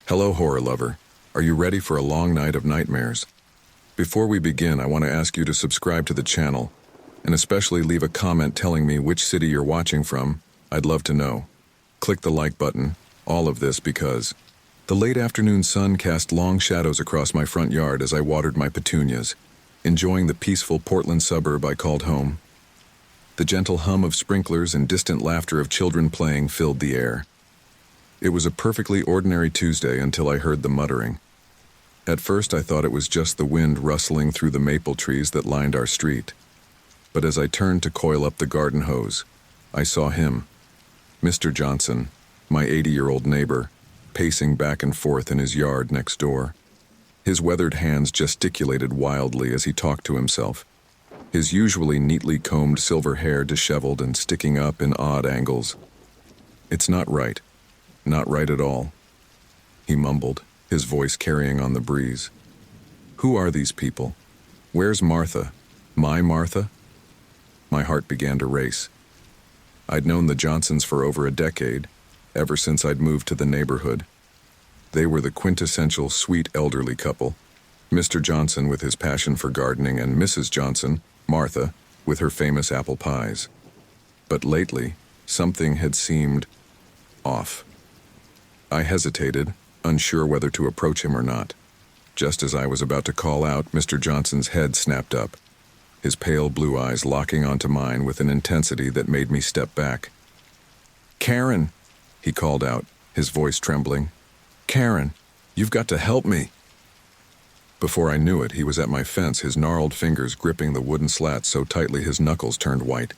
Hello, horror lover. Are you ready for a long night of nightmares? Before we begin, I want to ask you to subscribe to the channel, and especially leave a comment telling me which city you're watching from. I'd love to know. Click the like button, all of this because the late afternoon sun cast long shadows across my front yard as I watered my petunias, enjoying the peaceful Portland suburb I called home. The gentle hum of sprinklers and distant laughter of children playing filled the air. It was a perfectly ordinary Tuesday until I heard the muttering. At first I thought it was just the wind rustling through the maple trees that lined our street. But as I turned to coil up the garden hose, I saw him, Mr. Johnson, my 80-year-old neighbor, pacing back and forth in his yard next door. His weathered hands gesticulated wildly as he talked to himself, his usually neatly combed silver hair disheveled and sticking up in odd angles. "It's not right. Not right at all," he mumbled, his voice carrying on the breeze. "Who are these people? Where's Martha? My Martha?" My heart began to race. I'd known the Johnsons for over a decade, ever since I'd moved to the neighborhood. They were the quintessential sweet elderly couple, Mr. Johnson with his passion for gardening and Mrs. Johnson, Martha, with her famous apple pies. But lately, something had seemed off. I hesitated, unsure whether to approach him or not. Just as I was about to call out, Mr. Johnson's head snapped up, his pale blue eyes locking onto mine with an intensity that made me step back. "Karen," he called out, his voice trembling. "Karen, you've got to help me." Before I knew it, he was at my fence, his gnarled fingers gripping the wooden slats so tightly his knuckles turned white.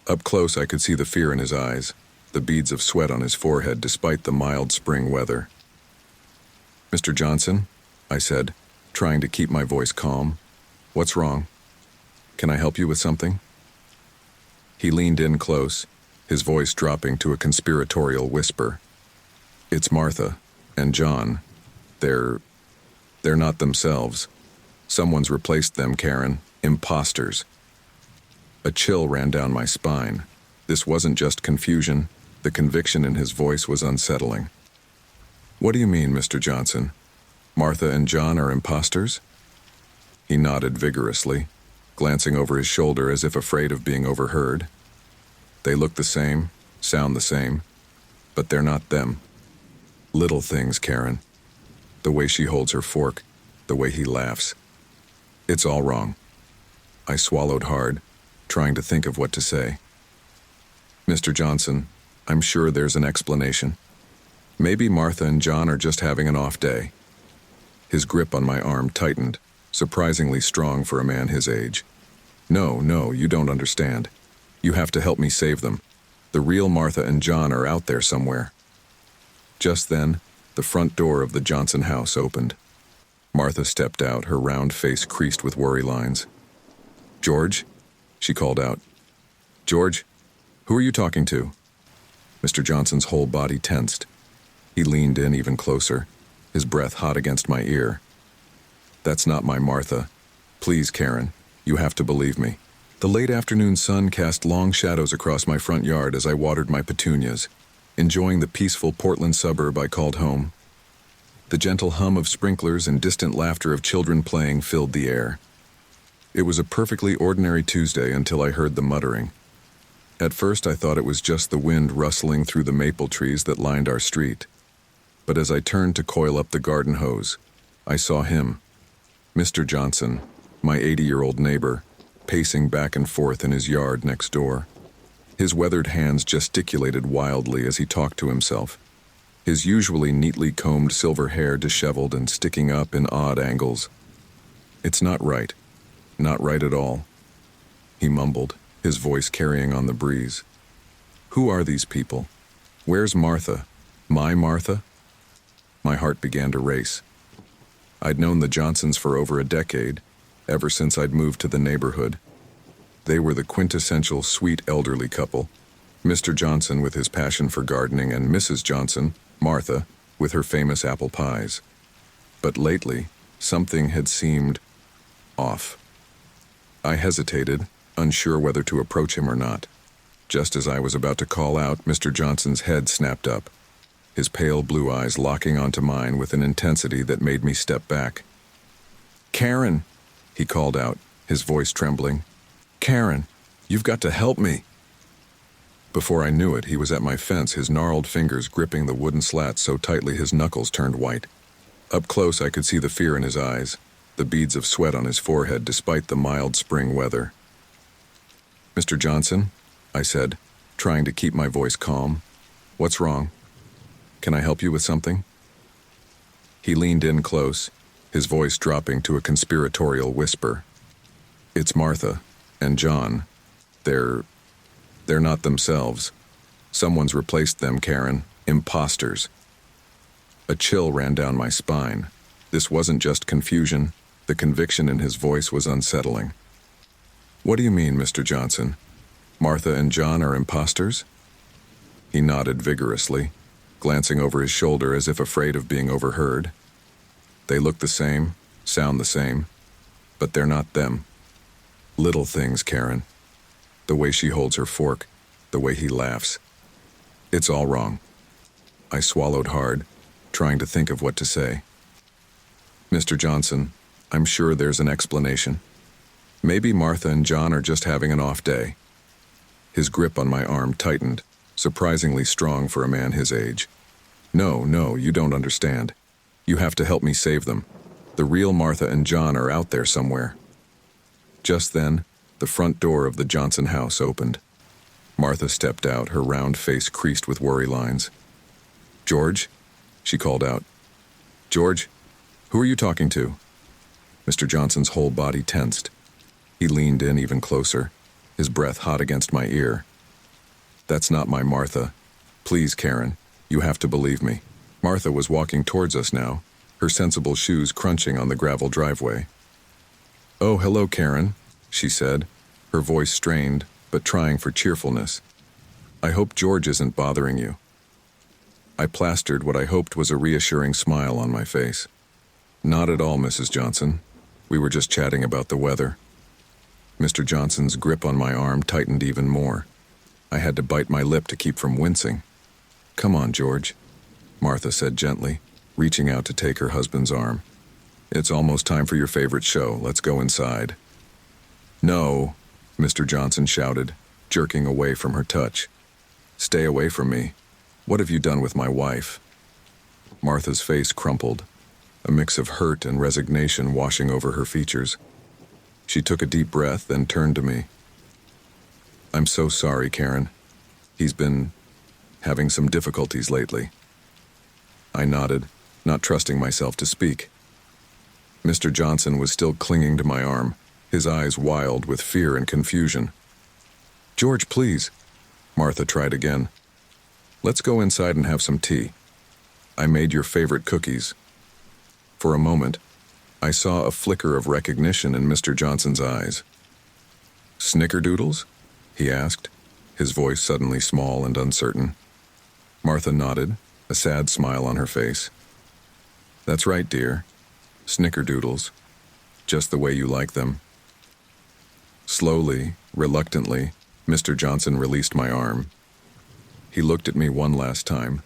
Up close, I could see the fear in his eyes, the beads of sweat on his forehead despite the mild spring weather. "Mr. Johnson," I said, trying to keep my voice calm. "What's wrong? Can I help you with something?" He leaned in close, his voice dropping to a conspiratorial whisper. "It's Martha and John. They're not themselves. Someone's replaced them, Karen. Imposters." A chill ran down my spine. This wasn't just confusion. The conviction in his voice was unsettling. "What do you mean, Mr. Johnson? Martha and John are imposters?" He nodded vigorously, glancing over his shoulder as if afraid of being overheard. "They look the same, sound the same, but they're not them. Little things, Karen. The way she holds her fork, the way he laughs. It's all wrong." I swallowed hard, trying to think of what to say. "Mr. Johnson, I'm sure there's an explanation. Maybe Martha and John are just having an off day." His grip on my arm tightened, surprisingly strong for a man his age. No, you don't understand. You have to help me save them. The real Martha and John are out there somewhere." Just then, the front door of the Johnson house opened. Martha stepped out, her round face creased with worry lines. "George?" she called out. "George, who are you talking to?" Mr. Johnson's whole body tensed. He leaned in even closer, his breath hot against my ear. "That's not my Martha. Please, Karen, you have to believe me." The late afternoon sun cast long shadows across my front yard as I watered my petunias, enjoying the peaceful Portland suburb I called home. The gentle hum of sprinklers and distant laughter of children playing filled the air. It was a perfectly ordinary Tuesday until I heard the muttering. At first I thought it was just the wind rustling through the maple trees that lined our street. But as I turned to coil up the garden hose, I saw him, Mr. Johnson, my 80-year-old neighbor, pacing back and forth in his yard next door. His weathered hands gesticulated wildly as he talked to himself, his usually neatly combed silver hair disheveled and sticking up in odd angles. "It's not right. Not right at all," he mumbled, his voice carrying on the breeze. "Who are these people? Where's Martha? My Martha?" My heart began to race. I'd known the Johnsons for over a decade, ever since I'd moved to the neighborhood. They were the quintessential sweet elderly couple, Mr. Johnson with his passion for gardening and Mrs. Johnson, Martha, with her famous apple pies. But lately, something had seemed off. I hesitated, unsure whether to approach him or not. Just as I was about to call out, Mr. Johnson's head snapped up, his pale blue eyes locking onto mine with an intensity that made me step back. "Karen," he called out, his voice trembling. "Karen, you've got to help me." Before I knew it, he was at my fence, his gnarled fingers gripping the wooden slats so tightly his knuckles turned white. Up close, I could see the fear in his eyes, the beads of sweat on his forehead despite the mild spring weather. "Mr. Johnson," I said, trying to keep my voice calm. "What's wrong? Can I help you with something?" He leaned in close, his voice dropping to a conspiratorial whisper. "It's Martha and John. They're not themselves. Someone's replaced them, Karen. Imposters." A chill ran down my spine. This wasn't just confusion. The conviction in his voice was unsettling. "What do you mean, Mr. Johnson? Martha and John are imposters?" He nodded vigorously, glancing over his shoulder as if afraid of being overheard. "They look the same, sound the same, but they're not them. Little things, Karen. The way she holds her fork, the way he laughs. It's all wrong." I swallowed hard, trying to think of what to say. "Mr. Johnson, I'm sure there's an explanation. Maybe Martha and John are just having an off day." His grip on my arm tightened, surprisingly strong for a man his age. No, you don't understand. You have to help me save them. The real Martha and John are out there somewhere." Just then, the front door of the Johnson house opened. Martha stepped out, her round face creased with worry lines. "George?" she called out. "George, who are you talking to?" Mr. Johnson's whole body tensed. He leaned in even closer, his breath hot against my ear. "That's not my Martha. Please, Karen, you have to believe me." Martha was walking towards us now, her sensible shoes crunching on the gravel driveway. "Oh, hello, Karen," she said, her voice strained, but trying for cheerfulness. "I hope George isn't bothering you." I plastered what I hoped was a reassuring smile on my face. "Not at all, Mrs. Johnson. We were just chatting about the weather." Mr. Johnson's grip on my arm tightened even more. I had to bite my lip to keep from wincing. "Come on, George," Martha said gently, reaching out to take her husband's arm. "It's almost time for your favorite show. Let's go inside." "No," Mr. Johnson shouted, jerking away from her touch. "Stay away from me. What have you done with my wife?" Martha's face crumpled, a mix of hurt and resignation washing over her features. She took a deep breath, then turned to me. "I'm so sorry, Karen. He's been having some difficulties lately." I nodded, not trusting myself to speak. Mr. Johnson was still clinging to my arm, his eyes wild with fear and confusion. "George, please," Martha tried again. "Let's go inside and have some tea. I made your favorite cookies." For a moment, I saw a flicker of recognition in Mr. Johnson's eyes. "Snickerdoodles?" he asked, his voice suddenly small and uncertain. Martha nodded, a sad smile on her face. "That's right, dear. Snickerdoodles. Just the way you like them." Slowly, reluctantly, Mr. Johnson released my arm. He looked at me one last time,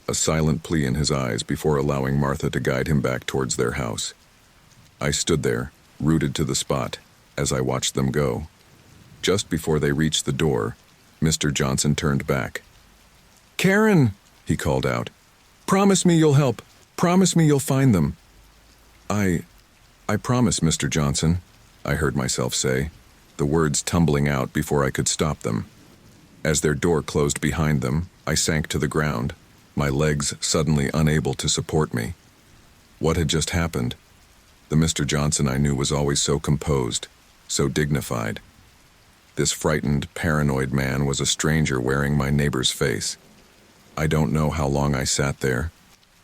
a silent plea in his eyes before allowing Martha to guide him back towards their house. I stood there, rooted to the spot, as I watched them go. Just before they reached the door, Mr. Johnson turned back. "Karen!" he called out. "Promise me you'll help. Promise me you'll find them." I promise, Mr. Johnson," I heard myself say, the words tumbling out before I could stop them. As their door closed behind them, I sank to the ground, my legs suddenly unable to support me. What had just happened? The Mr. Johnson I knew was always so composed, so dignified. This frightened, paranoid man was a stranger wearing my neighbor's face. I don't know how long I sat there,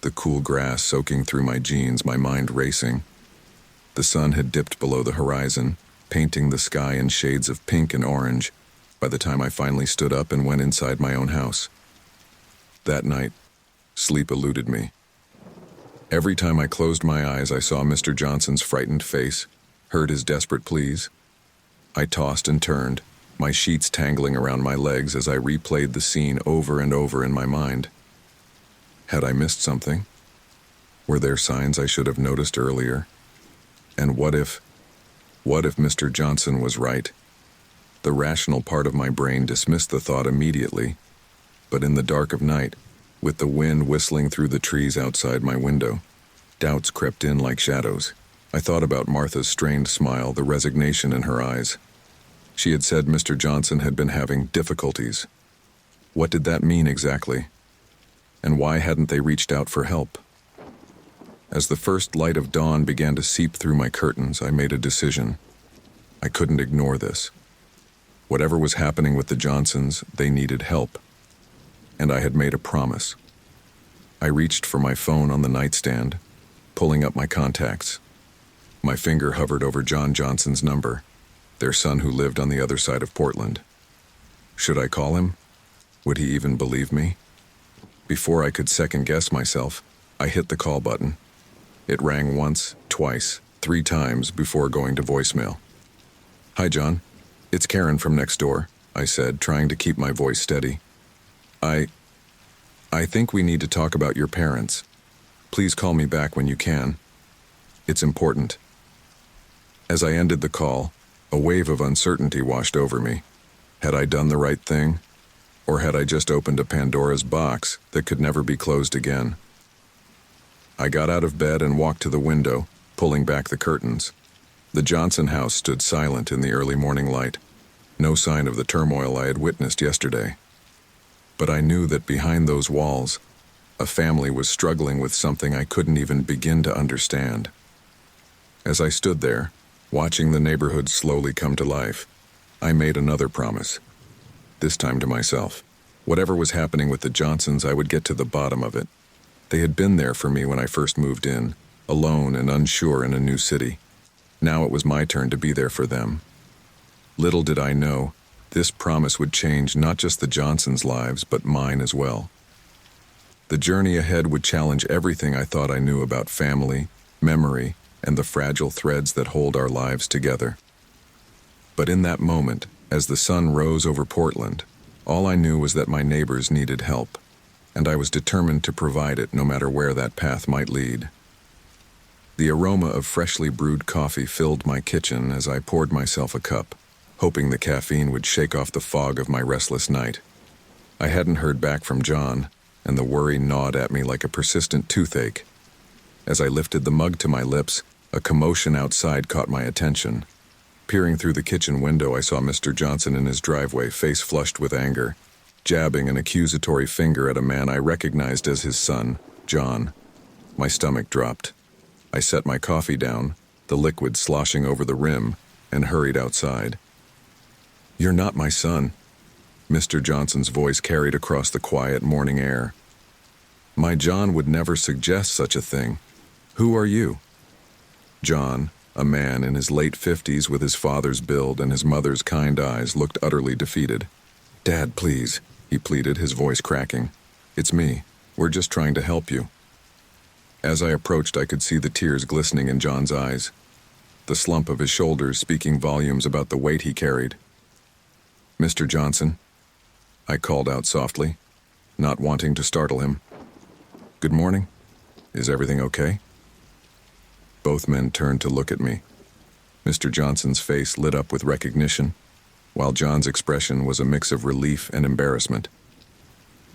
the cool grass soaking through my jeans, my mind racing. The sun had dipped below the horizon, painting the sky in shades of pink and orange, by the time I finally stood up and went inside my own house. That night, sleep eluded me. Every time I closed my eyes, I saw Mr. Johnson's frightened face, heard his desperate pleas. I tossed and turned, my sheets tangling around my legs as I replayed the scene over and over in my mind. Had I missed something? Were there signs I should have noticed earlier? And what if Mr. Johnson was right? The rational part of my brain dismissed the thought immediately, but in the dark of night, with the wind whistling through the trees outside my window, doubts crept in like shadows. I thought about Martha's strained smile, the resignation in her eyes. She had said Mr. Johnson had been having difficulties. What did that mean exactly? And why hadn't they reached out for help? As the first light of dawn began to seep through my curtains, I made a decision. I couldn't ignore this. Whatever was happening with the Johnsons, they needed help. And I had made a promise. I reached for my phone on the nightstand, pulling up my contacts. My finger hovered over John Johnson's number, their son who lived on the other side of Portland. Should I call him? Would he even believe me? Before I could second-guess myself, I hit the call button. It rang once, twice, 3 times before going to voicemail. "Hi, John. It's Karen from next door," I said, trying to keep my voice steady. I think we need to talk about your parents. Please call me back when you can. It's important." As I ended the call, a wave of uncertainty washed over me. Had I done the right thing? Or had I just opened a Pandora's box that could never be closed again? I got out of bed and walked to the window, pulling back the curtains. The Johnson house stood silent in the early morning light, no sign of the turmoil I had witnessed yesterday. But I knew that behind those walls, a family was struggling with something I couldn't even begin to understand. As I stood there, watching the neighborhood slowly come to life, I made another promise. This time to myself. Whatever was happening with the Johnsons, I would get to the bottom of it. They had been there for me when I first moved in, alone and unsure in a new city. Now it was my turn to be there for them. Little did I know, this promise would change not just the Johnsons' lives, but mine as well. The journey ahead would challenge everything I thought I knew about family, memory, and the fragile threads that hold our lives together. But in that moment, as the sun rose over Portland, all I knew was that my neighbors needed help, and I was determined to provide it no matter where that path might lead. The aroma of freshly brewed coffee filled my kitchen as I poured myself a cup, hoping the caffeine would shake off the fog of my restless night. I hadn't heard back from John, and the worry gnawed at me like a persistent toothache. As I lifted the mug to my lips, a commotion outside caught my attention. Peering through the kitchen window, I saw Mr. Johnson in his driveway, face flushed with anger, jabbing an accusatory finger at a man I recognized as his son, John. My stomach dropped. I set my coffee down, the liquid sloshing over the rim, and hurried outside. "You're not my son," Mr. Johnson's voice carried across the quiet morning air. "My John would never suggest such a thing. Who are you?" John, a man in his late 50s with his father's build and his mother's kind eyes, looked utterly defeated. "Dad, please," he pleaded, his voice cracking. "It's me. We're just trying to help you." As I approached, I could see the tears glistening in John's eyes, the slump of his shoulders speaking volumes about the weight he carried. "Mr. Johnson," I called out softly, not wanting to startle him. "Good morning. Is everything okay?" Both men turned to look at me. Mr. Johnson's face lit up with recognition, while John's expression was a mix of relief and embarrassment.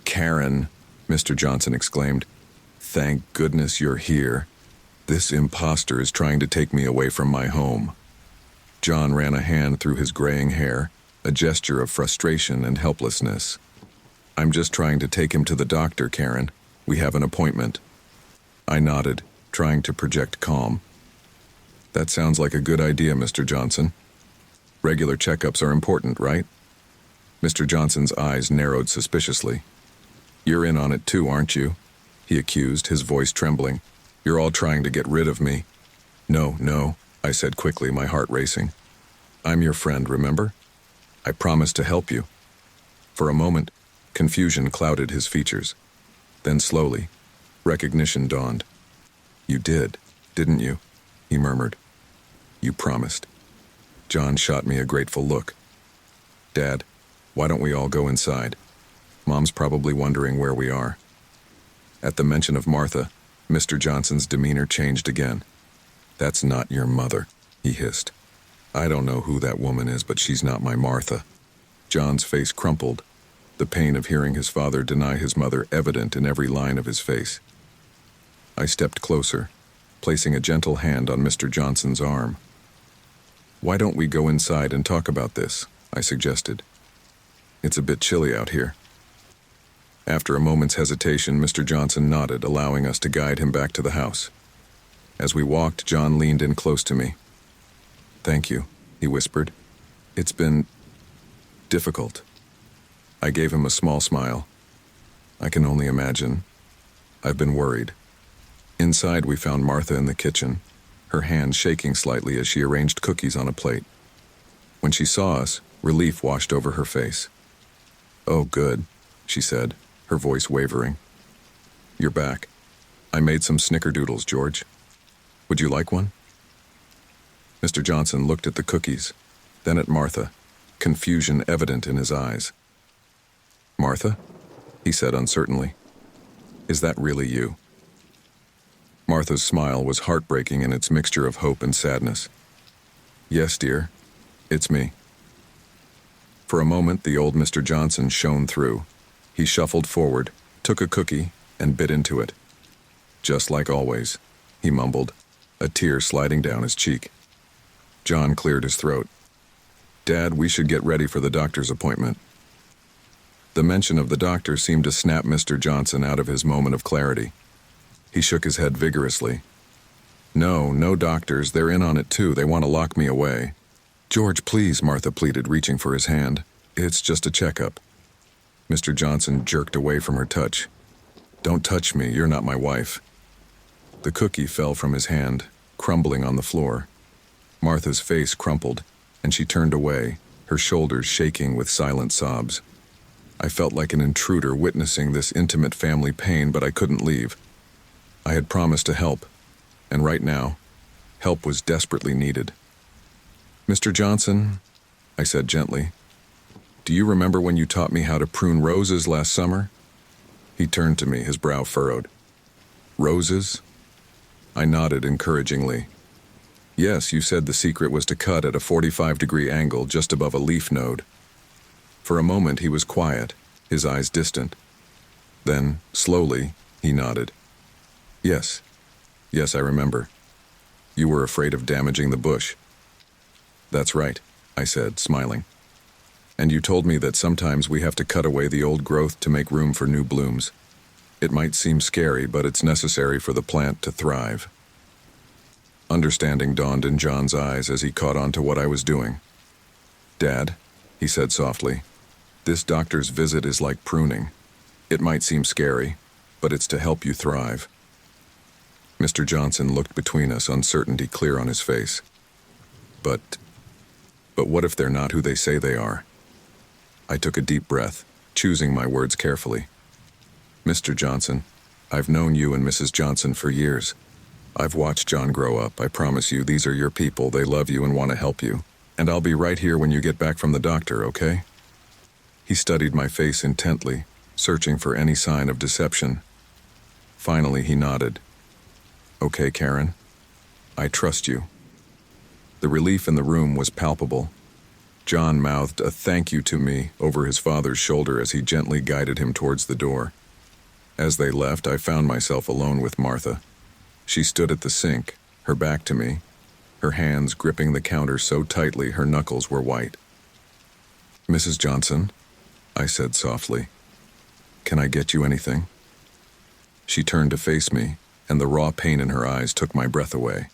"Karen," Mr. Johnson exclaimed, "thank goodness you're here. This imposter is trying to take me away from my home." John ran a hand through his graying hair, a gesture of frustration and helplessness. "I'm just trying to take him to the doctor, Karen. We have an appointment." I nodded, trying to project calm. "That sounds like a good idea, Mr. Johnson. Regular checkups are important, right?" Mr. Johnson's eyes narrowed suspiciously. "You're in on it too, aren't you?" he accused, his voice trembling. "You're all trying to get rid of me." No, I said quickly, my heart racing. "I'm your friend, remember? I promised to help you." For a moment, confusion clouded his features. Then slowly, recognition dawned. "You did, didn't you?" he murmured. "You promised." John shot me a grateful look. "Dad, why don't we all go inside? Mom's probably wondering where we are." At the mention of Martha, Mr. Johnson's demeanor changed again. "That's not your mother," he hissed. "I don't know who that woman is, but she's not my Martha." John's face crumpled, the pain of hearing his father deny his mother evident in every line of his face. I stepped closer, placing a gentle hand on Mr. Johnson's arm. "Why don't we go inside and talk about this?" I suggested. "It's a bit chilly out here." After a moment's hesitation, Mr. Johnson nodded, allowing us to guide him back to the house. As we walked, John leaned in close to me. "Thank you," he whispered. "It's been difficult." I gave him a small smile. "I can only imagine. I've been worried." Inside, we found Martha in the kitchen, her hand shaking slightly as she arranged cookies on a plate. When she saw us, relief washed over her face. "Oh, good," she said, her voice wavering. "You're back. I made some snickerdoodles, George. Would you like one?" Mr. Johnson looked at the cookies, then at Martha, confusion evident in his eyes. "Martha?" he said uncertainly. "Is that really you?" Martha's smile was heartbreaking in its mixture of hope and sadness. "Yes, dear, it's me." For a moment, the old Mr. Johnson shone through. He shuffled forward, took a cookie, and bit into it. "Just like always," he mumbled, a tear sliding down his cheek. John cleared his throat. "Dad, we should get ready for the doctor's appointment." The mention of the doctor seemed to snap Mr. Johnson out of his moment of clarity. He shook his head vigorously. No doctors, they're in on it too, they want to lock me away." "George, please," Martha pleaded, reaching for his hand. "It's just a checkup." Mr. Johnson jerked away from her touch. "Don't touch me, you're not my wife." The cookie fell from his hand, crumbling on the floor. Martha's face crumpled, and she turned away, her shoulders shaking with silent sobs. I felt like an intruder witnessing this intimate family pain, but I couldn't leave. I had promised to help, and right now, help was desperately needed. "Mr. Johnson," I said gently, "do you remember when you taught me how to prune roses last summer?" He turned to me, his brow furrowed. "Roses?" I nodded encouragingly. "Yes, you said the secret was to cut at a 45-degree angle just above a leaf node." For a moment he was quiet, his eyes distant. Then, slowly, he nodded. Yes, I remember. You were afraid of damaging the bush." "That's right," I said, smiling. "And you told me that sometimes we have to cut away the old growth to make room for new blooms. It might seem scary, but it's necessary for the plant to thrive." Understanding dawned in John's eyes as he caught on to what I was doing. "Dad," he said softly, "this doctor's visit is like pruning. It might seem scary, but it's to help you thrive." Mr. Johnson looked between us, uncertainty clear on his face. But what if they're not who they say they are?" I took a deep breath, choosing my words carefully. "Mr. Johnson, I've known you and Mrs. Johnson for years. I've watched John grow up. I promise you, these are your people. They love you and want to help you. And I'll be right here when you get back from the doctor, okay?" He studied my face intently, searching for any sign of deception. Finally, he nodded. "Okay, Karen. I trust you." The relief in the room was palpable. John mouthed a thank you to me over his father's shoulder as he gently guided him towards the door. As they left, I found myself alone with Martha. She stood at the sink, her back to me, her hands gripping the counter so tightly her knuckles were white. "Mrs. Johnson," I said softly, "can I get you anything?" She turned to face me, and the raw pain in her eyes took my breath away.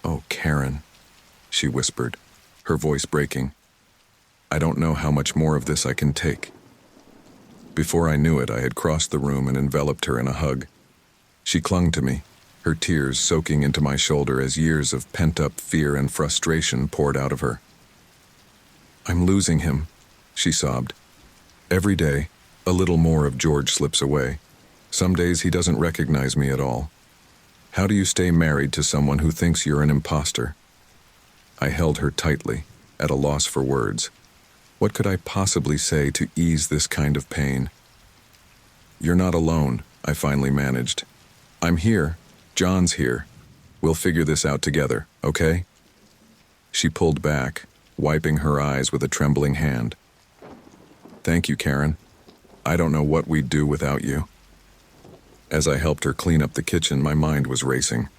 "Oh, Karen," she whispered, her voice breaking. "I don't know how much more of this I can take." Before I knew it, I had crossed the room and enveloped her in a hug. She clung to me, her tears soaking into my shoulder as years of pent-up fear and frustration poured out of her. "I'm losing him," she sobbed. "Every day, a little more of George slips away. Some days he doesn't recognize me at all. How do you stay married to someone who thinks you're an imposter?" I held her tightly, at a loss for words. What could I possibly say to ease this kind of pain? "You're not alone," I finally managed. "I'm here. John's here. We'll figure this out together, okay?" She pulled back, wiping her eyes with a trembling hand. "Thank you, Karen. I don't know what we'd do without you." As I helped her clean up the kitchen, my mind was racing.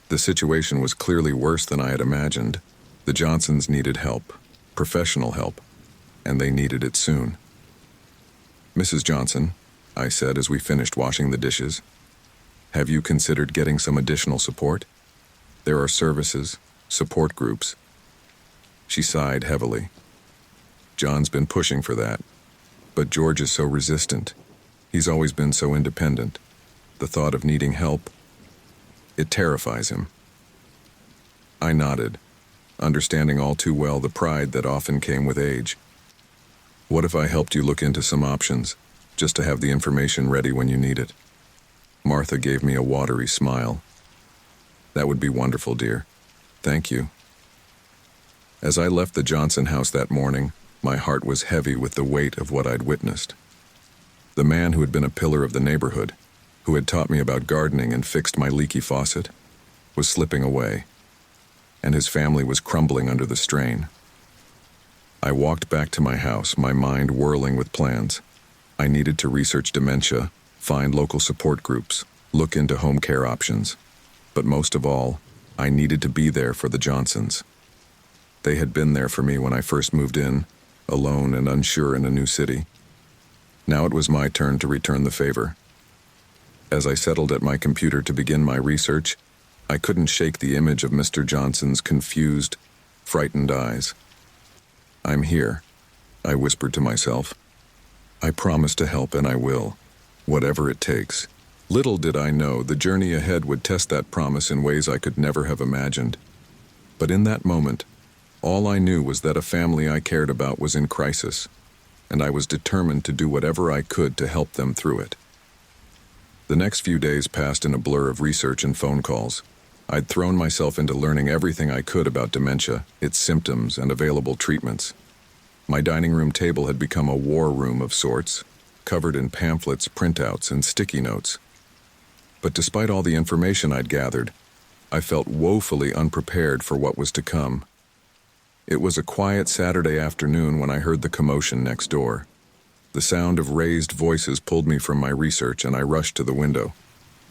The situation was clearly worse than I had imagined. The Johnsons needed help, professional help, and they needed it soon. "Mrs. Johnson," I said as we finished washing the dishes, "have you considered getting some additional support? There are services, support groups." She sighed heavily. "John's been pushing for that, but George is so resistant. He's always been so independent. The thought of needing help, it terrifies him." I nodded, understanding all too well the pride that often came with age. "What if I helped you look into some options, just to have the information ready when you need it?" Martha gave me a watery smile. "That would be wonderful, dear. Thank you." As I left the Johnson house that morning, my heart was heavy with the weight of what I'd witnessed. The man who had been a pillar of the neighborhood, who had taught me about gardening and fixed my leaky faucet, was slipping away, and his family was crumbling under the strain. I walked back to my house, my mind whirling with plans. I needed to research dementia, find local support groups, look into home care options. But most of all, I needed to be there for the Johnsons. They had been there for me when I first moved in, alone and unsure in a new city. Now it was my turn to return the favor. As I settled at my computer to begin my research, I couldn't shake the image of Mr. Johnson's confused, frightened eyes. "I'm here," I whispered to myself. "I promise to help and I will, whatever it takes." Little did I know the journey ahead would test that promise in ways I could never have imagined. But in that moment, all I knew was that a family I cared about was in crisis, and I was determined to do whatever I could to help them through it. The next few days passed in a blur of research and phone calls. I'd thrown myself into learning everything I could about dementia, its symptoms, and available treatments. My dining room table had become a war room of sorts, covered in pamphlets, printouts, and sticky notes. But despite all the information I'd gathered, I felt woefully unprepared for what was to come. It was a quiet Saturday afternoon when I heard the commotion next door. The sound of raised voices pulled me from my research, and I rushed to the window.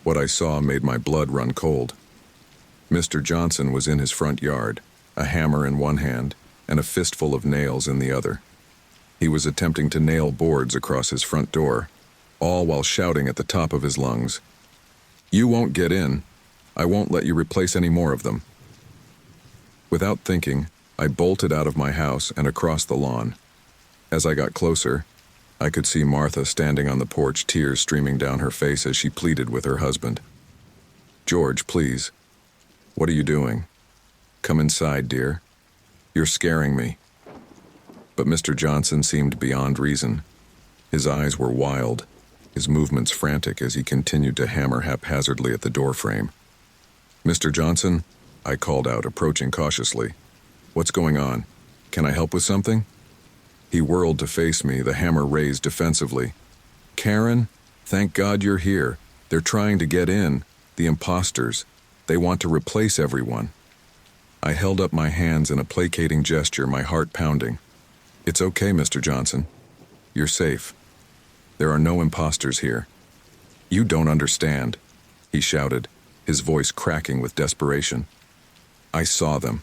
What I saw made my blood run cold. Mr. Johnson was in his front yard, a hammer in one hand and a fistful of nails in the other. He was attempting to nail boards across his front door, all while shouting at the top of his lungs, "You won't get in. I won't let you replace any more of them." Without thinking, I bolted out of my house and across the lawn. As I got closer, I could see Martha standing on the porch, tears streaming down her face as she pleaded with her husband. "George, please. What are you doing? Come inside, dear. You're scaring me." But Mr. Johnson seemed beyond reason. His eyes were wild, his movements frantic as he continued to hammer haphazardly at the doorframe. "Mr. Johnson," I called out, approaching cautiously. "What's going on? Can I help with something?" He whirled to face me, the hammer raised defensively. "Karen, thank God you're here. They're trying to get in, the imposters. They want to replace everyone." I held up my hands in a placating gesture, my heart pounding. "It's okay, Mr. Johnson. You're safe. There are no imposters here." "You don't understand," he shouted, his voice cracking with desperation. "I saw them.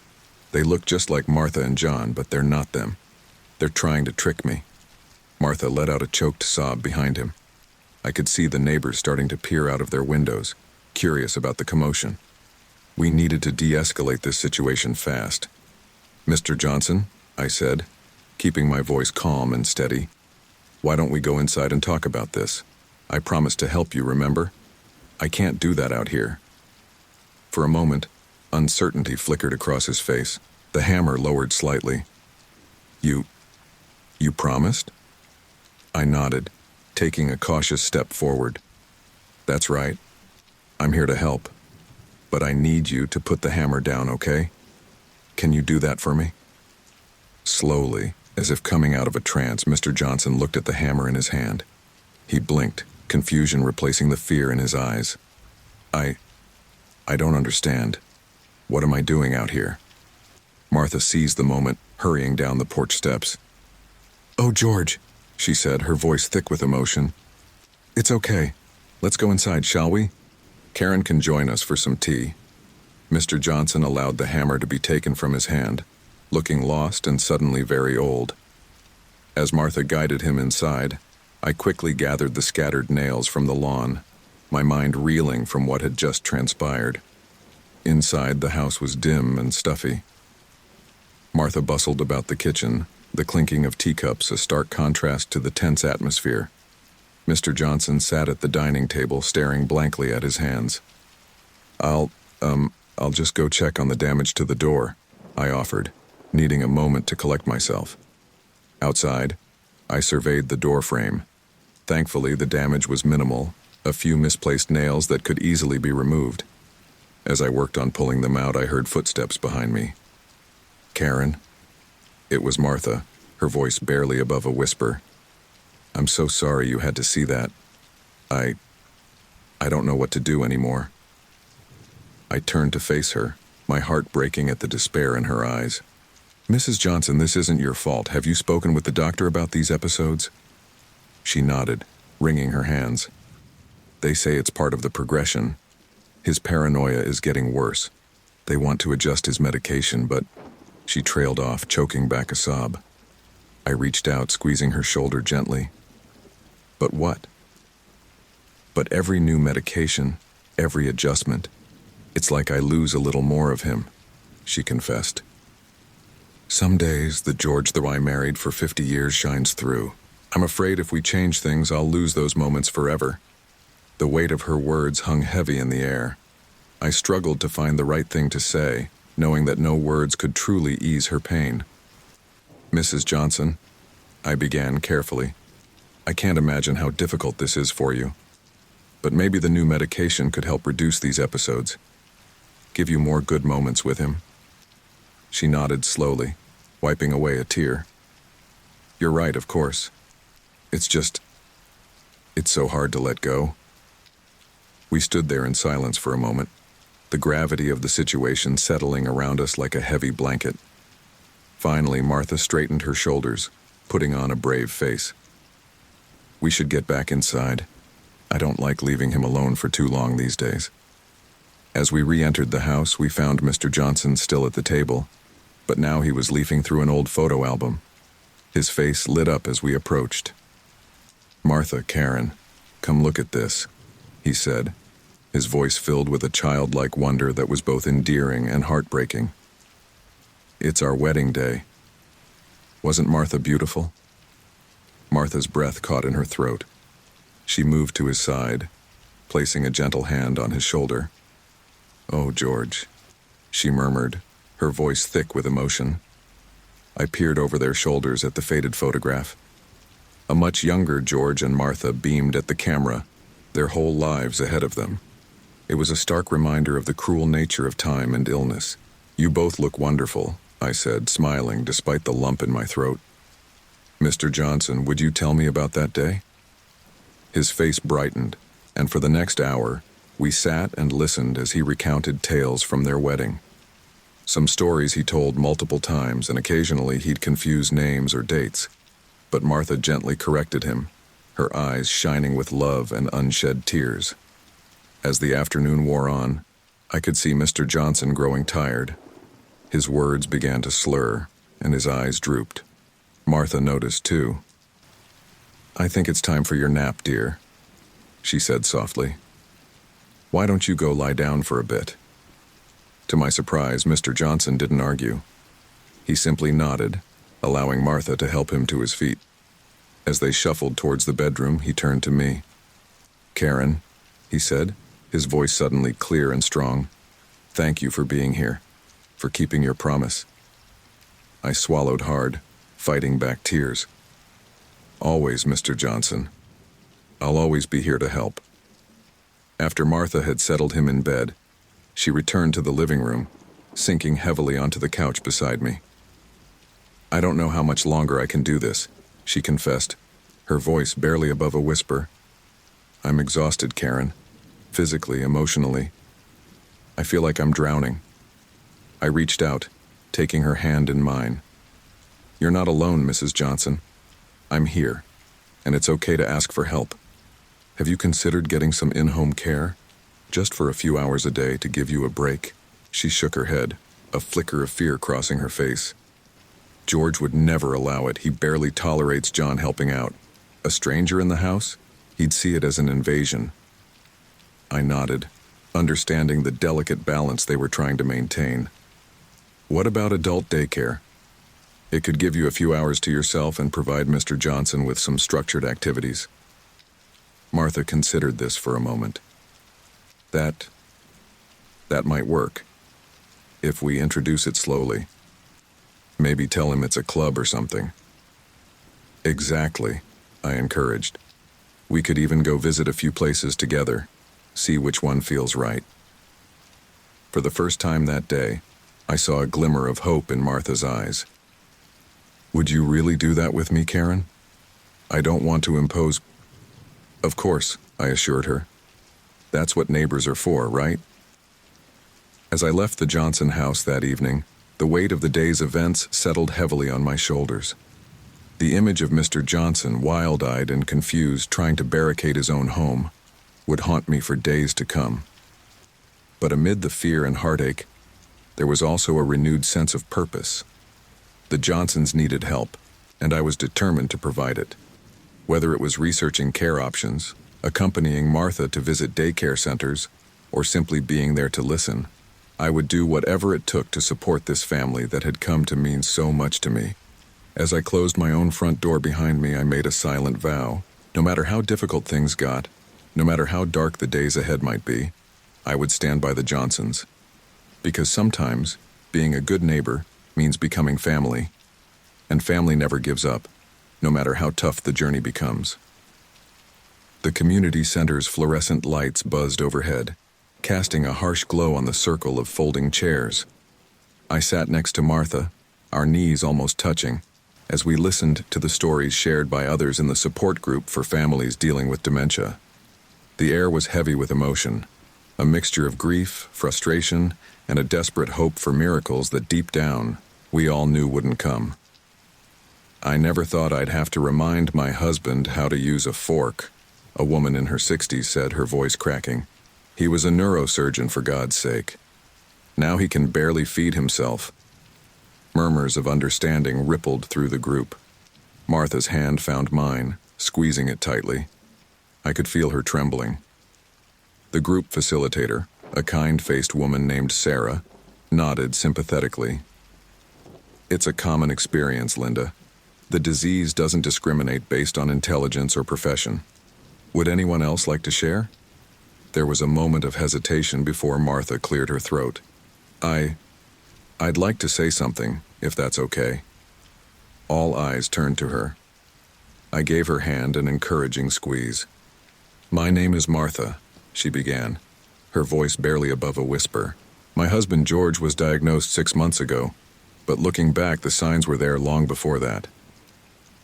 They look just like Martha and John, but they're not them. They're trying to trick me." Martha let out a choked sob behind him. I could see the neighbors starting to peer out of their windows, curious about the commotion. We needed to de-escalate this situation fast. "Mr. Johnson," I said, keeping my voice calm and steady, "why don't we go inside and talk about this? I promised to help you, remember? I can't do that out here." For a moment, uncertainty flickered across his face. The hammer lowered slightly. You promised?" I nodded, taking a cautious step forward. "That's right. I'm here to help. But I need you to put the hammer down, okay? Can you do that for me?" Slowly, as if coming out of a trance, Mr. Johnson looked at the hammer in his hand. He blinked, confusion replacing the fear in his eyes. I don't understand. What am I doing out here? Martha seized the moment, hurrying down the porch steps. "Oh, George," she said, her voice thick with emotion. "It's okay. Let's go inside, shall we? Karen can join us for some tea." Mr. Johnson allowed the hammer to be taken from his hand, looking lost and suddenly very old. As Martha guided him inside, I quickly gathered the scattered nails from the lawn, my mind reeling from what had just transpired. Inside, the house was dim and stuffy. Martha bustled about the kitchen, the clinking of teacups a stark contrast to the tense atmosphere. Mr. Johnson sat at the dining table, staring blankly at his hands. I'll just go check on the damage to the door," I offered, needing a moment to collect myself. Outside, I surveyed the door frame. Thankfully, the damage was minimal, a few misplaced nails that could easily be removed. As I worked on pulling them out, I heard footsteps behind me. "Karen?" It was Martha, her voice barely above a whisper. "I'm so sorry you had to see that. I don't know what to do anymore." I turned to face her, my heart breaking at the despair in her eyes. "Mrs. Johnson, this isn't your fault. Have you spoken with the doctor about these episodes?" She nodded, wringing her hands. "They say it's part of the progression. His paranoia is getting worse. They want to adjust his medication, but..." She trailed off, choking back a sob. I reached out, squeezing her shoulder gently. "But what?" "But every new medication, every adjustment, it's like I lose a little more of him," she confessed. "Some days, the George that I married for 50 years shines through. I'm afraid if we change things, I'll lose those moments forever." The weight of her words hung heavy in the air. I struggled to find the right thing to say, knowing that no words could truly ease her pain. "Mrs. Johnson," I began carefully, "I can't imagine how difficult this is for you. But maybe the new medication could help reduce these episodes. Give you more good moments with him." She nodded slowly, wiping away a tear. "You're right, of course. It's so hard to let go." We stood there in silence for a moment, the gravity of the situation settling around us like a heavy blanket. Finally, Martha straightened her shoulders, putting on a brave face. "We should get back inside. I don't like leaving him alone for too long these days." As we re-entered the house, we found Mr. Johnson still at the table, but now he was leafing through an old photo album. His face lit up as we approached. "Martha, Karen, come look at this," he said, his voice filled with a childlike wonder that was both endearing and heartbreaking. "It's our wedding day. Wasn't Martha beautiful?" Martha's breath caught in her throat. She moved to his side, placing a gentle hand on his shoulder. "Oh, George," she murmured, her voice thick with emotion. I peered over their shoulders at the faded photograph. A much younger George and Martha beamed at the camera, their whole lives ahead of them. It was a stark reminder of the cruel nature of time and illness. "You both look wonderful," I said, smiling despite the lump in my throat. "Mr. Johnson, would you tell me about that day?" His face brightened, and for the next hour, we sat and listened as he recounted tales from their wedding. Some stories he told multiple times, and occasionally he'd confuse names or dates. But Martha gently corrected him, her eyes shining with love and unshed tears. As the afternoon wore on, I could see Mr. Johnson growing tired. His words began to slur, and his eyes drooped. Martha noticed too. "I think it's time for your nap, dear," she said softly. "Why don't you go lie down for a bit?" To my surprise, Mr. Johnson didn't argue. He simply nodded, allowing Martha to help him to his feet. As they shuffled towards the bedroom, he turned to me. "Karen," he said, his voice suddenly clear and strong, "thank you for being here, for keeping your promise." I swallowed hard, fighting back tears. "Always, Mr. Johnson. I'll always be here to help." After Martha had settled him in bed, she returned to the living room, sinking heavily onto the couch beside me. "I don't know how much longer I can do this," she confessed, her voice barely above a whisper. I'm exhausted, Karen. Physically, emotionally. I feel like I'm drowning. I reached out, taking her hand in mine. You're not alone, Mrs. Johnson. I'm here, and it's okay to ask for help. Have you considered getting some in-home care? Just for a few hours a day to give you a break? She shook her head, a flicker of fear crossing her face. George would never allow it. He barely tolerates John helping out. A stranger in the house? He'd see it as an invasion. I nodded, understanding the delicate balance they were trying to maintain. What about adult daycare? It could give you a few hours to yourself and provide Mr. Johnson with some structured activities. Martha considered this for a moment. That might work, if we introduce it slowly. Maybe tell him it's a club or something. Exactly, I encouraged. We could even go visit a few places together, see which one feels right. For the first time that day, I saw a glimmer of hope in Martha's eyes. Would you really do that with me, Karen? I don't want to impose. Of course, I assured her. That's what neighbors are for, right? As I left the Johnson house that evening, the weight of the day's events settled heavily on my shoulders. The image of Mr. Johnson, wild-eyed and confused, trying to barricade his own home, would haunt me for days to come. But amid the fear and heartache, there was also a renewed sense of purpose. The Johnsons needed help, and I was determined to provide it. Whether it was researching care options, accompanying Martha to visit daycare centers, or simply being there to listen, I would do whatever it took to support this family that had come to mean so much to me. As I closed my own front door behind me, I made a silent vow. No matter how difficult things got, no matter how dark the days ahead might be, I would stand by the Johnsons. Because sometimes, being a good neighbor means becoming family. And family never gives up, no matter how tough the journey becomes. The community center's fluorescent lights buzzed overhead, casting a harsh glow on the circle of folding chairs. I sat next to Martha, our knees almost touching, as we listened to the stories shared by others in the support group for families dealing with dementia. The air was heavy with emotion, a mixture of grief, frustration, and a desperate hope for miracles that deep down, we all knew wouldn't come. I never thought I'd have to remind my husband how to use a fork, a woman in her 60s said, her voice cracking. He was a neurosurgeon, for God's sake. Now he can barely feed himself. Murmurs of understanding rippled through the group. Martha's hand found mine, squeezing it tightly. I could feel her trembling. The group facilitator, a kind-faced woman named Sarah, nodded sympathetically. It's a common experience, Linda. The disease doesn't discriminate based on intelligence or profession. Would anyone else like to share? There was a moment of hesitation before Martha cleared her throat. I'd like to say something, if that's okay. All eyes turned to her. I gave her hand an encouraging squeeze. My name is Martha, she began, her voice barely above a whisper. My husband George was diagnosed 6 months ago, but looking back, the signs were there long before that.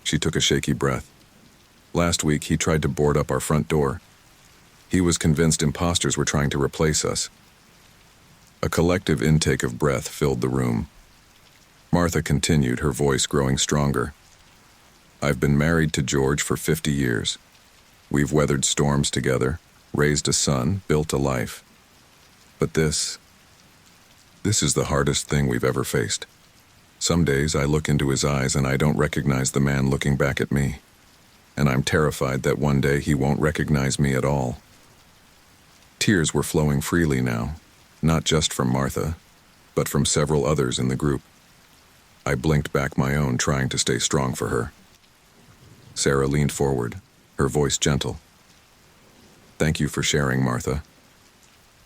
She took a shaky breath. Last week, he tried to board up our front door. He was convinced imposters were trying to replace us. A collective intake of breath filled the room. Martha continued, her voice growing stronger. I've been married to George for 50 years. We've weathered storms together, raised a son, built a life. But this is the hardest thing we've ever faced. Some days I look into his eyes and I don't recognize the man looking back at me. And I'm terrified that one day he won't recognize me at all. Tears were flowing freely now, not just from Martha, but from several others in the group. I blinked back my own, trying to stay strong for her. Sarah leaned forward, her voice gentle. Thank you for sharing, Martha.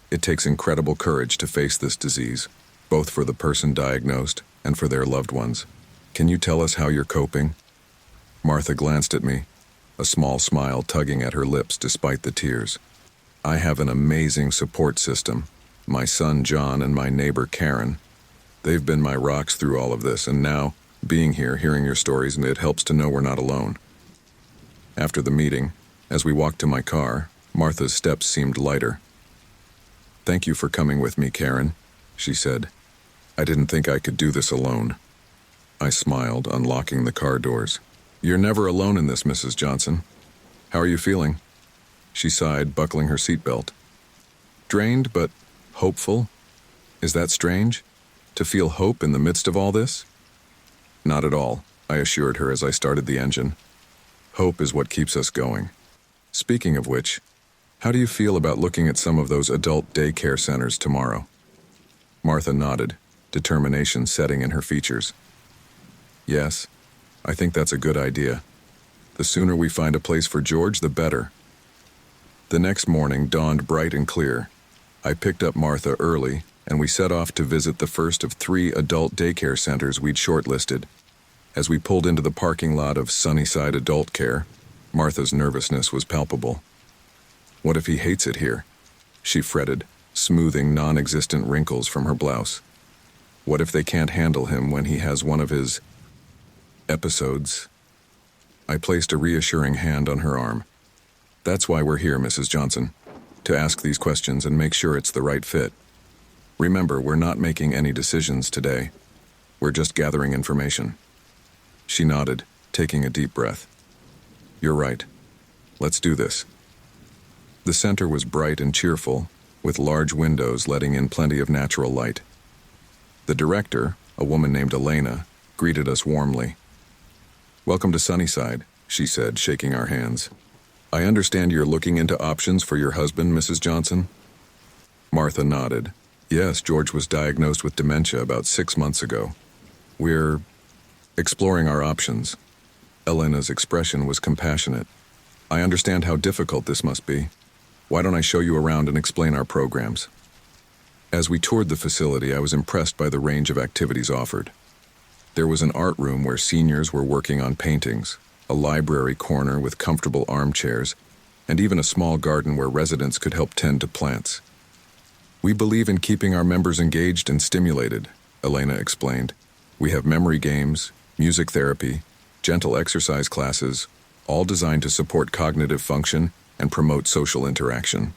It takes incredible courage to face this disease, both for the person diagnosed and for their loved ones. Can you tell us how you're coping? Martha glanced at me, a small smile tugging at her lips despite the tears. I have an amazing support system. My son John and my neighbor Karen. They've been my rocks through all of this, and now, being here, hearing your stories, and it helps to know we're not alone. After the meeting, as we walked to my car, Martha's steps seemed lighter. "Thank you for coming with me, Karen," she said. "I didn't think I could do this alone." I smiled, unlocking the car doors. "You're never alone in this, Mrs. Johnson. How are you feeling?" She sighed, buckling her seatbelt. "Drained, but hopeful? Is that strange? To feel hope in the midst of all this?" "Not at all," I assured her as I started the engine. "Hope is what keeps us going. Speaking of which, how do you feel about looking at some of those adult daycare centers tomorrow?" Martha nodded, determination setting in her features. "Yes, I think that's a good idea. The sooner we find a place for George, the better." The next morning dawned bright and clear. I picked up Martha early, and we set off to visit the first of 3 adult daycare centers we'd shortlisted. As we pulled into the parking lot of Sunnyside Adult Care, Martha's nervousness was palpable. "What if he hates it here?" she fretted, smoothing non-existent wrinkles from her blouse. "What if they can't handle him when he has one of his episodes?" I placed a reassuring hand on her arm. "That's why we're here, Mrs. Johnson, to ask these questions and make sure it's the right fit. Remember, we're not making any decisions today. We're just gathering information." She nodded, taking a deep breath. "You're right. Let's do this." The center was bright and cheerful, with large windows letting in plenty of natural light. The director, a woman named Elena, greeted us warmly. "Welcome to Sunnyside," she said, shaking our hands. "I understand you're looking into options for your husband, Mrs. Johnson?" Martha nodded. "Yes, George was diagnosed with dementia about 6 months ago. We're exploring our options." Elena's expression was compassionate. "I understand how difficult this must be. Why don't I show you around and explain our programs?" As we toured the facility, I was impressed by the range of activities offered. There was an art room where seniors were working on paintings, a library corner with comfortable armchairs, and even a small garden where residents could help tend to plants. "We believe in keeping our members engaged and stimulated," Elena explained. "We have memory games, music therapy, gentle exercise classes, all designed to support cognitive function and promote social interaction."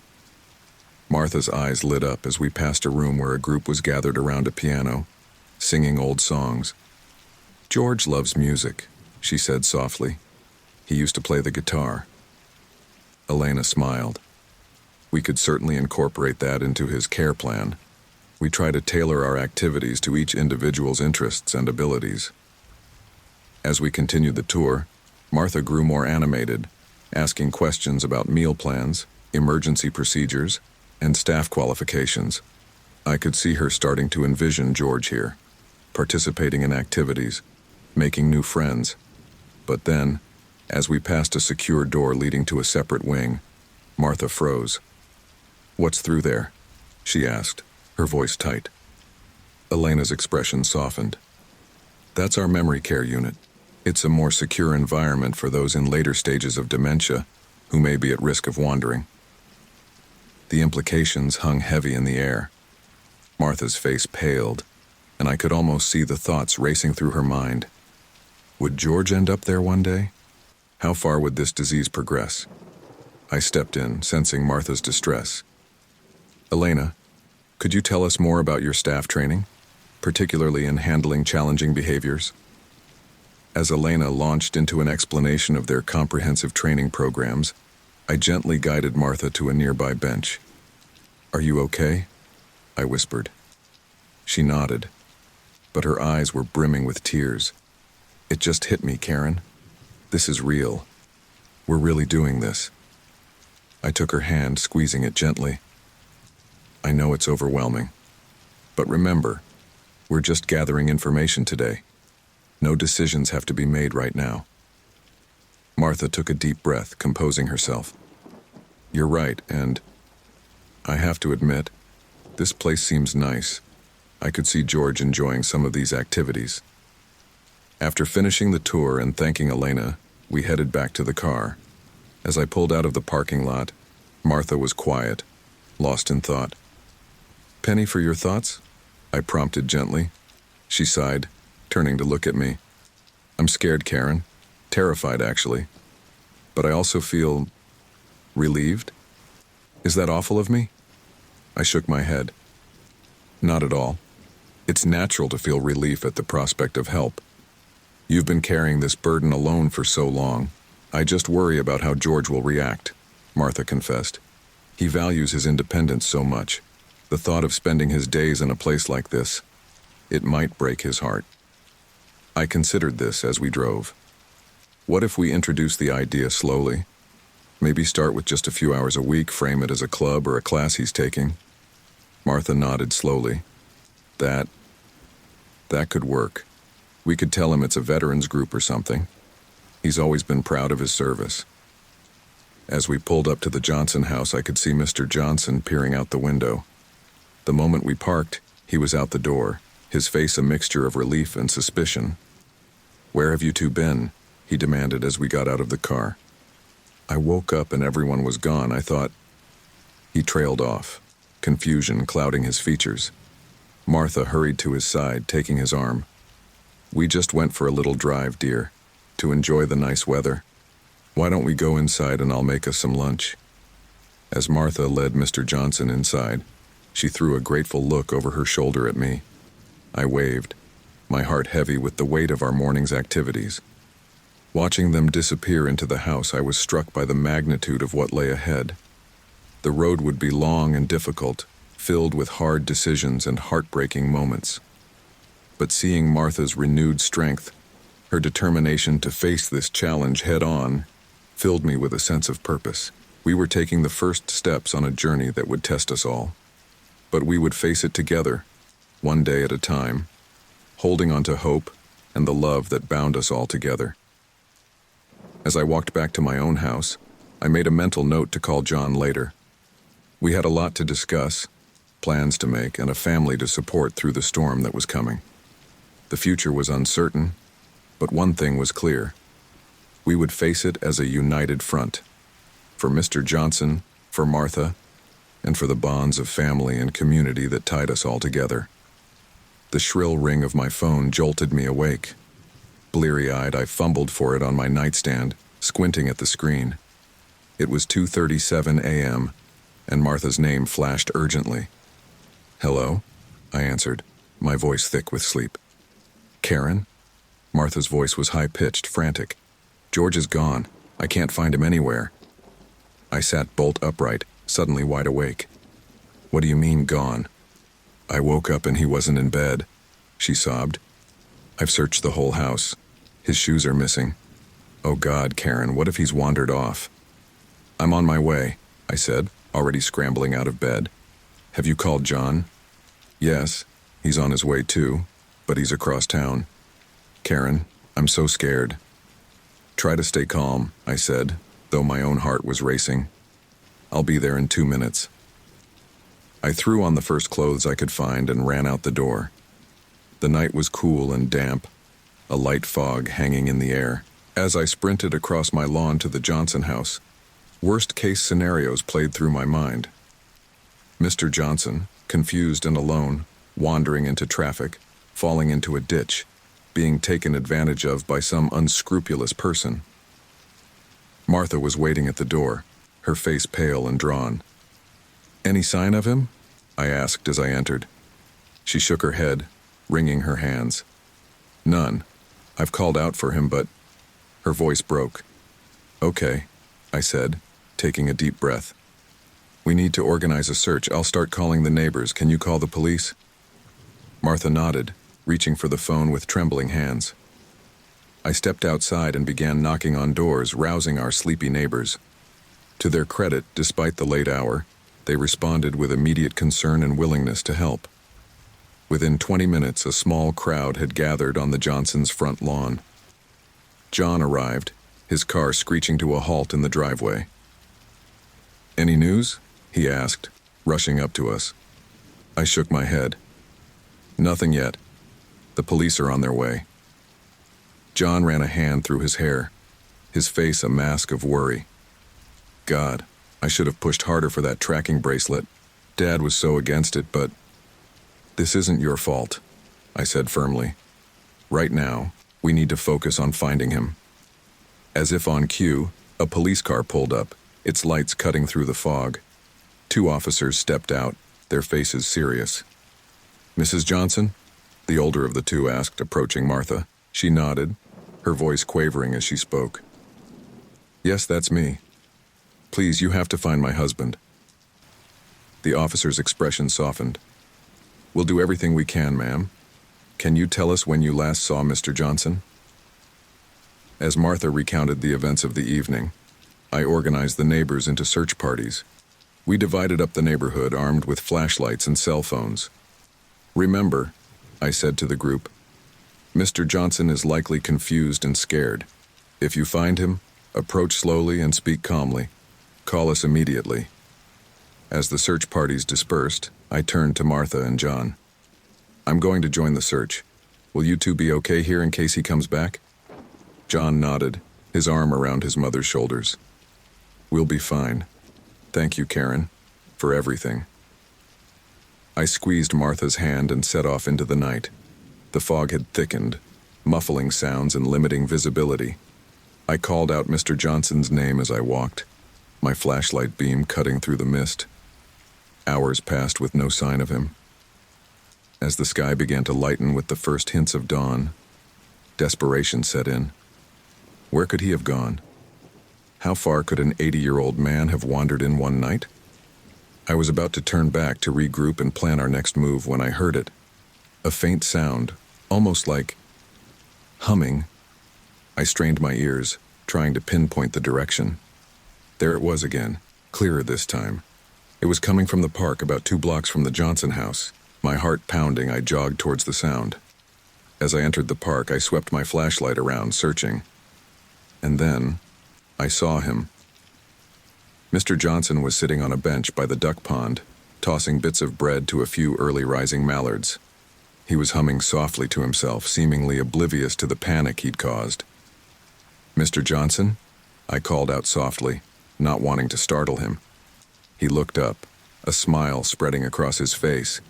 Martha's eyes lit up as we passed a room where a group was gathered around a piano, singing old songs. "George loves music," she said softly. "He used to play the guitar." Elena smiled. "We could certainly incorporate that into his care plan. We try to tailor our activities to each individual's interests and abilities." As we continued the tour, Martha grew more animated, asking questions about meal plans, emergency procedures, and staff qualifications. I could see her starting to envision George here, participating in activities, making new friends. But then, as we passed a secure door leading to a separate wing, Martha froze. "What's through there?" she asked, her voice tight. Elena's expression softened. "That's our memory care unit. It's a more secure environment for those in later stages of dementia who may be at risk of wandering." The implications hung heavy in the air. Martha's face paled, and I could almost see the thoughts racing through her mind. Would George end up there one day? How far would this disease progress? I stepped in, sensing Martha's distress. "Elena, could you tell us more about your staff training, particularly in handling challenging behaviors?" As Elena launched into an explanation of their comprehensive training programs, I gently guided Martha to a nearby bench. "Are you okay?" I whispered. She nodded, but her eyes were brimming with tears. "It just hit me, Karen. This is real. We're really doing this." I took her hand, squeezing it gently. "I know it's overwhelming. But remember, we're just gathering information today. No decisions have to be made right now." Martha took a deep breath, composing herself. "You're right, and I have to admit, this place seems nice. I could see George enjoying some of these activities." After finishing the tour and thanking Elena, we headed back to the car. As I pulled out of the parking lot, Martha was quiet, lost in thought. "Penny, for your thoughts?" I prompted gently. She sighed, turning to look at me. "I'm scared, Karen. Terrified, actually. But I also feel relieved." Is that awful of me? I shook my head. Not at all. It's natural to feel relief at the prospect of help. You've been carrying this burden alone for so long. I just worry about how George will react, Martha confessed. He values his independence so much. The thought of spending his days in a place like this, it might break his heart. I considered this as we drove. What if we introduce the idea slowly? Maybe start with just a few hours a week, frame it as a club or a class he's taking. Martha nodded slowly. That could work. We could tell him it's a veterans group or something. He's always been proud of his service. As we pulled up to the Johnson house, I could see Mr. Johnson peering out the window. The moment we parked, he was out the door, his face a mixture of relief and suspicion. "Where have you two been?" he demanded as we got out of the car. I woke up and everyone was gone. I thought. He trailed off, confusion clouding his features. Martha hurried to his side, taking his arm. "We just went for a little drive, dear, to enjoy the nice weather. Why don't we go inside and I'll make us some lunch?" As Martha led Mr. Johnson inside, she threw a grateful look over her shoulder at me. I waved, my heart heavy with the weight of our morning's activities. Watching them disappear into the house, I was struck by the magnitude of what lay ahead. The road would be long and difficult, filled with hard decisions and heartbreaking moments. But seeing Martha's renewed strength, her determination to face this challenge head-on, filled me with a sense of purpose. We were taking the first steps on a journey that would test us all. But we would face it together, one day at a time, holding on to hope and the love that bound us all together. As I walked back to my own house, I made a mental note to call John later. We had a lot to discuss, plans to make, and a family to support through the storm that was coming. The future was uncertain, but one thing was clear. We would face it as a united front. For Mr. Johnson, for Martha, and for the bonds of family and community that tied us all together. The shrill ring of my phone jolted me awake. Bleary-eyed, I fumbled for it on my nightstand, squinting at the screen. It was 2:37 a.m., and Martha's name flashed urgently. "Hello?" I answered, my voice thick with sleep. "Karen?" Martha's voice was high-pitched, frantic. "George is gone. I can't find him anywhere." I sat bolt upright, suddenly wide awake. "What do you mean, gone?" "I woke up and he wasn't in bed," she sobbed. "I've searched the whole house. His shoes are missing. Oh God, Karen, what if he's wandered off?" "I'm on my way," I said, already scrambling out of bed. "Have you called John?" "Yes, he's on his way too, but he's across town." "Karen, I'm so scared." "Try to stay calm," I said, though my own heart was racing. "I'll be there in 2 minutes." I threw on the first clothes I could find and ran out the door. The night was cool and damp, a light fog hanging in the air. As I sprinted across my lawn to the Johnson house, worst-case scenarios played through my mind. Mr. Johnson, confused and alone, wandering into traffic, falling into a ditch, being taken advantage of by some unscrupulous person. Martha was waiting at the door, her face pale and drawn. "Any sign of him?" I asked as I entered. She shook her head, wringing her hands. "None. I've called out for him, but—" Her voice broke. "Okay," I said, taking a deep breath. "We need to organize a search. I'll start calling the neighbors. Can you call the police?" Martha nodded, reaching for the phone with trembling hands. I stepped outside and began knocking on doors, rousing our sleepy neighbors. To their credit, despite the late hour, they responded with immediate concern and willingness to help. Within 20 minutes, a small crowd had gathered on the Johnsons' front lawn. John arrived, his car screeching to a halt in the driveway. "Any news?" he asked, rushing up to us. I shook my head. "Nothing yet. The police are on their way." John ran a hand through his hair, his face a mask of worry. "God, I should have pushed harder for that tracking bracelet. Dad was so against it, but—" "This isn't your fault," I said firmly. "Right now, we need to focus on finding him." As if on cue, a police car pulled up, its lights cutting through the fog. Two officers stepped out, their faces serious. "Mrs. Johnson?" the older of the two asked, approaching Martha. She nodded, her voice quavering as she spoke. "Yes, that's me. Please, you have to find my husband." The officer's expression softened. "We'll do everything we can, ma'am. Can you tell us when you last saw Mr. Johnson?" As Martha recounted the events of the evening, I organized the neighbors into search parties. We divided up the neighborhood armed with flashlights and cell phones. "Remember," I said to the group, "Mr. Johnson is likely confused and scared. If you find him, approach slowly and speak calmly. Call us immediately." As the search parties dispersed, I turned to Martha and John. "I'm going to join the search. Will you two be okay here in case he comes back?" John nodded, his arm around his mother's shoulders. "We'll be fine. Thank you, Karen, for everything." I squeezed Martha's hand and set off into the night. The fog had thickened, muffling sounds and limiting visibility. I called out Mr. Johnson's name as I walked, my flashlight beam cutting through the mist. Hours passed with no sign of him. As the sky began to lighten with the first hints of dawn, desperation set in. Where could he have gone? How far could an 80-year-old man have wandered in one night? I was about to turn back to regroup and plan our next move when I heard it. A faint sound, almost like humming. I strained my ears, trying to pinpoint the direction. There it was again, clearer this time. It was coming from the park about 2 blocks from the Johnson house. My heart pounding, I jogged towards the sound. As I entered the park, I swept my flashlight around, searching. And then, I saw him. Mr. Johnson was sitting on a bench by the duck pond, tossing bits of bread to a few early rising mallards. He was humming softly to himself, seemingly oblivious to the panic he'd caused. "Mr. Johnson?" I called out softly, not wanting to startle him. He looked up, a smile spreading across his face.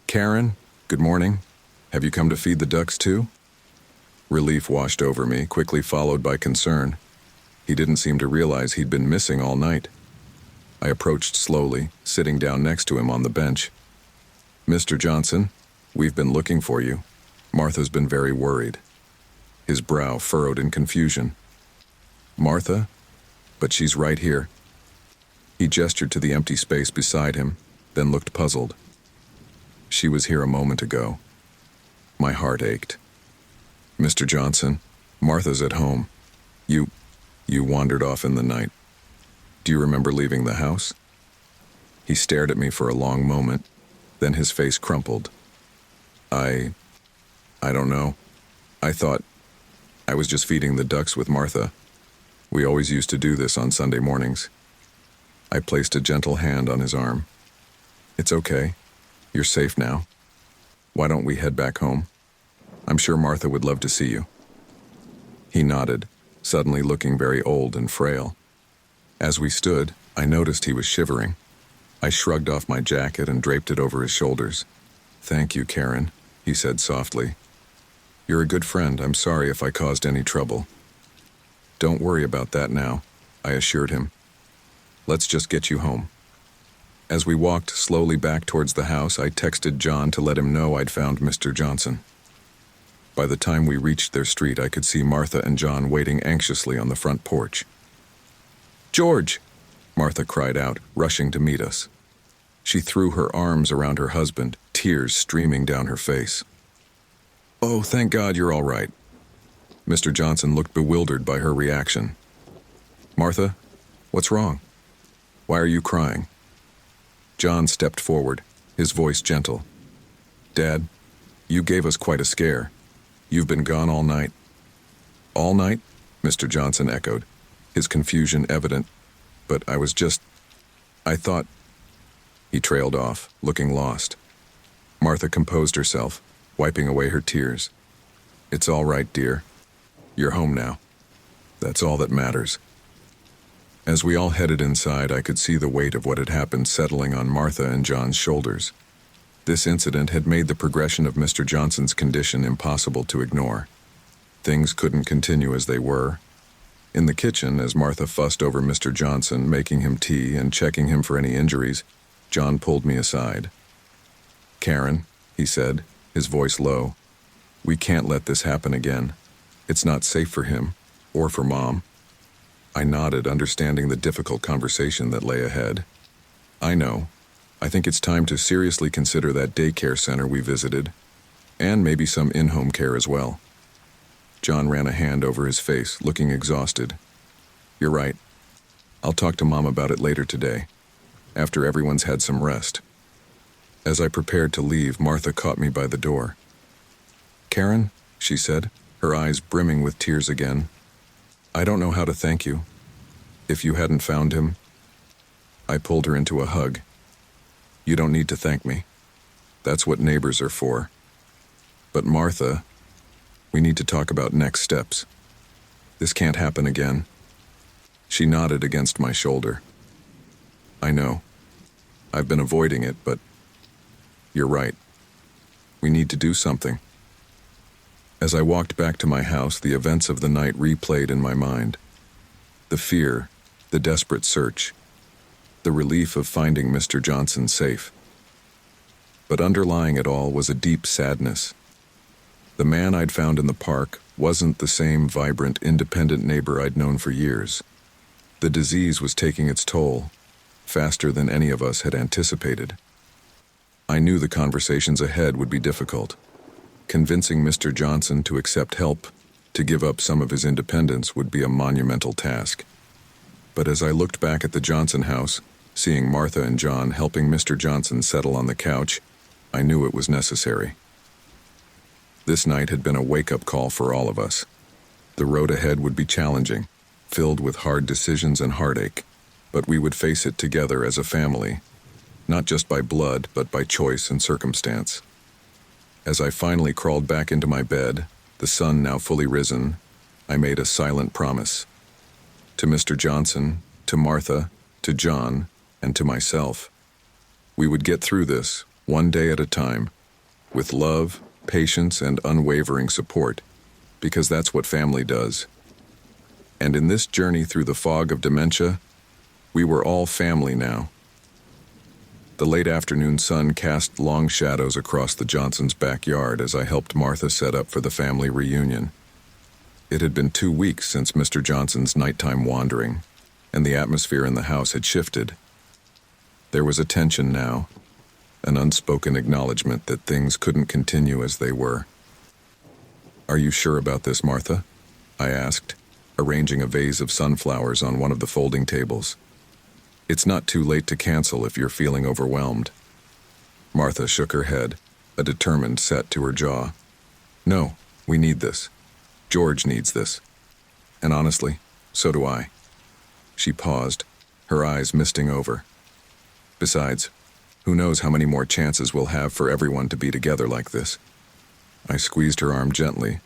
"Karen, good morning. Have you come to feed the ducks too?" Relief washed over me, quickly followed by concern. He didn't seem to realize he'd been missing all night. I approached slowly, sitting down next to him on the bench. "Mr. Johnson, we've been looking for you. Martha's been very worried." His brow furrowed in confusion. "Martha? But she's right here." He gestured to the empty space beside him, then looked puzzled. "She was here a moment ago." My heart ached. "Mr. Johnson, Martha's at home. You wandered off in the night. Do you remember leaving the house?" He stared at me for a long moment, then his face crumpled. I don't know. I thought I was just feeding the ducks with Martha. We always used to do this on Sunday mornings." I placed a gentle hand on his arm. "It's okay. You're safe now. Why don't we head back home? I'm sure Martha would love to see you." He nodded, suddenly looking very old and frail. As we stood, I noticed he was shivering. I shrugged off my jacket and draped it over his shoulders. "Thank you, Karen," he said softly. "You're a good friend. I'm sorry if I caused any trouble." "Don't worry about that now," I assured him. "Let's just get you home." As we walked slowly back towards the house, I texted John to let him know I'd found Mr. Johnson. By the time we reached their street, I could see Martha and John waiting anxiously on the front porch. "George!" Martha cried out, rushing to meet us. She threw her arms around her husband, tears streaming down her face. "Oh, thank God you're all right." Mr. Johnson looked bewildered by her reaction. "Martha, what's wrong? Why are you crying?" John stepped forward, his voice gentle. "Dad, you gave us quite a scare. You've been gone all night." "All night?" Mr. Johnson echoed, his confusion evident. "But I thought—" He trailed off, looking lost. Martha composed herself, wiping away her tears. "It's all right, dear. You're home now. That's all that matters." As we all headed inside, I could see the weight of what had happened settling on Martha and John's shoulders. This incident had made the progression of Mr. Johnson's condition impossible to ignore. Things couldn't continue as they were. In the kitchen, as Martha fussed over Mr. Johnson, making him tea and checking him for any injuries, John pulled me aside. "Karen," he said, his voice low, "we can't let this happen again. It's not safe for him, or for Mom." I nodded, understanding the difficult conversation that lay ahead. "I know. I think it's time to seriously consider that daycare center we visited, and maybe some in-home care as well." John ran a hand over his face, looking exhausted. "You're right. I'll talk to Mom about it later today, after everyone's had some rest." As I prepared to leave, Martha caught me by the door. "Karen," she said, her eyes brimming with tears again, "I don't know how to thank you. If you hadn't found him..." I pulled her into a hug. "You don't need to thank me. That's what neighbors are for. But Martha, we need to talk about next steps. This can't happen again." She nodded against my shoulder. "I know. I've been avoiding it, but you're right. We need to do something." As I walked back to my house, the events of the night replayed in my mind. The fear, the desperate search, the relief of finding Mr. Johnson safe. But underlying it all was a deep sadness. The man I'd found in the park wasn't the same vibrant, independent neighbor I'd known for years. The disease was taking its toll, faster than any of us had anticipated. I knew the conversations ahead would be difficult. Convincing Mr. Johnson to accept help, to give up some of his independence, would be a monumental task. But as I looked back at the Johnson house, seeing Martha and John helping Mr. Johnson settle on the couch, I knew it was necessary. This night had been a wake-up call for all of us. The road ahead would be challenging, filled with hard decisions and heartache, but we would face it together as a family, not just by blood, but by choice and circumstance. As I finally crawled back into my bed, the sun now fully risen, I made a silent promise. To Mr. Johnson, to Martha, to John, and to myself. We would get through this, one day at a time, with love, patience, and unwavering support, because that's what family does. And in this journey through the fog of dementia, we were all family now. The late afternoon sun cast long shadows across the Johnsons' backyard as I helped Martha set up for the family reunion. It had been 2 weeks since Mr. Johnson's nighttime wandering, and the atmosphere in the house had shifted. There was a tension now, an unspoken acknowledgement that things couldn't continue as they were. "Are you sure about this, Martha?" I asked, arranging a vase of sunflowers on one of the folding tables. "It's not too late to cancel if you're feeling overwhelmed." Martha shook her head, a determined set to her jaw. "No, we need this. George needs this. And honestly, so do I." She paused, her eyes misting over. "Besides, who knows how many more chances we'll have for everyone to be together like this." I squeezed her arm gently,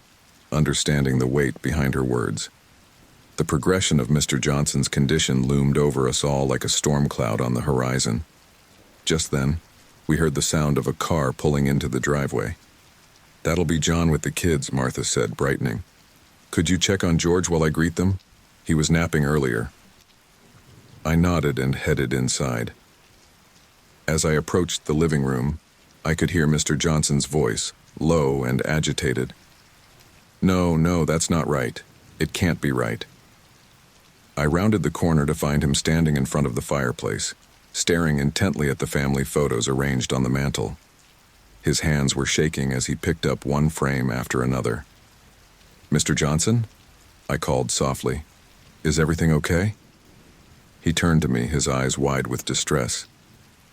understanding the weight behind her words. The progression of Mr. Johnson's condition loomed over us all like a storm cloud on the horizon. Just then, we heard the sound of a car pulling into the driveway. "That'll be John with the kids," Martha said, brightening. "Could you check on George while I greet them? He was napping earlier." I nodded and headed inside. As I approached the living room, I could hear Mr. Johnson's voice, low and agitated. No, that's not right. It can't be right." I rounded the corner to find him standing in front of the fireplace, staring intently at the family photos arranged on the mantel. His hands were shaking as he picked up one frame after another. "Mr. Johnson?" I called softly. "Is everything okay?" He turned to me, his eyes wide with distress.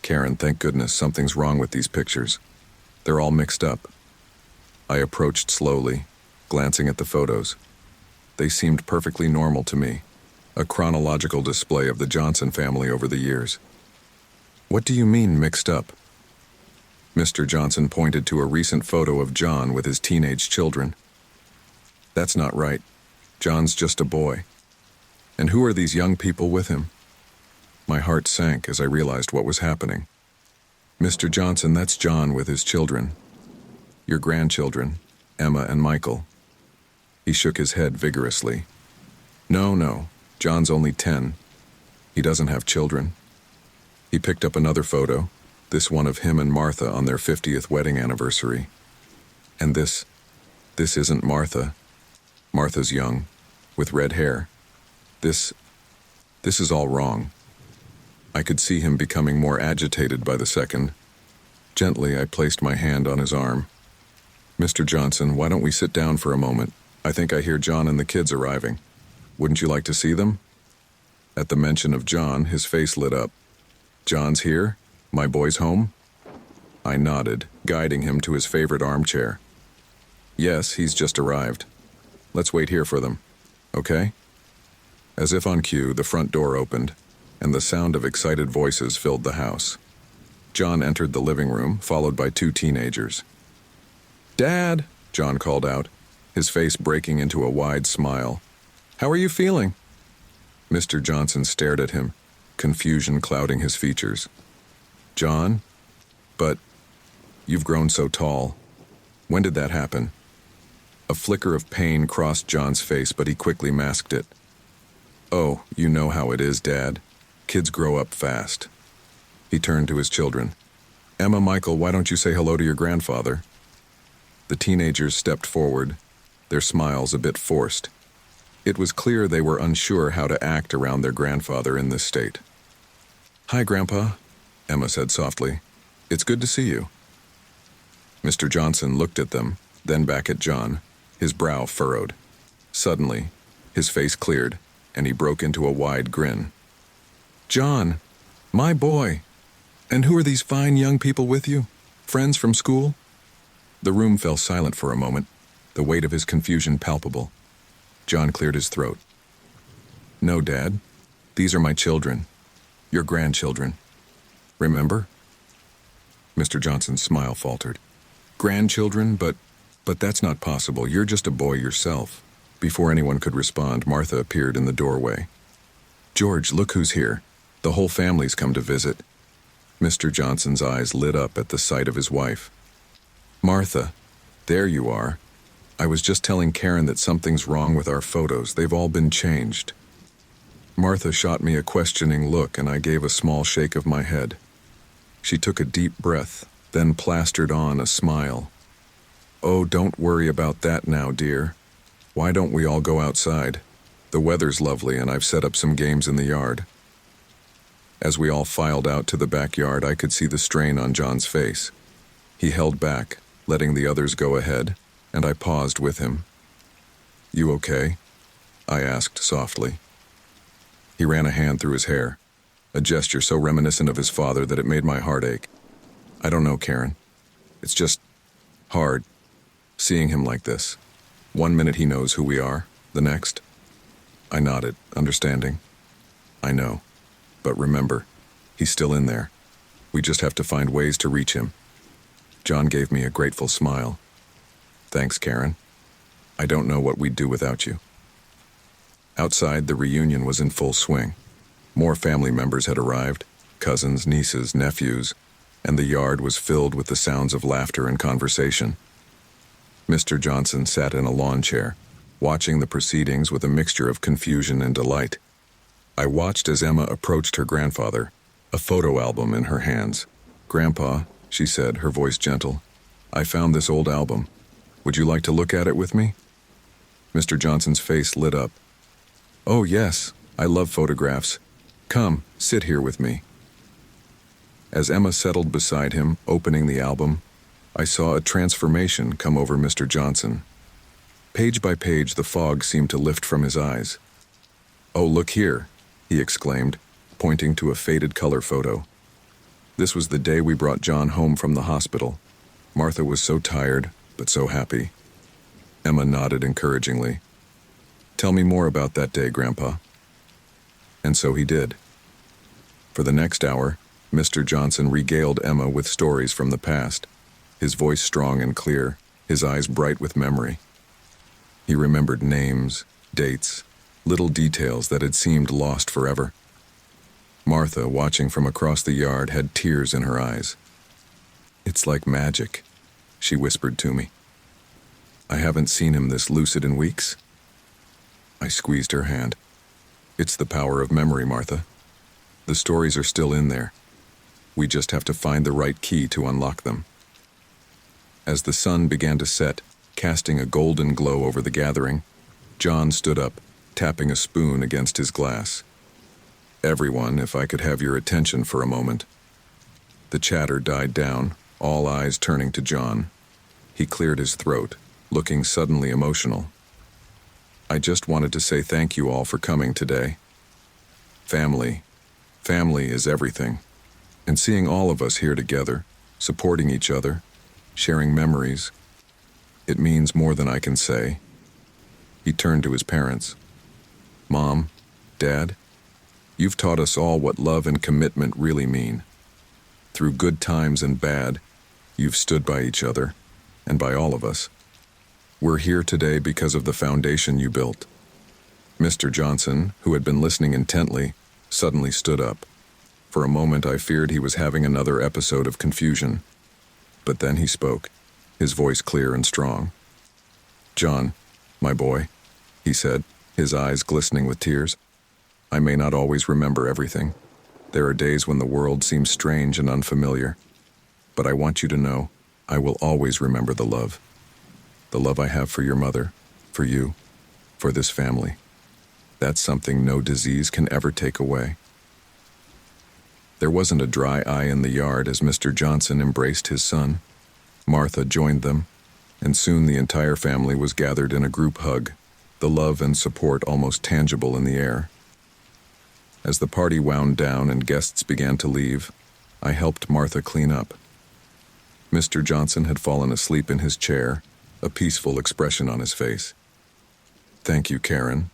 "Karen, thank goodness something's wrong with these pictures. They're all mixed up." I approached slowly, glancing at the photos. They seemed perfectly normal to me, a chronological display of the Johnson family over the years. "What do you mean, mixed up?" Mr. Johnson pointed to a recent photo of John with his teenage children. "That's not right. John's just a boy. And who are these young people with him?" My heart sank as I realized what was happening. "Mr. Johnson, that's John with his children. Your grandchildren, Emma and Michael." He shook his head vigorously. No, John's only 10. He doesn't have children. He picked up another photo, this one of him and Martha on their 50th wedding anniversary. And this isn't Martha. Martha's young, with red hair. This is all wrong. I could see him becoming more agitated by the second. Gently, I placed my hand on his arm. Mr. Johnson, why don't we sit down for a moment? I think I hear John and the kids arriving. Wouldn't you like to see them? At the mention of John, his face lit up. John's here? My boy's home? I nodded, guiding him to his favorite armchair. Yes, he's just arrived. Let's wait here for them, okay? As if on cue, the front door opened, and the sound of excited voices filled the house. John entered the living room, followed by 2 teenagers. "Dad," John called out, his face breaking into a wide smile. "How are you feeling?" Mr. Johnson stared at him, confusion clouding his features. "John? But you've grown so tall. When did that happen?" A flicker of pain crossed John's face, but he quickly masked it. "Oh, you know how it is, Dad. Kids grow up fast." He turned to his children. "Emma, Michael, why don't you say hello to your grandfather?" The teenagers stepped forward, their smiles a bit forced. It was clear they were unsure how to act around their grandfather in this state. "Hi, Grandpa," Emma said softly. "It's good to see you." Mr. Johnson looked at them, then back at John, his brow furrowed. Suddenly, his face cleared, and he broke into a wide grin. "John, my boy! And who are these fine young people with you? Friends from school?" The room fell silent for a moment, the weight of his confusion palpable. John cleared his throat. "No, Dad. These are my children. Your grandchildren. Remember?" Mr. Johnson's smile faltered. "Grandchildren? But that's not possible. You're just a boy yourself." Before anyone could respond, Martha appeared in the doorway. "George, look who's here. The whole family's come to visit." Mr. Johnson's eyes lit up at the sight of his wife. "Martha, there you are. I was just telling Karen that something's wrong with our photos. They've all been changed." Martha shot me a questioning look, and I gave a small shake of my head. She took a deep breath, then plastered on a smile. "Oh, don't worry about that now, dear. Why don't we all go outside? The weather's lovely, and I've set up some games in the yard." As we all filed out to the backyard, I could see the strain on John's face. He held back, letting the others go ahead, and I paused with him. "You okay?" I asked softly. He ran a hand through his hair, a gesture so reminiscent of his father that it made my heart ache. "I don't know, Karen. It's just hard, seeing him like this. One minute he knows who we are, the next." I nodded, understanding. "I know. But remember, he's still in there. We just have to find ways to reach him." John gave me a grateful smile. "Thanks, Karen. I don't know what we'd do without you." Outside, the reunion was in full swing. More family members had arrived, cousins, nieces, nephews, and the yard was filled with the sounds of laughter and conversation. Mr. Johnson sat in a lawn chair, watching the proceedings with a mixture of confusion and delight. I watched as Emma approached her grandfather, a photo album in her hands. "Grandpa," she said, her voice gentle, "I found this old album. Would you like to look at it with me?" Mr. Johnson's face lit up. "Oh, yes, I love photographs. Come, sit here with me." As Emma settled beside him, opening the album, I saw a transformation come over Mr. Johnson. Page by page, the fog seemed to lift from his eyes. "Oh, look here," he exclaimed, pointing to a faded color photo. This was the day we brought John home from the hospital. Martha was so tired, but so happy. Emma nodded encouragingly. "Tell me more about that day, Grandpa." And so he did. For the next hour, Mr. Johnson regaled Emma with stories from the past, his voice strong and clear, his eyes bright with memory. He remembered names, dates, little details that had seemed lost forever. Martha, watching from across the yard, had tears in her eyes. "It's like magic," she whispered to me. "I haven't seen him this lucid in weeks." I squeezed her hand. It's the power of memory, Martha. The stories are still in there. We just have to find the right key to unlock them. As the sun began to set, casting a golden glow over the gathering, John stood up, tapping a spoon against his glass. Everyone, if I could have your attention for a moment. The chatter died down, all eyes turning to John. He cleared his throat, looking suddenly emotional. I just wanted to say thank you all for coming today. Family is everything. And seeing all of us here together, supporting each other, sharing memories, it means more than I can say. He turned to his parents. Mom, Dad, you've taught us all what love and commitment really mean. Through good times and bad, you've stood by each other, and by all of us. We're here today because of the foundation you built. Mr. Johnson, who had been listening intently, suddenly stood up. For a moment I feared he was having another episode of confusion. But then he spoke, his voice clear and strong. John, my boy, he said, his eyes glistening with tears. I may not always remember everything. There are days when the world seems strange and unfamiliar. But I want you to know, I will always remember the love. The love I have for your mother, for you, for this family. That's something no disease can ever take away. There wasn't a dry eye in the yard as Mr. Johnson embraced his son. Martha joined them, and soon the entire family was gathered in a group hug, the love and support almost tangible in the air. As the party wound down and guests began to leave, I helped Martha clean up. Mr. Johnson had fallen asleep in his chair, a peaceful expression on his face. Thank you, Karen,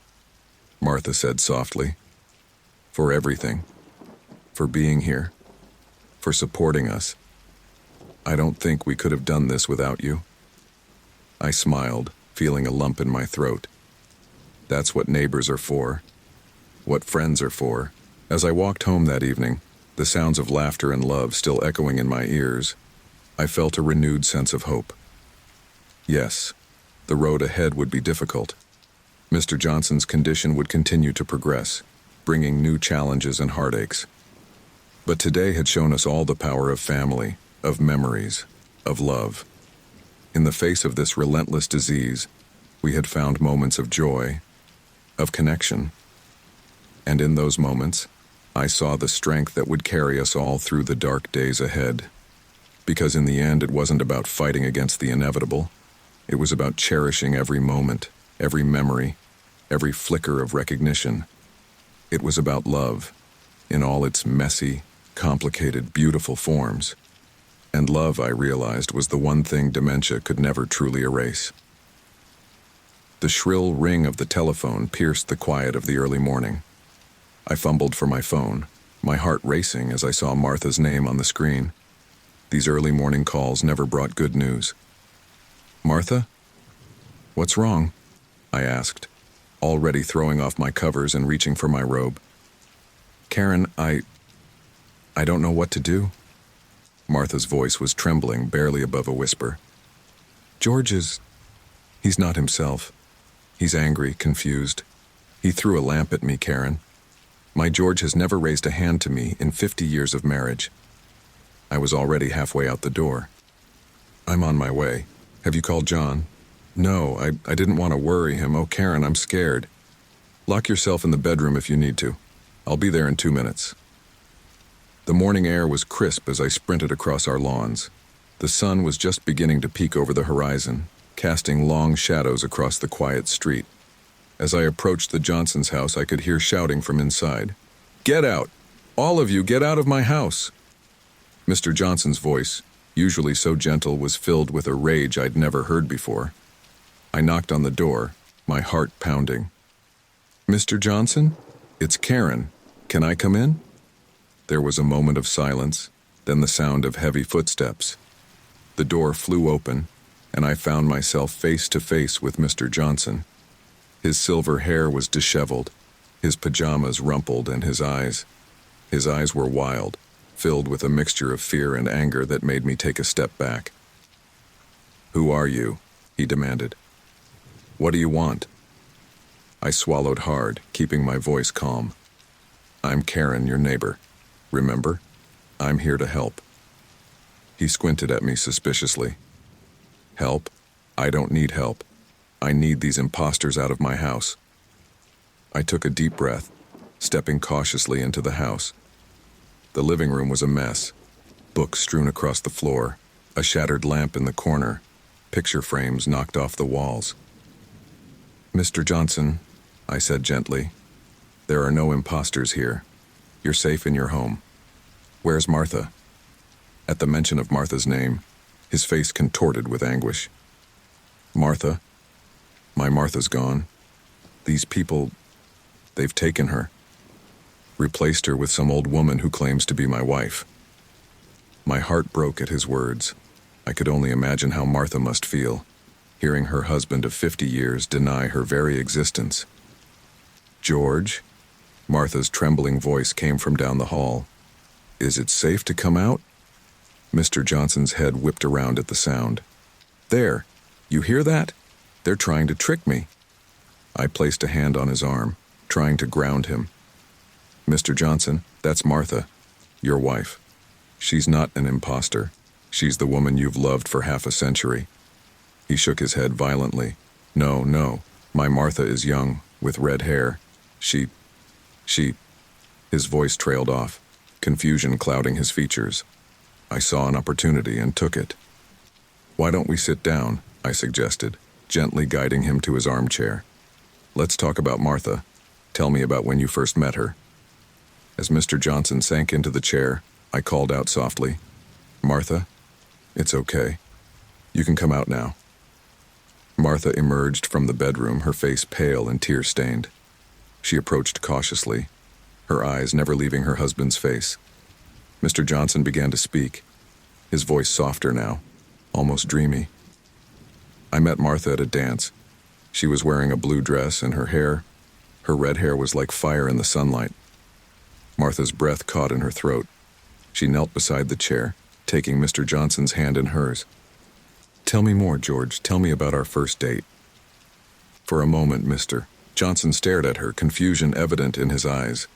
Martha said softly, for everything, for being here, for supporting us. I don't think we could have done this without you. I smiled, feeling a lump in my throat. That's what neighbors are for, what friends are for. As I walked home that evening, the sounds of laughter and love still echoing in my ears, I felt a renewed sense of hope. Yes, the road ahead would be difficult. Mr. Johnson's condition would continue to progress, bringing new challenges and heartaches. But today had shown us all the power of family, of memories, of love. In the face of this relentless disease, we had found moments of joy, of connection. And in those moments, I saw the strength that would carry us all through the dark days ahead. Because in the end, it wasn't about fighting against the inevitable. It was about cherishing every moment, every memory, every flicker of recognition. It was about love, in all its messy, complicated, beautiful forms. And love, I realized, was the one thing dementia could never truly erase. The shrill ring of the telephone pierced the quiet of the early morning. I fumbled for my phone, my heart racing as I saw Martha's name on the screen. These early morning calls never brought good news. Martha? What's wrong? I asked, already throwing off my covers and reaching for my robe. Karen, I don't know what to do. Martha's voice was trembling, barely above a whisper. He's not himself. He's angry, confused. He threw a lamp at me, Karen. My George has never raised a hand to me in 50 years of marriage. I was already halfway out the door. I'm on my way. Have you called John? No, I didn't want to worry him. Oh, Karen, I'm scared. Lock yourself in the bedroom if you need to. I'll be there in 2 minutes. The morning air was crisp as I sprinted across our lawns. The sun was just beginning to peek over the horizon, casting long shadows across the quiet street. As I approached the Johnsons' house, I could hear shouting from inside. Get out! All of you, get out of my house! Mr. Johnson's voice, usually so gentle, was filled with a rage I'd never heard before. I knocked on the door, my heart pounding. Mr. Johnson? It's Karen. Can I come in? There was a moment of silence, then the sound of heavy footsteps. The door flew open, and I found myself face to face with Mr. Johnson. His silver hair was disheveled, his pajamas rumpled, and his eyes were wild, filled with a mixture of fear and anger that made me take a step back. Who are you? He demanded. What do you want? I swallowed hard, keeping my voice calm. I'm Karen, your neighbor. Remember? I'm here to help. He squinted at me suspiciously. Help? I don't need help. I need these imposters out of my house. I took a deep breath, stepping cautiously into the house. The living room was a mess. Books strewn across the floor, a shattered lamp in the corner, picture frames knocked off the walls. Mr. Johnson, I said gently, there are no imposters here. You're safe in your home. Where's Martha? At the mention of Martha's name, his face contorted with anguish. Martha? My Martha's gone. These people, they've taken her. Replaced her with some old woman who claims to be my wife. My heart broke at his words. I could only imagine how Martha must feel, hearing her husband of 50 years deny her very existence. George? Martha's trembling voice came from down the hall. Is it safe to come out? Mr. Johnson's head whipped around at the sound. There, you hear that? They're trying to trick me. I placed a hand on his arm, trying to ground him. Mr. Johnson, that's Martha, your wife. She's not an imposter. She's the woman you've loved for half a century. He shook his head violently. No, my Martha is young, with red hair. She... His voice trailed off, confusion clouding his features. I saw an opportunity and took it. Why don't we sit down, I suggested, gently guiding him to his armchair. Let's talk about Martha. Tell me about when you first met her. As Mr. Johnson sank into the chair, I called out softly, Martha, it's okay. You can come out now. Martha emerged from the bedroom, her face pale and tear-stained. She approached cautiously, her eyes never leaving her husband's face. Mr. Johnson began to speak, his voice softer now, almost dreamy. I met Martha at a dance. She was wearing a blue dress, and her red hair was like fire in the sunlight. Martha's breath caught in her throat. She knelt beside the chair, taking Mr. Johnson's hand in hers. Tell me more, George. Tell me about our first date. For a moment, Mr. Johnson stared at her, confusion evident in his eyes.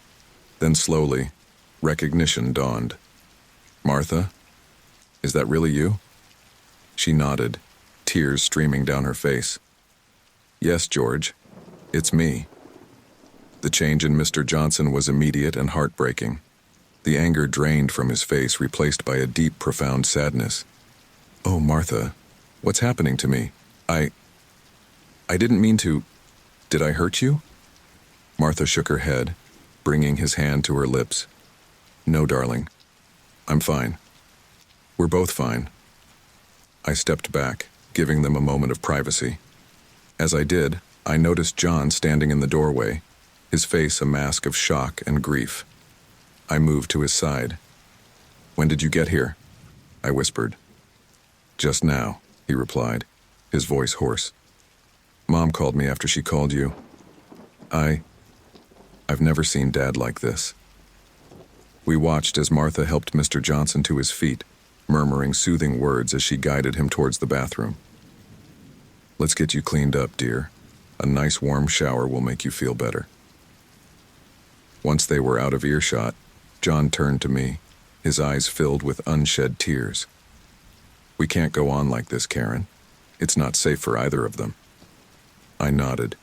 Then slowly, recognition dawned. Martha? Is that really you? She nodded, tears streaming down her face. Yes, George. It's me. The change in Mr. Johnson was immediate and heartbreaking. The anger drained from his face, replaced by a deep, profound sadness. Oh, Martha, what's happening to me? I didn't mean to... Did I hurt you? Martha shook her head, bringing his hand to her lips. No, darling. I'm fine. We're both fine. I stepped back, giving them a moment of privacy. As I did, I noticed John standing in the doorway, his face a mask of shock and grief. I moved to his side. When did you get here? I whispered. Just now, he replied, his voice hoarse. Mom called me after she called you. I've never seen Dad like this. We watched as Martha helped Mr. Johnson to his feet, murmuring soothing words as she guided him towards the bathroom. Let's get you cleaned up, dear. A nice warm shower will make you feel better. Once they were out of earshot, John turned to me, his eyes filled with unshed tears. We can't go on like this, Karen. It's not safe for either of them. I nodded,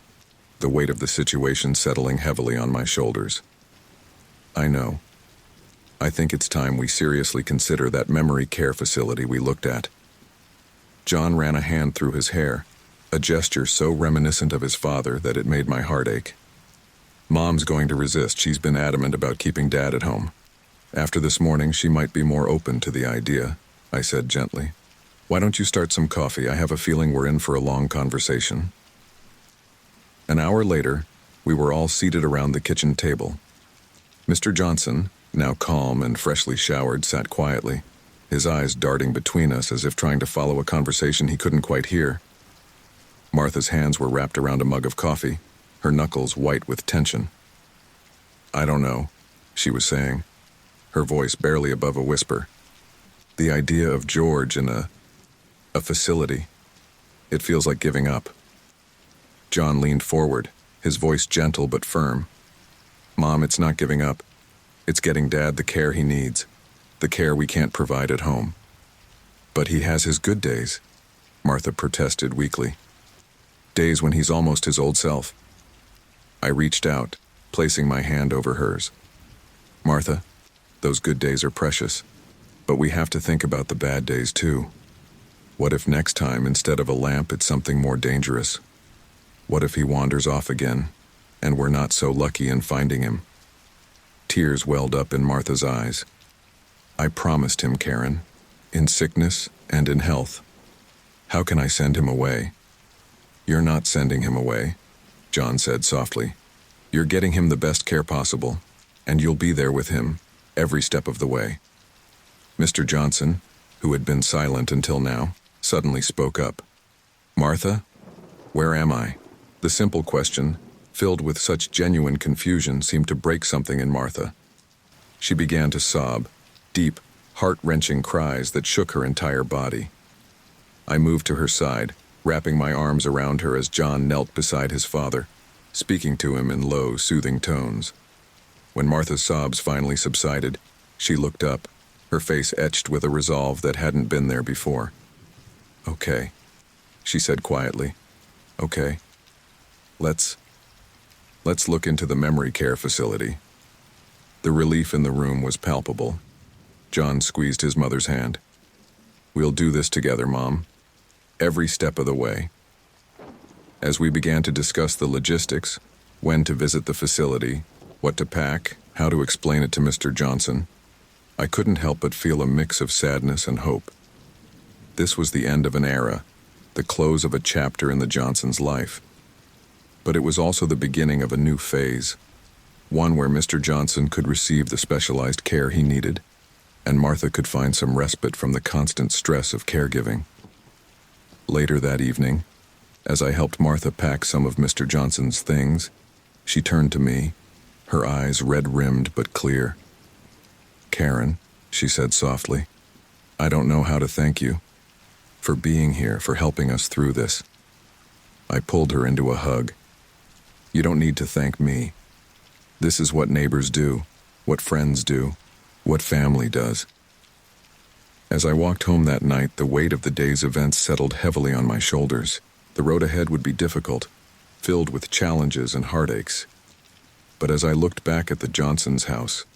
the weight of the situation settling heavily on my shoulders. I know. I think it's time we seriously consider that memory care facility we looked at. John ran a hand through his hair, a gesture so reminiscent of his father that it made my heart ache. Mom's going to resist. She's been adamant about keeping Dad at home. After this morning, she might be more open to the idea, I said gently. Why don't you start some coffee? I have a feeling we're in for a long conversation. An hour later, we were all seated around the kitchen table. Mr. Johnson, now calm and freshly showered, sat quietly, his eyes darting between us as if trying to follow a conversation he couldn't quite hear. Martha's hands were wrapped around a mug of coffee, her knuckles white with tension. I don't know, she was saying, her voice barely above a whisper. The idea of George in a facility, it feels like giving up. John leaned forward, his voice gentle but firm. "Mom, it's not giving up. It's getting Dad the care he needs, the care we can't provide at home." "But he has his good days," Martha protested weakly. "Days when he's almost his old self." I reached out, placing my hand over hers. "Martha, those good days are precious, but we have to think about the bad days too. What if next time, instead of a lamp, it's something more dangerous? What if he wanders off again, and we're not so lucky in finding him?" Tears welled up in Martha's eyes. "I promised him, Karen, in sickness and in health. How can I send him away?" "You're not sending him away," John said softly. "You're getting him the best care possible, and you'll be there with him every step of the way." Mr. Johnson, who had been silent until now, suddenly spoke up. "Martha, where am I?" The simple question, filled with such genuine confusion, seemed to break something in Martha. She began to sob, deep, heart-wrenching cries that shook her entire body. I moved to her side, wrapping my arms around her as John knelt beside his father, speaking to him in low, soothing tones. When Martha's sobs finally subsided, she looked up, her face etched with a resolve that hadn't been there before. "Okay," she said quietly. "Okay. Let's look into the memory care facility." The relief in the room was palpable. John squeezed his mother's hand. "We'll do this together, Mom. Every step of the way." As we began to discuss the logistics, when to visit the facility, what to pack, how to explain it to Mr. Johnson, I couldn't help but feel a mix of sadness and hope. This was the end of an era, the close of a chapter in the Johnsons' life. But it was also the beginning of a new phase, one where Mr. Johnson could receive the specialized care he needed, and Martha could find some respite from the constant stress of caregiving. Later that evening, as I helped Martha pack some of Mr. Johnson's things, she turned to me, her eyes red-rimmed but clear. "Karen," she said softly, "I don't know how to thank you for being here, for helping us through this." I pulled her into a hug. "You don't need to thank me. This is what neighbors do, what friends do, what family does." As I walked home that night, the weight of the day's events settled heavily on my shoulders. The road ahead would be difficult, filled with challenges and heartaches. But as I looked back at the Johnsons' house,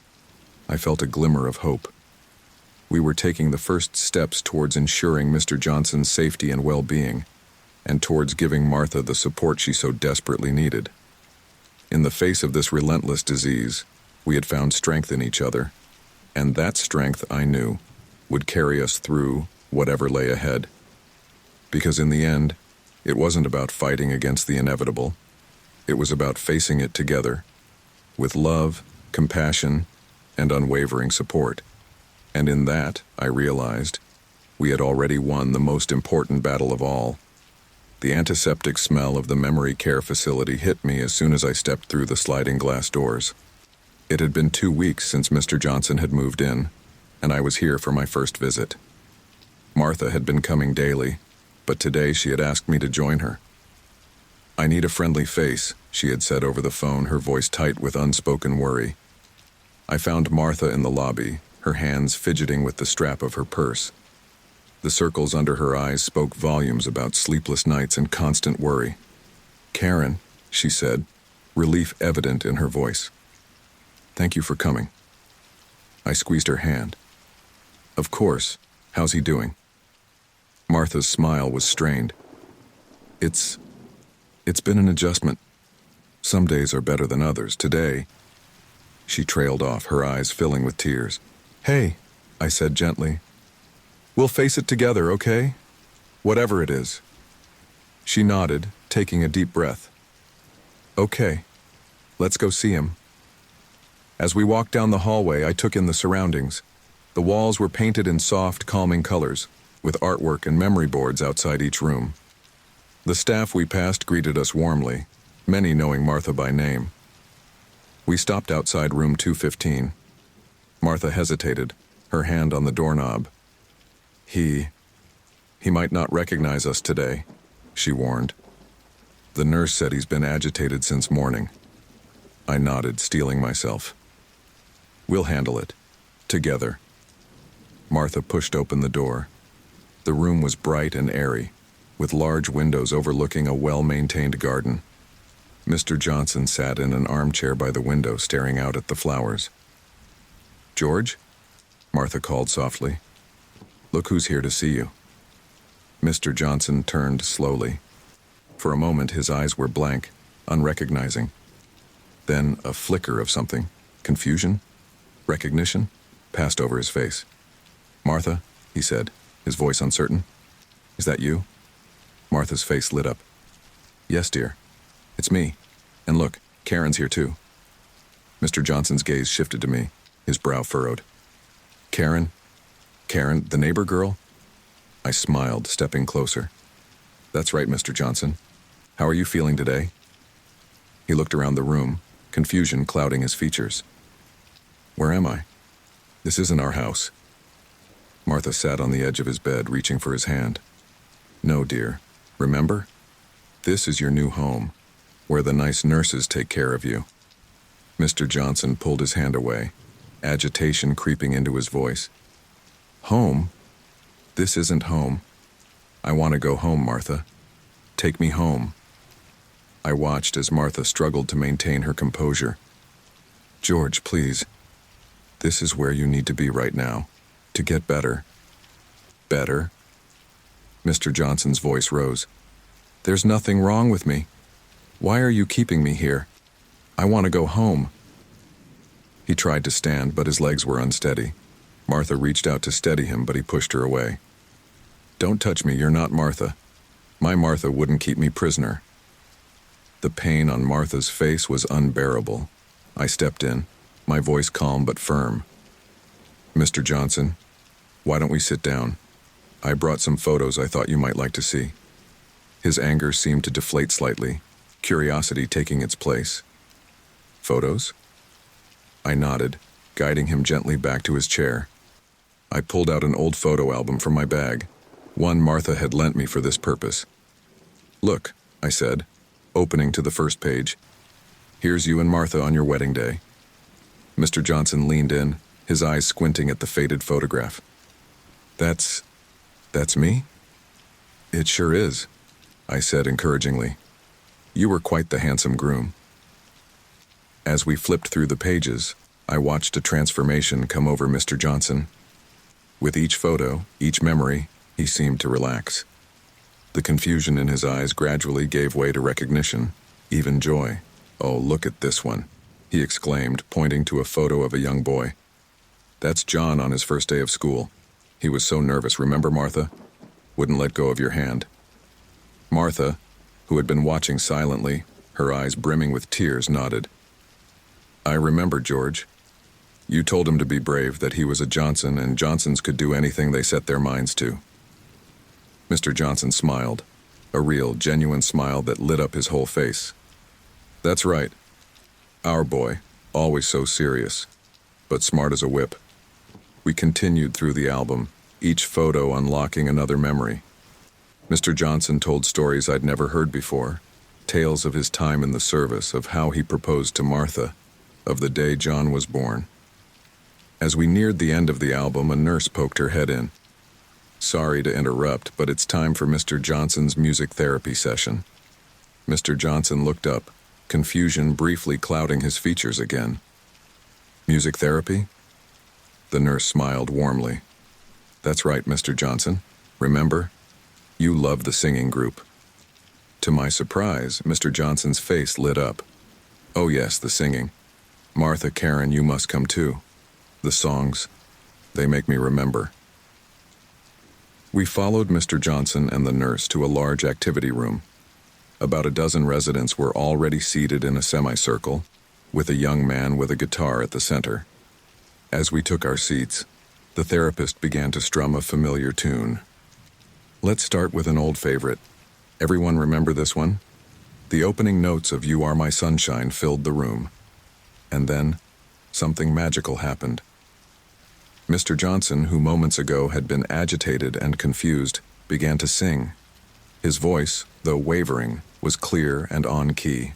I felt a glimmer of hope. We were taking the first steps towards ensuring Mr. Johnson's safety and well-being, and towards giving Martha the support she so desperately needed. In the face of this relentless disease, we had found strength in each other, and that strength, I knew, would carry us through whatever lay ahead. Because in the end, it wasn't about fighting against the inevitable. It was about facing it together, with love, compassion, and unwavering support. And in that, I realized, we had already won the most important battle of all. The antiseptic smell of the memory care facility hit me as soon as I stepped through the sliding glass doors. It had been 2 weeks since Mr. Johnson had moved in, and I was here for my first visit. Martha had been coming daily, but today she had asked me to join her. "I need a friendly face," she had said over the phone, her voice tight with unspoken worry. I found Martha in the lobby, her hands fidgeting with the strap of her purse. The circles under her eyes spoke volumes about sleepless nights and constant worry. "Karen," she said, relief evident in her voice. "Thank you for coming." I squeezed her hand. "Of course. How's he doing?" Martha's smile was strained. It's been an adjustment. Some days are better than others. Today..." She trailed off, her eyes filling with tears. "Hey," I said gently. "We'll face it together, okay? Whatever it is." She nodded, taking a deep breath. "Okay, let's go see him." As we walked down the hallway, I took in the surroundings. The walls were painted in soft, calming colors, with artwork and memory boards outside each room. The staff we passed greeted us warmly, many knowing Martha by name. We stopped outside room 215. Martha hesitated, her hand on the doorknob. He might not recognize us today," she warned. The nurse said he's been agitated since morning. I nodded, steeling myself. We'll handle it. Together. Martha pushed open the door. The room was bright and airy, with large windows overlooking a well-maintained garden. Mr. Johnson sat in an armchair by the window, staring out at the flowers. "George?" Martha called softly. "Look who's here to see you." Mr. Johnson turned slowly. For a moment, his eyes were blank, unrecognizing. Then a flicker of something, confusion, recognition, passed over his face. "Martha," he said, his voice uncertain. "Is that you?" Martha's face lit up. "Yes, dear. It's me. And look, Karen's here too." Mr. Johnson's gaze shifted to me, his brow furrowed. "Karen? Karen, the neighbor girl?" I smiled, stepping closer. "That's right, Mr. Johnson. How are you feeling today?" He looked around the room, confusion clouding his features. "Where am I? This isn't our house." Martha sat on the edge of his bed, reaching for his hand. "No, dear. Remember? This is your new home, where the nice nurses take care of you." Mr. Johnson pulled his hand away, agitation creeping into his voice. "Home? This isn't home. I want to go home, Martha. Take me home." I watched as Martha struggled to maintain her composure. "George, please. This is where you need to be right now, to get better." "Better?" Mr. Johnson's voice rose. "There's nothing wrong with me. Why are you keeping me here? I want to go home." He tried to stand, but his legs were unsteady. Martha reached out to steady him, but he pushed her away. "Don't touch me, you're not Martha. My Martha wouldn't keep me prisoner." The pain on Martha's face was unbearable. I stepped in, my voice calm but firm. "Mr. Johnson, why don't we sit down? I brought some photos I thought you might like to see." His anger seemed to deflate slightly, curiosity taking its place. "Photos?" I nodded, guiding him gently back to his chair. I pulled out an old photo album from my bag, one Martha had lent me for this purpose. "Look," I said, opening to the first page. "Here's you and Martha on your wedding day." Mr. Johnson leaned in, his eyes squinting at the faded photograph. That's me?" "It sure is," I said encouragingly. "You were quite the handsome groom." As we flipped through the pages, I watched a transformation come over Mr. Johnson. With each photo, each memory, he seemed to relax. The confusion in his eyes gradually gave way to recognition, even joy. "Oh, look at this one," he exclaimed, pointing to a photo of a young boy. "That's John on his first day of school. He was so nervous, remember, Martha? Wouldn't let go of your hand." Martha, who had been watching silently, her eyes brimming with tears, nodded. "I remember, George. You told him to be brave, that he was a Johnson, and Johnsons could do anything they set their minds to." Mr. Johnson smiled, a real, genuine smile that lit up his whole face. "That's right. Our boy, always so serious, but smart as a whip." We continued through the album, each photo unlocking another memory. Mr. Johnson told stories I'd never heard before, tales of his time in the service, of how he proposed to Martha, of the day John was born. As we neared the end of the album, a nurse poked her head in. "Sorry to interrupt, but it's time for Mr. Johnson's music therapy session." Mr. Johnson looked up, confusion briefly clouding his features again. "Music therapy?" The nurse smiled warmly. "That's right, Mr. Johnson. Remember? You love the singing group." To my surprise, Mr. Johnson's face lit up. "Oh yes, the singing. Martha, Karen, you must come too. The songs, they make me remember." We followed Mr. Johnson and the nurse to a large activity room. About a dozen residents were already seated in a semicircle, with a young man with a guitar at the center. As we took our seats, the therapist began to strum a familiar tune. Let's start with an old favorite. Everyone remember this one? The opening notes of "You Are My Sunshine" filled the room. And then, something magical happened. Mr. Johnson, who moments ago had been agitated and confused, began to sing. His voice, though wavering, was clear and on key.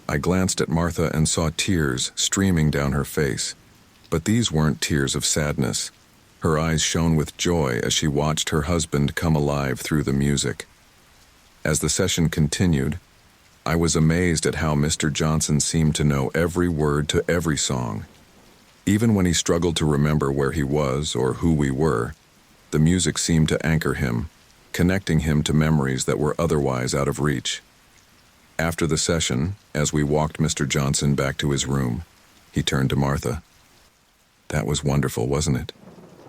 I glanced at Martha and saw tears streaming down her face, but these weren't tears of sadness. Her eyes shone with joy as she watched her husband come alive through the music. As the session continued, I was amazed at how Mr. Johnson seemed to know every word to every song. Even when he struggled to remember where he was or who we were, the music seemed to anchor him, connecting him to memories that were otherwise out of reach. After the session, as we walked Mr. Johnson back to his room, he turned to Martha. "That was wonderful, wasn't it?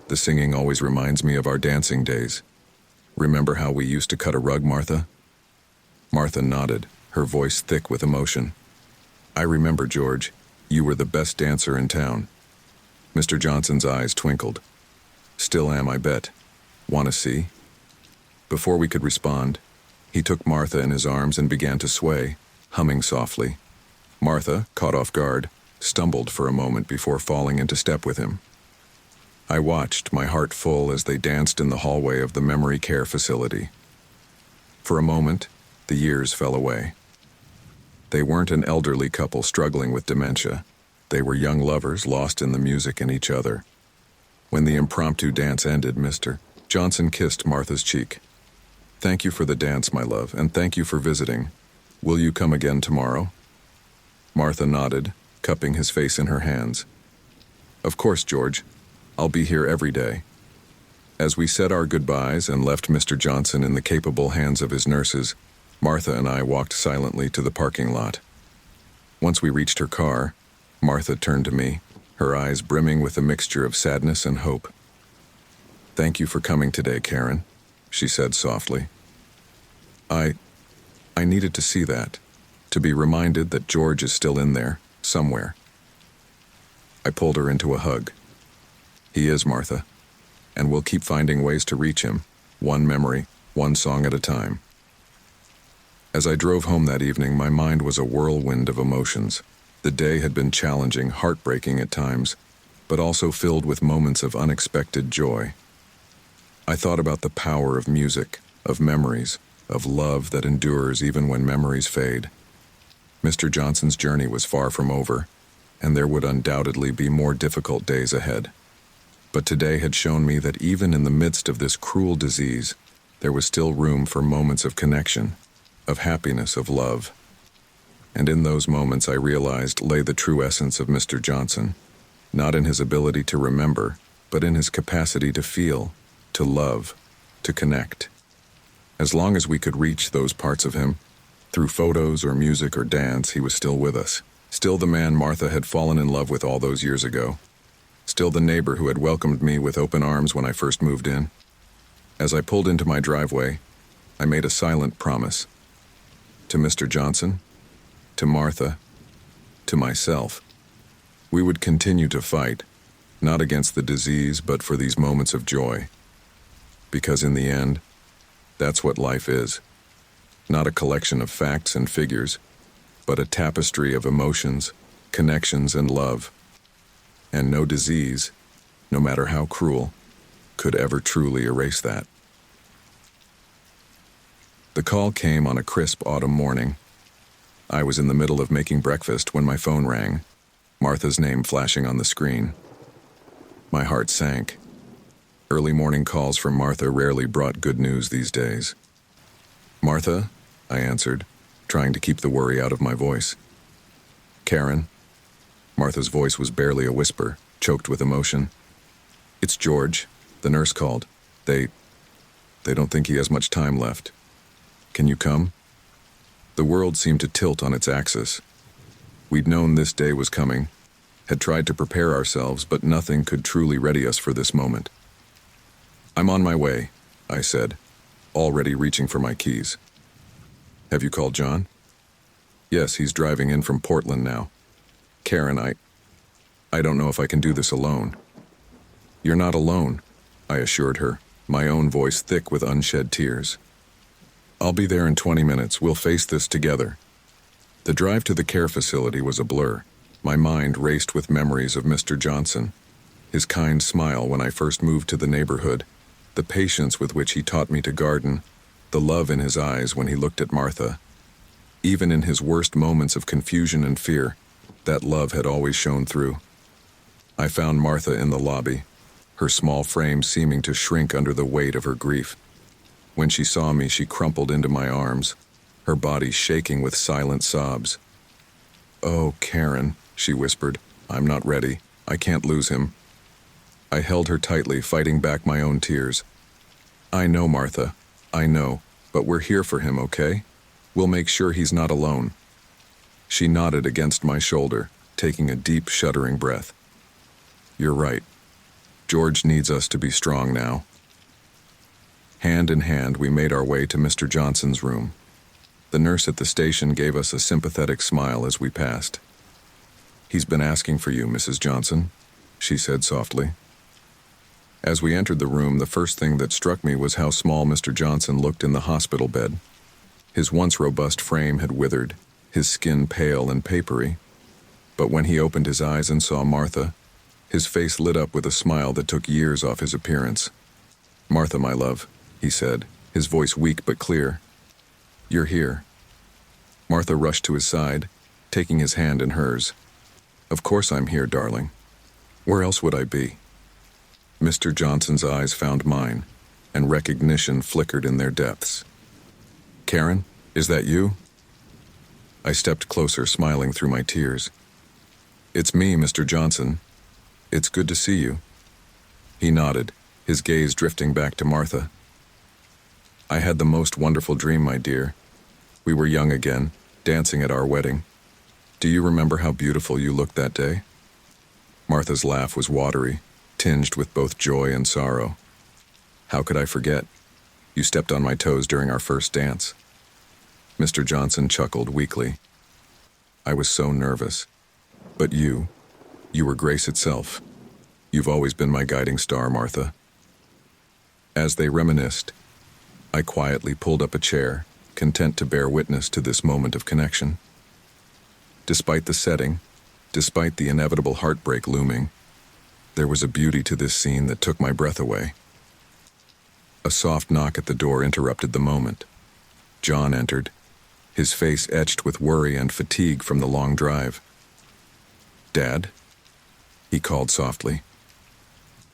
The singing always reminds me of our dancing days. Remember how we used to cut a rug, Martha?" Martha nodded, her voice thick with emotion. "I remember, George. You were the best dancer in town." Mr. Johnson's eyes twinkled. "Still am, I bet. Want to see?" Before we could respond, he took Martha in his arms and began to sway, humming softly. Martha, caught off guard, stumbled for a moment before falling into step with him. I watched, my heart full, as they danced in the hallway of the memory care facility. For a moment, the years fell away. They weren't an elderly couple struggling with dementia. They were young lovers lost in the music and each other. When the impromptu dance ended, Mr. Johnson kissed Martha's cheek. "Thank you for the dance, my love, and thank you for visiting. Will you come again tomorrow?" Martha nodded, cupping his face in her hands. "Of course, George. I'll be here every day." As we said our goodbyes and left Mr. Johnson in the capable hands of his nurses, Martha and I walked silently to the parking lot. Once we reached her car, Martha turned to me, her eyes brimming with a mixture of sadness and hope. "Thank you for coming today, Karen," she said softly. I needed to see that, to be reminded that George is still in there, somewhere." I pulled her into a hug. "He is, Martha, and we'll keep finding ways to reach him, one memory, one song at a time." As I drove home that evening, my mind was a whirlwind of emotions. The day had been challenging, heartbreaking at times, but also filled with moments of unexpected joy. I thought about the power of music, of memories, of love that endures even when memories fade. Mr. Johnson's journey was far from over, and there would undoubtedly be more difficult days ahead. But today had shown me that even in the midst of this cruel disease, there was still room for moments of connection, of happiness, of love. And in those moments I realized lay the true essence of Mr. Johnson, not in his ability to remember, but in his capacity to feel, to love, to connect. As long as we could reach those parts of him, through photos or music or dance, he was still with us. Still the man Martha had fallen in love with all those years ago. Still the neighbor who had welcomed me with open arms when I first moved in. As I pulled into my driveway, I made a silent promise. To Mr. Johnson, to Martha, to myself. We would continue to fight, not against the disease, but for these moments of joy. Because in the end, that's what life is. Not a collection of facts and figures, but a tapestry of emotions, connections, and love. And no disease, no matter how cruel, could ever truly erase that. The call came on a crisp autumn morning. I was in the middle of making breakfast when my phone rang, Martha's name flashing on the screen. My heart sank. Early morning calls from Martha rarely brought good news these days. "Martha," I answered, trying to keep the worry out of my voice. "Karen." Martha's voice was barely a whisper, choked with emotion. "It's George. The nurse called. They don't think he has much time left. Can you come?" The world seemed to tilt on its axis. We'd known this day was coming, had tried to prepare ourselves, but nothing could truly ready us for this moment. "I'm on my way," I said, already reaching for my keys. "Have you called John?" "Yes, he's driving in from Portland now." "Karen, I don't know if I can do this alone." "You're not alone," I assured her, my own voice thick with unshed tears. "I'll be there in 20 minutes. We'll face this together." The drive to the care facility was a blur. My mind raced with memories of Mr. Johnson, his kind smile when I first moved to the neighborhood, the patience with which he taught me to garden, the love in his eyes when he looked at Martha. Even in his worst moments of confusion and fear, that love had always shone through. I found Martha in the lobby, her small frame seeming to shrink under the weight of her grief. When she saw me, she crumpled into my arms, her body shaking with silent sobs. "Oh, Karen," she whispered, "I'm not ready. I can't lose him." I held her tightly, fighting back my own tears. "I know, Martha. I know, but we're here for him, okay? We'll make sure he's not alone." She nodded against my shoulder, taking a deep, shuddering breath. "You're right. George needs us to be strong now." Hand in hand, we made our way to Mr. Johnson's room. The nurse at the station gave us a sympathetic smile as we passed. "He's been asking for you, Mrs. Johnson," she said softly. As we entered the room, the first thing that struck me was how small Mr. Johnson looked in the hospital bed. His once robust frame had withered, his skin pale and papery. But when he opened his eyes and saw Martha, his face lit up with a smile that took years off his appearance. "Martha, my love," he said, his voice weak but clear. "You're here." Martha rushed to his side, taking his hand in hers. "Of course I'm here, darling. Where else would I be?" Mr. Johnson's eyes found mine, and recognition flickered in their depths. "Karen, is that you?" I stepped closer, smiling through my tears. "It's me, Mr. Johnson. It's good to see you." He nodded, his gaze drifting back to Martha. "I had the most wonderful dream, my dear. We were young again, dancing at our wedding. Do you remember how beautiful you looked that day?" Martha's laugh was watery, tinged with both joy and sorrow. "How could I forget? You stepped on my toes during our first dance." Mr. Johnson chuckled weakly. "I was so nervous. But you were grace itself. You've always been my guiding star, Martha." As they reminisced, I quietly pulled up a chair, content to bear witness to this moment of connection. Despite the setting, despite the inevitable heartbreak looming, there was a beauty to this scene that took my breath away. A soft knock at the door interrupted the moment. John entered, his face etched with worry and fatigue from the long drive. "Dad?" he called softly.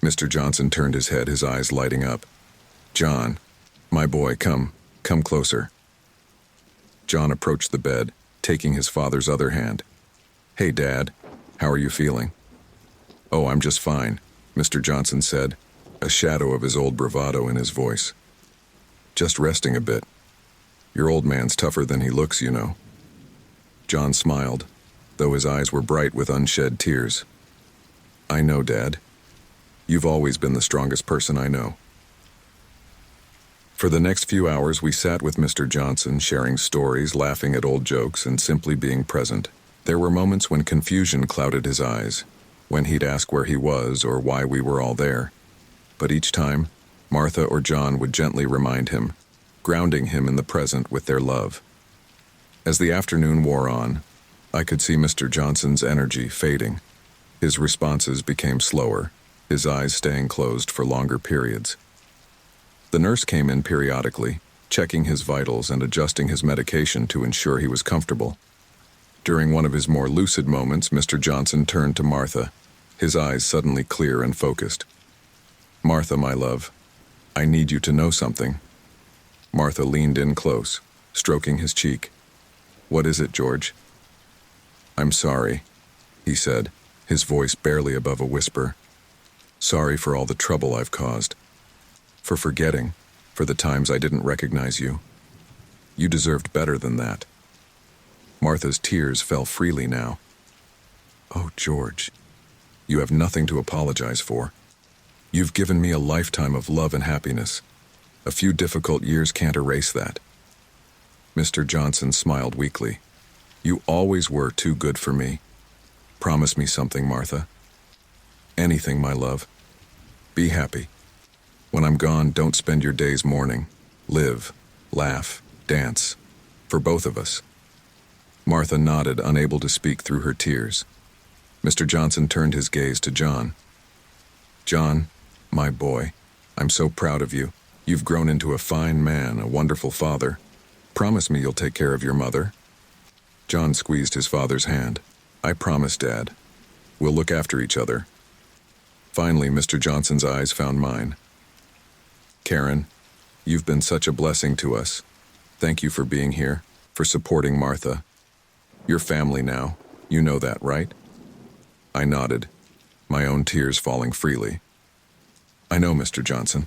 Mr. Johnson turned his head, his eyes lighting up. "John, my boy, come closer." John approached the bed, taking his father's other hand. "Hey, Dad, how are you feeling?" "Oh, I'm just fine," Mr. Johnson said, a shadow of his old bravado in his voice. "Just resting a bit. Your old man's tougher than he looks, you know." John smiled, though his eyes were bright with unshed tears. "I know, Dad. You've always been the strongest person I know." For the next few hours, we sat with Mr. Johnson, sharing stories, laughing at old jokes, and simply being present. There were moments when confusion clouded his eyes, when he'd ask where he was or why we were all there. But each time, Martha or John would gently remind him, grounding him in the present with their love. As the afternoon wore on, I could see Mr. Johnson's energy fading. His responses became slower, his eyes staying closed for longer periods. The nurse came in periodically, checking his vitals and adjusting his medication to ensure he was comfortable. During one of his more lucid moments, Mr. Johnson turned to Martha, his eyes suddenly clear and focused. "Martha, my love, I need you to know something." Martha leaned in close, stroking his cheek. "What is it, George?" "I'm sorry," he said, his voice barely above a whisper. "Sorry for all the trouble I've caused. For forgetting, for the times I didn't recognize you. You deserved better than that." Martha's tears fell freely now. "Oh, George, you have nothing to apologize for. You've given me a lifetime of love and happiness. A few difficult years can't erase that." Mr. Johnson smiled weakly. "You always were too good for me. Promise me something, Martha." "Anything, my love. Be happy. When I'm gone, don't spend your days mourning. Live, laugh, dance. For both of us." Martha nodded, unable to speak through her tears. Mr. Johnson turned his gaze to John. "John, my boy, I'm so proud of you. You've grown into a fine man, a wonderful father. Promise me you'll take care of your mother." John squeezed his father's hand. "I promise, Dad. We'll look after each other." Finally, Mr. Johnson's eyes found mine. "Karen, you've been such a blessing to us. Thank you for being here, for supporting Martha. You're family now. You know that, right?" I nodded, my own tears falling freely. "I know, Mr. Johnson.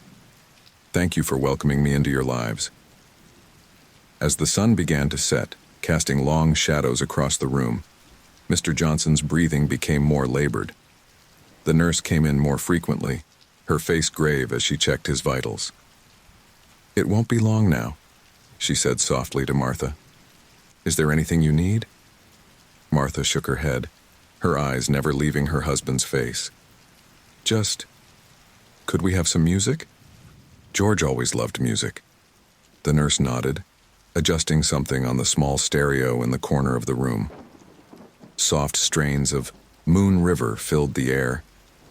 Thank you for welcoming me into your lives." As the sun began to set, casting long shadows across the room, Mr. Johnson's breathing became more labored. The nurse came in more frequently, her face grave as she checked his vitals. "It won't be long now," she said softly to Martha. "Is there anything you need?" Martha shook her head, her eyes never leaving her husband's face. Could we have some music? George always loved music." The nurse nodded, adjusting something on the small stereo in the corner of the room. Soft strains of Moon River filled the air,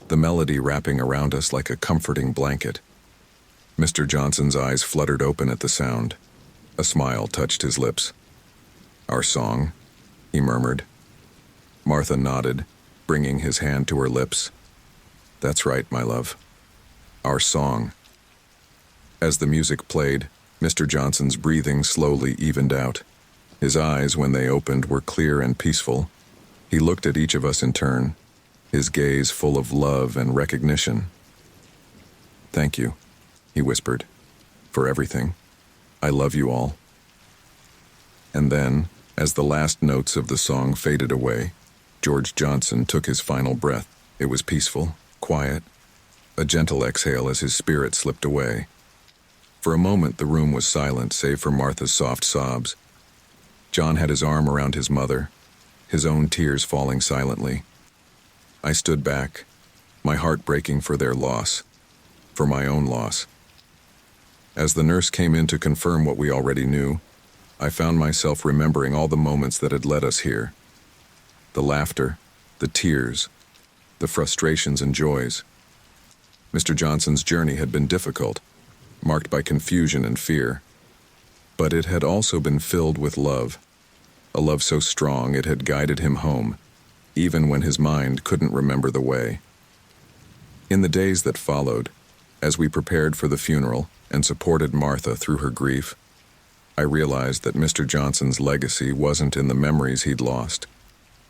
the melody wrapping around us like a comforting blanket. Mr. Johnson's eyes fluttered open at the sound. A smile touched his lips. "Our song?" he murmured. Martha nodded, bringing his hand to her lips. "That's right, my love. Our song." As the music played, Mr. Johnson's breathing slowly evened out. His eyes, when they opened, were clear and peaceful. He looked at each of us in turn, his gaze full of love and recognition. "Thank you," he whispered, "for everything. I love you all." And then, as the last notes of the song faded away, George Johnson took his final breath. It was peaceful, quiet, a gentle exhale as his spirit slipped away. For a moment the room was silent save for Martha's soft sobs. John had his arm around his mother, his own tears falling silently. I stood back, my heart breaking for their loss, for my own loss. As the nurse came in to confirm what we already knew, I found myself remembering all the moments that had led us here. The laughter, the tears, the frustrations and joys. Mr. Johnson's journey had been difficult, marked by confusion and fear. But it had also been filled with love, a love so strong it had guided him home, even when his mind couldn't remember the way. In the days that followed, as we prepared for the funeral and supported Martha through her grief, I realized that Mr. Johnson's legacy wasn't in the memories he'd lost,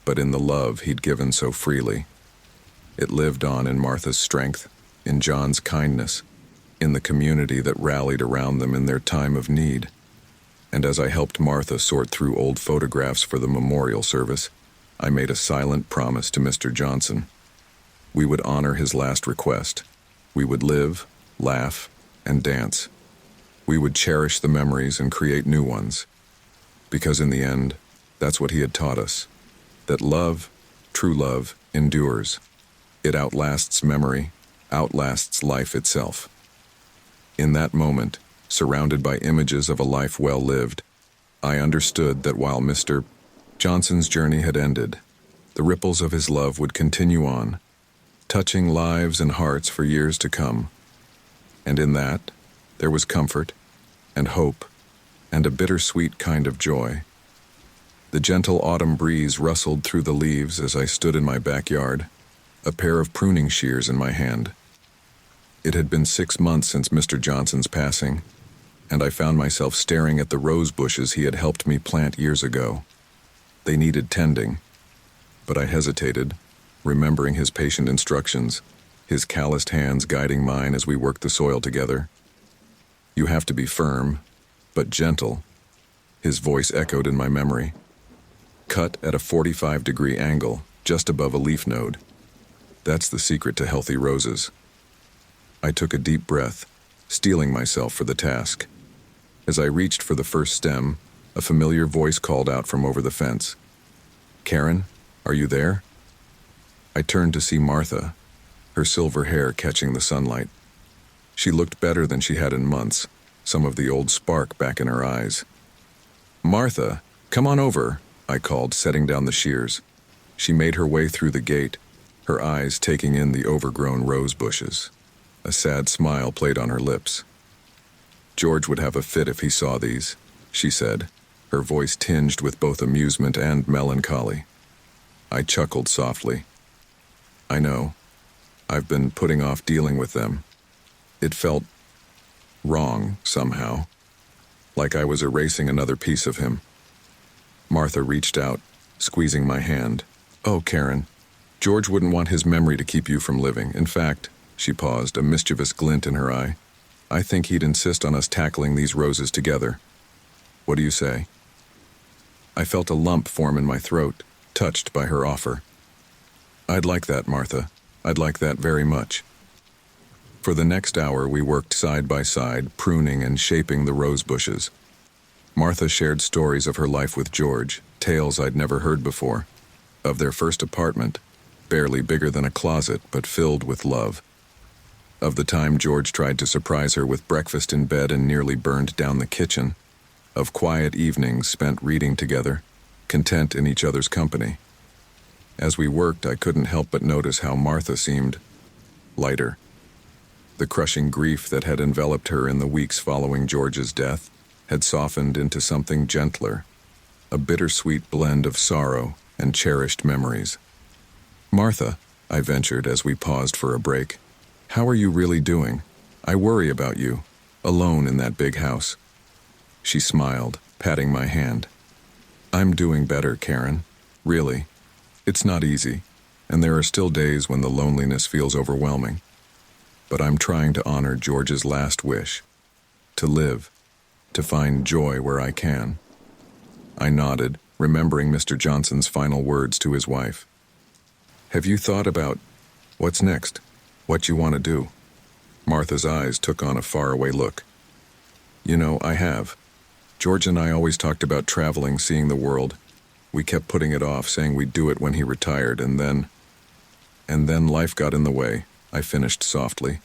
but in the love he'd given so freely. It lived on in Martha's strength, in John's kindness, in the community that rallied around them in their time of need. And as I helped Martha sort through old photographs for the memorial service, I made a silent promise to Mr. Johnson. We would honor his last request. We would live, laugh, and dance. We would cherish the memories and create new ones. Because in the end, that's what he had taught us. That love, true love, endures. It outlasts memory, outlasts life itself. In that moment, surrounded by images of a life well lived, I understood that while Mr. Johnson's journey had ended, the ripples of his love would continue on, touching lives and hearts for years to come. And in that, there was comfort and hope and a bittersweet kind of joy. The gentle autumn breeze rustled through the leaves as I stood in my backyard, a pair of pruning shears in my hand. It had been 6 months since Mr. Johnson's passing, and I found myself staring at the rose bushes he had helped me plant years ago. They needed tending, but I hesitated, remembering his patient instructions, his calloused hands guiding mine as we worked the soil together. "You have to be firm, but gentle," his voice echoed in my memory. "Cut at a 45-degree angle, just above a leaf node. That's the secret to healthy roses." I took a deep breath, steeling myself for the task. As I reached for the first stem, a familiar voice called out from over the fence. "Karen, are you there?" I turned to see Martha, her silver hair catching the sunlight. She looked better than she had in months, some of the old spark back in her eyes. "Martha, come on over," I called, setting down the shears. She made her way through the gate, her eyes taking in the overgrown rose bushes. A sad smile played on her lips. George would have a fit if he saw these, she said, her voice tinged with both amusement and melancholy. I chuckled softly. I know. I've been putting off dealing with them. It felt wrong, somehow, like I was erasing another piece of him. Martha reached out, squeezing my hand. Oh, Karen, George wouldn't want his memory to keep you from living. In fact, she paused, a mischievous glint in her eye, I think he'd insist on us tackling these roses together. What do you say? I felt a lump form in my throat, touched by her offer. I'd like that, Martha. I'd like that very much. For the next hour, we worked side by side, pruning and shaping the rose bushes. Martha shared stories of her life with George, tales I'd never heard before, of their first apartment, barely bigger than a closet but filled with love, of the time George tried to surprise her with breakfast in bed and nearly burned down the kitchen, of quiet evenings spent reading together, content in each other's company. As we worked, I couldn't help but notice how Martha seemed lighter. The crushing grief that had enveloped her in the weeks following George's death had softened into something gentler, a bittersweet blend of sorrow and cherished memories. Martha, I ventured as we paused for a break, how are you really doing? I worry about you, alone in that big house. She smiled, patting my hand. I'm doing better, Karen. Really. It's not easy, and there are still days when the loneliness feels overwhelming. But I'm trying to honor George's last wish, to live, to find joy where I can. I nodded, remembering Mr. Johnson's final words to his wife. Have you thought about what's next? What you want to do? Martha's eyes took on a faraway look. You know, I have. George and I always talked about traveling, seeing the world. We kept putting it off, saying we'd do it when he retired, and then life got in the way, I finished softly.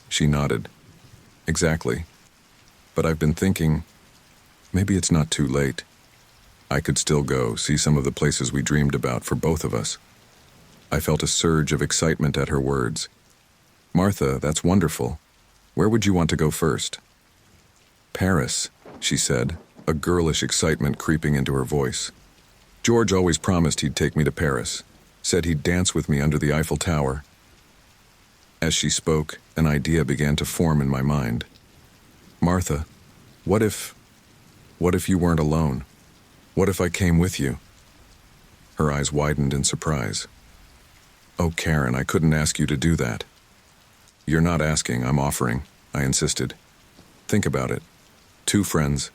She nodded. Exactly. But I've been thinking, maybe it's not too late. I could still go, see some of the places we dreamed about for both of us. I felt a surge of excitement at her words. Martha, that's wonderful. Where would you want to go first? Paris, she said, a girlish excitement creeping into her voice. George always promised he'd take me to Paris, said he'd dance with me under the Eiffel Tower. As she spoke, an idea began to form in my mind. Martha, what if you weren't alone? What if I came with you? Her eyes widened in surprise. Oh, Karen, I couldn't ask you to do that. You're not asking, I'm offering, I insisted. Think about it. 2 friends,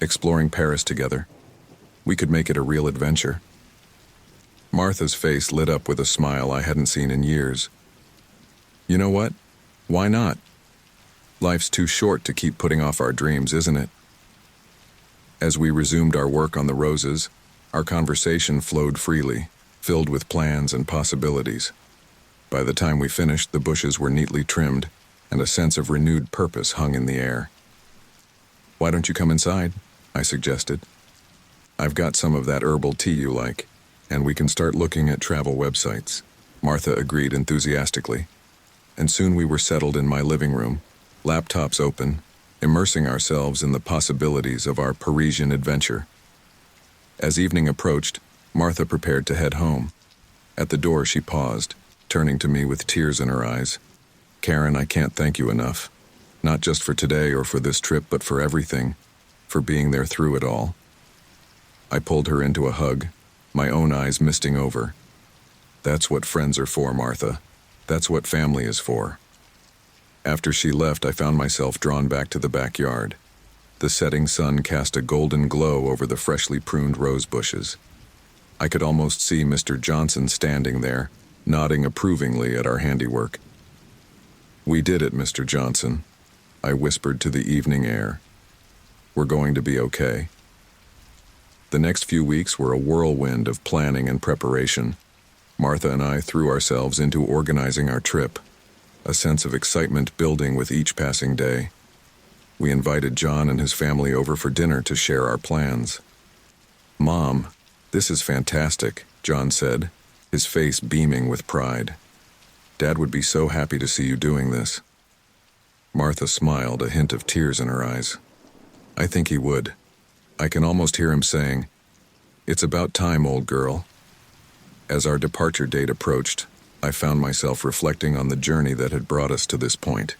exploring Paris together. We could make it a real adventure. Martha's face lit up with a smile I hadn't seen in years. You know what? Why not? Life's too short to keep putting off our dreams, isn't it? As we resumed our work on the roses, our conversation flowed freely, filled with plans and possibilities. By the time we finished, the bushes were neatly trimmed, and a sense of renewed purpose hung in the air. Why don't you come inside? I suggested. I've got some of that herbal tea you like, and we can start looking at travel websites. Martha agreed enthusiastically, and soon we were settled in my living room, laptops open, immersing ourselves in the possibilities of our Parisian adventure. As evening approached, Martha prepared to head home. At the door, she paused, turning to me with tears in her eyes. Karen, I can't thank you enough. Not just for today or for this trip, but for everything, for being there through it all. I pulled her into a hug, my own eyes misting over. That's what friends are for, Martha. That's what family is for. After she left, I found myself drawn back to the backyard. The setting sun cast a golden glow over the freshly pruned rose bushes. I could almost see Mr. Johnson standing there, nodding approvingly at our handiwork. We did it, Mr. Johnson, I whispered to the evening air. We're going to be okay. The next few weeks were a whirlwind of planning and preparation. Martha and I threw ourselves into organizing our trip, a sense of excitement building with each passing day. We invited John and his family over for dinner to share our plans. Mom, this is fantastic, John said, his face beaming with pride. Dad would be so happy to see you doing this. Martha smiled, a hint of tears in her eyes. I think he would. I can almost hear him saying, "It's about time, old girl." As our departure date approached, I found myself reflecting on the journey that had brought us to this point.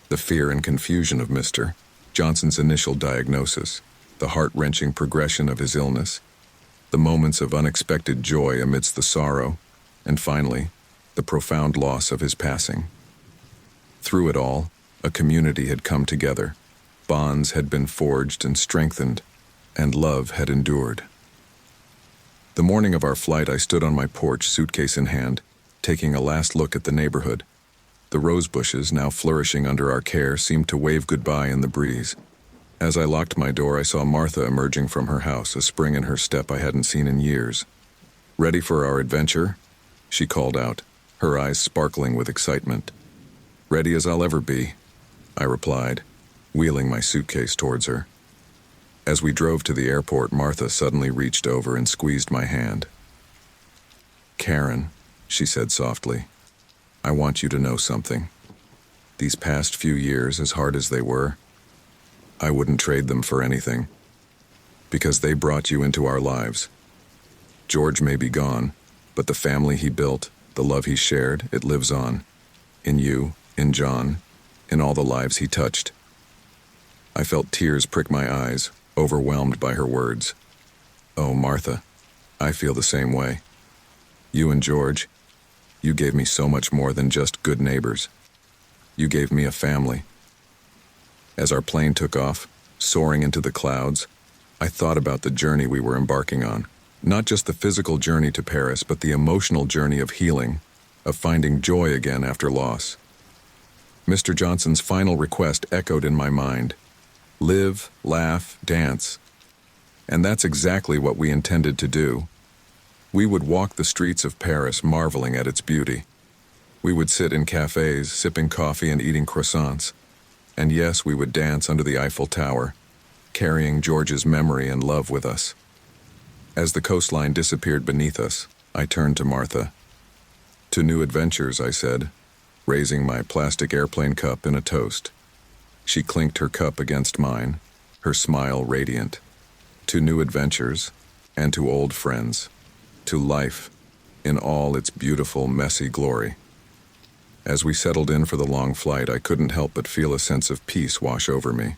The fear and confusion of Mr. Johnson's initial diagnosis, the heart-wrenching progression of his illness, the moments of unexpected joy amidst the sorrow, and finally, the profound loss of his passing. Through it all, a community had come together, bonds had been forged and strengthened, and love had endured. The morning of our flight, I stood on my porch, suitcase in hand, taking a last look at the neighborhood. The rose bushes, now flourishing under our care, seemed to wave goodbye in the breeze. As I locked my door, I saw Martha emerging from her house, a spring in her step I hadn't seen in years. "Ready for our adventure?" she called out, her eyes sparkling with excitement. "Ready as I'll ever be," I replied, wheeling my suitcase towards her. As we drove to the airport, Martha suddenly reached over and squeezed my hand. "Karen," she said softly, "I want you to know something. These past few years, as hard as they were, I wouldn't trade them for anything, because they brought you into our lives. George may be gone, but the family he built, the love he shared, it lives on. In you, in John, in all the lives he touched." I felt tears prick my eyes, overwhelmed by her words. "Oh, Martha, I feel the same way. You and George, you gave me so much more than just good neighbors. You gave me a family." As our plane took off, soaring into the clouds, I thought about the journey we were embarking on. Not just the physical journey to Paris, but the emotional journey of healing, of finding joy again after loss. Mr. Johnson's final request echoed in my mind. Live, laugh, dance. And that's exactly what we intended to do. We would walk the streets of Paris, marveling at its beauty. We would sit in cafes, sipping coffee and eating croissants. And yes, we would dance under the Eiffel Tower, carrying George's memory and love with us. As the coastline disappeared beneath us, I turned to Martha. "To new adventures," I said, raising my plastic airplane cup in a toast. She clinked her cup against mine, her smile radiant. "To new adventures, and to old friends, to life, in all its beautiful, messy glory." As we settled in for the long flight, I couldn't help but feel a sense of peace wash over me.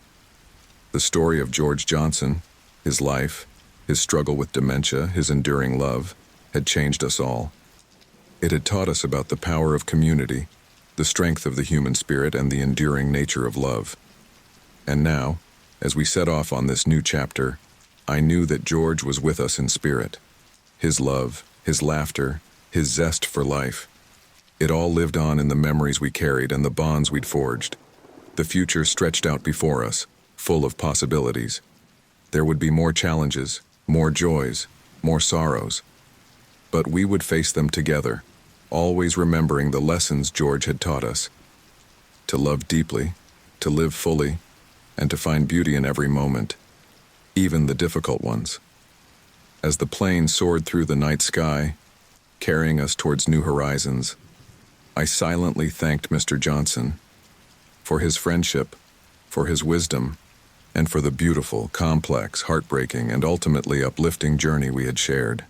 The story of George Johnson, his life, his struggle with dementia, his enduring love, had changed us all. It had taught us about the power of community, the strength of the human spirit, and the enduring nature of love. And now, as we set off on this new chapter, I knew that George was with us in spirit. His love, his laughter, his zest for life. It all lived on in the memories we carried and the bonds we'd forged. The future stretched out before us, full of possibilities. There would be more challenges, more joys, more sorrows. But we would face them together, always remembering the lessons George had taught us. To love deeply, to live fully, and to find beauty in every moment, even the difficult ones. As the plane soared through the night sky, carrying us towards new horizons, I silently thanked Mr. Johnson for his friendship, for his wisdom, and for the beautiful, complex, heartbreaking, and ultimately uplifting journey we had shared.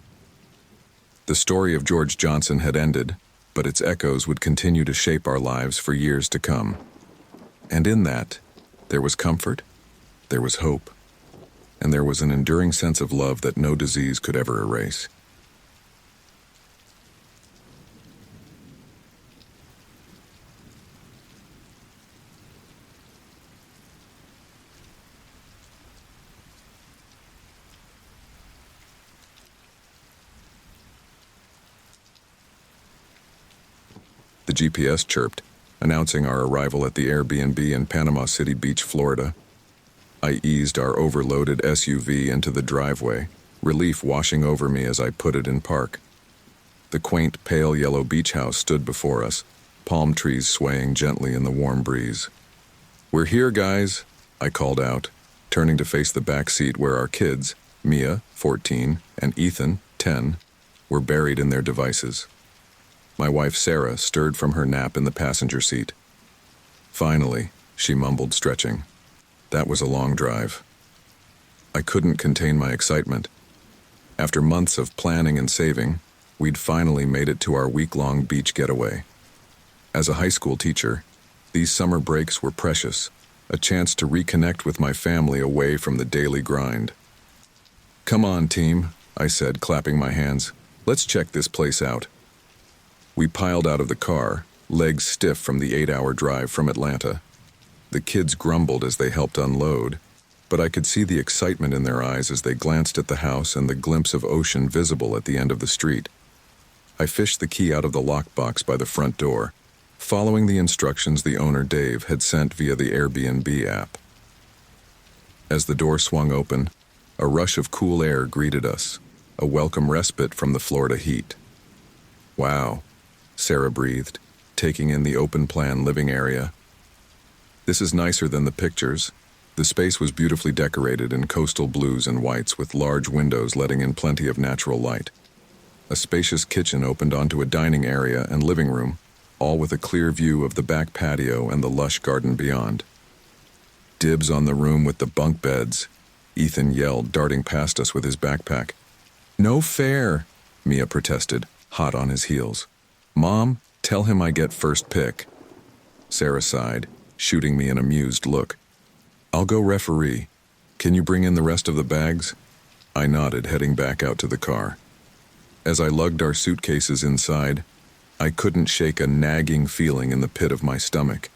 The story of George Johnson had ended, but its echoes would continue to shape our lives for years to come. And in that, there was comfort, there was hope, and there was an enduring sense of love that no disease could ever erase. The GPS chirped, announcing our arrival at the Airbnb in Panama City Beach, Florida. I eased our overloaded SUV into the driveway, relief washing over me as I put it in park. The quaint, pale yellow beach house stood before us, palm trees swaying gently in the warm breeze. "We're here, guys," I called out, turning to face the back seat where our kids, Mia, 14, and Ethan, 10, were buried in their devices. My wife, Sarah, stirred from her nap in the passenger seat. "Finally," she mumbled, stretching. That was a long drive. I couldn't contain my excitement. After months of planning and saving, we'd finally made it to our week-long beach getaway. As a high school teacher, these summer breaks were precious, a chance to reconnect with my family away from the daily grind. Come on, team, I said, clapping my hands. Let's check this place out. We piled out of the car, legs stiff from the 8-hour drive from Atlanta. The kids grumbled as they helped unload, but I could see the excitement in their eyes as they glanced at the house and the glimpse of ocean visible at the end of the street. I fished the key out of the lockbox by the front door, following the instructions the owner, Dave, had sent via the Airbnb app. As the door swung open, a rush of cool air greeted us, a welcome respite from the Florida heat. Wow, Sarah breathed, taking in the open-plan living area. This is nicer than the pictures. The space was beautifully decorated in coastal blues and whites with large windows letting in plenty of natural light. A spacious kitchen opened onto a dining area and living room, all with a clear view of the back patio and the lush garden beyond. Dibs on the room with the bunk beds, Ethan yelled, darting past us with his backpack. No fair, Mia protested, hot on his heels. Mom, tell him I get first pick. Sarah sighed, shooting me an amused look. I'll go referee. Can you bring in the rest of the bags? I nodded, heading back out to the car. As I lugged our suitcases inside, I couldn't shake a nagging feeling in the pit of my stomach.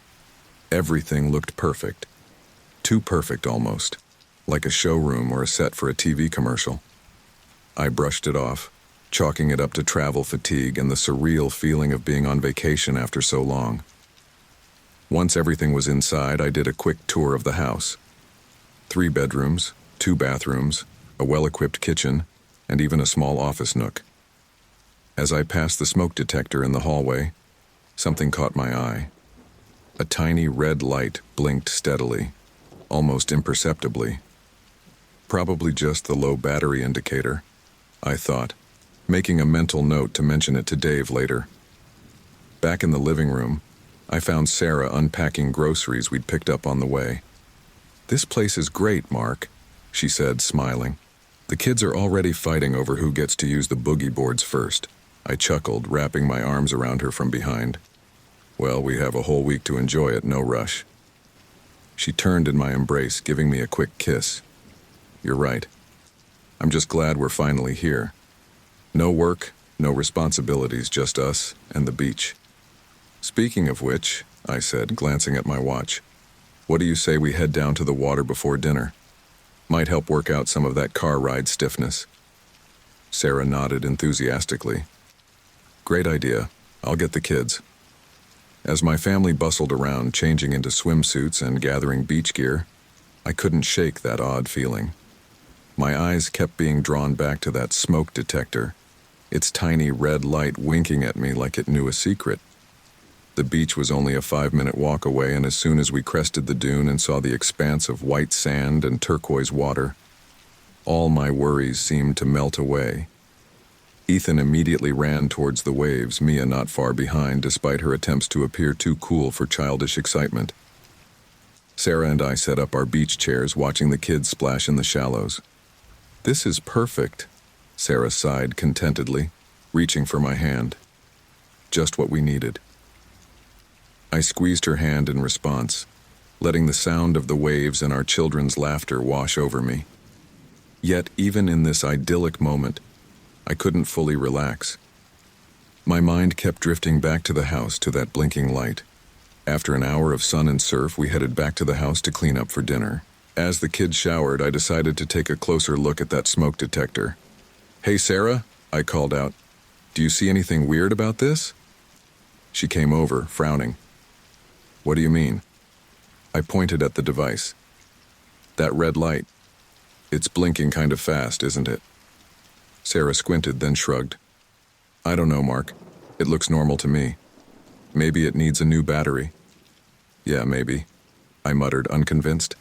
Everything looked perfect. Too perfect almost, like a showroom or a set for a TV commercial. I brushed it off, chalking it up to travel fatigue and the surreal feeling of being on vacation after so long. Once everything was inside, I did a quick tour of the house. 3 bedrooms, 2 bathrooms, a well-equipped kitchen, and even a small office nook. As I passed the smoke detector in the hallway, something caught my eye. A tiny red light blinked steadily, almost imperceptibly. Probably just the low battery indicator, I thought, making a mental note to mention it to Dave later. Back in the living room, I found Sarah unpacking groceries we'd picked up on the way. This place is great, Mark, she said, smiling. The kids are already fighting over who gets to use the boogie boards first. I chuckled, wrapping my arms around her from behind. Well, we have a whole week to enjoy it, no rush. She turned in my embrace, giving me a quick kiss. You're right. I'm just glad we're finally here. No work, no responsibilities, just us and the beach. Speaking of which, I said, glancing at my watch, what do you say we head down to the water before dinner? Might help work out some of that car ride stiffness. Sarah nodded enthusiastically. Great idea. I'll get the kids. As my family bustled around, changing into swimsuits and gathering beach gear, I couldn't shake that odd feeling. My eyes kept being drawn back to that smoke detector, its tiny red light winking at me like it knew a secret. The beach was only a 5-minute walk away, and as soon as we crested the dune and saw the expanse of white sand and turquoise water, all my worries seemed to melt away. Ethan immediately ran towards the waves, Mia not far behind, despite her attempts to appear too cool for childish excitement. Sarah and I set up our beach chairs, watching the kids splash in the shallows. This is perfect, Sarah sighed contentedly, reaching for my hand. Just what we needed. I squeezed her hand in response, letting the sound of the waves and our children's laughter wash over me. Yet, even in this idyllic moment, I couldn't fully relax. My mind kept drifting back to the house, to that blinking light. After an hour of sun and surf, we headed back to the house to clean up for dinner. As the kids showered, I decided to take a closer look at that smoke detector. Hey, Sarah, I called out. Do you see anything weird about this? She came over, frowning. What do you mean? I pointed at the device. That red light. It's blinking kind of fast, isn't it? Sarah squinted, then shrugged. I don't know, Mark. It looks normal to me. Maybe it needs a new battery. Yeah, maybe, I muttered, unconvinced.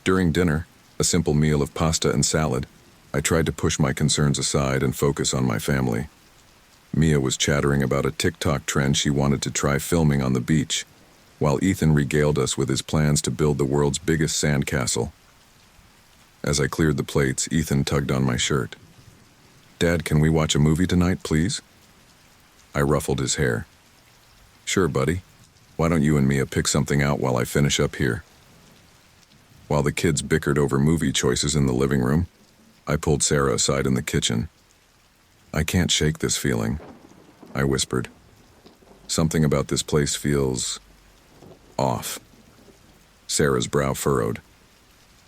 During dinner, a simple meal of pasta and salad, I tried to push my concerns aside and focus on my family. Mia was chattering about a TikTok trend she wanted to try filming on the beach. while Ethan regaled us with his plans to build the world's biggest sandcastle. As I cleared the plates, Ethan tugged on my shirt. "Dad, can we watch a movie tonight, please?" I ruffled his hair. "Sure, buddy. Why don't you and Mia pick something out while I finish up here?" While the kids bickered over movie choices in the living room, I pulled Sarah aside in the kitchen. "I can't shake this feeling," I whispered. "Something about this place feels off." Sarah's brow furrowed.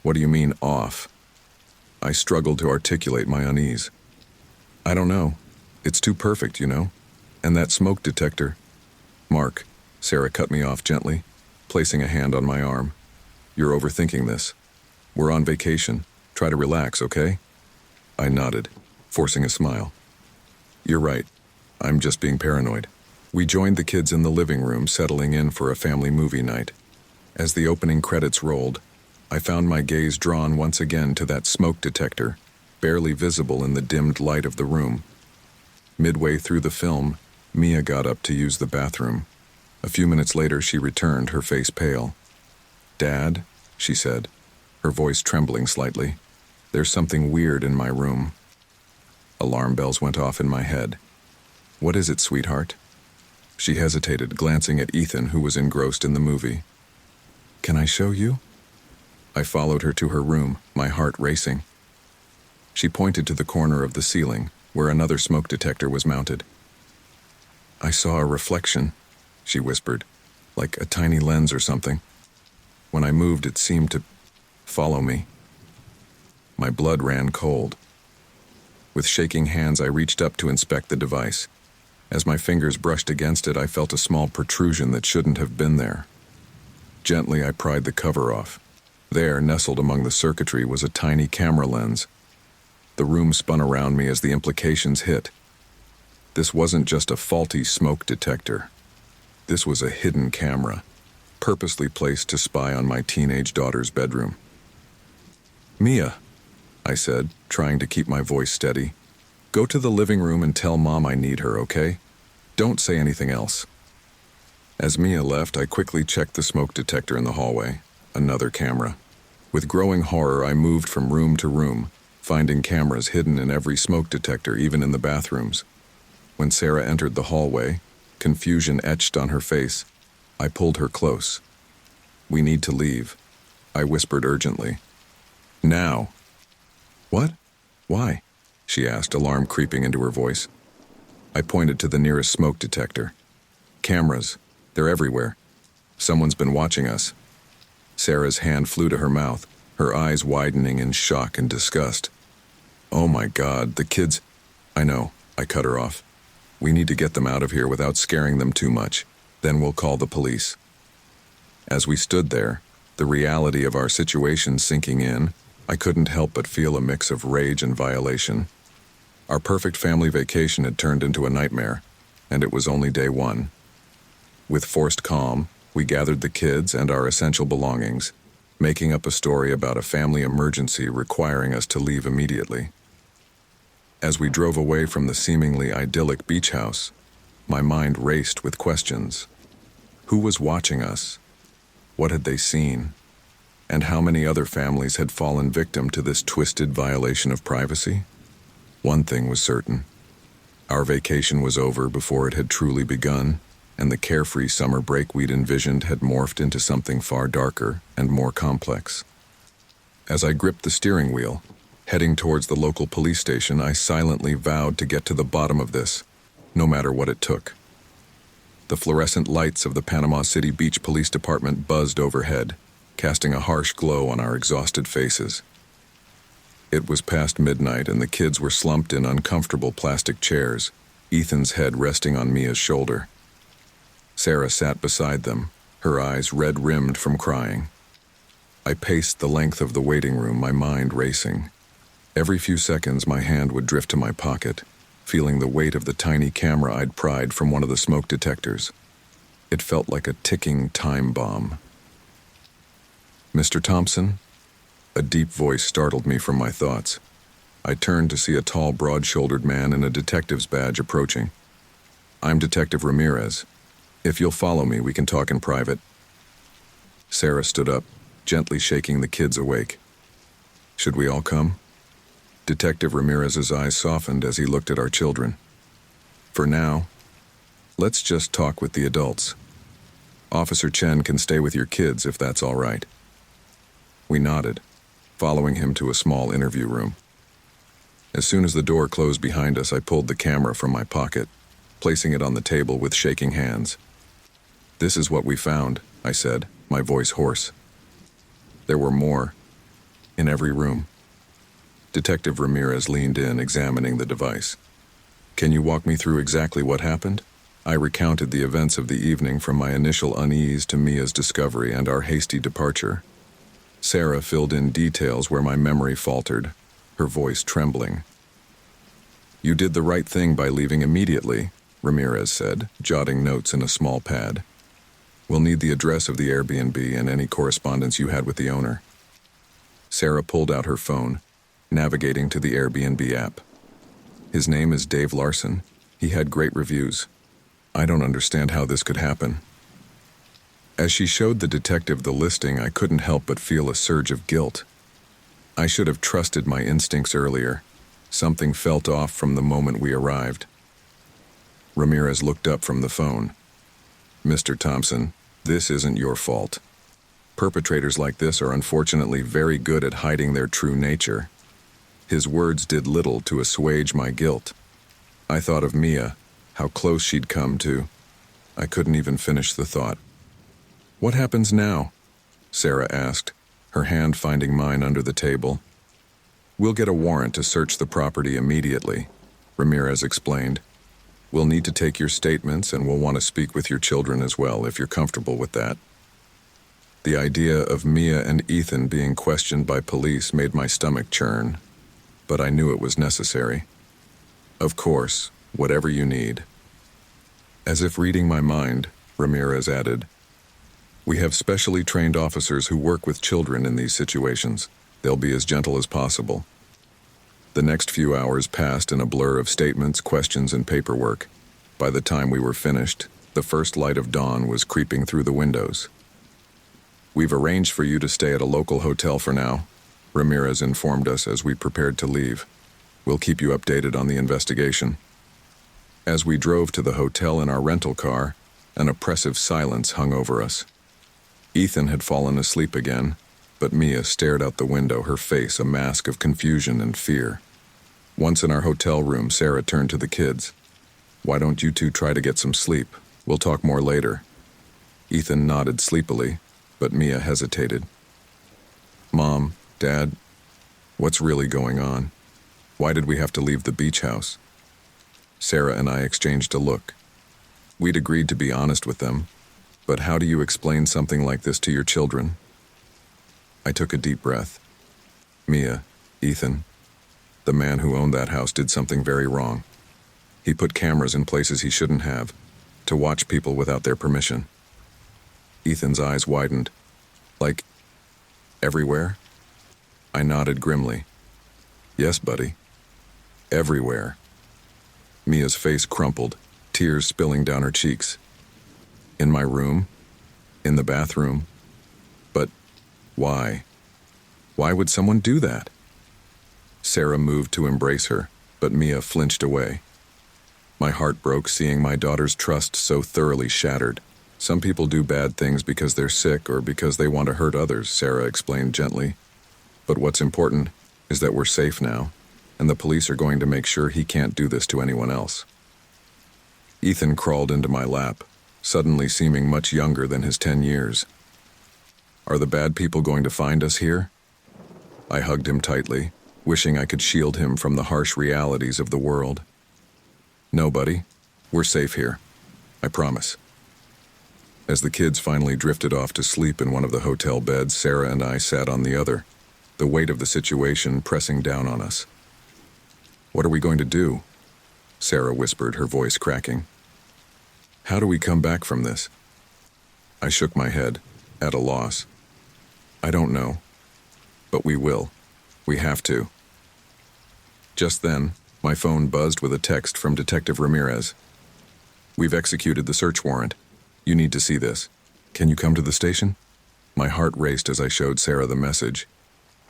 "What do you mean, off?" I struggled to articulate my unease. "I don't know. It's too perfect, you know? And that smoke detector—" "Mark," Sarah cut me off gently, placing a hand on my arm. "You're overthinking this. We're on vacation. Try to relax, okay?" I nodded, forcing a smile. "You're right. I'm just being paranoid." We joined the kids in the living room, settling in for a family movie night. As the opening credits rolled, I found my gaze drawn once again to that smoke detector, barely visible in the dimmed light of the room. Midway through the film, Mia got up to use the bathroom. A few minutes later, she returned, her face pale. "Dad," she said, her voice trembling slightly, "there's something weird in my room." Alarm bells went off in my head. "What is it, sweetheart?" She hesitated, glancing at Ethan, who was engrossed in the movie. "Can I show you?" I followed her to her room, my heart racing. She pointed to the corner of the ceiling, where another smoke detector was mounted. "I saw a reflection," she whispered, "like a tiny lens or something. When I moved, it seemed to follow me." My blood ran cold. With shaking hands, I reached up to inspect the device. As my fingers brushed against it, I felt a small protrusion that shouldn't have been there. Gently, I pried the cover off. There, nestled among the circuitry, was a tiny camera lens. The room spun around me as the implications hit. This wasn't just a faulty smoke detector. This was a hidden camera, purposely placed to spy on my teenage daughter's bedroom. "Mia," I said, trying to keep my voice steady, "go to the living room and tell Mom I need her, okay? Don't say anything else." As Mia left, I quickly checked the smoke detector in the hallway. Another camera. With growing horror, I moved from room to room, finding cameras hidden in every smoke detector, even in the bathrooms. When Sarah entered the hallway, confusion etched on her face, I pulled her close. "We need to leave," I whispered urgently. "Now." "What? Why?" she asked, alarm creeping into her voice. I pointed to the nearest smoke detector. "Cameras. They're everywhere. Someone's been watching us." Sarah's hand flew to her mouth, her eyes widening in shock and disgust. "Oh my God, the kids—" "I know," I cut her off. "We need to get them out of here without scaring them too much. Then we'll call the police." As we stood there, the reality of our situation sinking in, I couldn't help but feel a mix of rage and violation. Our perfect family vacation had turned into a nightmare, and it was only day one. With forced calm, we gathered the kids and our essential belongings, making up a story about a family emergency requiring us to leave immediately. As we drove away from the seemingly idyllic beach house, my mind raced with questions. Who was watching us? What had they seen? And how many other families had fallen victim to this twisted violation of privacy? One thing was certain. Our vacation was over before it had truly begun, and the carefree summer break we'd envisioned had morphed into something far darker and more complex. As I gripped the steering wheel, heading towards the local police station, I silently vowed to get to the bottom of this, no matter what it took. The fluorescent lights of the Panama City Beach Police Department buzzed overhead, casting a harsh glow on our exhausted faces. It was past midnight, and the kids were slumped in uncomfortable plastic chairs, Ethan's head resting on Mia's shoulder. Sarah sat beside them, her eyes red-rimmed from crying. I paced the length of the waiting room, my mind racing. Every few seconds, my hand would drift to my pocket, feeling the weight of the tiny camera I'd pried from one of the smoke detectors. It felt like a ticking time bomb. "Mr. Thompson?" A deep voice startled me from my thoughts. I turned to see a tall, broad-shouldered man in a detective's badge approaching. "I'm Detective Ramirez. If you'll follow me, we can talk in private." Sarah stood up, gently shaking the kids awake. Should we all come? Detective Ramirez's eyes softened as he looked at our children. For now, let's just talk with the adults. Officer Chen can stay with your kids if that's all right. We nodded, following him to a small interview room. As soon as the door closed behind us, I pulled the camera from my pocket, placing it on the table with shaking hands. This is what we found, I said, my voice hoarse. There were more, in every room. Detective Ramirez leaned in, examining the device. Can you walk me through exactly what happened? I recounted the events of the evening, from my initial unease to Mia's discovery and our hasty departure. Sarah filled in details where my memory faltered, her voice trembling. You did the right thing by leaving immediately, Ramirez said, jotting notes in a small pad. We'll need the address of the Airbnb and any correspondence you had with the owner. Sarah pulled out her phone, navigating to the Airbnb app. His name is Dave Larson. He had great reviews. I don't understand how this could happen. As she showed the detective the listing, I couldn't help but feel a surge of guilt. I should have trusted my instincts earlier. Something felt off from the moment we arrived. Ramirez looked up from the phone. Mr. Thompson, this isn't your fault. Perpetrators like this are unfortunately very good at hiding their true nature. His words did little to assuage my guilt. I thought of Mia, how close she'd come to. I couldn't even finish the thought. What happens now? Sarah asked, her hand finding mine under the table. We'll get a warrant to search the property immediately, Ramirez explained. We'll need to take your statements, and we'll want to speak with your children as well, if you're comfortable with that. The idea of Mia and Ethan being questioned by police made my stomach churn, but I knew it was necessary. Of course, whatever you need. As if reading my mind, Ramirez added, we have specially trained officers who work with children in these situations. They'll be as gentle as possible. The next few hours passed in a blur of statements, questions, and paperwork. By the time we were finished, the first light of dawn was creeping through the windows. We've arranged for you to stay at a local hotel for now, Ramirez informed us as we prepared to leave. We'll keep you updated on the investigation. As we drove to the hotel in our rental car, an oppressive silence hung over us. Ethan had fallen asleep again, but Mia stared out the window, her face a mask of confusion and fear. Once in our hotel room, Sarah turned to the kids. Why don't you two try to get some sleep? We'll talk more later. Ethan nodded sleepily, but Mia hesitated. Mom, Dad, what's really going on? Why did we have to leave the beach house? Sarah and I exchanged a look. We'd agreed to be honest with them, but how do you explain something like this to your children? I took a deep breath. Mia, Ethan, the man who owned that house did something very wrong. He put cameras in places he shouldn't have, to watch people without their permission. Ethan's eyes widened. Like, everywhere? I nodded grimly. Yes, buddy. Everywhere. Mia's face crumpled, tears spilling down her cheeks. In my room? In the bathroom? But why? Why would someone do that? Sarah moved to embrace her, but Mia flinched away. My heart broke seeing my daughter's trust so thoroughly shattered. Some people do bad things because they're sick or because they want to hurt others, Sarah explained gently. But what's important is that we're safe now, and the police are going to make sure he can't do this to anyone else. Ethan crawled into my lap, suddenly seeming much younger than his 10 years. Are the bad people going to find us here? I hugged him tightly, wishing I could shield him from the harsh realities of the world. No, buddy. We're safe here. I promise. As the kids finally drifted off to sleep in one of the hotel beds, Sarah and I sat on the other, the weight of the situation pressing down on us. What are we going to do? Sarah whispered, her voice cracking. How do we come back from this? I shook my head, at a loss. I don't know. But we will. We have to. Just then, my phone buzzed with a text from Detective Ramirez. We've executed the search warrant. You need to see this. Can you come to the station? My heart raced as I showed Sarah the message.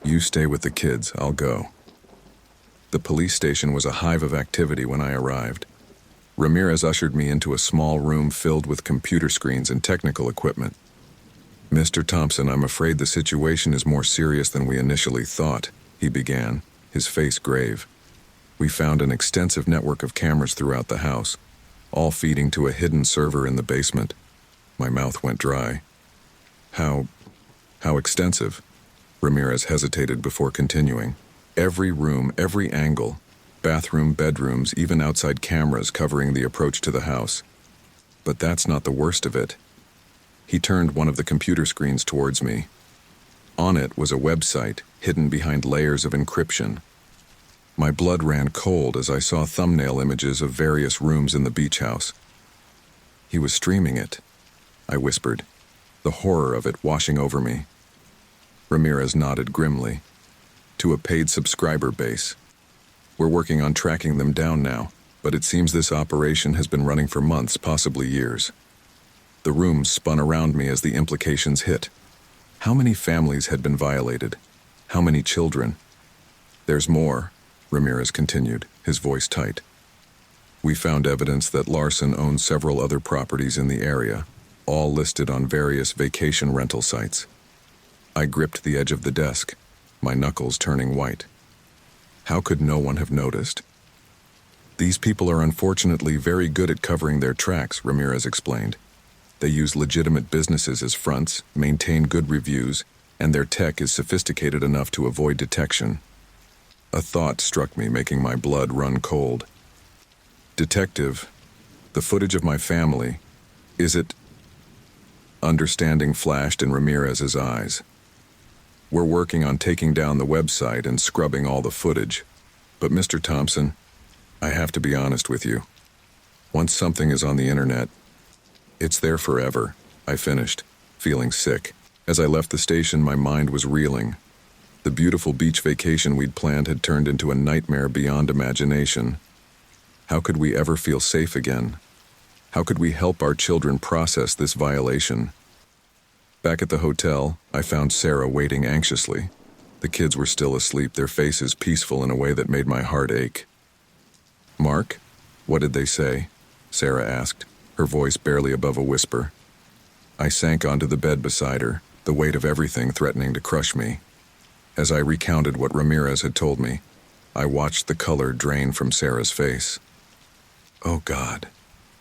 You stay with the kids, I'll go. The police station was a hive of activity when I arrived. Ramirez ushered me into a small room filled with computer screens and technical equipment. Mr. Thompson, I'm afraid the situation is more serious than we initially thought, he began, his face grave. We found an extensive network of cameras throughout the house, all feeding to a hidden server in the basement. My mouth went dry. How extensive? Ramirez hesitated before continuing. Every room, every angle, bathroom, bedrooms, even outside cameras covering the approach to the house. But that's not the worst of it. He turned one of the computer screens towards me. On it was a website, hidden behind layers of encryption. My blood ran cold as I saw thumbnail images of various rooms in the beach house. He was streaming it, I whispered, the horror of it washing over me. Ramirez nodded grimly. To a paid subscriber base. We're working on tracking them down now, but it seems this operation has been running for months, possibly years. The room spun around me as the implications hit. How many families had been violated? How many children? There's more, Ramirez continued, his voice tight. We found evidence that Larson owned several other properties in the area, all listed on various vacation rental sites. I gripped the edge of the desk, my knuckles turning white. How could no one have noticed? These people are unfortunately very good at covering their tracks, Ramirez explained. They use legitimate businesses as fronts, maintain good reviews, and their tech is sophisticated enough to avoid detection. A thought struck me, making my blood run cold. Detective, the footage of my family, is it? Understanding flashed in Ramirez's eyes. We're working on taking down the website and scrubbing all the footage. But Mr. Thompson, I have to be honest with you. Once something is on the internet, it's there forever, I finished, feeling sick. As I left the station, my mind was reeling. The beautiful beach vacation we'd planned had turned into a nightmare beyond imagination. How could we ever feel safe again? How could we help our children process this violation? Back at the hotel, I found Sarah waiting anxiously. The kids were still asleep, their faces peaceful in a way that made my heart ache. Mark, what did they say? Sarah asked, her voice barely above a whisper. I sank onto the bed beside her, the weight of everything threatening to crush me. As I recounted what Ramirez had told me, I watched the color drain from Sarah's face. Oh God,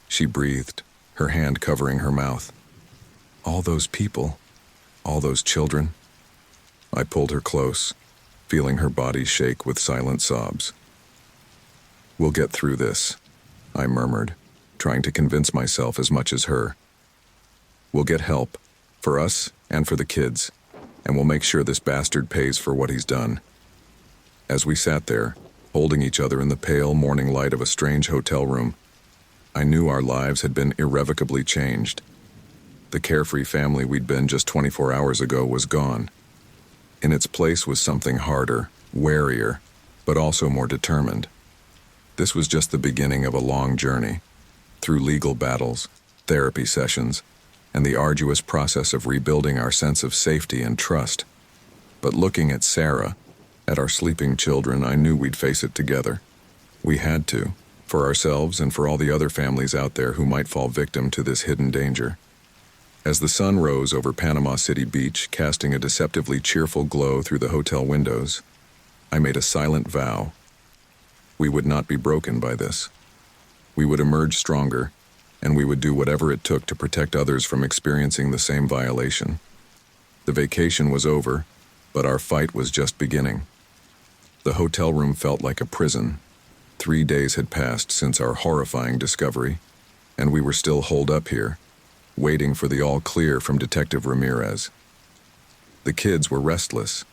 she breathed, her hand covering her mouth. All those people, all those children. I pulled her close, feeling her body shake with silent sobs. We'll get through this, I murmured, trying to convince myself as much as her. We'll get help, for us and for the kids, and we'll make sure this bastard pays for what he's done. As we sat there, holding each other in the pale morning light of a strange hotel room, I knew our lives had been irrevocably changed. The carefree family we'd been just 24 hours ago was gone. In its place was something harder, warier, but also more determined. This was just the beginning of a long journey, through legal battles, therapy sessions, and the arduous process of rebuilding our sense of safety and trust. But looking at Sarah, at our sleeping children, I knew we'd face it together. We had to, for ourselves and for all the other families out there who might fall victim to this hidden danger. As the sun rose over Panama City Beach, casting a deceptively cheerful glow through the hotel windows, I made a silent vow. We would not be broken by this. We would emerge stronger, and we would do whatever it took to protect others from experiencing the same violation. The vacation was over, but our fight was just beginning. The hotel room felt like a prison. 3 days had passed since our horrifying discovery, and we were still holed up here, waiting for the all clear from Detective Ramirez. The kids were restless,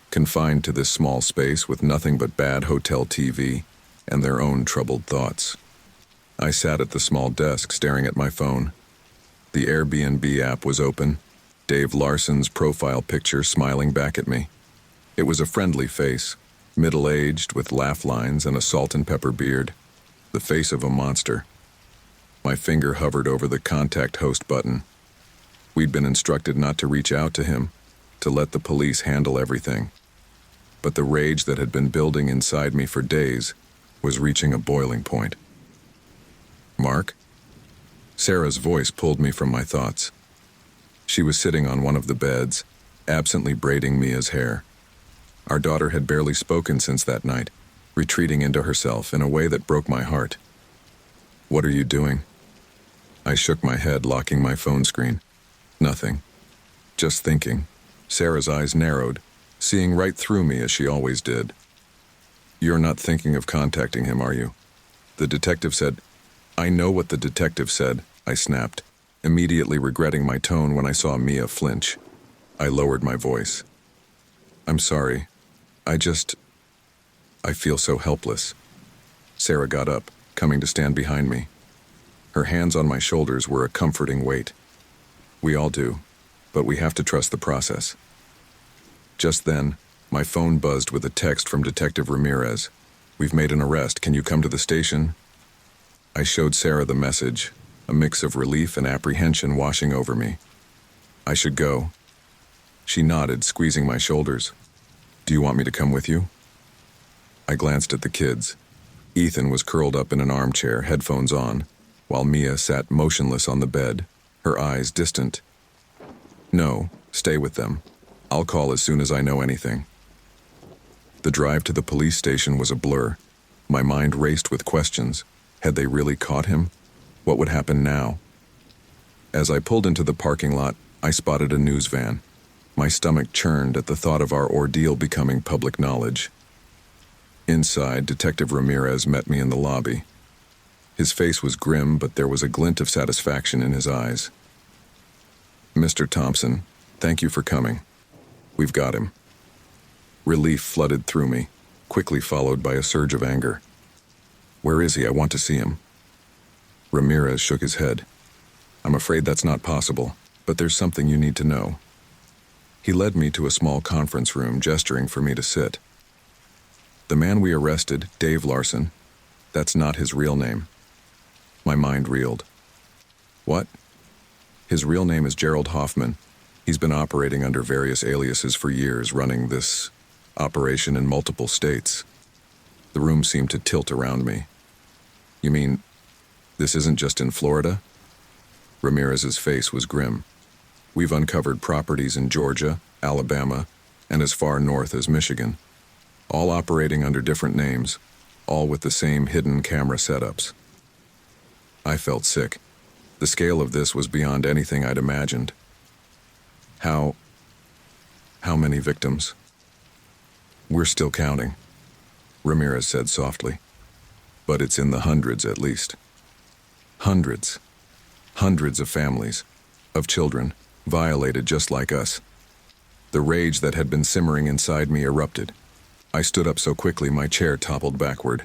confined to this small space with nothing but bad hotel TV and their own troubled thoughts. I sat at the small desk staring at my phone. The Airbnb app was open, Dave Larson's profile picture smiling back at me. It was a friendly face, middle-aged with laugh lines and a salt and pepper beard, the face of a monster. My finger hovered over the contact host button. We'd been instructed not to reach out to him, to let the police handle everything. But the rage that had been building inside me for days was reaching a boiling point. "Mark?" Sarah's voice pulled me from my thoughts. She was sitting on one of the beds, absently braiding Mia's hair. Our daughter had barely spoken since that night, retreating into herself in a way that broke my heart. "What are you doing?" I shook my head, locking my phone screen. "Nothing. Just thinking." Sarah's eyes narrowed, seeing right through me as she always did. "You're not thinking of contacting him, are you?" The detective said. "I know what the detective said," I snapped, immediately regretting my tone when I saw Mia flinch. I lowered my voice. "I'm sorry. I feel so helpless." Sarah got up, coming to stand behind me. Her hands on my shoulders were a comforting weight. "We all do, but we have to trust the process." Just then, my phone buzzed with a text from Detective Ramirez. "We've made an arrest. Can you come to the station?" I showed Sarah the message, a mix of relief and apprehension washing over me. "I should go." She nodded, squeezing my shoulders. "Do you want me to come with you?" I glanced at the kids. Ethan was curled up in an armchair, headphones on, while Mia sat motionless on the bed, her eyes distant. "No, stay with them. I'll call as soon as I know anything." The drive to the police station was a blur. My mind raced with questions. Had they really caught him? What would happen now? As I pulled into the parking lot, I spotted a news van. My stomach churned at the thought of our ordeal becoming public knowledge. Inside, Detective Ramirez met me in the lobby. His face was grim, but there was a glint of satisfaction in his eyes. "Mr. Thompson, thank you for coming. We've got him." Relief flooded through me, quickly followed by a surge of anger. "Where is he? I want to see him." Ramirez shook his head. "I'm afraid that's not possible, but there's something you need to know." He led me to a small conference room, gesturing for me to sit. "The man we arrested, Dave Larson, that's not his real name." My mind reeled. "What?" "His real name is Gerald Hoffman. He's been operating under various aliases for years, running this operation in multiple states." The room seemed to tilt around me. "You mean, this isn't just in Florida?" Ramirez's face was grim. "We've uncovered properties in Georgia, Alabama, and as far north as Michigan, all operating under different names, all with the same hidden camera setups." I felt sick. The scale of this was beyond anything I'd imagined. How many victims?" "We're still counting," Ramirez said softly. "But it's in the hundreds at least. Hundreds. Hundreds of families, of children, violated just like us." The rage that had been simmering inside me erupted. I stood up so quickly my chair toppled backward.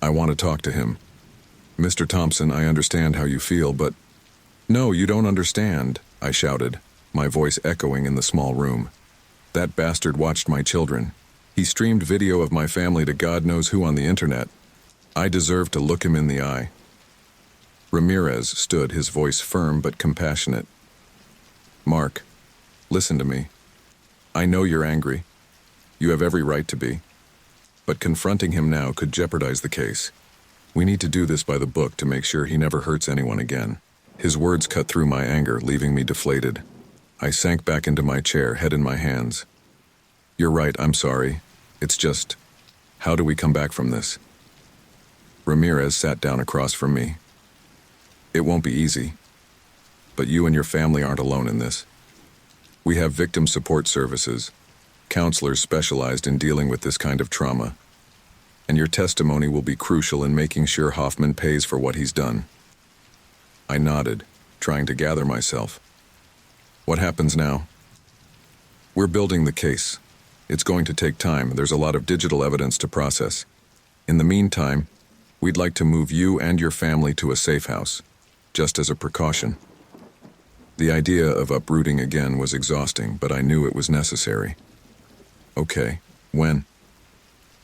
"I want to talk to him. Mr. Thompson, I understand how you feel, but—" "No, you don't understand," I shouted, my voice echoing in the small room. "That bastard watched my children. He streamed video of my family to God knows who on the internet. I deserve to look him in the eye." Ramirez stood, his voice firm but compassionate. "Mark, listen to me. I know you're angry. You have every right to be. But confronting him now could jeopardize the case. We need to do this by the book to make sure he never hurts anyone again." His words cut through my anger, leaving me deflated. I sank back into my chair, head in my hands. "You're right, I'm sorry. It's just, how do we come back from this?" Ramirez sat down across from me. "It won't be easy. But you and your family aren't alone in this. We have victim support services, counselors specialized in dealing with this kind of trauma. And your testimony will be crucial in making sure Hoffman pays for what he's done." I nodded, trying to gather myself. "What happens now?" "We're building the case. It's going to take time. There's a lot of digital evidence to process. In the meantime, we'd like to move you and your family to a safe house, just as a precaution." The idea of uprooting again was exhausting, but I knew it was necessary. "Okay, when?"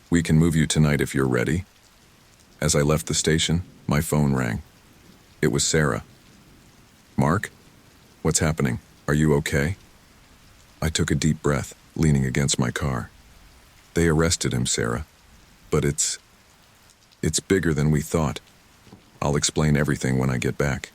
"We can move you tonight if you're ready." As I left the station, my phone rang. It was Sarah. "Mark? What's happening? Are you okay? I took a deep breath, leaning against my car. They arrested him, Sarah. But it's bigger than we thought. I'll explain everything when I get back.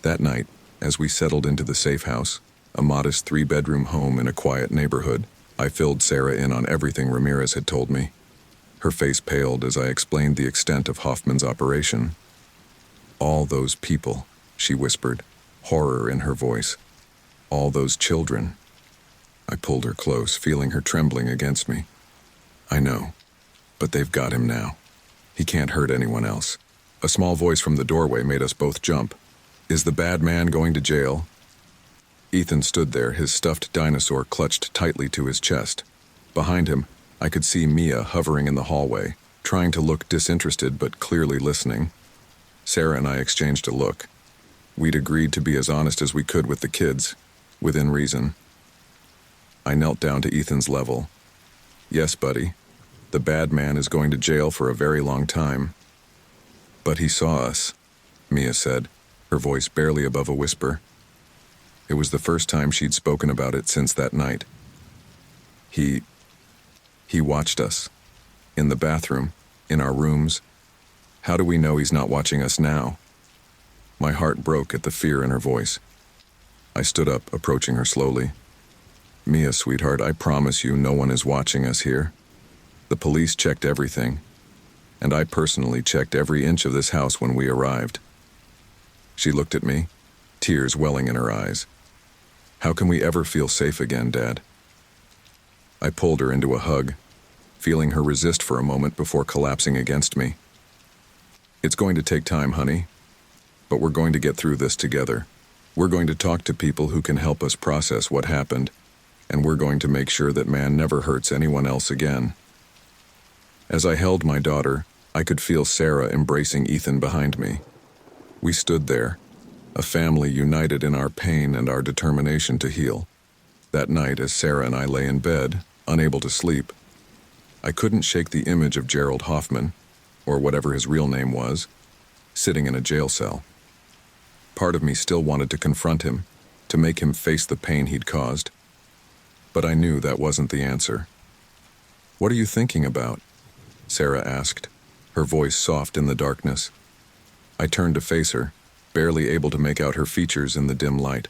That night, as we settled into the safe house, a modest 3-bedroom home in a quiet neighborhood, I filled Sarah in on everything Ramirez had told me. Her face paled as I explained the extent of Hoffman's operation. All those people, she whispered, horror in her voice. All those children. I pulled her close, feeling her trembling against me. I know, but they've got him now. He can't hurt anyone else. A small voice from the doorway made us both jump. Is the bad man going to jail? Ethan stood there, his stuffed dinosaur clutched tightly to his chest. Behind him, I could see Mia hovering in the hallway, trying to look disinterested but clearly listening. Sarah and I exchanged a look. We'd agreed to be as honest as we could with the kids, within reason. I knelt down to Ethan's level. Yes, buddy, the bad man is going to jail for a very long time. But he saw us, Mia said, her voice barely above a whisper. It was the first time she'd spoken about it since that night. He watched us. In the bathroom, in our rooms. How do we know he's not watching us now? My heart broke at the fear in her voice. I stood up, approaching her slowly. Mia, sweetheart, I promise you no one is watching us here. The police checked everything, and I personally checked every inch of this house when we arrived. She looked at me, tears welling in her eyes. How can we ever feel safe again, Dad? I pulled her into a hug, feeling her resist for a moment before collapsing against me. It's going to take time, honey, but we're going to get through this together. We're going to talk to people who can help us process what happened, and we're going to make sure that man never hurts anyone else again. As I held my daughter, I could feel Sarah embracing Ethan behind me. We stood there, a family united in our pain and our determination to heal. That night, as Sarah and I lay in bed, unable to sleep, I couldn't shake the image of Gerald Hoffman, or whatever his real name was, sitting in a jail cell. Part of me still wanted to confront him, to make him face the pain he'd caused. But I knew that wasn't the answer. What are you thinking about? Sarah asked, her voice soft in the darkness. I turned to face her, barely able to make out her features in the dim light.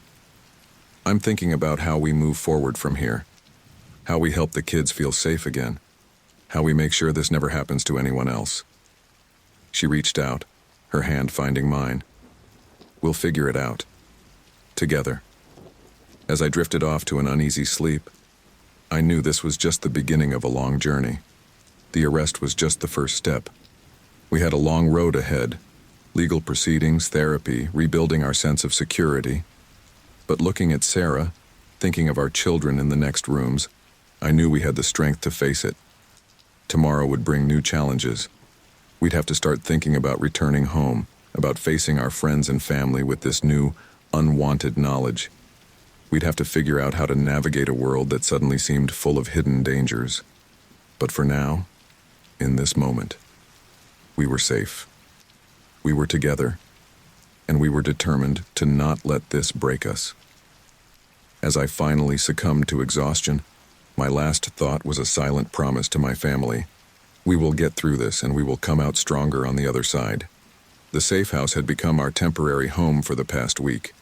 I'm thinking about how we move forward from here, how we help the kids feel safe again, how we make sure this never happens to anyone else. She reached out, her hand finding mine. We'll figure it out. Together. As I drifted off to an uneasy sleep, I knew this was just the beginning of a long journey. The arrest was just the first step. We had a long road ahead. Legal proceedings, therapy, rebuilding our sense of security. But looking at Sarah, thinking of our children in the next rooms, I knew we had the strength to face it. Tomorrow would bring new challenges. We'd have to start thinking about returning home, about facing our friends and family with this new, unwanted knowledge. We'd have to figure out how to navigate a world that suddenly seemed full of hidden dangers. But for now, in this moment, we were safe. We were together, and we were determined to not let this break us. As I finally succumbed to exhaustion, my last thought was a silent promise to my family. We will get through this, and we will come out stronger on the other side. The safe house had become our temporary home for the past week.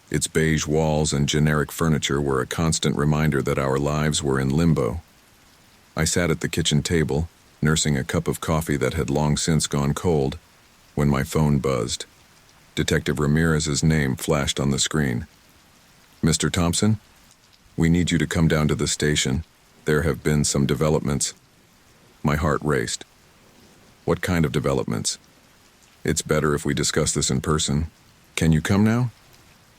Its beige walls and generic furniture were a constant reminder that our lives were in limbo. I sat at the kitchen table, nursing a cup of coffee that had long since gone cold, when my phone buzzed. Detective Ramirez's name flashed on the screen. Mr. Thompson, we need you to come down to the station. There have been some developments. My heart raced. What kind of developments? It's better if we discuss this in person. Can you come now?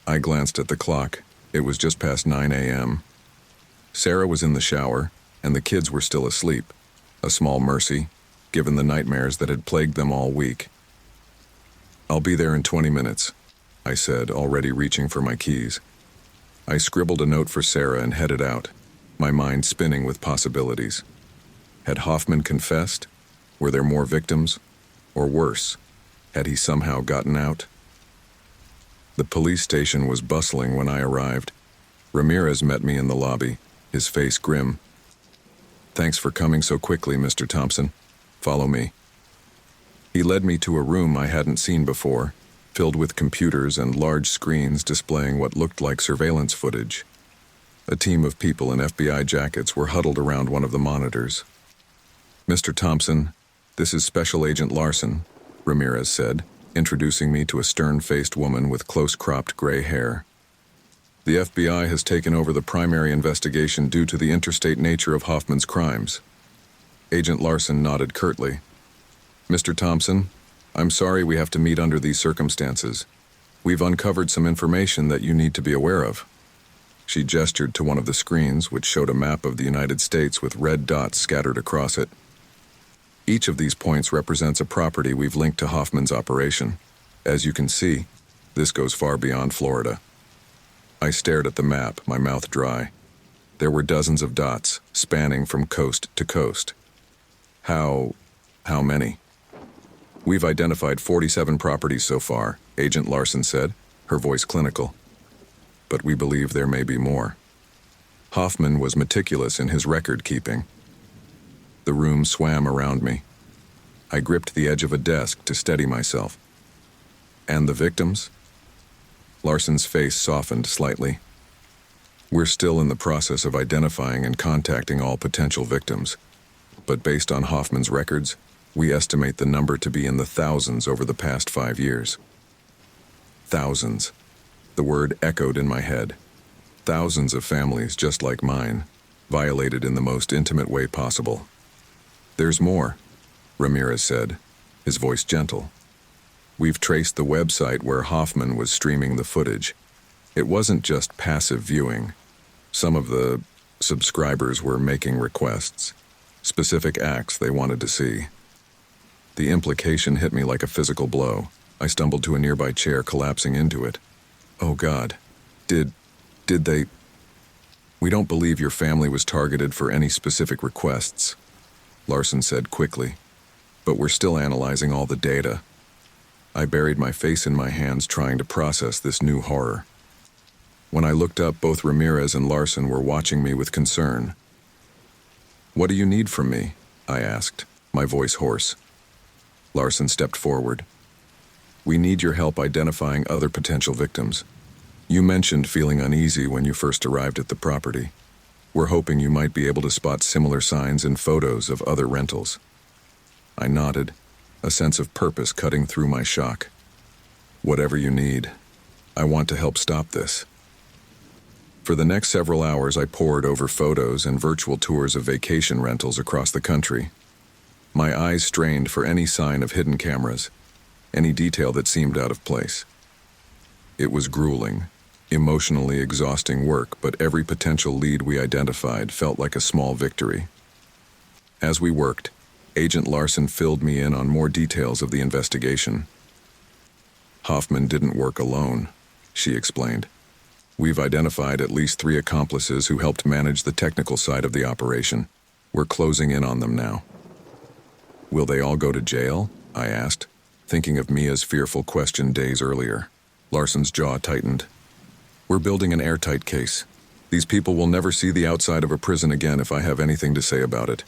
I glanced at the clock. It was just past 9 a.m. Sarah was in the shower, and the kids were still asleep. A small mercy, given the nightmares that had plagued them all week. I'll be there in 20 minutes, I said, already reaching for my keys. I scribbled a note for Sarah and headed out, my mind spinning with possibilities. Had Hoffman confessed? Were there more victims? Or worse, had he somehow gotten out? The police station was bustling when I arrived. Ramirez met me in the lobby, his face grim. "Thanks for coming so quickly, Mr. Thompson. Follow me." He led me to a room I hadn't seen before, filled with computers and large screens displaying what looked like surveillance footage. A team of people in FBI jackets were huddled around one of the monitors. "Mr. Thompson, this is Special Agent Larson," Ramirez said, introducing me to a stern-faced woman with close-cropped gray hair. "The FBI has taken over the primary investigation due to the interstate nature of Hoffman's crimes." Agent Larson nodded curtly. "Mr. Thompson, I'm sorry we have to meet under these circumstances. We've uncovered some information that you need to be aware of." She gestured to one of the screens, which showed a map of the United States with red dots scattered across it. "Each of these points represents a property we've linked to Hoffman's operation. As you can see, this goes far beyond Florida." I stared at the map, my mouth dry. There were dozens of dots, spanning from coast to coast. How many?" "We've identified 47 properties so far," Agent Larson said, her voice clinical. "But we believe there may be more." Hoffman was meticulous in his record keeping. The room swam around me. I gripped the edge of a desk to steady myself. "And the victims?" Larson's face softened slightly. "We're still in the process of identifying and contacting all potential victims. But based on Hoffman's records, we estimate the number to be in the thousands over the past 5 years." Thousands. The word echoed in my head. Thousands of families just like mine, violated in the most intimate way possible. "There's more," Ramirez said, his voice gentle. "We've traced the website where Hoffman was streaming the footage. It wasn't just passive viewing. Some of the subscribers were making requests, specific acts they wanted to see." The implication hit me like a physical blow. I stumbled to a nearby chair, collapsing into it. "Oh God, did they—" "We don't believe your family was targeted for any specific requests," Larson said quickly, "but we're still analyzing all the data." I buried my face in my hands, trying to process this new horror. When I looked up, both Ramirez and Larson were watching me with concern. "What do you need from me?" I asked, my voice hoarse. Larson stepped forward. "We need your help identifying other potential victims. You mentioned feeling uneasy when you first arrived at the property. We're hoping you might be able to spot similar signs in photos of other rentals." I nodded, a sense of purpose cutting through my shock. "Whatever you need. I want to help stop this." For the next several hours, I pored over photos and virtual tours of vacation rentals across the country. My eyes strained for any sign of hidden cameras, any detail that seemed out of place. It was grueling, emotionally exhausting work, but every potential lead we identified felt like a small victory. As we worked, Agent Larson filled me in on more details of the investigation. "Hoffman didn't work alone," she explained. "We've identified at least 3 accomplices who helped manage the technical side of the operation. We're closing in on them now." "Will they all go to jail?" I asked, thinking of Mia's fearful question days earlier. Larson's jaw tightened. "We're building an airtight case. These people will never see the outside of a prison again if I have anything to say about it."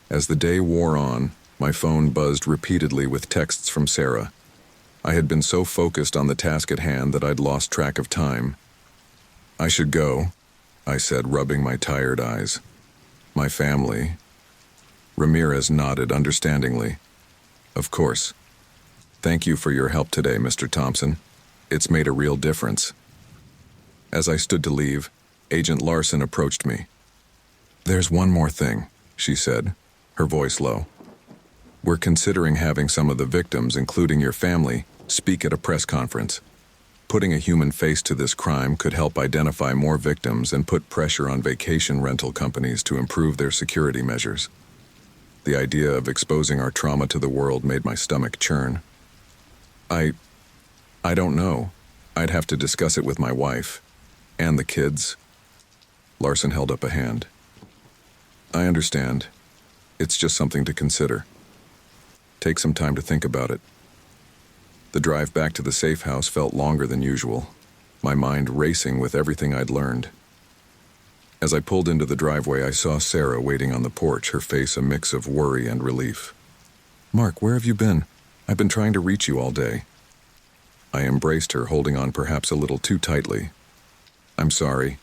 As the day wore on, my phone buzzed repeatedly with texts from Sarah. I had been so focused on the task at hand that I'd lost track of time. "I should go," I said, rubbing my tired eyes. "My family—" Ramirez nodded understandingly. "Of course. Thank you for your help today, Mr. Thompson. It's made a real difference." As I stood to leave, Agent Larson approached me. "There's one more thing," she said, her voice low. "We're considering having some of the victims, including your family, speak at a press conference. Putting a human face to this crime could help identify more victims and put pressure on vacation rental companies to improve their security measures." The idea of exposing our trauma to the world made my stomach churn. I don't know. I'd have to discuss it with my wife. And the kids." Larson held up a hand. "I understand. It's just something to consider. Take some time to think about it." The drive back to the safe house felt longer than usual, my mind racing with everything I'd learned. As I pulled into the driveway, I saw Sarah waiting on the porch, her face a mix of worry and relief. "Mark, where have you been? I've been trying to reach you all day." I embraced her, holding on perhaps a little too tightly. "I'm sorry.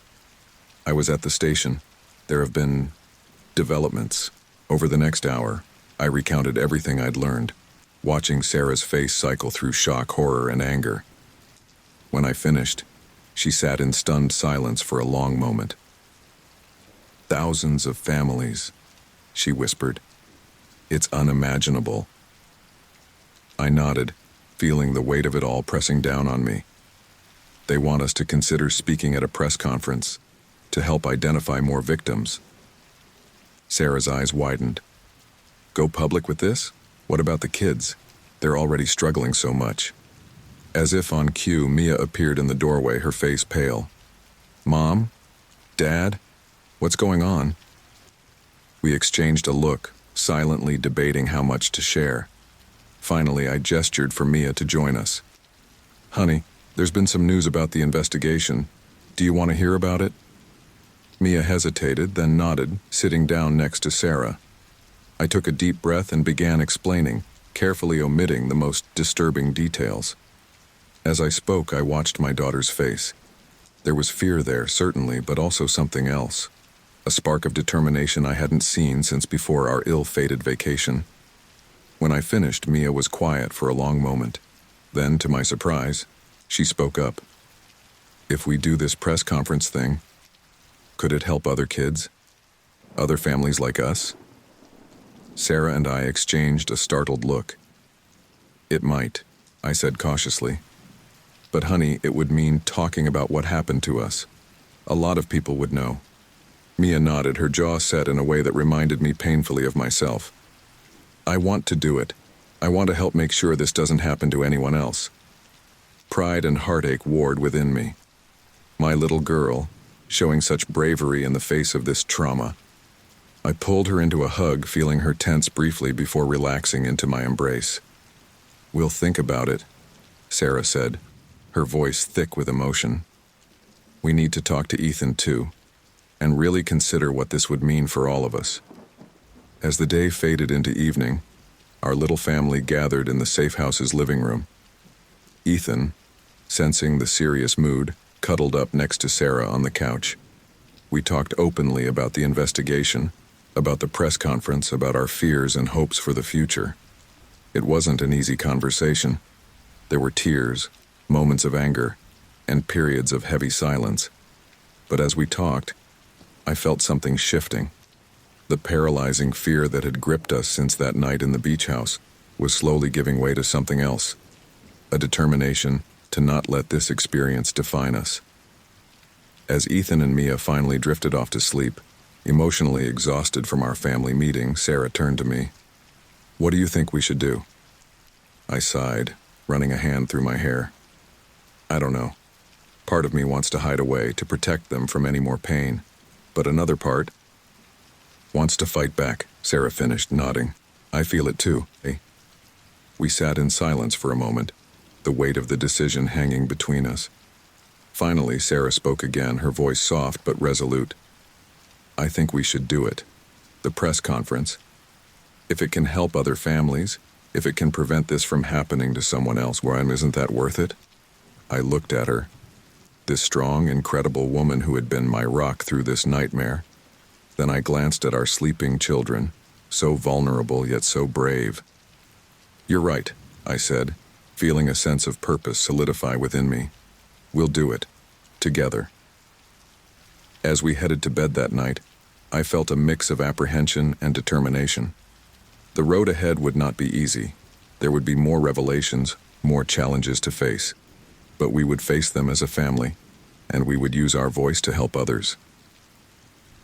I was at the station. There have been developments." Over the next hour, I recounted everything I'd learned, watching Sarah's face cycle through shock, horror, and anger. When I finished, she sat in stunned silence for a long moment. "Thousands of families," she whispered. "It's unimaginable." I nodded, feeling the weight of it all pressing down on me. "They want us to consider speaking at a press conference to help identify more victims." Sarah's eyes widened. "Go public with this? What about the kids? They're already struggling so much." As if on cue, Mia appeared in the doorway, her face pale. "Mom? Dad? What's going on?" We exchanged a look, silently debating how much to share. Finally, I gestured for Mia to join us. "Honey, there's been some news about the investigation. Do you want to hear about it?" Mia hesitated, then nodded, sitting down next to Sarah. I took a deep breath and began explaining, carefully omitting the most disturbing details. As I spoke, I watched my daughter's face. There was fear there, certainly, but also something else. A spark of determination I hadn't seen since before our ill-fated vacation. When I finished, Mia was quiet for a long moment. Then, to my surprise, she spoke up. "If we do this press conference thing, could it help other kids? Other families like us?" Sarah and I exchanged a startled look. "It might," I said cautiously. "But honey, it would mean talking about what happened to us. A lot of people would know." Mia nodded, her jaw set in a way that reminded me painfully of myself. "I want to do it. I want to help make sure this doesn't happen to anyone else." Pride and heartache warred within me. My little girl, showing such bravery in the face of this trauma. I pulled her into a hug, feeling her tense briefly before relaxing into my embrace. "We'll think about it," Sarah said, her voice thick with emotion. "We need to talk to Ethan too, and really consider what this would mean for all of us." As the day faded into evening, our little family gathered in the safe house's living room. Ethan, sensing the serious mood, cuddled up next to Sarah on the couch. We talked openly about the investigation, about the press conference, about our fears and hopes for the future. It wasn't an easy conversation. There were tears, moments of anger, and periods of heavy silence. But as we talked, I felt something shifting. The paralyzing fear that had gripped us since that night in the beach house was slowly giving way to something else, a determination to not let this experience define us. As Ethan and Mia finally drifted off to sleep, emotionally exhausted from our family meeting, Sarah turned to me. "What do you think we should do?" I sighed, running a hand through my hair. "I don't know. Part of me wants to hide away to protect them from any more pain, but another part wants to fight back," Sarah finished, nodding. "I feel it too, eh?" We sat in silence for a moment, the weight of the decision hanging between us. Finally, Sarah spoke again, her voice soft but resolute. "I think we should do it. The press conference. If it can help other families, if it can prevent this from happening to someone else, isn't that worth it?" I looked at her, this strong, incredible woman who had been my rock through this nightmare. Then I glanced at our sleeping children, so vulnerable yet so brave. "You're right," I said, feeling a sense of purpose solidify within me. "We'll do it. Together." As we headed to bed that night, I felt a mix of apprehension and determination. The road ahead would not be easy. There would be more revelations, more challenges to face. But we would face them as a family, and we would use our voice to help others.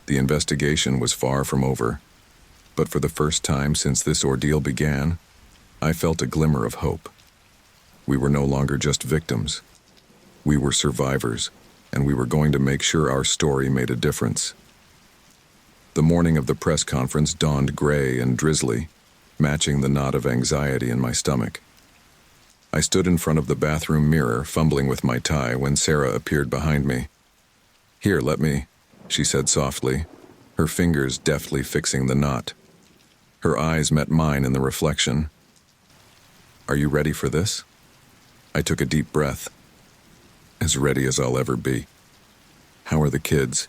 The investigation was far from over, but for the first time since this ordeal began, I felt a glimmer of hope. We were no longer just victims. We were survivors, and we were going to make sure our story made a difference. The morning of the press conference dawned gray and drizzly, matching the knot of anxiety in my stomach. I stood in front of the bathroom mirror, fumbling with my tie, when Sarah appeared behind me. "Here, let me," she said softly, her fingers deftly fixing the knot. Her eyes met mine in the reflection. "Are you ready for this?" I took a deep breath. As ready as I'll ever be. "How are the kids?"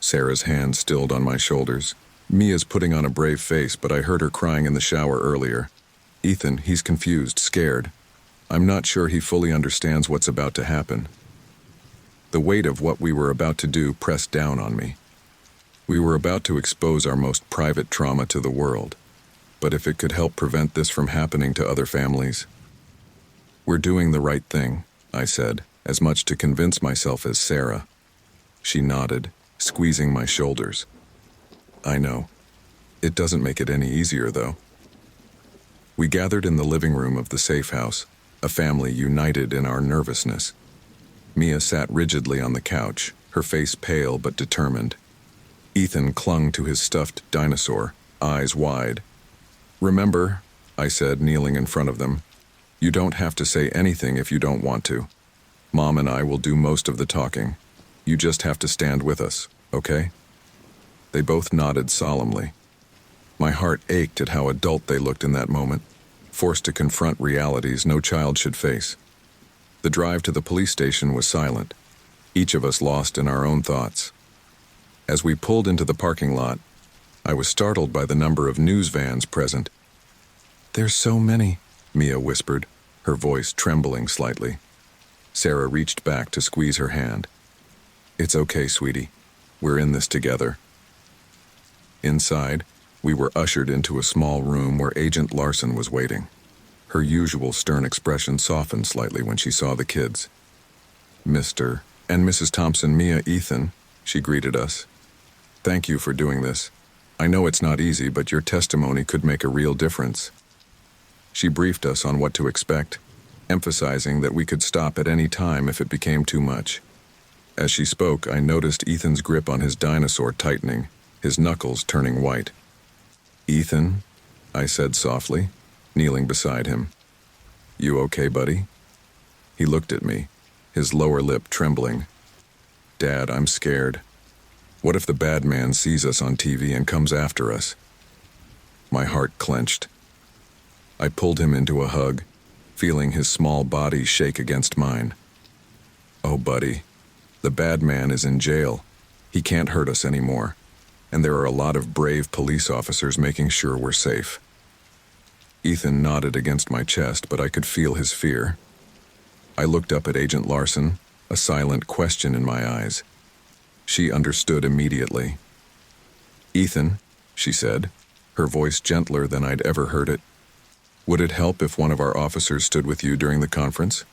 Sarah's hand stilled on my shoulders. Mia's putting on a brave face, but I heard her crying in the shower earlier. "Ethan, he's confused, scared. I'm not sure he fully understands what's about to happen." The weight of what we were about to do pressed down on me. We were about to expose our most private trauma to the world. But if it could help prevent this from happening to other families. "We're doing the right thing," I said, as much to convince myself as Sarah. She nodded, squeezing my shoulders. "I know. It doesn't make it any easier, though." We gathered in the living room of the safe house, a family united in our nervousness. Mia sat rigidly on the couch, her face pale but determined. Ethan clung to his stuffed dinosaur, eyes wide. "Remember," I said, kneeling in front of them, "you don't have to say anything if you don't want to. Mom and I will do most of the talking. You just have to stand with us, okay?" They both nodded solemnly. My heart ached at how adult they looked in that moment, forced to confront realities no child should face. The drive to the police station was silent, each of us lost in our own thoughts. As we pulled into the parking lot, I was startled by the number of news vans present. "There's so many," Mia whispered, her voice trembling slightly. Sarah reached back to squeeze her hand. "It's okay, sweetie. We're in this together." Inside, we were ushered into a small room where Agent Larson was waiting. Her usual stern expression softened slightly when she saw the kids. "Mr. and Mrs. Thompson, Mia, Ethan," she greeted us. "Thank you for doing this. I know it's not easy, but your testimony could make a real difference." She briefed us on what to expect, emphasizing that we could stop at any time if it became too much. As she spoke, I noticed Ethan's grip on his dinosaur tightening, his knuckles turning white. "Ethan," I said softly, kneeling beside him. "You okay, buddy?" He looked at me, his lower lip trembling. "Dad, I'm scared. What if the bad man sees us on TV and comes after us?" My heart clenched. I pulled him into a hug, feeling his small body shake against mine. "Oh, buddy, the bad man is in jail. He can't hurt us anymore. And there are a lot of brave police officers making sure we're safe." Ethan nodded against my chest, but I could feel his fear. I looked up at Agent Larson, a silent question in my eyes. She understood immediately. "Ethan," she said, her voice gentler than I'd ever heard it, "would it help if one of our officers stood with you during the conference?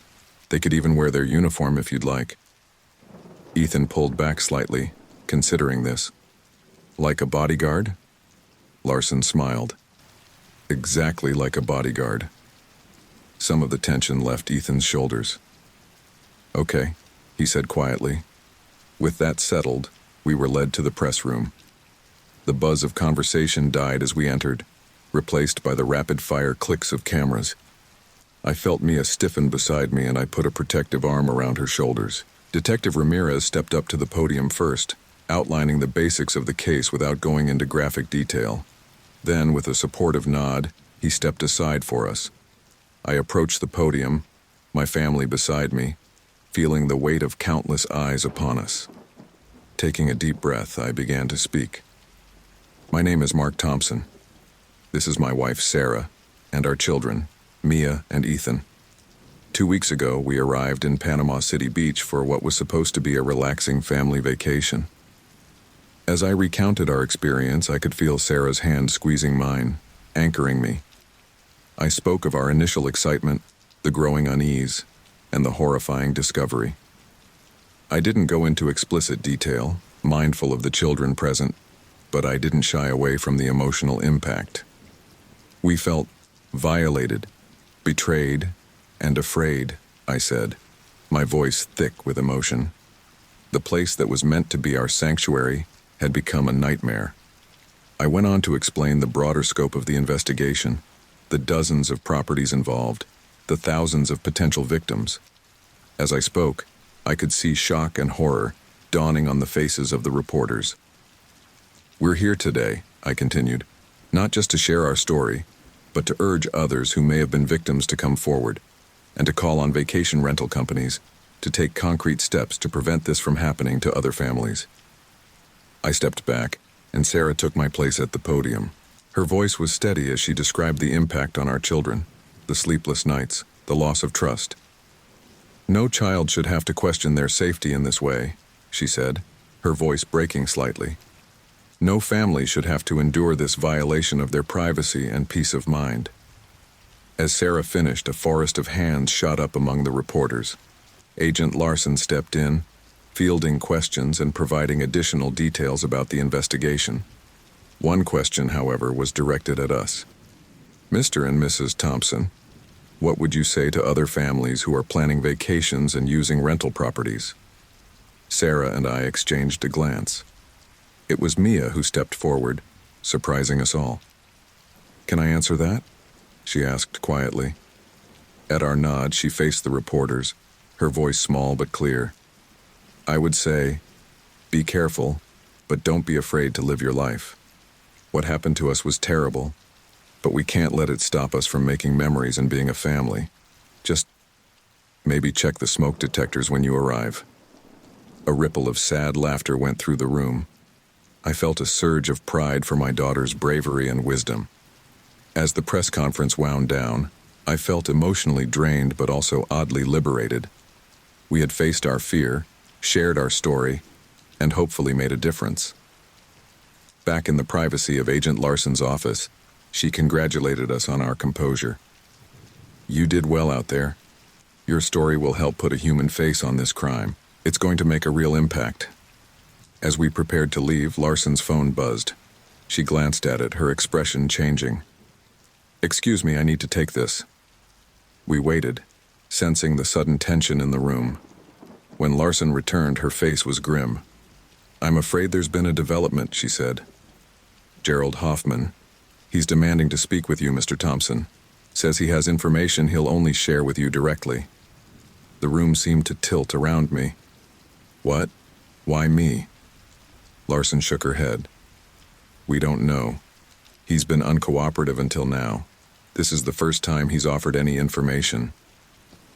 They could even wear their uniform if you'd like." Ethan pulled back slightly, considering this. "Like a bodyguard?" Larson smiled. "Exactly like a bodyguard." Some of the tension left Ethan's shoulders. "Okay," he said quietly. With that settled, we were led to the press room. The buzz of conversation died as we entered, replaced by the rapid-fire clicks of cameras. I felt Mia stiffen beside me, and I put a protective arm around her shoulders. Detective Ramirez stepped up to the podium first, outlining the basics of the case without going into graphic detail. Then, with a supportive nod, he stepped aside for us. I approached the podium, my family beside me, feeling the weight of countless eyes upon us. Taking a deep breath, I began to speak. "My name is Mark Thompson. This is my wife, Sarah, and our children, Mia and Ethan. 2 weeks ago, we arrived in Panama City Beach for what was supposed to be a relaxing family vacation. As I recounted our experience, I could feel Sarah's hand squeezing mine, anchoring me. I spoke of our initial excitement, the growing unease, and the horrifying discovery. I didn't go into explicit detail, mindful of the children present, but I didn't shy away from the emotional impact. We felt violated, betrayed, and afraid, I said, my voice thick with emotion. The place that was meant to be our sanctuary had become a nightmare. I went on to explain the broader scope of the investigation, the dozens of properties involved, the thousands of potential victims. As I spoke, I could see shock and horror dawning on the faces of the reporters. We're here today, I continued, not just to share our story, but to urge others who may have been victims to come forward, and to call on vacation rental companies to take concrete steps to prevent this from happening to other families. I stepped back, and Sarah took my place at the podium. Her voice was steady as she described the impact on our children, the sleepless nights, the loss of trust. No child should have to question their safety in this way, she said, her voice breaking slightly. No family should have to endure this violation of their privacy and peace of mind. As Sarah finished, a forest of hands shot up among the reporters. Agent Larson stepped in, fielding questions and providing additional details about the investigation. One question, however, was directed at us. Mr. and Mrs. Thompson, what would you say to other families who are planning vacations and using rental properties? Sarah and I exchanged a glance. It was Mia who stepped forward, surprising us all. Can I answer that? She asked quietly. At our nod, she faced the reporters, her voice small but clear. I would say, be careful, but don't be afraid to live your life. What happened to us was terrible, but we can't let it stop us from making memories and being a family. Just maybe check the smoke detectors when you arrive. A ripple of sad laughter went through the room. I felt a surge of pride for my daughter's bravery and wisdom. As the press conference wound down, I felt emotionally drained but also oddly liberated. We had faced our fear, shared our story, and hopefully made a difference. Back in the privacy of Agent Larson's office, she congratulated us on our composure. You did well out there. Your story will help put a human face on this crime. It's going to make a real impact. As we prepared to leave, Larson's phone buzzed. She glanced at it, her expression changing. Excuse me, I need to take this. We waited, sensing the sudden tension in the room. When Larson returned, her face was grim. I'm afraid there's been a development, she said. Gerald Hoffman. He's demanding to speak with you, Mr. Thompson. Says he has information he'll only share with you directly. The room seemed to tilt around me. What? Why me? Larson shook her head. We don't know. He's been uncooperative until now. This is the first time he's offered any information.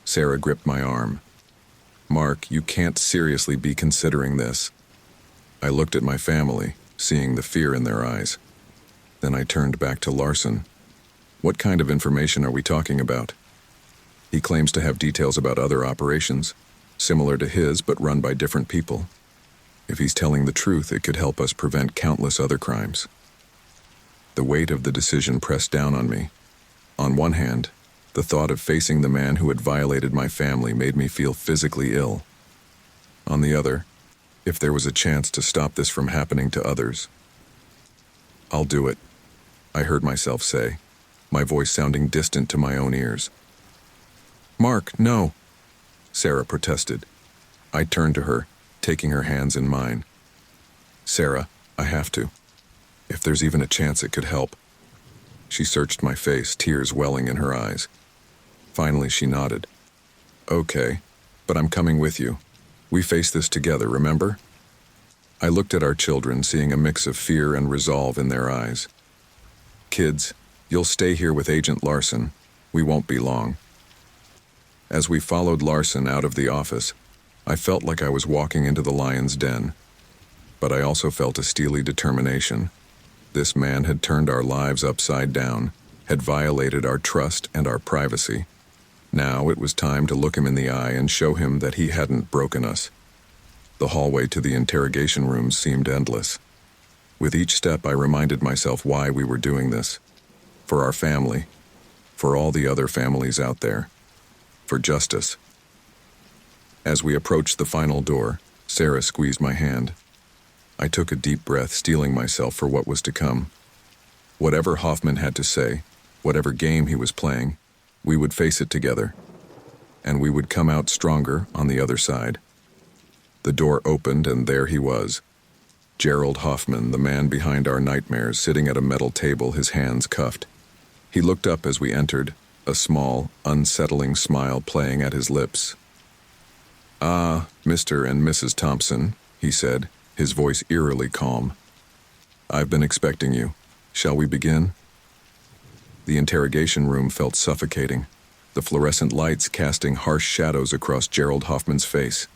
Sarah gripped my arm. Mark, you can't seriously be considering this. I looked at my family, seeing the fear in their eyes. Then I turned back to Larson. What kind of information are we talking about? He claims to have details about other operations, similar to his but run by different people. If he's telling the truth, it could help us prevent countless other crimes. The weight of the decision pressed down on me. On one hand, the thought of facing the man who had violated my family made me feel physically ill. On the other, if there was a chance to stop this from happening to others, I'll do it, I heard myself say, my voice sounding distant to my own ears. Mark, no, Sarah protested. I turned to her, taking her hands in mine. Sarah, I have to. If there's even a chance it could help. She searched my face, tears welling in her eyes. Finally, she nodded. Okay, but I'm coming with you. We face this together, remember? I looked at our children, seeing a mix of fear and resolve in their eyes. Kids, you'll stay here with Agent Larson. We won't be long. As we followed Larson out of the office, I felt like I was walking into the lion's den. But I also felt a steely determination. This man had turned our lives upside down, had violated our trust and our privacy. Now it was time to look him in the eye and show him that he hadn't broken us. The hallway to the interrogation rooms seemed endless. With each step, I reminded myself why we were doing this. For our family. For all the other families out there. For justice. As we approached the final door, Sarah squeezed my hand. I took a deep breath, steeling myself for what was to come. Whatever Hoffman had to say, whatever game he was playing, we would face it together. And we would come out stronger on the other side. The door opened, and there he was. Gerald Hoffman, the man behind our nightmares, sitting at a metal table, his hands cuffed. He looked up as we entered, a small, unsettling smile playing at his lips. "Ah, Mr. and Mrs. Thompson," he said, his voice eerily calm. "I've been expecting you. Shall we begin?" The interrogation room felt suffocating, the fluorescent lights casting harsh shadows across Gerald Hoffman's face.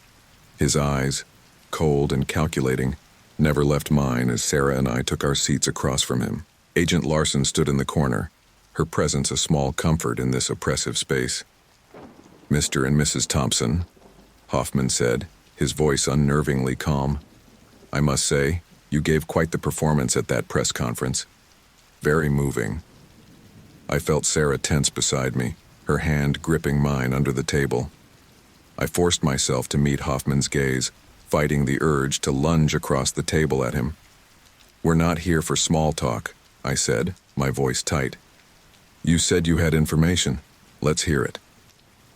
His eyes, cold and calculating, never left mine as Sarah and I took our seats across from him. Agent Larson stood in the corner, her presence a small comfort in this oppressive space. "Mr. and Mrs. Thompson," Hoffman said, his voice unnervingly calm. "I must say, you gave quite the performance at that press conference. Very moving." I felt Sarah tense beside me, her hand gripping mine under the table. I forced myself to meet Hoffman's gaze, fighting the urge to lunge across the table at him. "We're not here for small talk," I said, my voice tight. "You said you had information. Let's hear it."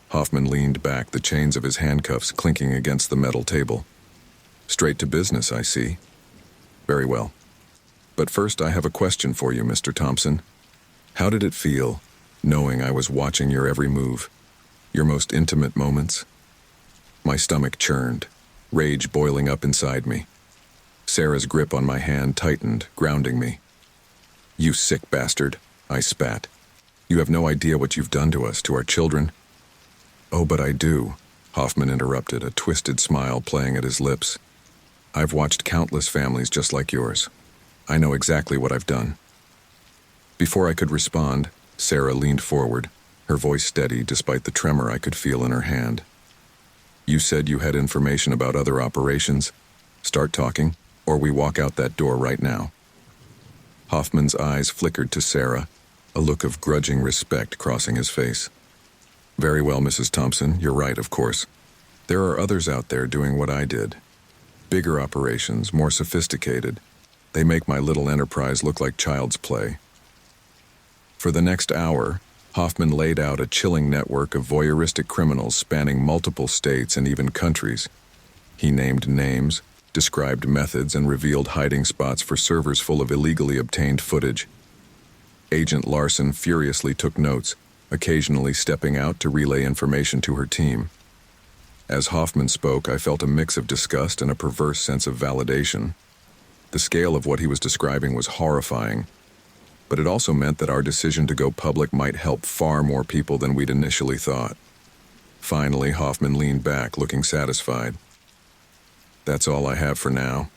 Hoffman leaned back, the chains of his handcuffs clinking against the metal table. "Straight to business, I see. Very well. But first I have a question for you, Mr. Thompson. How did it feel, knowing I was watching your every move, your most intimate moments?" My stomach churned, rage boiling up inside me. Sarah's grip on my hand tightened, grounding me. "You sick bastard," I spat. "You have no idea what you've done to us, to our children." "Oh, but I do," Hoffman interrupted, a twisted smile playing at his lips. "I've watched countless families just like yours. I know exactly what I've done." Before I could respond, Sarah leaned forward, her voice steady despite the tremor I could feel in her hand. "You said you had information about other operations. Start talking, or we walk out that door right now." Hoffman's eyes flickered to Sarah, a look of grudging respect crossing his face. "Very well, Mrs. Thompson, you're right, of course. There are others out there doing what I did. Bigger operations, more sophisticated. They make my little enterprise look like child's play." For the next hour, Hoffman laid out a chilling network of voyeuristic criminals spanning multiple states and even countries. He named names, described methods, and revealed hiding spots for servers full of illegally obtained footage. Agent Larson furiously took notes, occasionally stepping out to relay information to her team. As Hoffman spoke, I felt a mix of disgust and a perverse sense of validation. The scale of what he was describing was horrifying, but it also meant that our decision to go public might help far more people than we'd initially thought. Finally, Hoffman leaned back, looking satisfied. "That's all I have for now.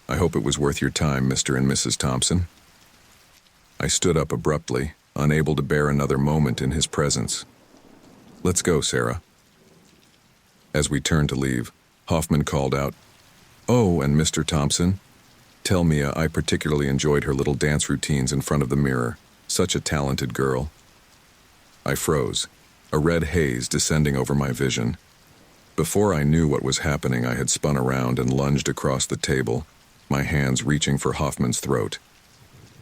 I hope it was worth your time, Mr. and Mrs. Thompson." I stood up abruptly, unable to bear another moment in his presence. "Let's go, Sarah." As we turned to leave, Hoffman called out, "Oh, and Mr. Thompson, tell Mia I particularly enjoyed her little dance routines in front of the mirror. Such a talented girl." I froze, a red haze descending over my vision. Before I knew what was happening, I had spun around and lunged across the table, my hands reaching for Hoffman's throat.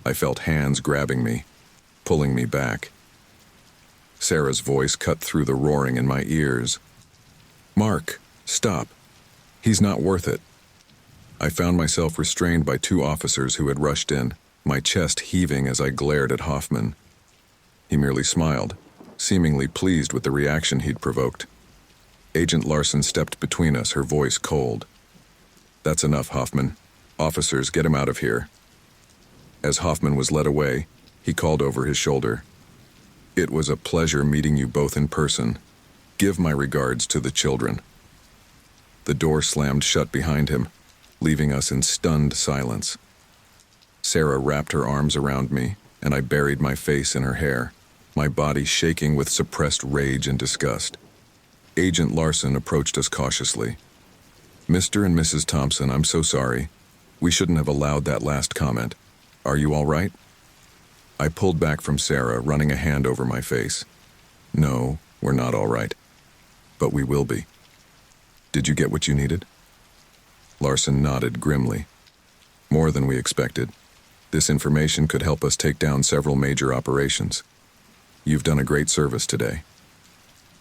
I felt hands grabbing me, pulling me back. Sarah's voice cut through the roaring in my ears. "Mark, stop. He's not worth it." I found myself restrained by two officers who had rushed in, my chest heaving as I glared at Hoffman. He merely smiled, seemingly pleased with the reaction he'd provoked. Agent Larson stepped between us, her voice cold. "That's enough, Hoffman. Officers, get him out of here." As Hoffman was led away, he called over his shoulder, "It was a pleasure meeting you both in person. Give my regards to the children." The door slammed shut behind him, leaving us in stunned silence. Sarah wrapped her arms around me, and I buried my face in her hair, my body shaking with suppressed rage and disgust. Agent Larson approached us cautiously. "Mr. and Mrs. Thompson, I'm so sorry. We shouldn't have allowed that last comment. Are you all right?" I pulled back from Sarah, running a hand over my face. "No, we're not all right. But we will be. Did you get what you needed?" Larson nodded grimly. "More than we expected. This information could help us take down several major operations. You've done a great service today."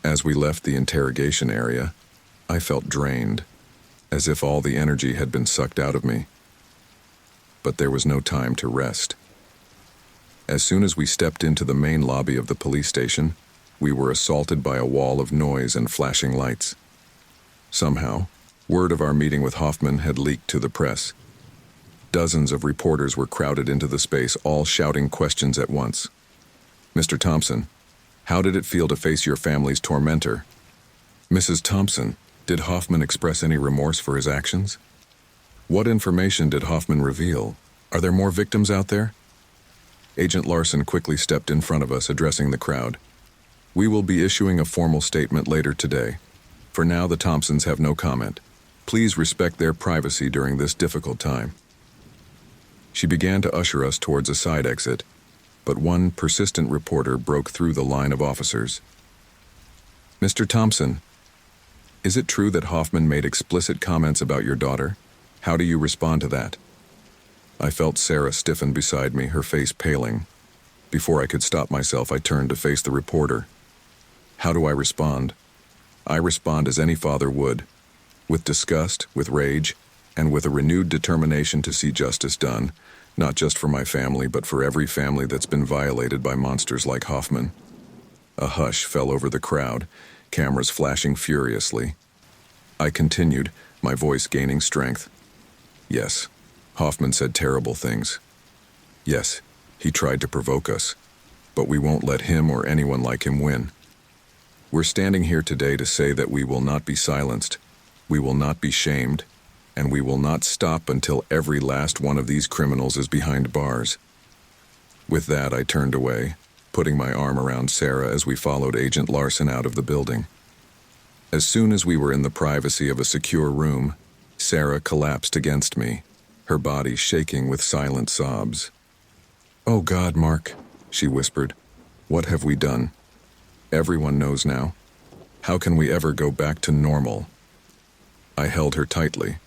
As we left the interrogation area, I felt drained, as if all the energy had been sucked out of me. But there was no time to rest. As soon as we stepped into the main lobby of the police station, we were assaulted by a wall of noise and flashing lights. Somehow, word of our meeting with Hoffman had leaked to the press. Dozens of reporters were crowded into the space, all shouting questions at once. "Mr. Thompson, how did it feel to face your family's tormentor?" "Mrs. Thompson, did Hoffman express any remorse for his actions?" "What information did Hoffman reveal? Are there more victims out there?" Agent Larson quickly stepped in front of us, addressing the crowd. "We will be issuing a formal statement later today. For now, the Thompsons have no comment. Please respect their privacy during this difficult time." She began to usher us towards a side exit, but one persistent reporter broke through the line of officers. "Mr. Thompson, is it true that Hoffman made explicit comments about your daughter? How do you respond to that?" I felt Sarah stiffen beside me, her face paling. Before I could stop myself, I turned to face the reporter. How do I respond? I respond as any father would, with disgust, with rage, and with a renewed determination to see justice done, not just for my family, but for every family that's been violated by monsters like Hoffman. A hush fell over the crowd, cameras flashing furiously. I continued, my voice gaining strength. Yes, Hoffman said terrible things. Yes, he tried to provoke us, but we won't let him or anyone like him win. We're standing here today to say that we will not be silenced, we will not be shamed, and we will not stop until every last one of these criminals is behind bars. With that, I turned away, putting my arm around Sarah as we followed Agent Larson out of the building. As soon as we were in the privacy of a secure room, Sarah collapsed against me, her body shaking with silent sobs. "Oh God, Mark," she whispered, "what have we done? Everyone knows now. How can we ever go back to normal?" I held her tightly,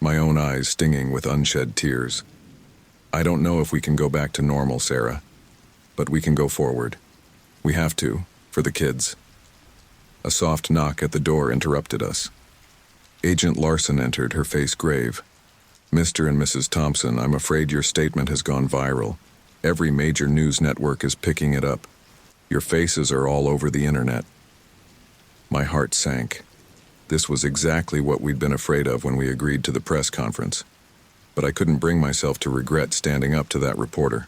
my own eyes stinging with unshed tears. "I don't know if we can go back to normal, Sarah, but we can go forward. We have to, for the kids." A soft knock at the door interrupted us. Agent Larson entered, her face grave. "Mr. and Mrs. Thompson, I'm afraid your statement has gone viral. Every major news network is picking it up. Your faces are all over the internet." My heart sank. This was exactly what we'd been afraid of when we agreed to the press conference. But I couldn't bring myself to regret standing up to that reporter.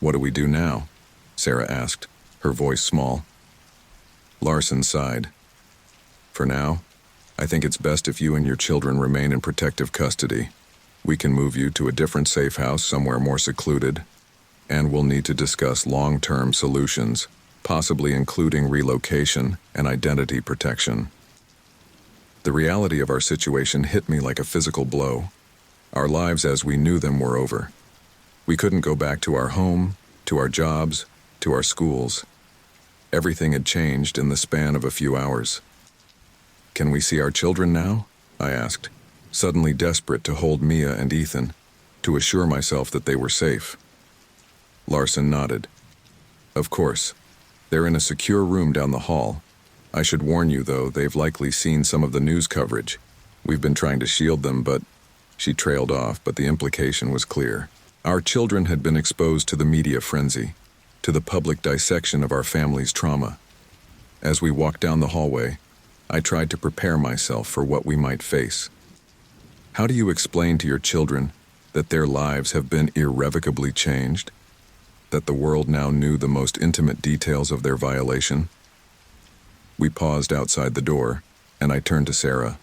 "What do we do now?" Sarah asked, her voice small. Larson sighed. "For now, I think it's best if you and your children remain in protective custody. We can move you to a different safe house somewhere more secluded, and we'll need to discuss long-term solutions, possibly including relocation and identity protection." The reality of our situation hit me like a physical blow. Our lives as we knew them were over. We couldn't go back to our home, to our jobs, to our schools. Everything had changed in the span of a few hours. "Can we see our children now?" I asked, suddenly desperate to hold Mia and Ethan, to assure myself that they were safe. Larson nodded. "Of course. They're in a secure room down the hall. I should warn you, though, they've likely seen some of the news coverage. We've been trying to shield them, but..." She trailed off, but the implication was clear. Our children had been exposed to the media frenzy, to the public dissection of our family's trauma. As we walked down the hallway, I tried to prepare myself for what we might face. How do you explain to your children that their lives have been irrevocably changed? That the world now knew the most intimate details of their violation? We paused outside the door, and I turned to Sarah.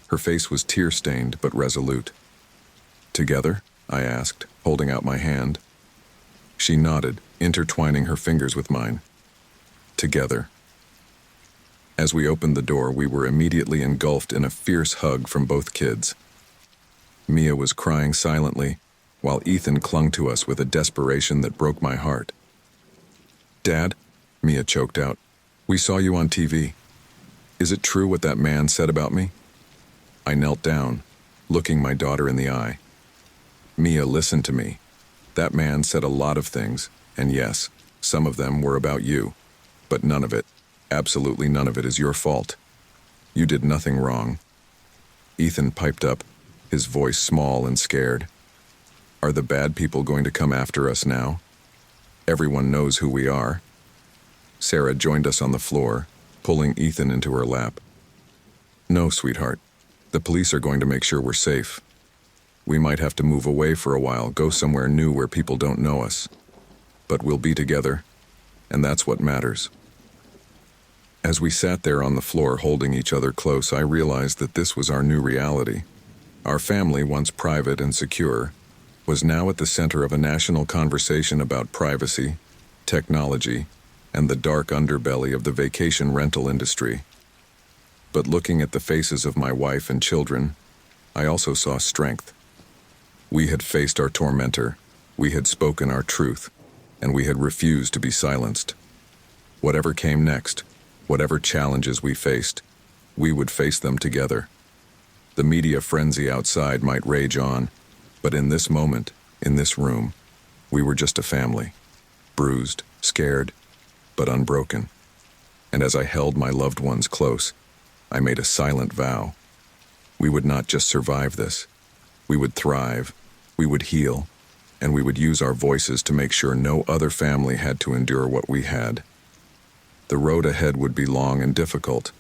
Her face was tear-stained but resolute. "Together?" I asked, holding out my hand. She nodded, intertwining her fingers with mine. "Together." As we opened the door, we were immediately engulfed in a fierce hug from both kids. Mia was crying silently, while Ethan clung to us with a desperation that broke my heart. "Dad," Mia choked out, "we saw you on TV. Is it true what that man said about me?" I knelt down, looking my daughter in the eye. "Mia, listen to me. That man said a lot of things, and yes, some of them were about you. But none of it, absolutely none of it, is your fault. You did nothing wrong." Ethan piped up, his voice small and scared. "Are the bad people going to come after us now? Everyone knows who we are. Sarah joined us on the floor, pulling Ethan into her lap. No, sweetheart. The police are going to make sure we're safe. We might have to move away for a while, go somewhere new where people don't know us. But we'll be together, and that's what matters. As we sat there on the floor holding each other close, I realized that this was our new reality. Our family, once private and secure, was now at the center of a national conversation about privacy, technology, and the dark underbelly of the vacation rental industry. But looking at the faces of my wife and children, I also saw strength. We had faced our tormentor, we had spoken our truth, and we had refused to be silenced. Whatever came next, whatever challenges we faced, we would face them together. The media frenzy outside might rage on, but in this moment, in this room, we were just a family, bruised, scared, but unbroken. And as I held my loved ones close, I made a silent vow. We would not just survive this. We would thrive, we would heal, and we would use our voices to make sure no other family had to endure what we had. The road ahead would be long and difficult,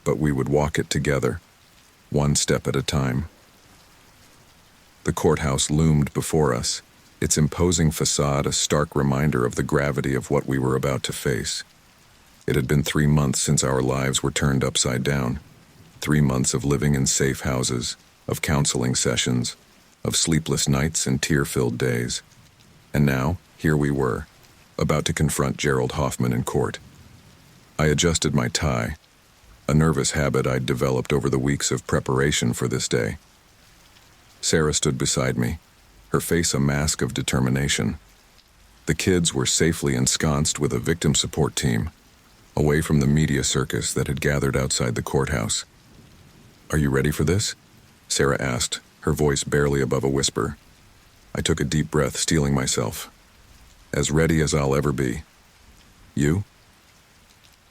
but we would walk it together, one step at a time. The courthouse loomed before us, its imposing facade a stark reminder of the gravity of what we were about to face. It had been 3 months since our lives were turned upside down. 3 months of living in safe houses, of counseling sessions, of sleepless nights and tear-filled days. And now, here we were, about to confront Gerald Hoffman in court. I adjusted my tie, a nervous habit I'd developed over the weeks of preparation for this day. Sarah stood beside me, her face a mask of determination. The kids were safely ensconced with a victim support team, away from the media circus that had gathered outside the courthouse. "Are you ready for this?" Sarah asked, her voice barely above a whisper. I took a deep breath, steeling myself. "As ready as I'll ever be. You?"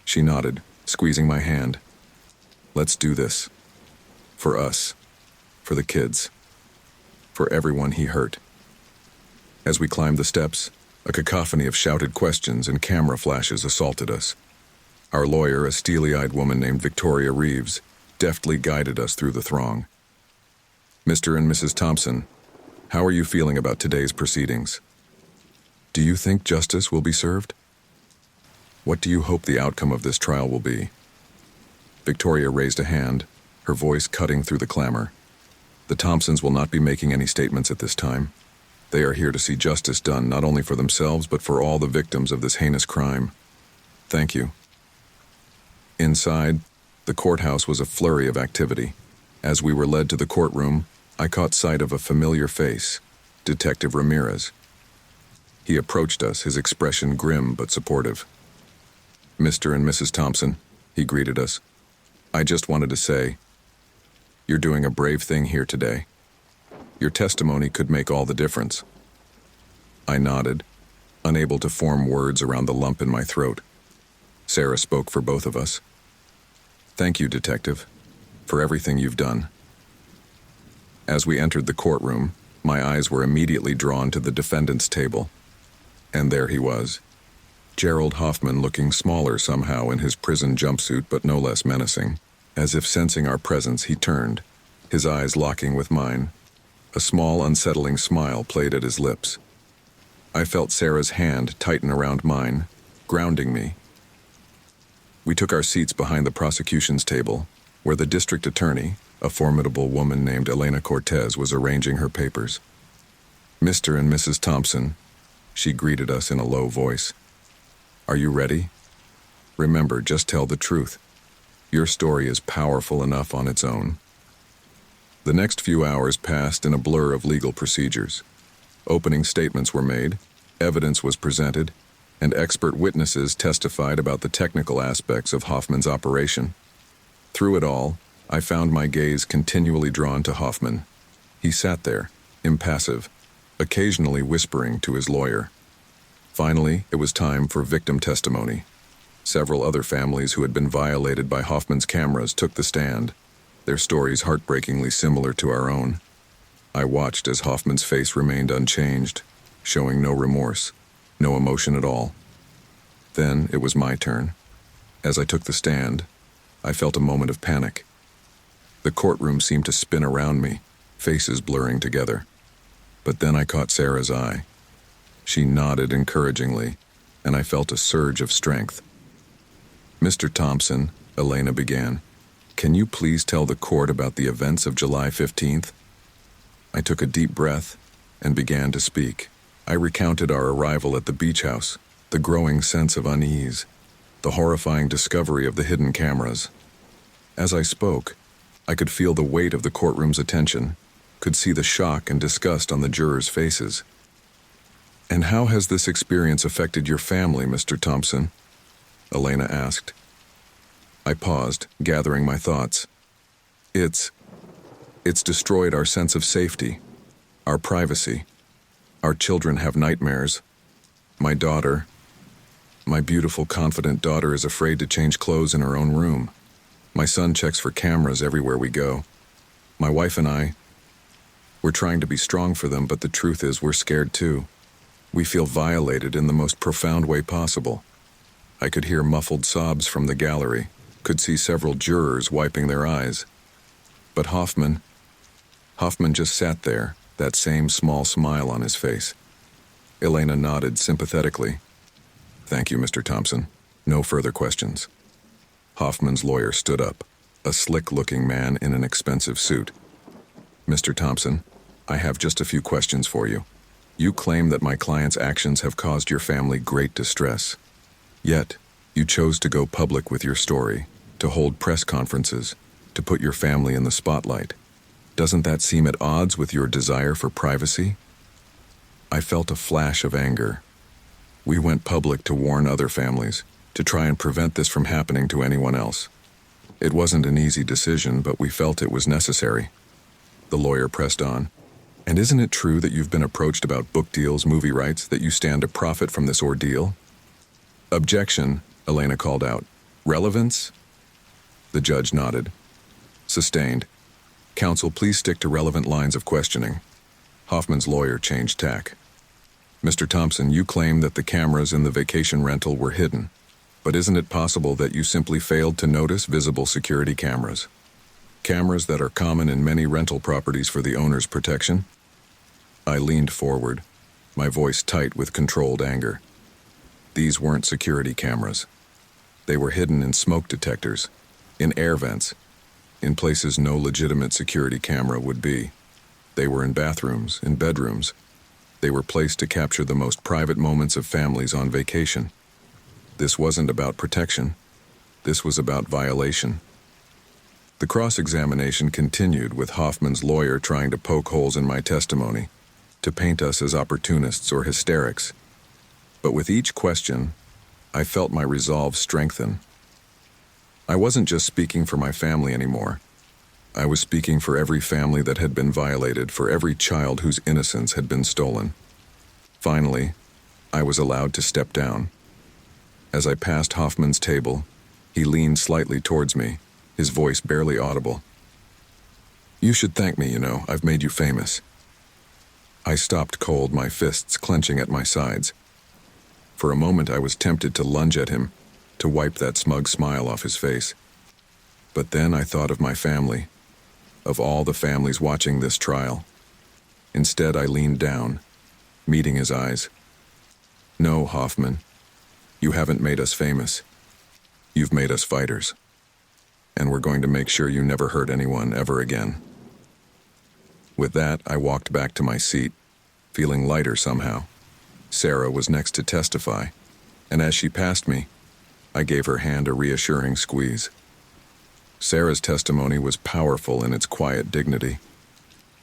She nodded, squeezing my hand. "Let's do this. For us. For the kids. For everyone he hurt." As we climbed the steps, a cacophony of shouted questions and camera flashes assaulted us. Our lawyer, a steely-eyed woman named Victoria Reeves, deftly guided us through the throng. "Mr. and Mrs. Thompson, how are you feeling about today's proceedings? Do you think justice will be served? What do you hope the outcome of this trial will be?" Victoria raised a hand, her voice cutting through the clamor. "The Thompsons will not be making any statements at this time. They are here to see justice done not only for themselves but for all the victims of this heinous crime. Thank you." Inside, the courthouse was a flurry of activity. As we were led to the courtroom, I caught sight of a familiar face, Detective Ramirez. He approached us, his expression grim but supportive. "Mr. and Mrs. Thompson," he greeted us. "I just wanted to say, you're doing a brave thing here today. Your testimony could make all the difference." I nodded, unable to form words around the lump in my throat. Sarah spoke for both of us. "Thank you, Detective, for everything you've done." As we entered the courtroom, my eyes were immediately drawn to the defendant's table. And there he was, Gerald Hoffman, looking smaller somehow in his prison jumpsuit but no less menacing. As if sensing our presence, he turned, his eyes locking with mine. A small, unsettling smile played at his lips. I felt Sarah's hand tighten around mine, grounding me. We took our seats behind the prosecution's table, where the district attorney, a formidable woman named Elena Cortez, was arranging her papers. "Mr. and Mrs. Thompson," she greeted us in a low voice. "Are you ready? Remember, just tell the truth. Your story is powerful enough on its own." The next few hours passed in a blur of legal procedures. Opening statements were made, evidence was presented, and expert witnesses testified about the technical aspects of Hoffman's operation. Through it all, I found my gaze continually drawn to Hoffman. He sat there, impassive, occasionally whispering to his lawyer. Finally, it was time for victim testimony. Several other families who had been violated by Hoffman's cameras took the stand, their stories heartbreakingly similar to our own. I watched as Hoffman's face remained unchanged, showing no remorse. No emotion at all. Then it was my turn. As I took the stand, I felt a moment of panic. The courtroom seemed to spin around me, faces blurring together. But then I caught Sarah's eye. She nodded encouragingly, and I felt a surge of strength. "Mr. Thompson," Elena began, "can you please tell the court about the events of July 15th? I took a deep breath and began to speak. I recounted our arrival at the beach house, the growing sense of unease, the horrifying discovery of the hidden cameras. As I spoke, I could feel the weight of the courtroom's attention, could see the shock and disgust on the jurors' faces. "And how has this experience affected your family, Mr. Thompson?" Elena asked. I paused, gathering my thoughts. It's destroyed our sense of safety, our privacy. Our children have nightmares. My daughter, my beautiful, confident daughter, is afraid to change clothes in her own room. My son checks for cameras everywhere we go. My wife and I, we're trying to be strong for them, but the truth is we're scared too. We feel violated in the most profound way possible." I could hear muffled sobs from the gallery, could see several jurors wiping their eyes. But Hoffman just sat there, that same small smile on his face. Elena nodded sympathetically. "Thank you, Mr. Thompson. No further questions." Hoffman's lawyer stood up, a slick-looking man in an expensive suit. "Mr. Thompson, I have just a few questions for you. You claim that my client's actions have caused your family great distress. Yet, you chose to go public with your story, to hold press conferences, to put your family in the spotlight. Doesn't that seem at odds with your desire for privacy?" I felt a flash of anger. We went public to warn other families, to try and prevent this from happening to anyone else. It wasn't an easy decision, but we felt it was necessary. The lawyer pressed on. "And isn't it true that you've been approached about book deals, movie rights, that you stand to profit from this ordeal?" "Objection," Elena called out. "Relevance?" The judge nodded. "Sustained. Counsel, please stick to relevant lines of questioning." Hoffman's lawyer changed tack. "Mr. Thompson, you claim that the cameras in the vacation rental were hidden. But isn't it possible that you simply failed to notice visible security cameras? Cameras that are common in many rental properties for the owner's protection?" I leaned forward, my voice tight with controlled anger. These weren't security cameras. They were hidden in smoke detectors, in air vents, in places no legitimate security camera would be. They were in bathrooms, in bedrooms. They were placed to capture the most private moments of families on vacation. This wasn't about protection. This was about violation. The cross-examination continued, with Hoffman's lawyer trying to poke holes in my testimony, to paint us as opportunists or hysterics. But with each question, I felt my resolve strengthen. I wasn't just speaking for my family anymore. I was speaking for every family that had been violated, for every child whose innocence had been stolen. Finally, I was allowed to step down. As I passed Hoffman's table, he leaned slightly towards me, his voice barely audible. "You should thank me, I've made you famous." I stopped cold, my fists clenching at my sides. For a moment I was tempted to lunge at him, to wipe that smug smile off his face. But then I thought of my family, of all the families watching this trial. Instead, I leaned down, meeting his eyes. "No, Hoffman, you haven't made us famous. You've made us fighters. And we're going to make sure you never hurt anyone ever again." With that, I walked back to my seat, feeling lighter somehow. Sarah was next to testify, and as she passed me, I gave her hand a reassuring squeeze. Sarah's testimony was powerful in its quiet dignity.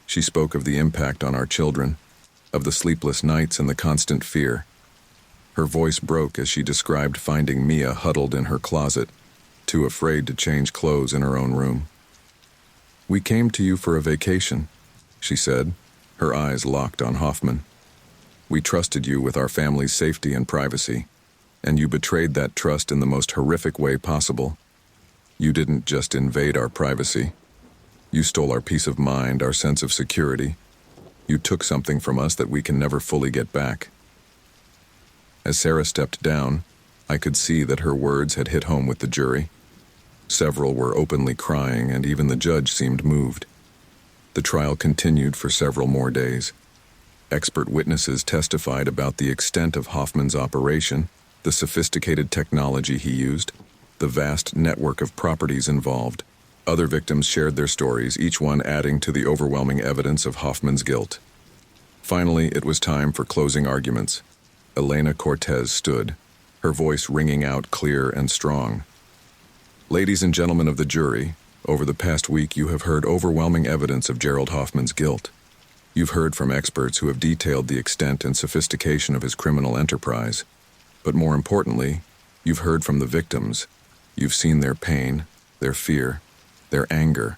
She spoke of the impact on our children, of the sleepless nights and the constant fear. Her voice broke as she described finding Mia huddled in her closet, too afraid to change clothes in her own room. "We came to you for a vacation," she said, her eyes locked on Hoffman. "We trusted you with our family's safety and privacy, and you betrayed that trust in the most horrific way possible. You didn't just invade our privacy. You stole our peace of mind, our sense of security. You took something from us that we can never fully get back." As Sarah stepped down, I could see that her words had hit home with the jury. Several were openly crying, and even the judge seemed moved. The trial continued for several more days. Expert witnesses testified about the extent of Hoffman's operation, the sophisticated technology he used, the vast network of properties involved. Other victims shared their stories, each one adding to the overwhelming evidence of Hoffman's guilt. Finally, it was time for closing arguments. Elena Cortez stood, her voice ringing out clear and strong. Ladies and gentlemen of the jury, over the past week you have heard overwhelming evidence of Gerald Hoffman's guilt. You've heard from experts who have detailed the extent and sophistication of his criminal enterprise. But more importantly, you've heard from the victims. You've seen their pain, their fear, their anger.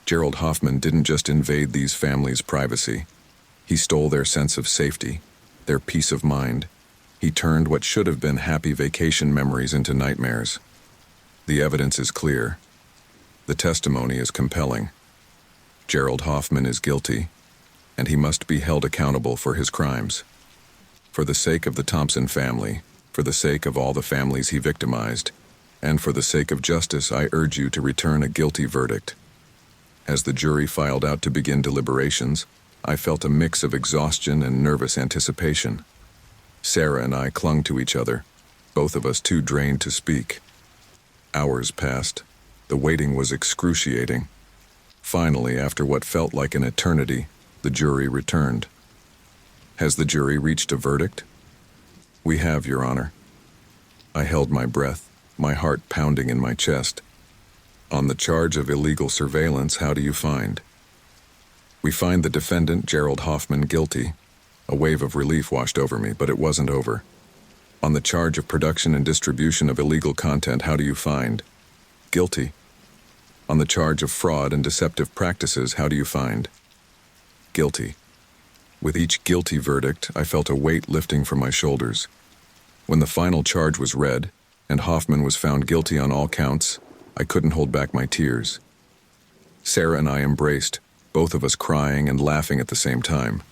Gerald Hoffman didn't just invade these families' privacy. He stole their sense of safety, their peace of mind. He turned what should have been happy vacation memories into nightmares. The evidence is clear. The testimony is compelling. Gerald Hoffman is guilty, and he must be held accountable for his crimes. For the sake of the Thompson family, for the sake of all the families he victimized, and for the sake of justice, I urge you to return a guilty verdict. As the jury filed out to begin deliberations, I felt a mix of exhaustion and nervous anticipation. Sarah and I clung to each other, both of us too drained to speak. Hours passed. The waiting was excruciating. Finally, after what felt like an eternity, the jury returned. Has the jury reached a verdict? We have, Your Honor. I held my breath, my heart pounding in my chest. On the charge of illegal surveillance, how do you find? We find the defendant, Gerald Hoffman, guilty. A wave of relief washed over me, but it wasn't over. On the charge of production and distribution of illegal content, how do you find? Guilty. On the charge of fraud and deceptive practices, how do you find? Guilty. With each guilty verdict, I felt a weight lifting from my shoulders. When the final charge was read, and Hoffman was found guilty on all counts, I couldn't hold back my tears. Sarah and I embraced, both of us crying and laughing at the same time.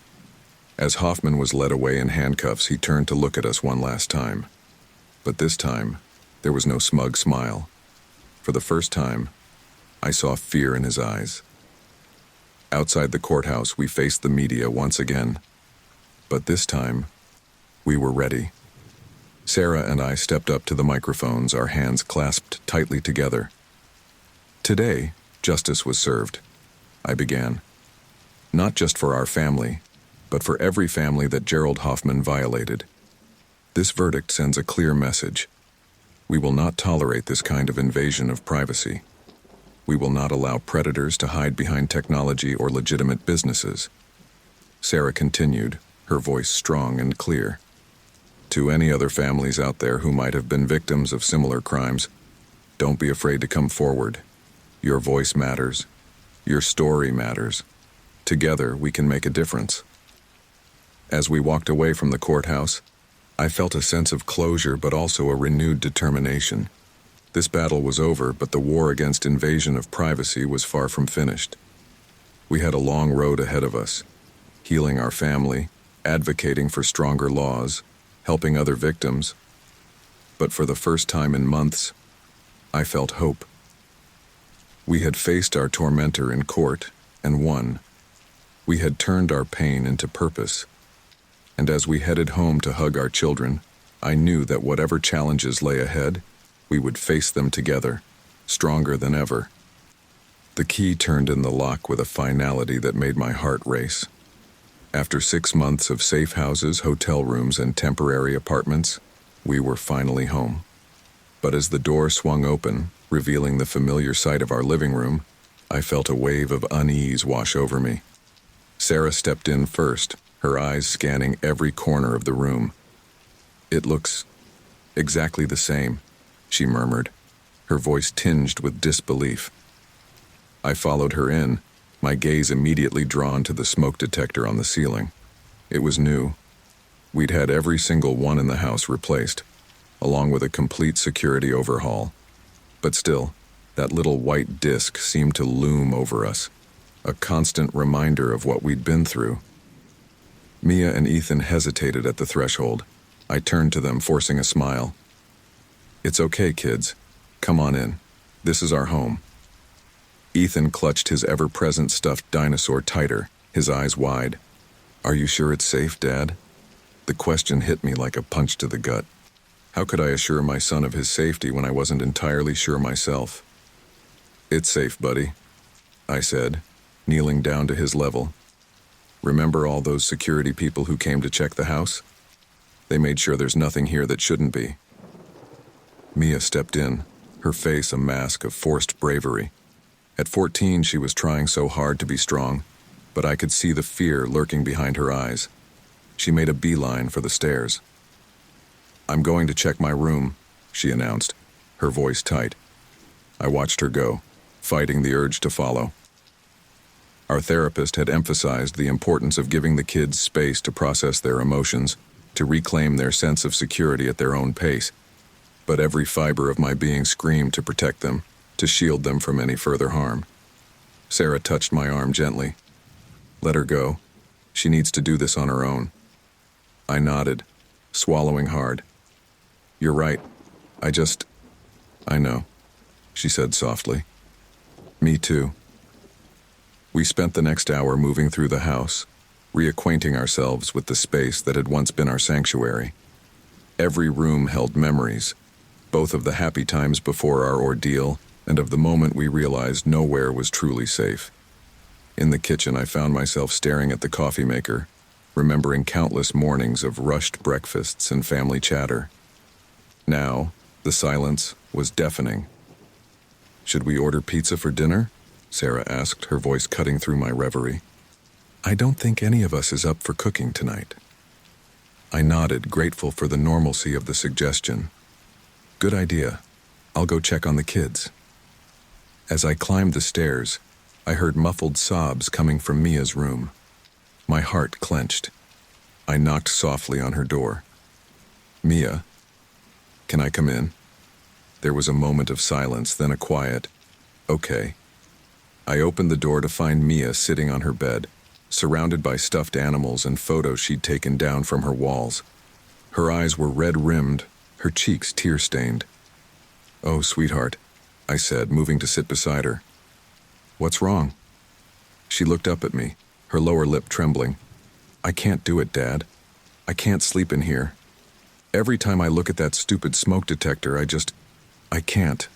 As Hoffman was led away in handcuffs, he turned to look at us one last time. But this time, there was no smug smile. For the first time, I saw fear in his eyes. Outside the courthouse, we faced the media once again. But this time, we were ready. Sarah and I stepped up to the microphones, our hands clasped tightly together. Today, justice was served, I began. Not just for our family, but for every family that Gerald Hoffman violated. This verdict sends a clear message. We will not tolerate this kind of invasion of privacy. We will not allow predators to hide behind technology or legitimate businesses. Sarah continued, her voice strong and clear. To any other families out there who might have been victims of similar crimes, don't be afraid to come forward. Your voice matters. Your story matters. Together, we can make a difference. As we walked away from the courthouse, I felt a sense of closure but also a renewed determination. This battle was over, but the war against invasion of privacy was far from finished. We had a long road ahead of us, healing our family, advocating for stronger laws, helping other victims. But for the first time in months, I felt hope. We had faced our tormentor in court and won. We had turned our pain into purpose. And as we headed home to hug our children, I knew that whatever challenges lay ahead, we would face them together, stronger than ever. The key turned in the lock with a finality that made my heart race. After 6 months of safe houses, hotel rooms, and temporary apartments, we were finally home. But as the door swung open, revealing the familiar sight of our living room, I felt a wave of unease wash over me. Sarah stepped in first, her eyes scanning every corner of the room. It looks exactly the same, she murmured, her voice tinged with disbelief. I followed her in, my gaze immediately drawn to the smoke detector on the ceiling. It was new. We'd had every single one in the house replaced, along with a complete security overhaul. But still, that little white disc seemed to loom over us, a constant reminder of what we'd been through. Mia and Ethan hesitated at the threshold. I turned to them, forcing a smile. It's okay, kids. Come on in. This is our home. Ethan clutched his ever-present stuffed dinosaur tighter, his eyes wide. Are you sure it's safe, Dad? The question hit me like a punch to the gut. How could I assure my son of his safety when I wasn't entirely sure myself? It's safe, buddy, I said, kneeling down to his level. Remember all those security people who came to check the house? They made sure there's nothing here that shouldn't be. Mia stepped in, her face a mask of forced bravery. At 14, she was trying so hard to be strong, but I could see the fear lurking behind her eyes. She made a beeline for the stairs. I'm going to check my room, she announced, her voice tight. I watched her go, fighting the urge to follow. Our therapist had emphasized the importance of giving the kids space to process their emotions, to reclaim their sense of security at their own pace. But every fiber of my being screamed to protect them, to shield them from any further harm. Sarah touched my arm gently. Let her go. She needs to do this on her own. I nodded, swallowing hard. You're right. I know, she said softly. Me too. We spent the next hour moving through the house, reacquainting ourselves with the space that had once been our sanctuary. Every room held memories, both of the happy times before our ordeal and of the moment we realized nowhere was truly safe. In the kitchen, I found myself staring at the coffee maker, remembering countless mornings of rushed breakfasts and family chatter. Now, the silence was deafening. Should we order pizza for dinner? Sarah asked, her voice cutting through my reverie. I don't think any of us is up for cooking tonight. I nodded, grateful for the normalcy of the suggestion. Good idea. I'll go check on the kids. As I climbed the stairs, I heard muffled sobs coming from Mia's room. My heart clenched. I knocked softly on her door. Mia, can I come in? There was a moment of silence, then a quiet, okay. I opened the door to find Mia sitting on her bed, surrounded by stuffed animals and photos she'd taken down from her walls. Her eyes were red-rimmed, her cheeks tear-stained. Oh, sweetheart, I said, moving to sit beside her. What's wrong? She looked up at me, her lower lip trembling. I can't do it, Dad. I can't sleep in here. Every time I look at that stupid smoke detector, I can't.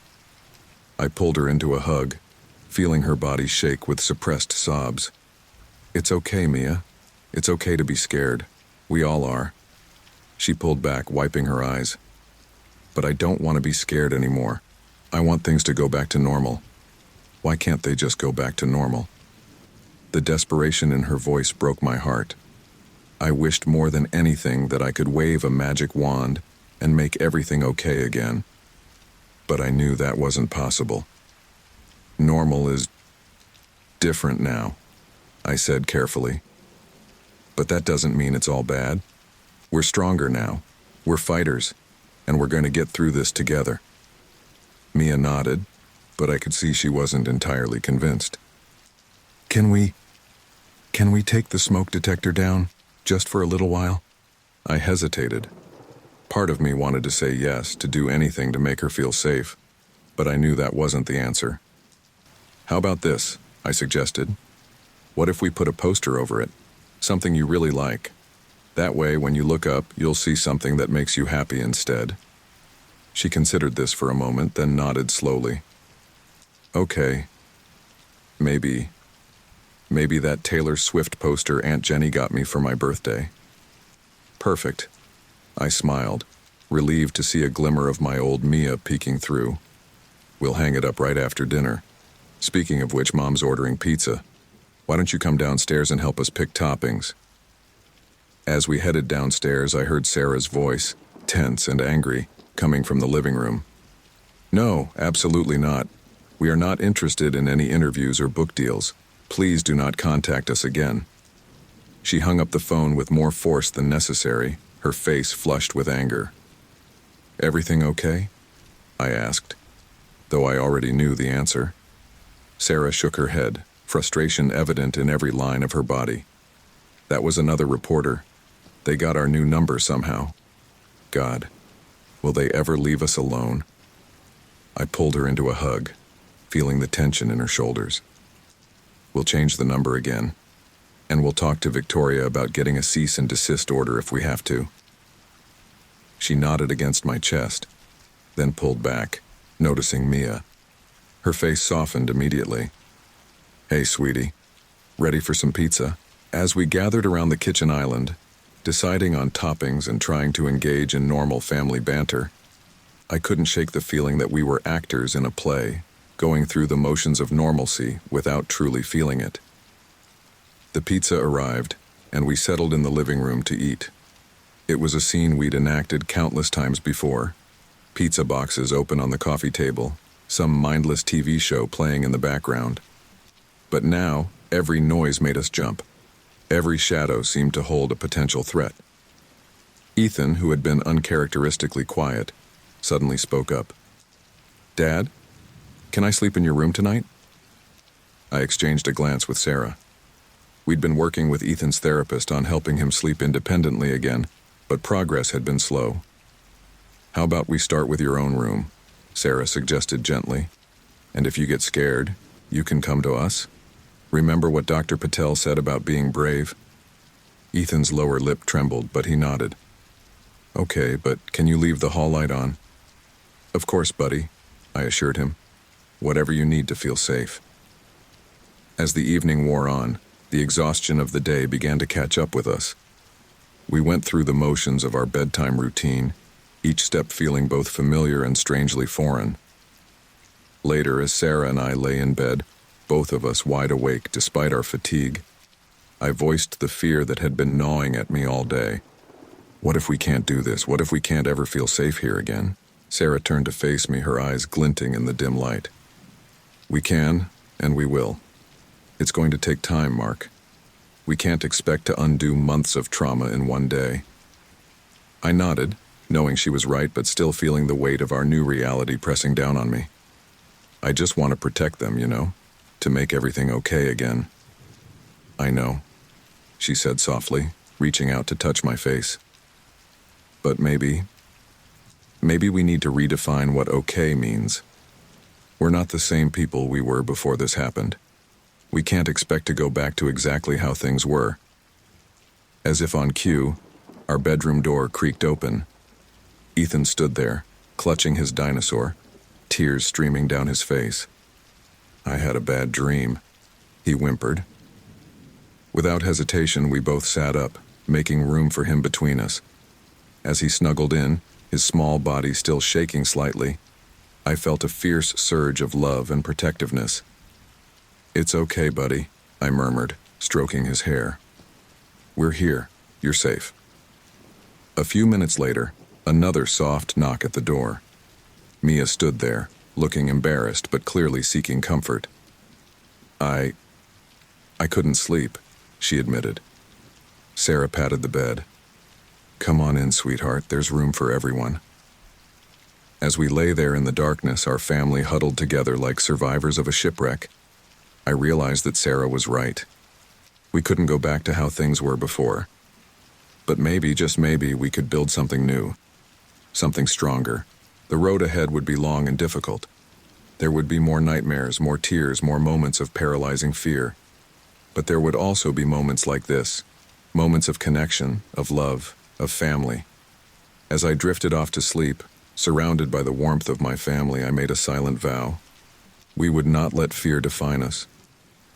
I pulled her into a hug, feeling her body shake with suppressed sobs. It's okay, Mia. It's okay to be scared. We all are. She pulled back, wiping her eyes. But I don't want to be scared anymore. I want things to go back to normal. Why can't they just go back to normal? The desperation in her voice broke my heart. I wished more than anything that I could wave a magic wand and make everything okay again. But I knew that wasn't possible. Normal is different now, I said carefully. But that doesn't mean it's all bad. We're stronger now. We're fighters, and we're going to get through this together. Mia nodded, but I could see she wasn't entirely convinced. Can we take the smoke detector down, just for a little while? I hesitated. Part of me wanted to say yes, to do anything to make her feel safe, but I knew that wasn't the answer. How about this? I suggested. What if we put a poster over it? Something you really like. That way, when you look up, you'll see something that makes you happy instead. She considered this for a moment, then nodded slowly. Okay. Maybe that Taylor Swift poster Aunt Jenny got me for my birthday. Perfect. I smiled, relieved to see a glimmer of my old Mia peeking through. We'll hang it up right after dinner. Speaking of which, Mom's ordering pizza. Why don't you come downstairs and help us pick toppings? As we headed downstairs, I heard Sarah's voice, tense and angry, coming from the living room. No, absolutely not. We are not interested in any interviews or book deals. Please do not contact us again. She hung up the phone with more force than necessary, her face flushed with anger. Everything okay? I asked, though I already knew the answer. Sarah shook her head, frustration evident in every line of her body. That was another reporter. They got our new number somehow. God. Will they ever leave us alone? I pulled her into a hug, feeling the tension in her shoulders. We'll change the number again, and we'll talk to Victoria about getting a cease and desist order if we have to. She nodded against my chest, then pulled back, noticing Mia. Her face softened immediately. Hey, sweetie, ready for some pizza? As we gathered around the kitchen island, deciding on toppings and trying to engage in normal family banter, I couldn't shake the feeling that we were actors in a play, going through the motions of normalcy without truly feeling it. The pizza arrived, and we settled in the living room to eat. It was a scene we'd enacted countless times before. Pizza boxes open on the coffee table, some mindless TV show playing in the background. But now, every noise made us jump. Every shadow seemed to hold a potential threat. Ethan, who had been uncharacteristically quiet, suddenly spoke up. Dad, can I sleep in your room tonight? I exchanged a glance with Sarah. We'd been working with Ethan's therapist on helping him sleep independently again, but progress had been slow. How about we start with your own room? Sarah suggested gently. And if you get scared, you can come to us. Remember what Dr. Patel said about being brave? Ethan's lower lip trembled, but he nodded. Okay, but can you leave the hall light on? Of course, buddy, I assured him. Whatever you need to feel safe. As the evening wore on, the exhaustion of the day began to catch up with us. We went through the motions of our bedtime routine, each step feeling both familiar and strangely foreign. Later, as Sarah and I lay in bed, both of us wide awake despite our fatigue, I voiced the fear that had been gnawing at me all day. What if we can't do this? What if we can't ever feel safe here again? Sarah turned to face me, her eyes glinting in the dim light. We can, and we will. It's going to take time, Mark. We can't expect to undo months of trauma in one day. I nodded, knowing she was right, but still feeling the weight of our new reality pressing down on me. I just want to protect them, to make everything okay again. I know, she said softly, reaching out to touch my face. But maybe we need to redefine what okay means. We're not the same people we were before this happened. We can't expect to go back to exactly how things were. As if on cue, our bedroom door creaked open. Ethan stood there, clutching his dinosaur, tears streaming down his face. I had a bad dream, he whimpered. Without hesitation, we both sat up, making room for him between us. As he snuggled in, his small body still shaking slightly, I felt a fierce surge of love and protectiveness. It's okay, buddy, I murmured, stroking his hair. We're here. You're safe. A few minutes later, another soft knock at the door. Mia stood there, looking embarrassed but clearly seeking comfort. I couldn't sleep, she admitted. Sarah patted the bed. Come on in, sweetheart, there's room for everyone. As we lay there in the darkness, our family huddled together like survivors of a shipwreck, I realized that Sarah was right. We couldn't go back to how things were before. But maybe, just maybe, we could build something new. Something stronger. The road ahead would be long and difficult. There would be more nightmares, more tears, more moments of paralyzing fear. But there would also be moments like this. Moments of connection, of love, of family. As I drifted off to sleep, surrounded by the warmth of my family, I made a silent vow. We would not let fear define us.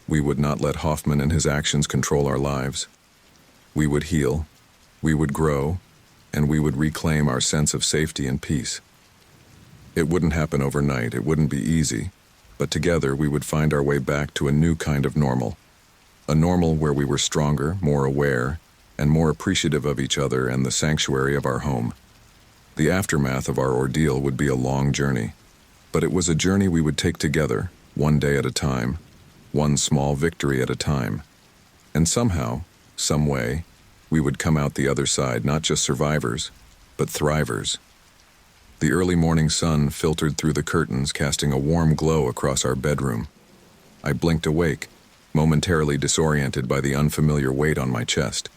We would not let Hoffman and his actions control our lives. We would heal, we would grow, and we would reclaim our sense of safety and peace. It wouldn't happen overnight, it wouldn't be easy, but together we would find our way back to a new kind of normal. A normal where we were stronger, more aware, and more appreciative of each other and the sanctuary of our home. The aftermath of our ordeal would be a long journey, but it was a journey we would take together, one day at a time, one small victory at a time. And somehow, some way, we would come out the other side not just survivors, but thrivers. The early morning sun filtered through the curtains, casting a warm glow across our bedroom. I blinked awake, momentarily disoriented by the unfamiliar weight on my chest.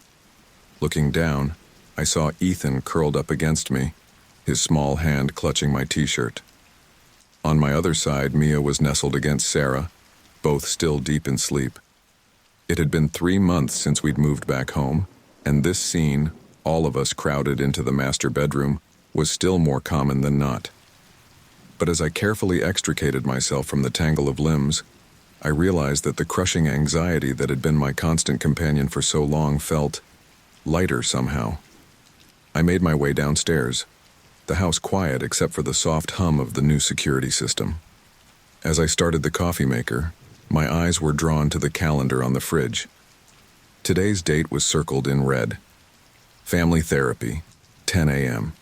Looking down, I saw Ethan curled up against me, his small hand clutching my t-shirt. On my other side, Mia was nestled against Sarah, both still deep in sleep. It had been 3 months since we'd moved back home, and this scene, all of us crowded into the master bedroom, was still more common than not. But as I carefully extricated myself from the tangle of limbs, I realized that the crushing anxiety that had been my constant companion for so long felt lighter somehow. I made my way downstairs, the house quiet except for the soft hum of the new security system. As I started the coffee maker, my eyes were drawn to the calendar on the fridge. Today's date was circled in red. Family therapy, 10 a.m.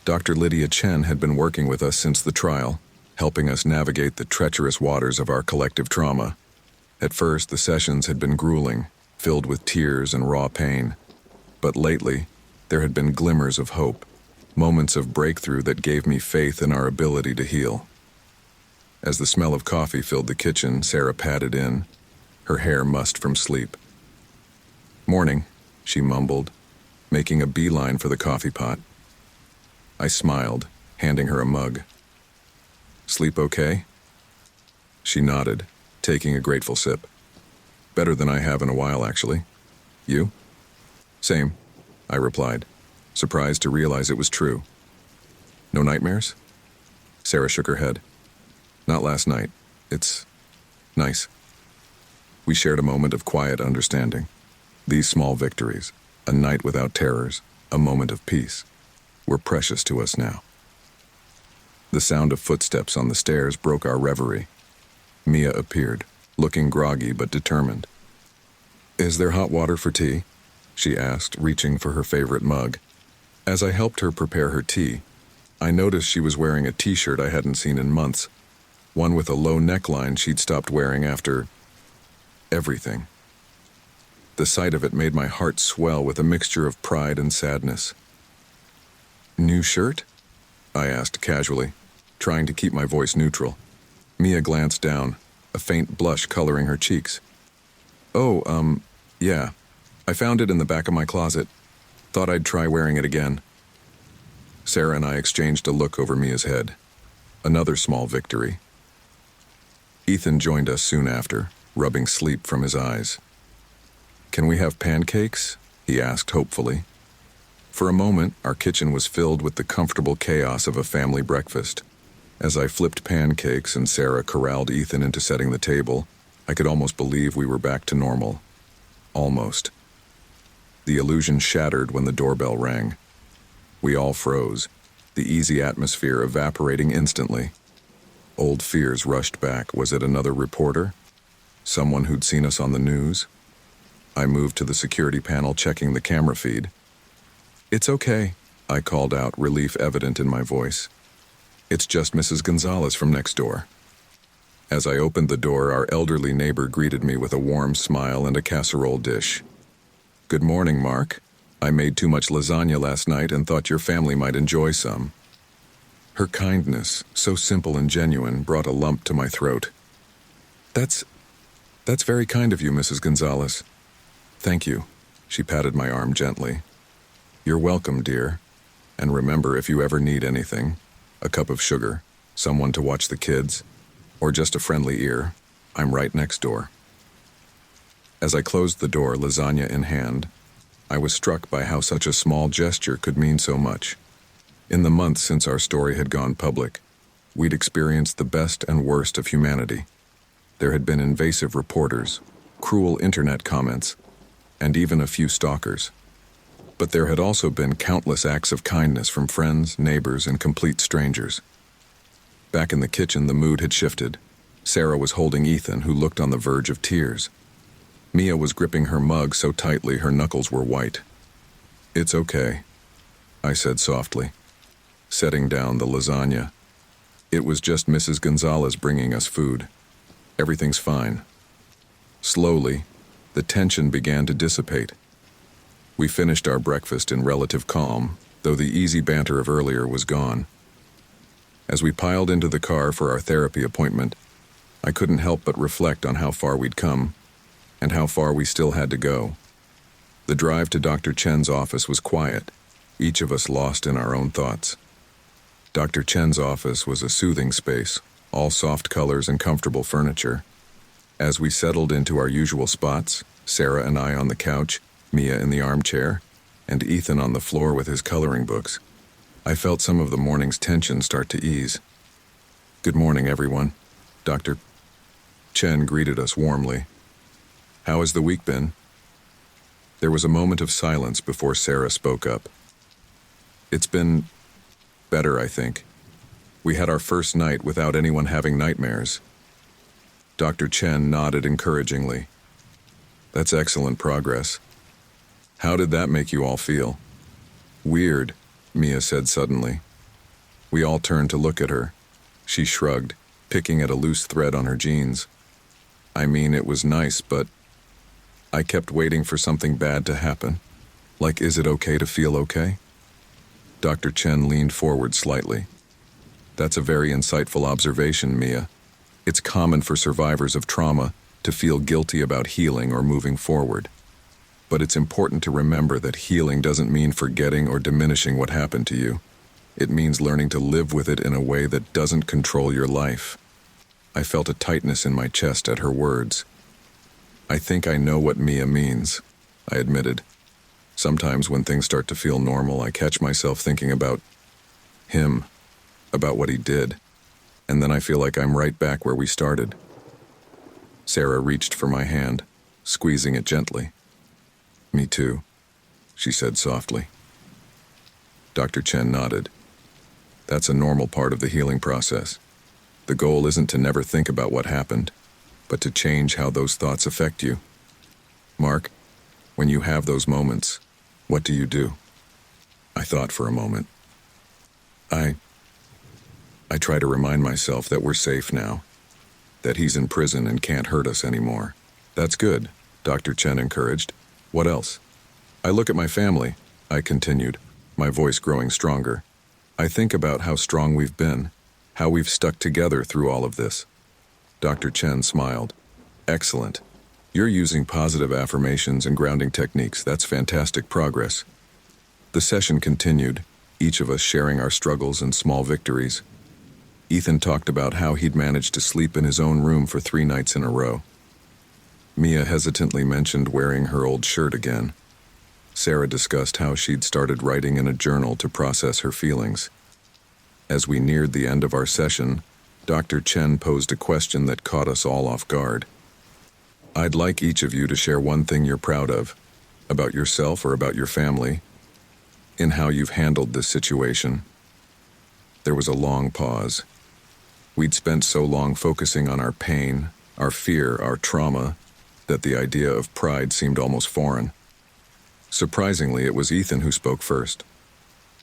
Dr. Lydia Chen had been working with us since the trial, helping us navigate the treacherous waters of our collective trauma. At first, the sessions had been grueling, filled with tears and raw pain. But lately, there had been glimmers of hope, moments of breakthrough that gave me faith in our ability to heal. As the smell of coffee filled the kitchen, Sarah padded in, her hair mussed from sleep. "Morning," she mumbled, making a beeline for the coffee pot. I smiled, handing her a mug. "Sleep okay?" She nodded, taking a grateful sip. "Better than I have in a while, actually. You?" "Same," I replied, surprised to realize it was true. "No nightmares?" Sarah shook her head. "Not last night. It's nice." We shared a moment of quiet understanding. These small victories, a night without terrors, a moment of peace, were precious to us now. The sound of footsteps on the stairs broke our reverie. Mia appeared, looking groggy but determined. "Is there hot water for tea?" she asked, reaching for her favorite mug. As I helped her prepare her tea, I noticed she was wearing a t-shirt I hadn't seen in months, one with a low neckline she'd stopped wearing after everything. The sight of it made my heart swell with a mixture of pride and sadness. "New shirt?" I asked casually, trying to keep my voice neutral. Mia glanced down, a faint blush coloring her cheeks. "Oh, yeah. I found it in the back of my closet. Thought I'd try wearing it again." Sarah and I exchanged a look over Mia's head. Another small victory. Ethan joined us soon after, rubbing sleep from his eyes. "Can we have pancakes?" he asked hopefully. For a moment, our kitchen was filled with the comfortable chaos of a family breakfast. As I flipped pancakes and Sarah corralled Ethan into setting the table, I could almost believe we were back to normal. Almost. The illusion shattered when the doorbell rang. We all froze, the easy atmosphere evaporating instantly. Old fears rushed back. Was it another reporter? Someone who'd seen us on the news? I moved to the security panel, checking the camera feed. "It's okay," I called out, relief evident in my voice. "It's just Mrs. Gonzalez from next door." As I opened the door, our elderly neighbor greeted me with a warm smile and a casserole dish. "Good morning, Mark. I made too much lasagna last night and thought your family might enjoy some." Her kindness, so simple and genuine, brought a lump to my throat. That's very kind of you, Mrs. Gonzalez." "Thank you." She patted my arm gently. "You're welcome, dear. And remember, if you ever need anything, a cup of sugar, someone to watch the kids, or just a friendly ear, I'm right next door." As I closed the door, lasagna in hand, I was struck by how such a small gesture could mean so much. In the months since our story had gone public, we'd experienced the best and worst of humanity. There had been invasive reporters, cruel internet comments, and even a few stalkers. But there had also been countless acts of kindness from friends, neighbors, and complete strangers. Back in the kitchen, the mood had shifted. Sarah was holding Ethan, who looked on the verge of tears. Mia was gripping her mug so tightly her knuckles were white. "It's okay," I said softly, setting down the lasagna. "It was just Mrs. Gonzalez bringing us food. Everything's fine." Slowly, the tension began to dissipate. We finished our breakfast in relative calm, though the easy banter of earlier was gone. As we piled into the car for our therapy appointment, I couldn't help but reflect on how far we'd come, and how far we still had to go. The drive to Dr. Chen's office was quiet, each of us lost in our own thoughts. Dr. Chen's office was a soothing space, all soft colors and comfortable furniture. As we settled into our usual spots, Sarah and I on the couch, Mia in the armchair, and Ethan on the floor with his coloring books, I felt some of the morning's tension start to ease. "Good morning, everyone." Dr. Chen greeted us warmly. "How has the week been?" There was a moment of silence before Sarah spoke up. "It's been better, I think. We had our first night without anyone having nightmares." Dr. Chen nodded encouragingly. "That's excellent progress. How did that make you all feel?" "Weird," Mia said suddenly. We all turned to look at her. She shrugged, picking at a loose thread on her jeans. "I mean, it was nice, but I kept waiting for something bad to happen. Like, is it okay to feel okay?" Dr. Chen leaned forward slightly. "That's a very insightful observation, Mia. It's common for survivors of trauma to feel guilty about healing or moving forward. But it's important to remember that healing doesn't mean forgetting or diminishing what happened to you. It means learning to live with it in a way that doesn't control your life." I felt a tightness in my chest at her words. "I think I know what Mia means," I admitted. Sometimes when things start to feel normal, I catch myself thinking about him, about what he did, and then I feel like I'm right back where we started. Sarah reached for my hand, squeezing it gently. "Me too," she said softly. Dr. Chen nodded. "That's a normal part of the healing process. The goal isn't to never think about what happened, but to change how those thoughts affect you. Mark, when you have those moments, what do you do?" I thought for a moment. I try to remind myself that we're safe now, that he's in prison and can't hurt us anymore. "That's good," Dr. Chen encouraged. "What else?" "I look at my family," I continued, my voice growing stronger. "I think about how strong we've been, how we've stuck together through all of this." Dr. Chen smiled. "Excellent. You're using positive affirmations and grounding techniques. That's fantastic progress." The session continued, each of us sharing our struggles and small victories. Ethan talked about how he'd managed to sleep in his own room for 3 nights in a row. Mia hesitantly mentioned wearing her old shirt again. Sarah discussed how she'd started writing in a journal to process her feelings. As we neared the end of our session, Dr. Chen posed a question that caught us all off guard. "I'd like each of you to share one thing you're proud of, about yourself or about your family, in how you've handled this situation." There was a long pause. We'd spent so long focusing on our pain, our fear, our trauma, that the idea of pride seemed almost foreign. Surprisingly, it was Ethan who spoke first.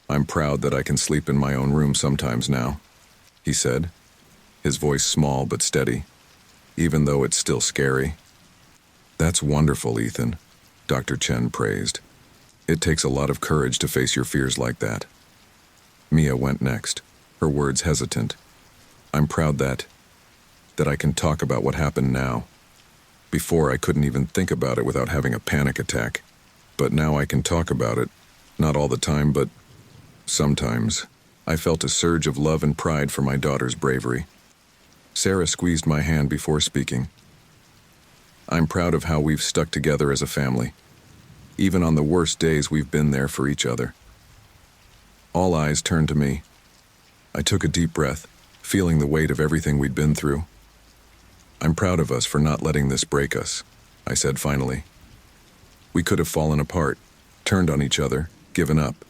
"I'm proud that I can sleep in my own room sometimes now," he said, his voice small but steady, even though it's still scary. "That's wonderful, Ethan," Dr. Chen praised. "It takes a lot of courage to face your fears like that." Mia went next, her words hesitant. "I'm proud that I can talk about what happened now. Before, I couldn't even think about it without having a panic attack. But now I can talk about it, not all the time, but sometimes." I felt a surge of love and pride for my daughter's bravery. Sarah squeezed my hand before speaking. "I'm proud of how we've stuck together as a family. Even on the worst days, we've been there for each other." All eyes turned to me. I took a deep breath, feeling the weight of everything we'd been through. "I'm proud of us for not letting this break us," I said finally. "We could have fallen apart, turned on each other, given up,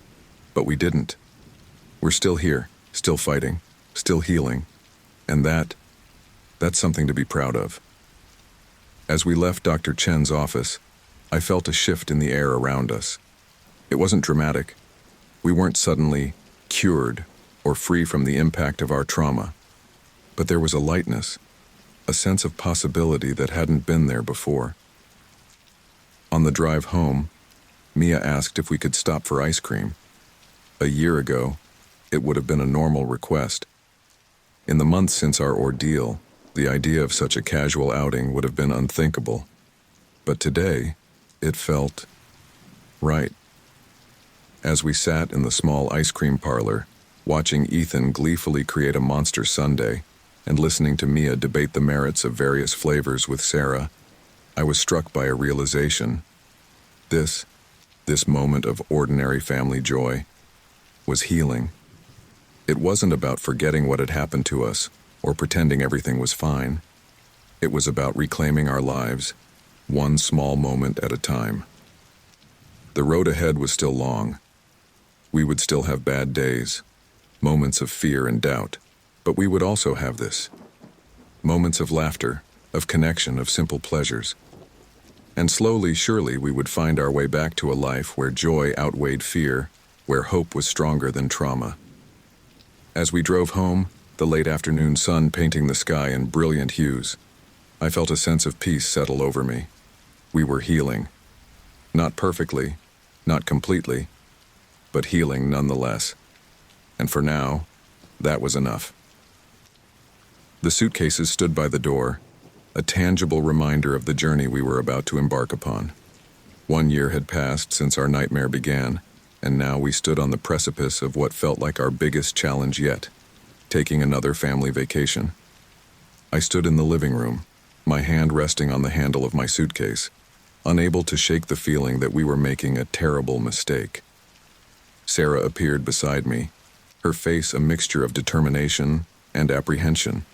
but we didn't. We're still here, still fighting, still healing, and that's something to be proud of." As we left Dr. Chen's office, I felt a shift in the air around us. It wasn't dramatic. We weren't suddenly cured or free from the impact of our trauma. But there was a lightness, a sense of possibility that hadn't been there before. On the drive home, Mia asked if we could stop for ice cream. A year ago, it would have been a normal request. In the months since our ordeal, the idea of such a casual outing would have been unthinkable. But today, it felt Right. As we sat in the small ice cream parlor, watching Ethan gleefully create a monster sundae and listening to Mia debate the merits of various flavors with Sarah, I was struck by a realization. This moment of ordinary family joy was healing. It wasn't about forgetting what had happened to us or pretending everything was fine. It was about reclaiming our lives, one small moment at a time. The road ahead was still long. We would still have bad days, moments of fear and doubt, but we would also have this. Moments of laughter, of connection, of simple pleasures. And slowly, surely, we would find our way back to a life where joy outweighed fear, where hope was stronger than trauma. As we drove home, the late afternoon sun painting the sky in brilliant hues, I felt a sense of peace settle over me. We were healing. Not perfectly, not completely, but healing nonetheless. And for now, that was enough. The suitcases stood by the door, a tangible reminder of the journey we were about to embark upon. 1 year had passed since our nightmare began, and now we stood on the precipice of what felt like our biggest challenge yet, taking another family vacation. I stood in the living room, my hand resting on the handle of my suitcase, unable to shake the feeling that we were making a terrible mistake. Sarah appeared beside me, her face a mixture of determination and apprehension.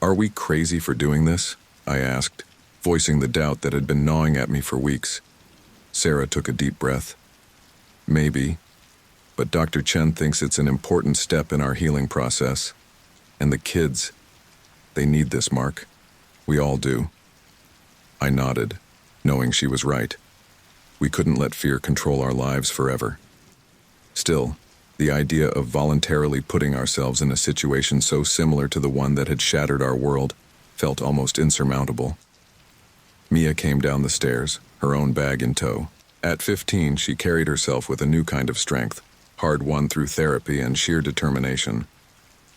"Are we crazy for doing this?" I asked, voicing the doubt that had been gnawing at me for weeks. Sarah took a deep breath. "Maybe, but Dr. Chen thinks it's an important step in our healing process. And the kids, they need this, Mark. We all do." I nodded, knowing she was right. We couldn't let fear control our lives forever. Still, the idea of voluntarily putting ourselves in a situation so similar to the one that had shattered our world felt almost insurmountable. Mia came down the stairs, her own bag in tow. At 15, she carried herself with a new kind of strength, hard-won through therapy and sheer determination.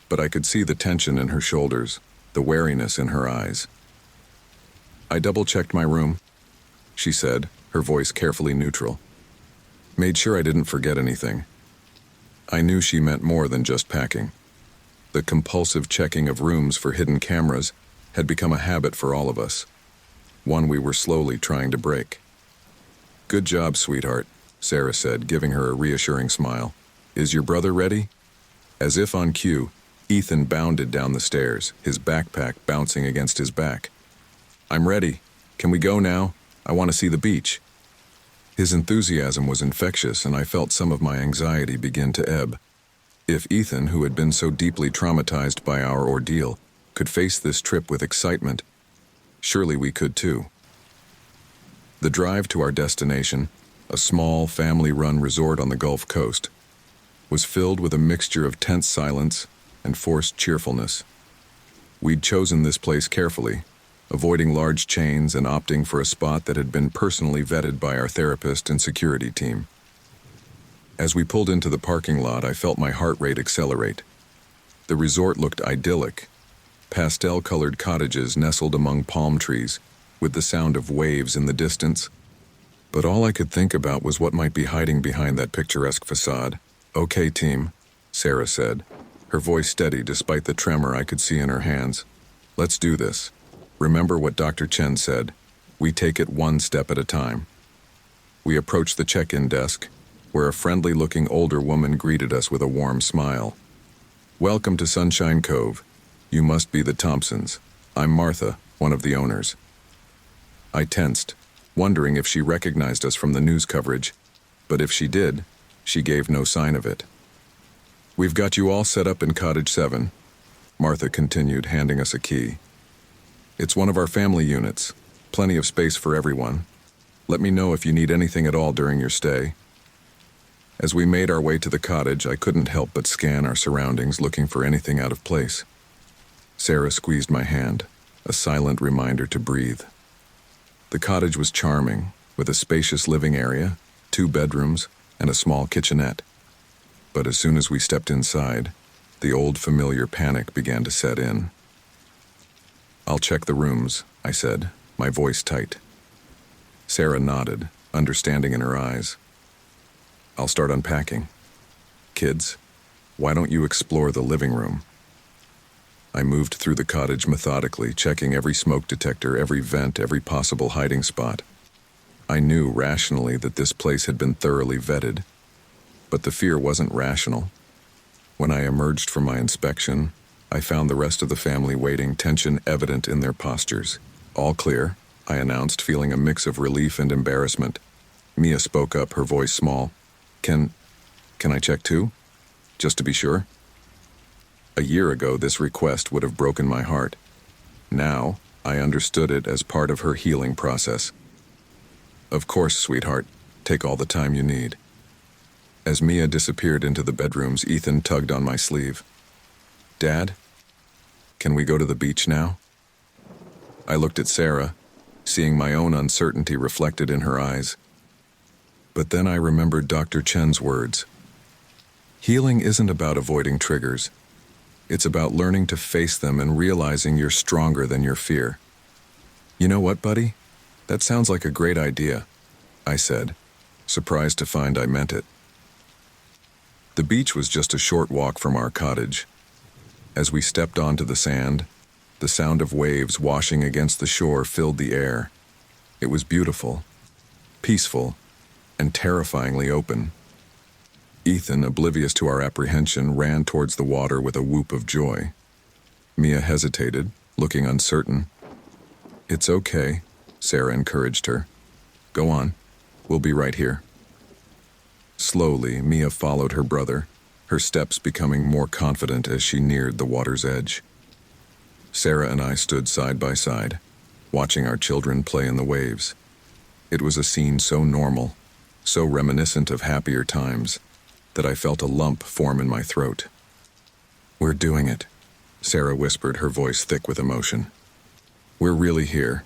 But I could see the tension in her shoulders, the wariness in her eyes. "I double-checked my room," she said, her voice carefully neutral. "Made sure I didn't forget anything." I knew she meant more than just packing. The compulsive checking of rooms for hidden cameras had become a habit for all of us, one we were slowly trying to break. "Good job, sweetheart," Sarah said, giving her a reassuring smile. "Is your brother ready?" As if on cue, Ethan bounded down the stairs, his backpack bouncing against his back. "I'm ready. Can we go now? I want to see the beach." His enthusiasm was infectious, and I felt some of my anxiety begin to ebb. If Ethan, who had been so deeply traumatized by our ordeal, could face this trip with excitement, surely we could too. The drive to our destination, a small, family-run resort on the Gulf Coast, was filled with a mixture of tense silence and forced cheerfulness. We'd chosen this place carefully, avoiding large chains and opting for a spot that had been personally vetted by our therapist and security team. As we pulled into the parking lot, I felt my heart rate accelerate. The resort looked idyllic, pastel-colored cottages nestled among palm trees, with the sound of waves in the distance. But all I could think about was what might be hiding behind that picturesque facade. "Okay, team," Sarah said, her voice steady despite the tremor I could see in her hands. "Let's do this. Remember what Dr. Chen said. We take it one step at a time." We approached the check-in desk, where a friendly-looking older woman greeted us with a warm smile. "Welcome to Sunshine Cove. You must be the Thompsons. I'm Martha, one of the owners." I tensed, wondering if she recognized us from the news coverage, but if she did, she gave no sign of it. "We've got you all set up in Cottage 7, Martha continued, handing us a key. "It's one of our family units, plenty of space for everyone. Let me know if you need anything at all during your stay." As we made our way to the cottage, I couldn't help but scan our surroundings, looking for anything out of place. Sarah squeezed my hand, a silent reminder to breathe. The cottage was charming, with a spacious living area, 2 bedrooms, and a small kitchenette. But as soon as we stepped inside, the old familiar panic began to set in. "I'll check the rooms," I said, my voice tight. Sarah nodded, understanding in her eyes. I'll start unpacking. Kids, why don't you explore the living room? I moved through the cottage methodically, checking every smoke detector, every vent, every possible hiding spot. I knew rationally that this place had been thoroughly vetted, but the fear wasn't rational. When I emerged from my inspection, I found the rest of the family waiting, tension evident in their postures. All clear, I announced, feeling a mix of relief and embarrassment. Mia spoke up, her voice small. Can I check too? Just to be sure? A year ago, this request would have broken my heart. Now, I understood it as part of her healing process. Of course, sweetheart. Take all the time you need. As Mia disappeared into the bedrooms, Ethan tugged on my sleeve. Dad, can we go to the beach now? I looked at Sarah, seeing my own uncertainty reflected in her eyes. But then I remembered Dr. Chen's words. Healing isn't about avoiding triggers. It's about learning to face them and realizing you're stronger than your fear. You know what, buddy? That sounds like a great idea, I said, surprised to find I meant it. The beach was just a short walk from our cottage. As we stepped onto the sand, the sound of waves washing against the shore filled the air. It was beautiful, peaceful, and terrifyingly open. Ethan, oblivious to our apprehension, ran towards the water with a whoop of joy. Mia hesitated, looking uncertain. It's okay, Sarah encouraged her. Go on, we'll be right here. Slowly, Mia followed her brother, her steps becoming more confident as she neared the water's edge. Sarah and I stood side by side, watching our children play in the waves. It was a scene so normal, so reminiscent of happier times, that I felt a lump form in my throat. We're doing it, Sarah whispered, her voice thick with emotion. We're really here.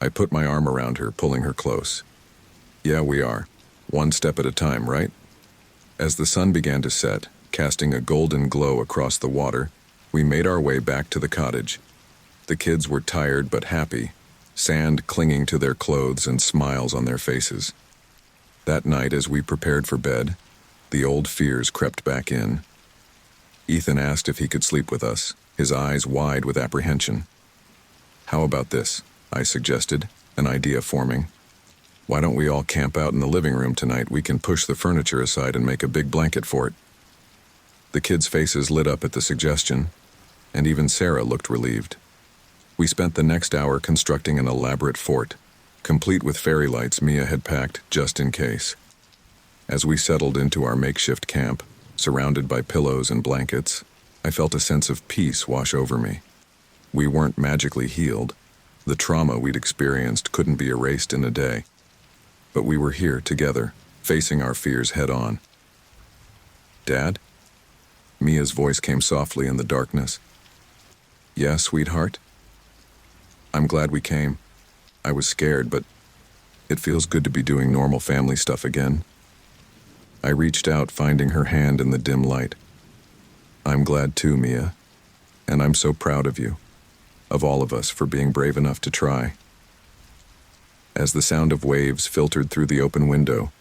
I put my arm around her, pulling her close. Yeah, we are. One step at a time, right? As the sun began to set, casting a golden glow across the water, we made our way back to the cottage. The kids were tired but happy, sand clinging to their clothes and smiles on their faces. That night, as we prepared for bed, the old fears crept back in. Ethan asked if he could sleep with us, his eyes wide with apprehension. How about this? I suggested, an idea forming. Why don't we all camp out in the living room tonight? We can push the furniture aside and make a big blanket fort. The kids' faces lit up at the suggestion, and even Sarah looked relieved. We spent the next hour constructing an elaborate fort, complete with fairy lights Mia had packed just in case. As we settled into our makeshift camp, surrounded by pillows and blankets, I felt a sense of peace wash over me. We weren't magically healed. The trauma we'd experienced couldn't be erased in a day. But we were here together, facing our fears head-on. Dad? Mia's voice came softly in the darkness. Yeah, sweetheart? I'm glad we came. I was scared, but it feels good to be doing normal family stuff again. I reached out, finding her hand in the dim light. I'm glad too, Mia. And I'm so proud of you, of all of us, for being brave enough to try. As the sound of waves filtered through the open window,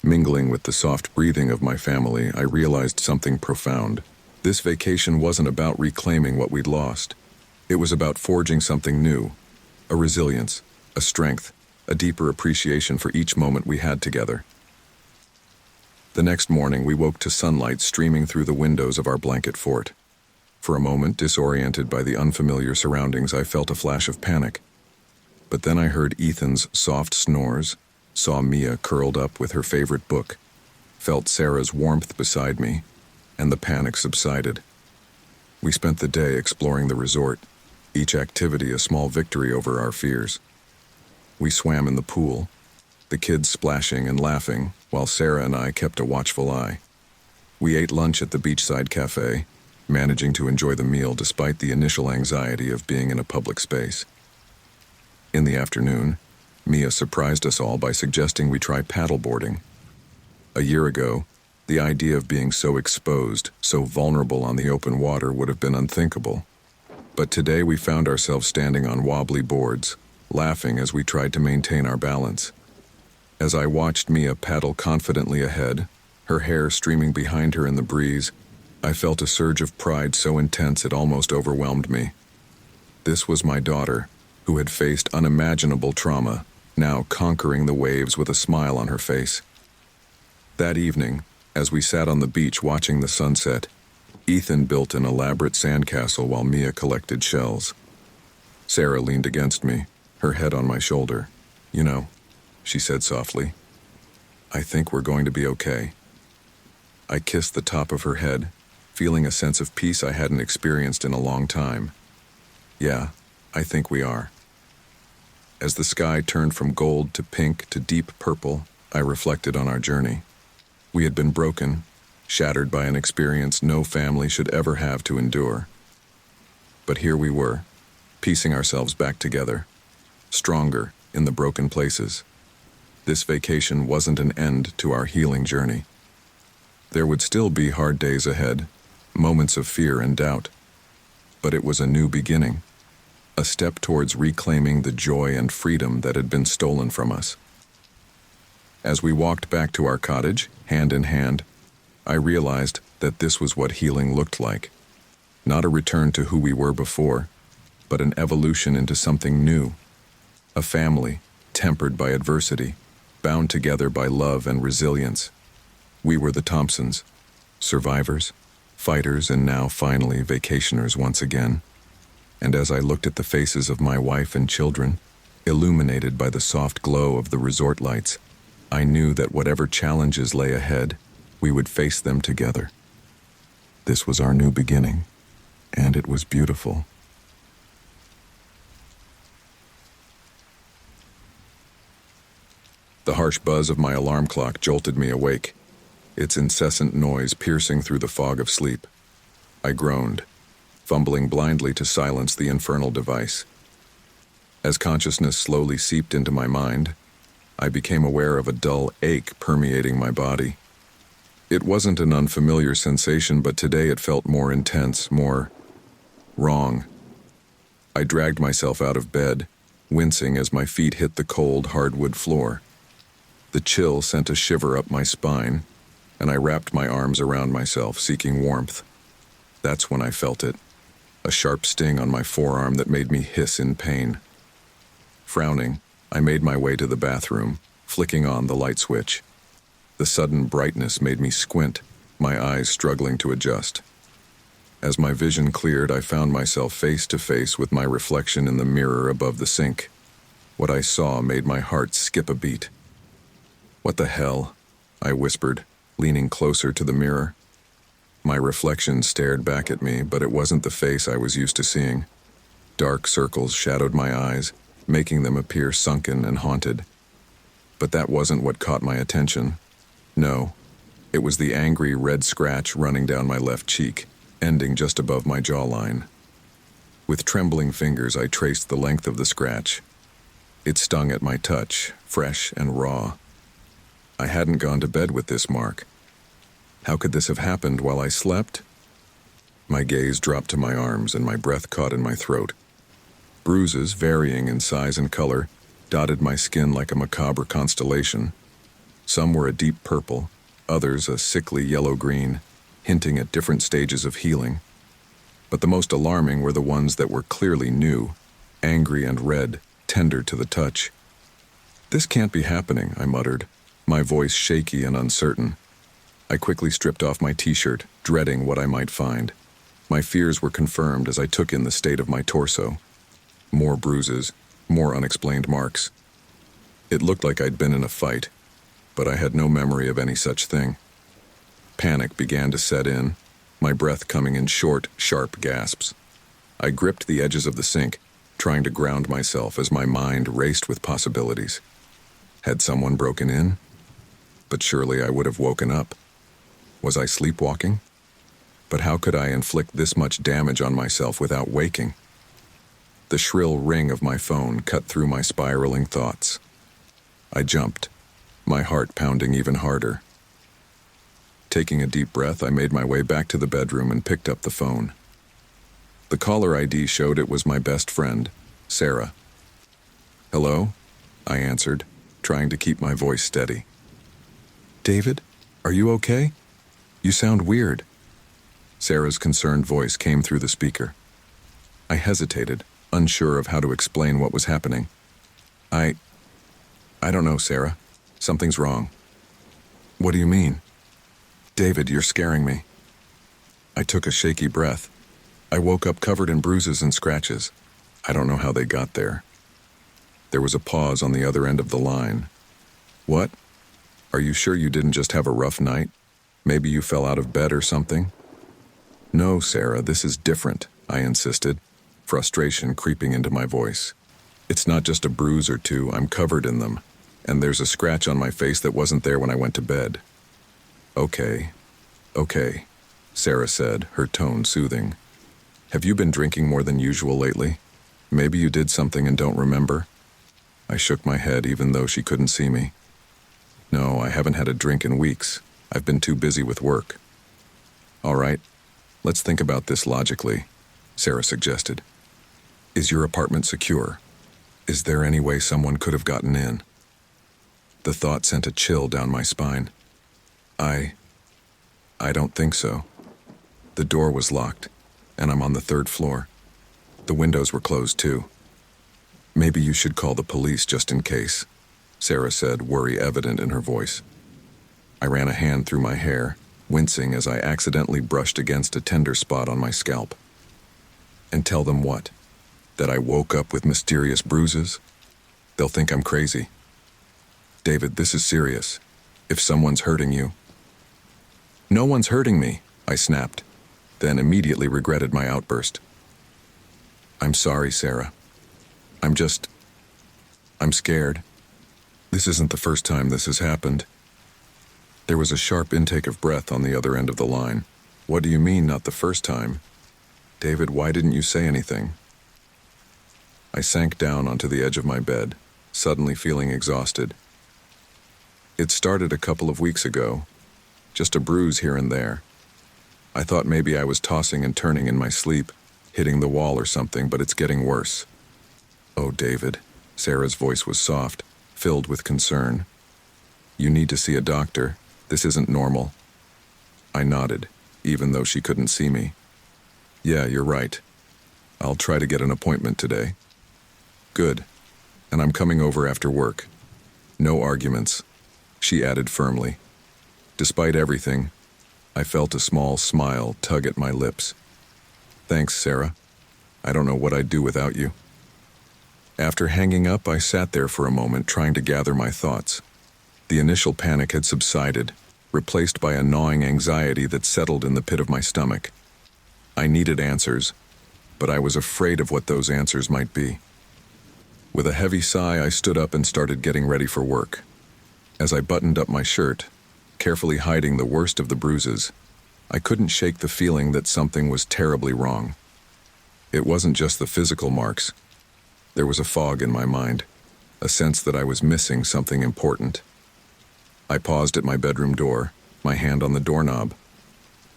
mingling with the soft breathing of my family, I realized something profound. This vacation wasn't about reclaiming what we'd lost. It was about forging something new, a resilience, a strength, a deeper appreciation for each moment we had together. The next morning, we woke to sunlight streaming through the windows of our blanket fort. For a moment, disoriented by the unfamiliar surroundings, I felt a flash of panic. But then I heard Ethan's soft snores, saw Mia curled up with her favorite book, felt Sarah's warmth beside me, and the panic subsided. We spent the day exploring the resort, each activity a small victory over our fears. We swam in the pool, the kids splashing and laughing, while Sarah and I kept a watchful eye. We ate lunch at the beachside cafe, managing to enjoy the meal despite the initial anxiety of being in a public space. In the afternoon, Mia surprised us all by suggesting we try paddleboarding. A year ago, the idea of being so exposed, so vulnerable on the open water would have been unthinkable. But today we found ourselves standing on wobbly boards, laughing as we tried to maintain our balance. As I watched Mia paddle confidently ahead, her hair streaming behind her in the breeze. I felt a surge of pride so intense it almost overwhelmed me. This was my daughter, who had faced unimaginable trauma, now conquering the waves with a smile on her face. That evening, as we sat on the beach watching the sunset, Ethan built an elaborate sandcastle while Mia collected shells. Sarah leaned against me, her head on my shoulder. "You know," she said softly, "I think we're going to be okay." I kissed the top of her head, feeling a sense of peace I hadn't experienced in a long time. "Yeah, I think we are." As the sky turned from gold to pink to deep purple, I reflected on our journey. We had been broken, shattered by an experience no family should ever have to endure. But here we were, piecing ourselves back together, stronger in the broken places. This vacation wasn't an end to our healing journey. There would still be hard days ahead, moments of fear and doubt. But it was a new beginning, a step towards reclaiming the joy and freedom that had been stolen from us. As we walked back to our cottage, hand in hand, I realized that this was what healing looked like. Not a return to who we were before, but an evolution into something new. A family, tempered by adversity, bound together by love and resilience. We were the Thompsons, survivors, fighters, and now finally vacationers once again. And as I looked at the faces of my wife and children, illuminated by the soft glow of the resort lights, I knew that whatever challenges lay ahead, we would face them together. This was our new beginning, and it was beautiful. The harsh buzz of my alarm clock jolted me awake, its incessant noise piercing through the fog of sleep. I groaned, fumbling blindly to silence the infernal device. As consciousness slowly seeped into my mind, I became aware of a dull ache permeating my body. It wasn't an unfamiliar sensation, but today it felt more intense, more wrong. I dragged myself out of bed, wincing as my feet hit the cold, hardwood floor. The chill sent a shiver up my spine, and I wrapped my arms around myself, seeking warmth. That's when I felt it, a sharp sting on my forearm that made me hiss in pain. Frowning, I made my way to the bathroom, flicking on the light switch. The sudden brightness made me squint, my eyes struggling to adjust. As my vision cleared, I found myself face to face with my reflection in the mirror above the sink. What I saw made my heart skip a beat. "What the hell?" I whispered, leaning closer to the mirror. My reflection stared back at me, but it wasn't the face I was used to seeing. Dark circles shadowed my eyes, making them appear sunken and haunted. But that wasn't what caught my attention. No, it was the angry red scratch running down my left cheek, ending just above my jawline. With trembling fingers, I traced the length of the scratch. It stung at my touch, fresh and raw. I hadn't gone to bed with this mark. How could this have happened while I slept? My gaze dropped to my arms and my breath caught in my throat. Bruises, varying in size and color, dotted my skin like a macabre constellation. Some were a deep purple, others a sickly yellow-green, hinting at different stages of healing. But the most alarming were the ones that were clearly new, angry and red, tender to the touch. "This can't be happening," I muttered, my voice shaky and uncertain. I quickly stripped off my t-shirt, dreading what I might find. My fears were confirmed as I took in the state of my torso. More bruises, more unexplained marks. It looked like I'd been in a fight, but I had no memory of any such thing. Panic began to set in, my breath coming in short, sharp gasps. I gripped the edges of the sink, trying to ground myself as my mind raced with possibilities. Had someone broken in? But surely I would have woken up. Was I sleepwalking? But how could I inflict this much damage on myself without waking? The shrill ring of my phone cut through my spiraling thoughts. I jumped, my heart pounding even harder. Taking a deep breath, I made my way back to the bedroom and picked up the phone. The caller ID showed it was my best friend, Sarah. "Hello?" I answered, trying to keep my voice steady. "David?" Are you okay? You sound weird. Sarah's concerned voice came through the speaker. I hesitated, unsure of how to explain what was happening. I don't know, Sarah. Something's wrong. What do you mean? David, you're scaring me. I took a shaky breath. I woke up covered in bruises and scratches. I don't know how they got there. There was a pause on the other end of the line. What? Are you sure you didn't just have a rough night? Maybe you fell out of bed or something? No, Sarah, this is different, I insisted, frustration creeping into my voice. It's not just a bruise or two, I'm covered in them, and there's a scratch on my face that wasn't there when I went to bed. Okay, Sarah said, her tone soothing. Have you been drinking more than usual lately? Maybe you did something and don't remember? I shook my head even though she couldn't see me. No, I haven't had a drink in weeks. I've been too busy with work. All right, let's think about this logically, Sarah suggested. Is your apartment secure? Is there any way someone could have gotten in? The thought sent a chill down my spine. I don't think so. The door was locked, and I'm on the 3rd floor. The windows were closed too. Maybe you should call the police just in case, Sarah said, worry evident in her voice. I ran a hand through my hair, wincing as I accidentally brushed against a tender spot on my scalp. And tell them what? That I woke up with mysterious bruises? They'll think I'm crazy. David, this is serious. If someone's hurting you... No one's hurting me, I snapped, then immediately regretted my outburst. I'm sorry, Sarah. I'm scared. This isn't the first time this has happened. There was a sharp intake of breath on the other end of the line. What do you mean, not the first time? David, why didn't you say anything? I sank down onto the edge of my bed, suddenly feeling exhausted. It started a couple of weeks ago, just a bruise here and there. I thought maybe I was tossing and turning in my sleep, hitting the wall or something, but it's getting worse. Oh, David, Sarah's voice was soft, filled with concern. You need to see a doctor. This isn't normal. I nodded, even though she couldn't see me. Yeah, you're right. I'll try to get an appointment today. Good. And I'm coming over after work. No arguments, she added firmly. Despite everything, I felt a small smile tug at my lips. Thanks, Sarah. I don't know what I'd do without you. After hanging up, I sat there for a moment trying to gather my thoughts. The initial panic had subsided, replaced by a gnawing anxiety that settled in the pit of my stomach. I needed answers, but I was afraid of what those answers might be. With a heavy sigh, I stood up and started getting ready for work. As I buttoned up my shirt, carefully hiding the worst of the bruises, I couldn't shake the feeling that something was terribly wrong. It wasn't just the physical marks. There was a fog in my mind, a sense that I was missing something important. I paused at my bedroom door, my hand on the doorknob.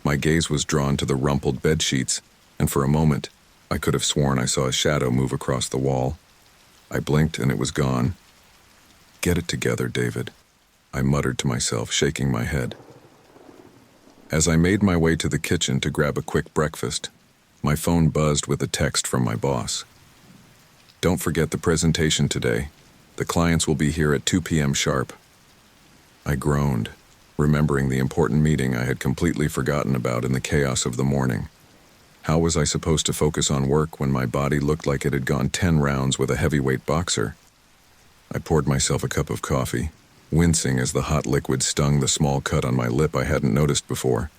My gaze was drawn to the rumpled bed sheets, and for a moment, I could have sworn I saw a shadow move across the wall. I blinked and it was gone. Get it together, David, I muttered to myself, shaking my head. As I made my way to the kitchen to grab a quick breakfast, my phone buzzed with a text from my boss. Don't forget the presentation today. The clients will be here at 2 p.m. sharp. I groaned, remembering the important meeting I had completely forgotten about in the chaos of the morning. How was I supposed to focus on work when my body looked like it had gone 10 rounds with a heavyweight boxer? I poured myself a cup of coffee, wincing as the hot liquid stung the small cut on my lip I hadn't noticed before.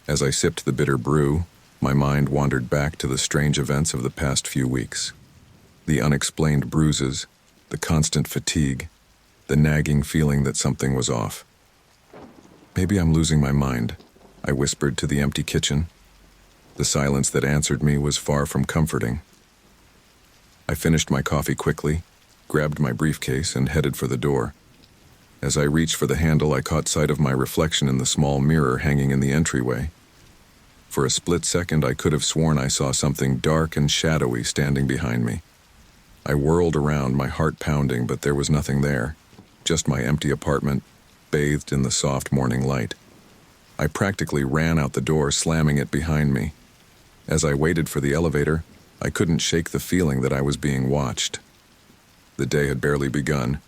As I sipped the bitter brew, my mind wandered back to the strange events of the past few weeks. The unexplained bruises, the constant fatigue, the nagging feeling that something was off. Maybe I'm losing my mind, I whispered to the empty kitchen. The silence that answered me was far from comforting. I finished my coffee quickly, grabbed my briefcase, and headed for the door. As I reached for the handle, I caught sight of my reflection in the small mirror hanging in the entryway. For a split second, I could have sworn I saw something dark and shadowy standing behind me. I whirled around, my heart pounding, but there was nothing there. Just my empty apartment, bathed in the soft morning light. I practically ran out the door, slamming it behind me. As I waited for the elevator, I couldn't shake the feeling that I was being watched. The day had barely begun,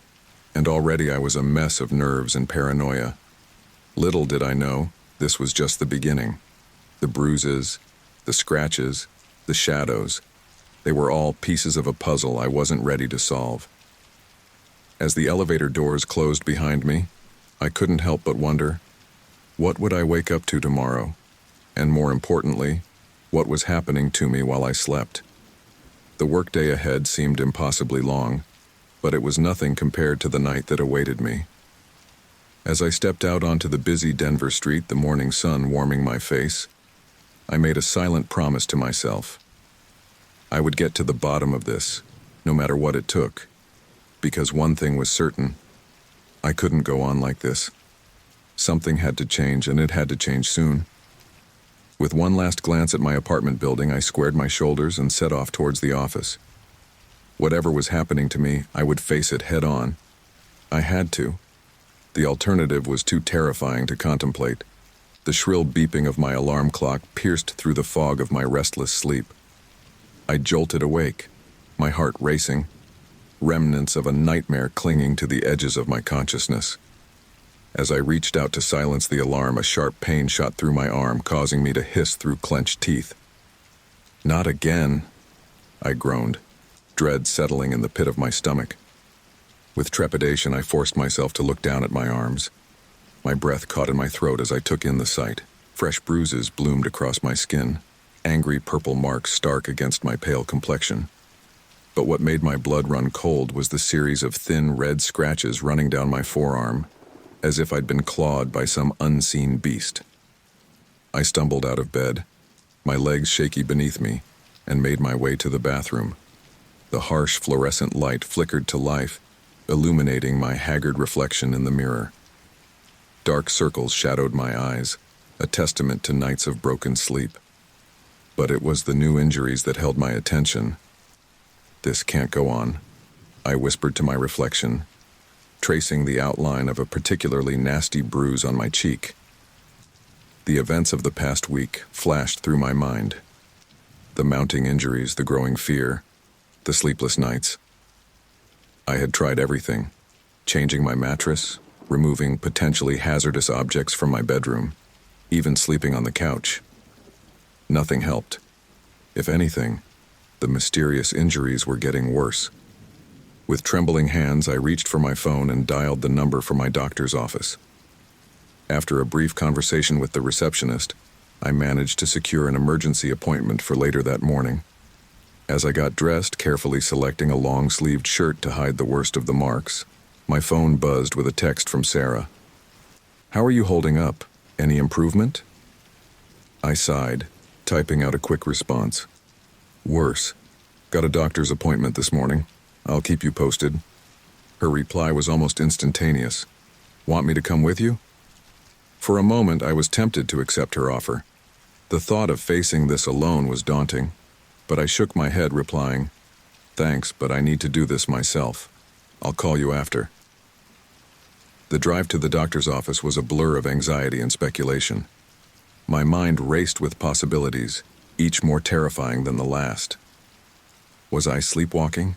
and already I was a mess of nerves and paranoia. Little did I know, this was just the beginning. The bruises, the scratches, the shadows, they were all pieces of a puzzle I wasn't ready to solve. As the elevator doors closed behind me, I couldn't help but wonder, what would I wake up to tomorrow? And more importantly, what was happening to me while I slept? The workday ahead seemed impossibly long, but it was nothing compared to the night that awaited me. As I stepped out onto the busy Denver street, the morning sun warming my face, I made a silent promise to myself. I would get to the bottom of this, no matter what it took, because one thing was certain, I couldn't go on like this. Something had to change, and it had to change soon. With one last glance at my apartment building, I squared my shoulders and set off towards the office. Whatever was happening to me, I would face it head on. I had to. The alternative was too terrifying to contemplate. The shrill beeping of my alarm clock pierced through the fog of my restless sleep. I jolted awake, my heart racing, remnants of a nightmare clinging to the edges of my consciousness. As I reached out to silence the alarm, a sharp pain shot through my arm, causing me to hiss through clenched teeth. "Not again," I groaned, dread settling in the pit of my stomach. With trepidation, I forced myself to look down at my arms. My breath caught in my throat as I took in the sight. Fresh bruises bloomed across my skin, angry purple marks stark against my pale complexion. But what made my blood run cold was the series of thin red scratches running down my forearm, as if I'd been clawed by some unseen beast. I stumbled out of bed, my legs shaky beneath me, and made my way to the bathroom. The harsh fluorescent light flickered to life, illuminating my haggard reflection in the mirror. Dark circles shadowed my eyes, a testament to nights of broken sleep. But it was the new injuries that held my attention. "This can't go on," I whispered to my reflection, tracing the outline of a particularly nasty bruise on my cheek. The events of the past week flashed through my mind. The mounting injuries, the growing fear, the sleepless nights. I had tried everything, changing my mattress, removing potentially hazardous objects from my bedroom, even sleeping on the couch. Nothing helped. If anything, the mysterious injuries were getting worse. With trembling hands, I reached for my phone and dialed the number for my doctor's office. After a brief conversation with the receptionist, I managed to secure an emergency appointment for later that morning. As I got dressed, carefully selecting a long-sleeved shirt to hide the worst of the marks, my phone buzzed with a text from Sarah. "How are you holding up? Any improvement?" I sighed, typing out a quick response. "Worse. Got a doctor's appointment this morning. I'll keep you posted." Her reply was almost instantaneous. "Want me to come with you?" For a moment, I was tempted to accept her offer. The thought of facing this alone was daunting, but I shook my head, replying, "Thanks, but I need to do this myself. I'll call you after." The drive to the doctor's office was a blur of anxiety and speculation. My mind raced with possibilities, each more terrifying than the last. Was I sleepwalking?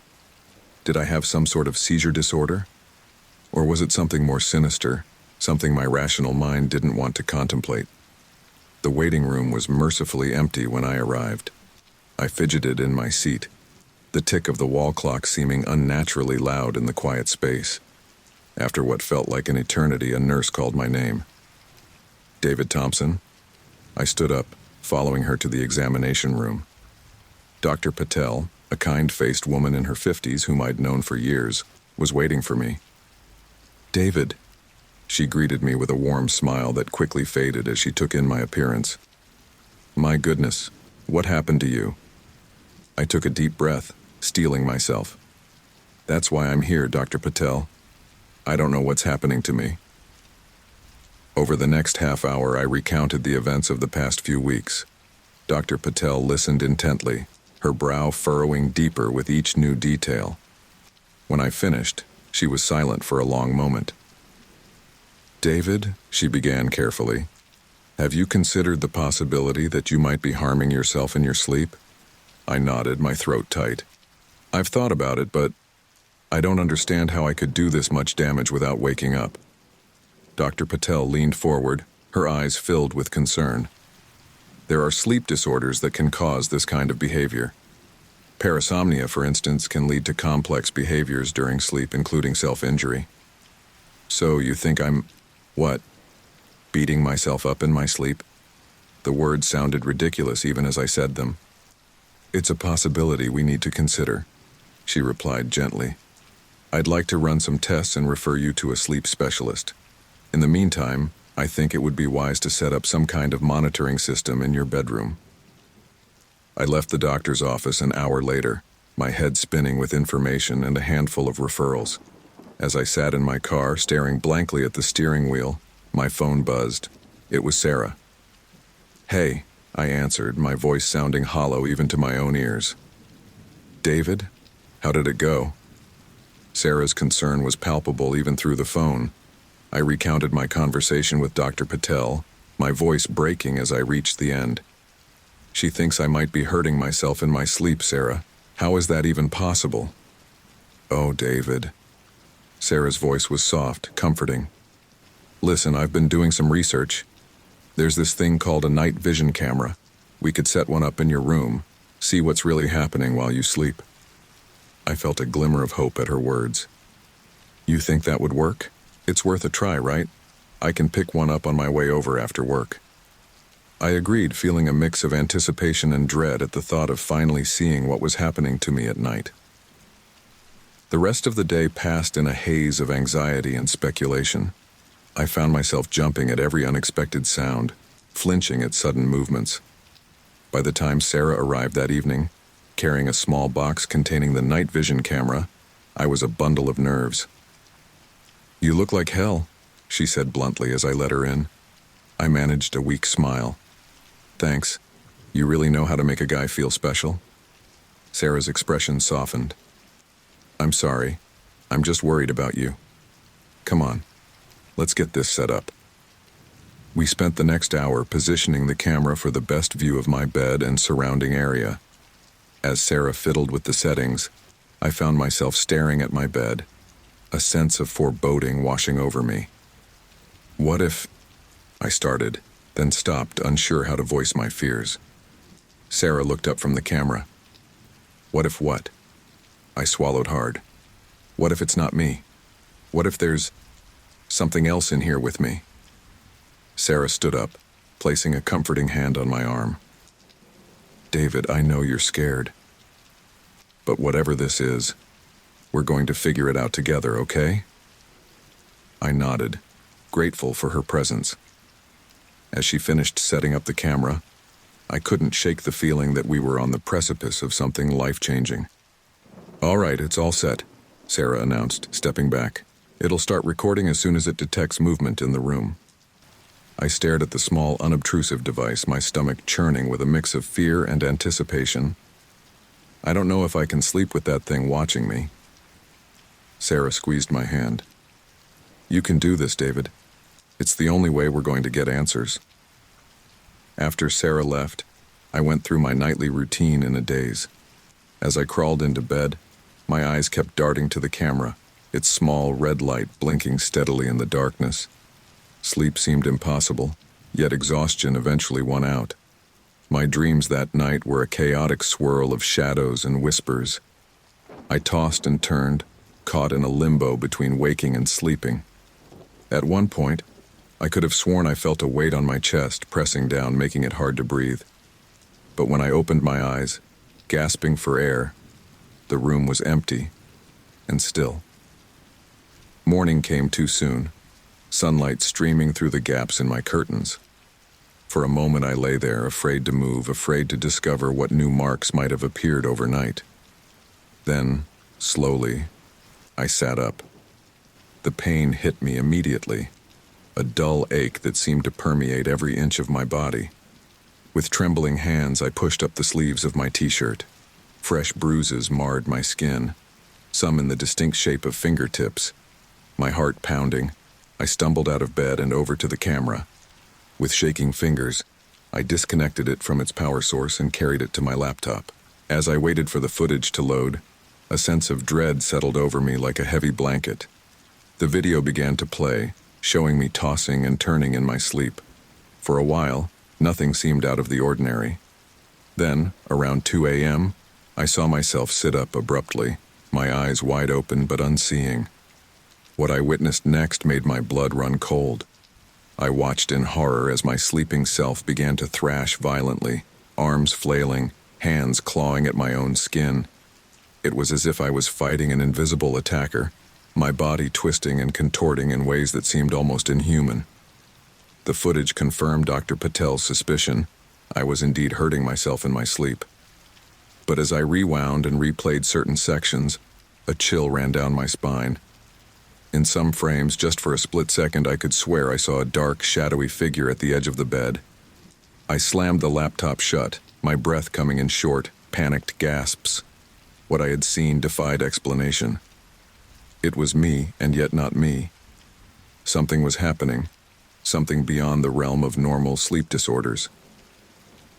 Did I have some sort of seizure disorder? Or was it something more sinister, something my rational mind didn't want to contemplate? The waiting room was mercifully empty when I arrived. I fidgeted in my seat, the tick of the wall clock seeming unnaturally loud in the quiet space. After what felt like an eternity, a nurse called my name. "David Thompson?" I stood up, following her to the examination room. Dr. Patel, a kind-faced woman in her 50s whom I'd known for years, was waiting for me. "David," she greeted me with a warm smile that quickly faded as she took in my appearance. "My goodness, what happened to you?" I took a deep breath, steeling myself. "That's why I'm here, Dr. Patel. I don't know what's happening to me." Over the next half hour, I recounted the events of the past few weeks. Dr. Patel listened intently, her brow furrowing deeper with each new detail. When I finished, she was silent for a long moment. David, she began carefully, have you considered the possibility that you might be harming yourself in your sleep? I nodded, my throat tight. I've thought about it, but I don't understand how I could do this much damage without waking up. Dr. Patel leaned forward, her eyes filled with concern. There are sleep disorders that can cause this kind of behavior. Parasomnia, for instance, can lead to complex behaviors during sleep, including self-injury. So you think I'm, what, beating myself up in my sleep? The words sounded ridiculous even as I said them. It's a possibility we need to consider, she replied gently. I'd like to run some tests and refer you to a sleep specialist. In the meantime, I think it would be wise to set up some kind of monitoring system in your bedroom. I left the doctor's office an hour later, my head spinning with information and a handful of referrals. As I sat in my car, staring blankly at the steering wheel, my phone buzzed. It was Sarah. Hey, I answered, my voice sounding hollow even to my own ears. David? How did it go? Sarah's concern was palpable even through the phone. I recounted my conversation with Dr. Patel, my voice breaking as I reached the end. She thinks I might be hurting myself in my sleep, Sarah. How is that even possible? Oh, David. Sarah's voice was soft, comforting. Listen, I've been doing some research. There's this thing called a night vision camera. We could set one up in your room, see what's really happening while you sleep. I felt a glimmer of hope at her words. You think that would work? It's worth a try, right? I can pick one up on my way over after work. I agreed, feeling a mix of anticipation and dread at the thought of finally seeing what was happening to me at night. The rest of the day passed in a haze of anxiety and speculation. I found myself jumping at every unexpected sound, flinching at sudden movements. By the time Sarah arrived that evening, carrying a small box containing the night vision camera, I was a bundle of nerves. You look like hell, she said bluntly as I let her in. I managed a weak smile. Thanks. You really know how to make a guy feel special? Sarah's expression softened. I'm sorry. I'm just worried about you. Come on. Let's get this set up. We spent the next hour positioning the camera for the best view of my bed and surrounding area. As Sarah fiddled with the settings, I found myself staring at my bed, a sense of foreboding washing over me. What if... I started, then stopped, unsure how to voice my fears. Sarah looked up from the camera. What if what? I swallowed hard. What if it's not me? What if there's something else in here with me? Sarah stood up, placing a comforting hand on my arm. David, I know you're scared. But whatever this is, we're going to figure it out together, okay? I nodded, grateful for her presence. As she finished setting up the camera, I couldn't shake the feeling that we were on the precipice of something life-changing. All right, it's all set, Sarah announced, stepping back. It'll start recording as soon as it detects movement in the room. I stared at the small, unobtrusive device, my stomach churning with a mix of fear and anticipation. I don't know if I can sleep with that thing watching me. Sarah squeezed my hand. You can do this, David. It's the only way we're going to get answers. After Sarah left, I went through my nightly routine in a daze. As I crawled into bed, my eyes kept darting to the camera, its small red light blinking steadily in the darkness. Sleep seemed impossible, yet exhaustion eventually won out. My dreams that night were a chaotic swirl of shadows and whispers. I tossed and turned, caught in a limbo between waking and sleeping. At one point, I could have sworn I felt a weight on my chest pressing down, making it hard to breathe. But when I opened my eyes, gasping for air, the room was empty and still. Morning came too soon, sunlight streaming through the gaps in my curtains. For a moment I lay there, afraid to move, afraid to discover what new marks might have appeared overnight. Then, slowly, I sat up. The pain hit me immediately, a dull ache that seemed to permeate every inch of my body. With trembling hands, I pushed up the sleeves of my t-shirt. Fresh bruises marred my skin, some in the distinct shape of fingertips. My heart pounding, I stumbled out of bed and over to the camera. With shaking fingers, I disconnected it from its power source and carried it to my laptop. As I waited for the footage to load, a sense of dread settled over me like a heavy blanket. The video began to play, showing me tossing and turning in my sleep. For a while, nothing seemed out of the ordinary. Then, around 2 a.m., I saw myself sit up abruptly, my eyes wide open but unseeing. What I witnessed next made my blood run cold. I watched in horror as my sleeping self began to thrash violently, arms flailing, hands clawing at my own skin. It was as if I was fighting an invisible attacker, my body twisting and contorting in ways that seemed almost inhuman. The footage confirmed Dr. Patel's suspicion. I was indeed hurting myself in my sleep. But as I rewound and replayed certain sections, a chill ran down my spine. In some frames, just for a split second, I could swear I saw a dark, shadowy figure at the edge of the bed. I slammed the laptop shut, my breath coming in short, panicked gasps. What I had seen defied explanation. It was me, and yet not me. Something was happening, something beyond the realm of normal sleep disorders.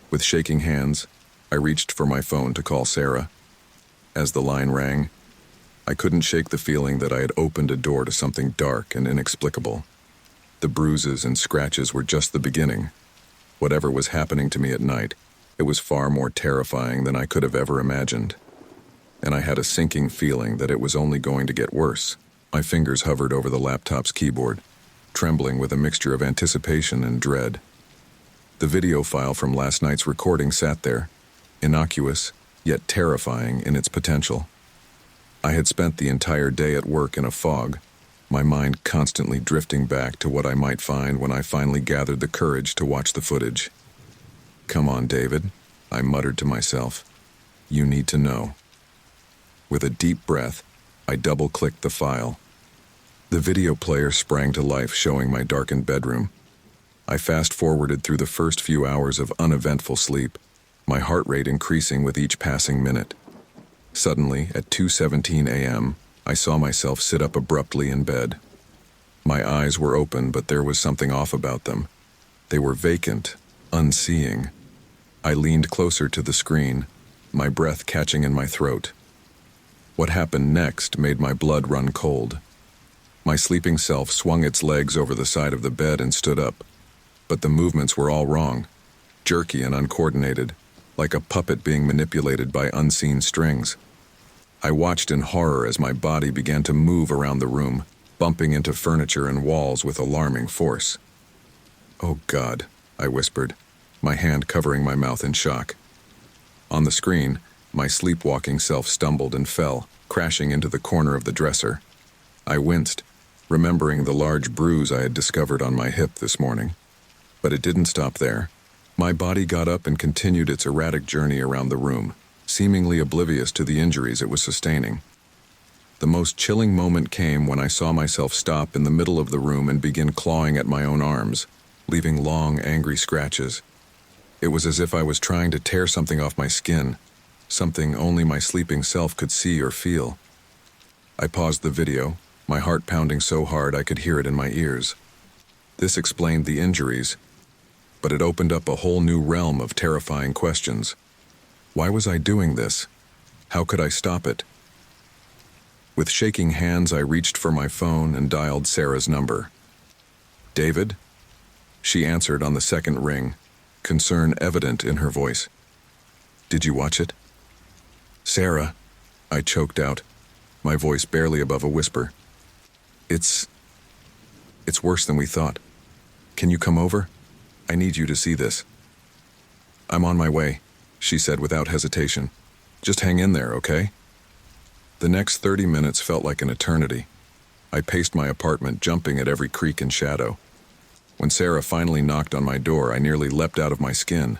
With shaking hands, I reached for my phone to call Sarah. As the line rang, I couldn't shake the feeling that I had opened a door to something dark and inexplicable. The bruises and scratches were just the beginning. Whatever was happening to me at night, it was far more terrifying than I could have ever imagined. And I had a sinking feeling that it was only going to get worse. My fingers hovered over the laptop's keyboard, trembling with a mixture of anticipation and dread. The video file from last night's recording sat there, innocuous, yet terrifying in its potential. I had spent the entire day at work in a fog, my mind constantly drifting back to what I might find when I finally gathered the courage to watch the footage. "Come on, David," I muttered to myself. "You need to know." With a deep breath, I double-clicked the file. The video player sprang to life, showing my darkened bedroom. I fast-forwarded through the first few hours of uneventful sleep, my heart rate increasing with each passing minute. Suddenly, at 2:17 a.m., I saw myself sit up abruptly in bed. My eyes were open, but there was something off about them. They were vacant, unseeing. I leaned closer to the screen, my breath catching in my throat. What happened next made my blood run cold. My sleeping self swung its legs over the side of the bed and stood up, but the movements were all wrong, jerky and uncoordinated, like a puppet being manipulated by unseen strings. I watched in horror as my body began to move around the room, bumping into furniture and walls with alarming force. "Oh God," I whispered, my hand covering my mouth in shock. On the screen, my sleepwalking self stumbled and fell, crashing into the corner of the dresser. I winced, remembering the large bruise I had discovered on my hip this morning. But it didn't stop there. My body got up and continued its erratic journey around the room, seemingly oblivious to the injuries it was sustaining. The most chilling moment came when I saw myself stop in the middle of the room and begin clawing at my own arms, leaving long, angry scratches. It was as if I was trying to tear something off my skin, something only my sleeping self could see or feel. I paused the video, my heart pounding so hard I could hear it in my ears. This explained the injuries, but it opened up a whole new realm of terrifying questions. Why was I doing this? How could I stop it? With shaking hands, I reached for my phone and dialed Sarah's number. "David?" She answered on the second ring, concern evident in her voice. "Did you watch it?" "Sarah," I choked out, my voice barely above a whisper. It's worse than we thought. Can you come over? I need you to see this." "I'm on my way," she said without hesitation. "Just hang in there, okay?" The next 30 minutes felt like an eternity. I paced my apartment, jumping at every creak and shadow. When Sarah finally knocked on my door, I nearly leapt out of my skin.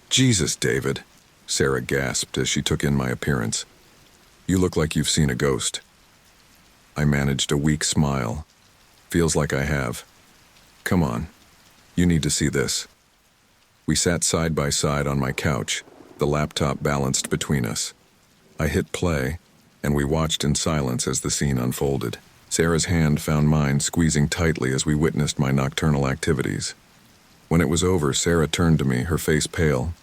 "Jesus, David," Sarah gasped as she took in my appearance. "You look like you've seen a ghost." I managed a weak smile. "Feels like I have. Come on, you need to see this." We sat side by side on my couch, the laptop balanced between us. I hit play, and we watched in silence as the scene unfolded. Sarah's hand found mine, squeezing tightly as we witnessed my nocturnal activities. When it was over, Sarah turned to me, her face pale.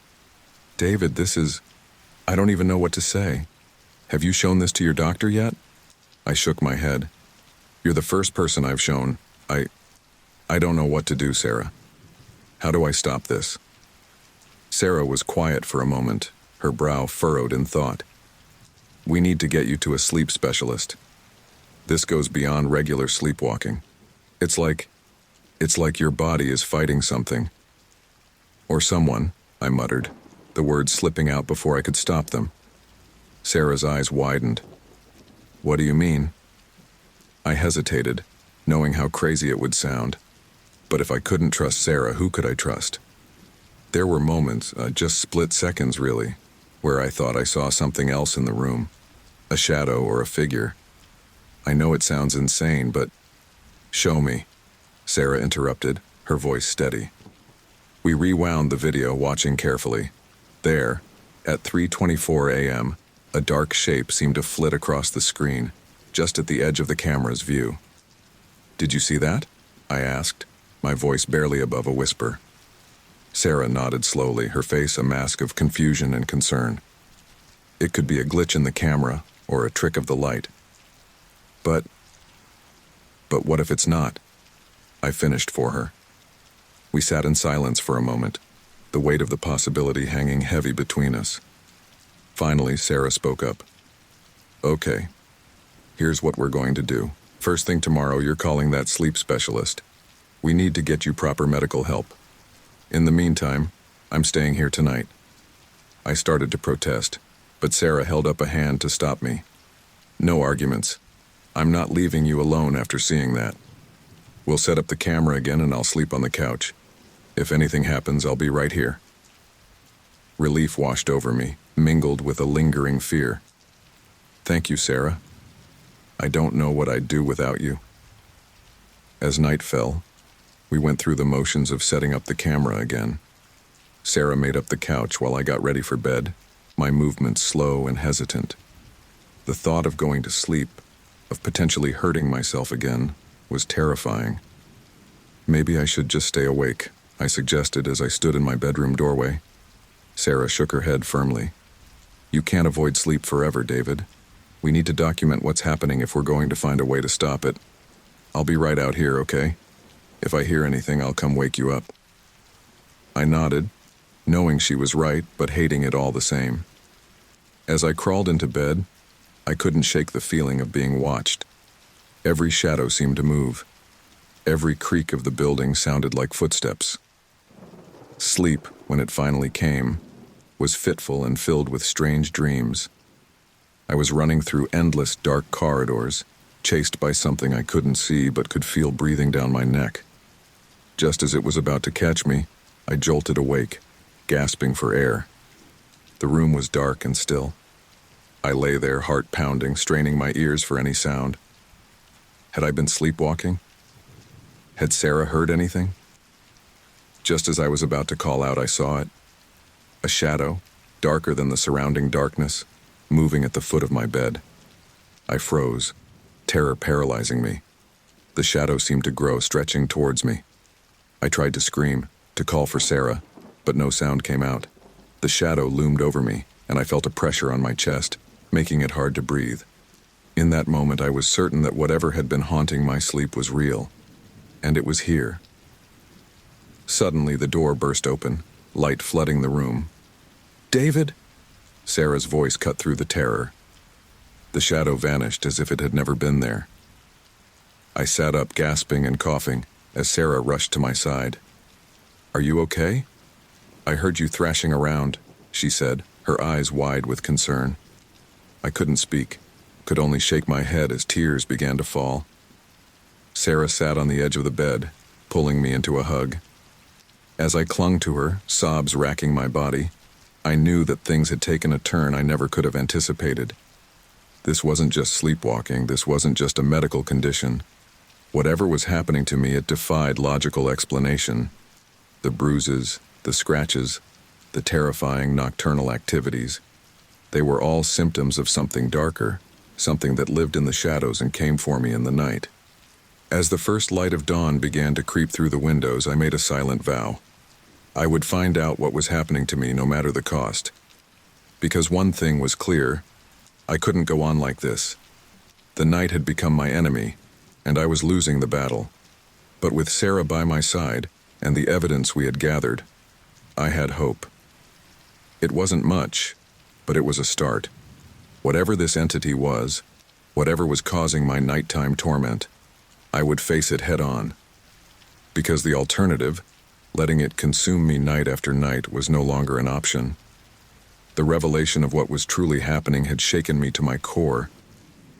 "David, I don't even know what to say. Have you shown this to your doctor yet?" I shook my head. "You're the first person I've shown. I don't know what to do, Sarah. How do I stop this?" Sarah was quiet for a moment, her brow furrowed in thought. "We need to get you to a sleep specialist. This goes beyond regular sleepwalking. It's like your body is fighting something." "Or someone," I muttered, the words slipping out before I could stop them. Sarah's eyes widened. "What do you mean?" I hesitated, knowing how crazy it would sound. But if I couldn't trust Sarah, who could I trust? There were moments, just split seconds really, where I thought I saw something else in the room, a shadow or a figure. I know it sounds insane, but... "Show me," Sarah interrupted, her voice steady. We rewound the video, watching carefully. There, at 3:24 a.m., a dark shape seemed to flit across the screen, just at the edge of the camera's view. "Did you see that?" I asked, my voice barely above a whisper. Sarah nodded slowly, her face a mask of confusion and concern. "It could be a glitch in the camera, or a trick of the light. But what if it's not?" I finished for her. We sat in silence for a moment, the weight of the possibility hanging heavy between us. Finally, Sarah spoke up. "Okay, here's what we're going to do. First thing tomorrow, you're calling that sleep specialist. We need to get you proper medical help. In the meantime, I'm staying here tonight." I started to protest, but Sarah held up a hand to stop me. "No arguments. I'm not leaving you alone after seeing that. We'll set up the camera again and I'll sleep on the couch. If anything happens, I'll be right here." Relief washed over me, mingled with a lingering fear. "Thank you, Sarah. I don't know what I'd do without you." As night fell, we went through the motions of setting up the camera again. Sarah made up the couch while I got ready for bed, my movements slow and hesitant. The thought of going to sleep, of potentially hurting myself again, was terrifying. "Maybe I should just stay awake," I suggested as I stood in my bedroom doorway. Sarah shook her head firmly. "You can't avoid sleep forever, David. We need to document what's happening if we're going to find a way to stop it. I'll be right out here, okay? If I hear anything, I'll come wake you up." I nodded, knowing she was right, but hating it all the same. As I crawled into bed, I couldn't shake the feeling of being watched. Every shadow seemed to move. Every creak of the building sounded like footsteps. Sleep, when it finally came, was fitful and filled with strange dreams. I was running through endless dark corridors, chased by something I couldn't see but could feel breathing down my neck. Just as it was about to catch me, I jolted awake, gasping for air. The room was dark and still. I lay there, heart pounding, straining my ears for any sound. Had I been sleepwalking? Had Sarah heard anything? Just as I was about to call out, I saw it. A shadow, darker than the surrounding darkness, moving at the foot of my bed. I froze, terror paralyzing me. The shadow seemed to grow, stretching towards me. I tried to scream, to call for Sarah, but no sound came out. The shadow loomed over me, and I felt a pressure on my chest, making it hard to breathe. In that moment, I was certain that whatever had been haunting my sleep was real, and it was here. Suddenly, the door burst open, light flooding the room. "David?" Sarah's voice cut through the terror. The shadow vanished as if it had never been there. I sat up, gasping and coughing, as Sarah rushed to my side. "Are you okay?" "I heard you thrashing around," she said, her eyes wide with concern. I couldn't speak, could only shake my head as tears began to fall. Sarah sat on the edge of the bed, pulling me into a hug. As I clung to her, sobs racking my body, I knew that things had taken a turn I never could have anticipated. This wasn't just sleepwalking, this wasn't just a medical condition. Whatever was happening to me, it defied logical explanation. The bruises, the scratches, the terrifying nocturnal activities, they were all symptoms of something darker, something that lived in the shadows and came for me in the night. As the first light of dawn began to creep through the windows, I made a silent vow. I would find out what was happening to me no matter the cost. Because one thing was clear, I couldn't go on like this. The night had become my enemy, and I was losing the battle. But with Sarah by my side, and the evidence we had gathered, I had hope. It wasn't much, but it was a start. Whatever this entity was, whatever was causing my nighttime torment, I would face it head on. Because the alternative, letting it consume me night after night, was no longer an option. The revelation of what was truly happening had shaken me to my core,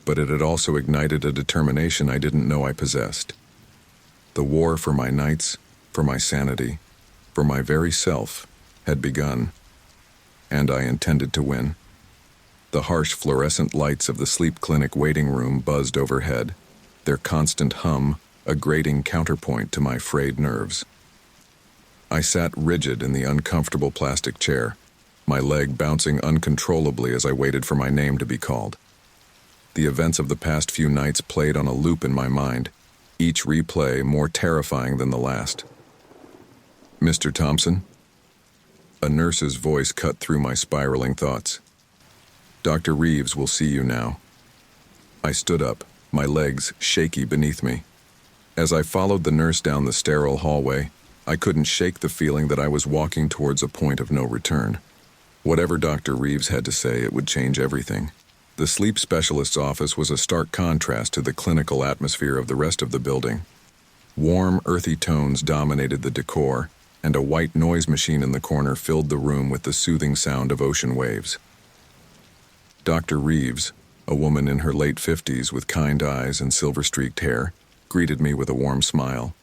but it had also ignited a determination I didn't know I possessed. The war for my nights, for my sanity, for my very self, had begun, and I intended to win. The harsh fluorescent lights of the sleep clinic waiting room buzzed overhead, their constant hum a grating counterpoint to my frayed nerves. I sat rigid in the uncomfortable plastic chair, my leg bouncing uncontrollably as I waited for my name to be called. The events of the past few nights played on a loop in my mind, each replay more terrifying than the last. "Mr. Thompson?" A nurse's voice cut through my spiraling thoughts. "Dr. Reeves will see you now." I stood up, my legs shaky beneath me. As I followed the nurse down the sterile hallway, I couldn't shake the feeling that I was walking towards a point of no return. Whatever Dr. Reeves had to say, it would change everything. The sleep specialist's office was a stark contrast to the clinical atmosphere of the rest of the building. Warm, earthy tones dominated the decor, and a white noise machine in the corner filled the room with the soothing sound of ocean waves. Dr. Reeves, a woman in her late 50s with kind eyes and silver-streaked hair, greeted me with a warm smile.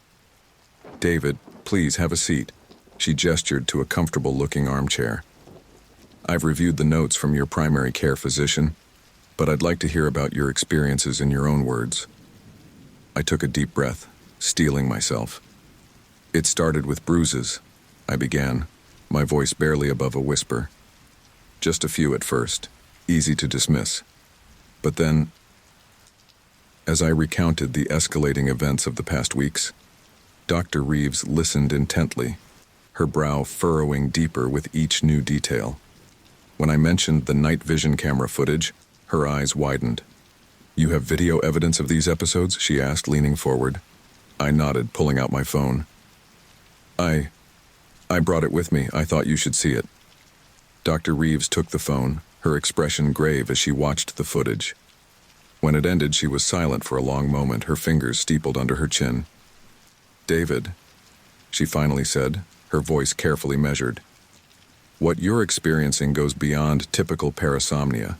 "David, please have a seat." She gestured to a comfortable-looking armchair. "I've reviewed the notes from your primary care physician, but I'd like to hear about your experiences in your own words." I took a deep breath, steeling myself. "It started with bruises," I began, my voice barely above a whisper. "Just a few at first, easy to dismiss. But then, as I recounted the escalating events of the past weeks, Dr. Reeves listened intently, her brow furrowing deeper with each new detail. When I mentioned the night vision camera footage, her eyes widened. "You have video evidence of these episodes?" she asked, leaning forward. I nodded, pulling out my phone. I brought it with me. I thought you should see it." Dr. Reeves took the phone, her expression grave as she watched the footage. When it ended, she was silent for a long moment, her fingers steepled under her chin. "David," she finally said, her voice carefully measured, "what you're experiencing goes beyond typical parasomnia.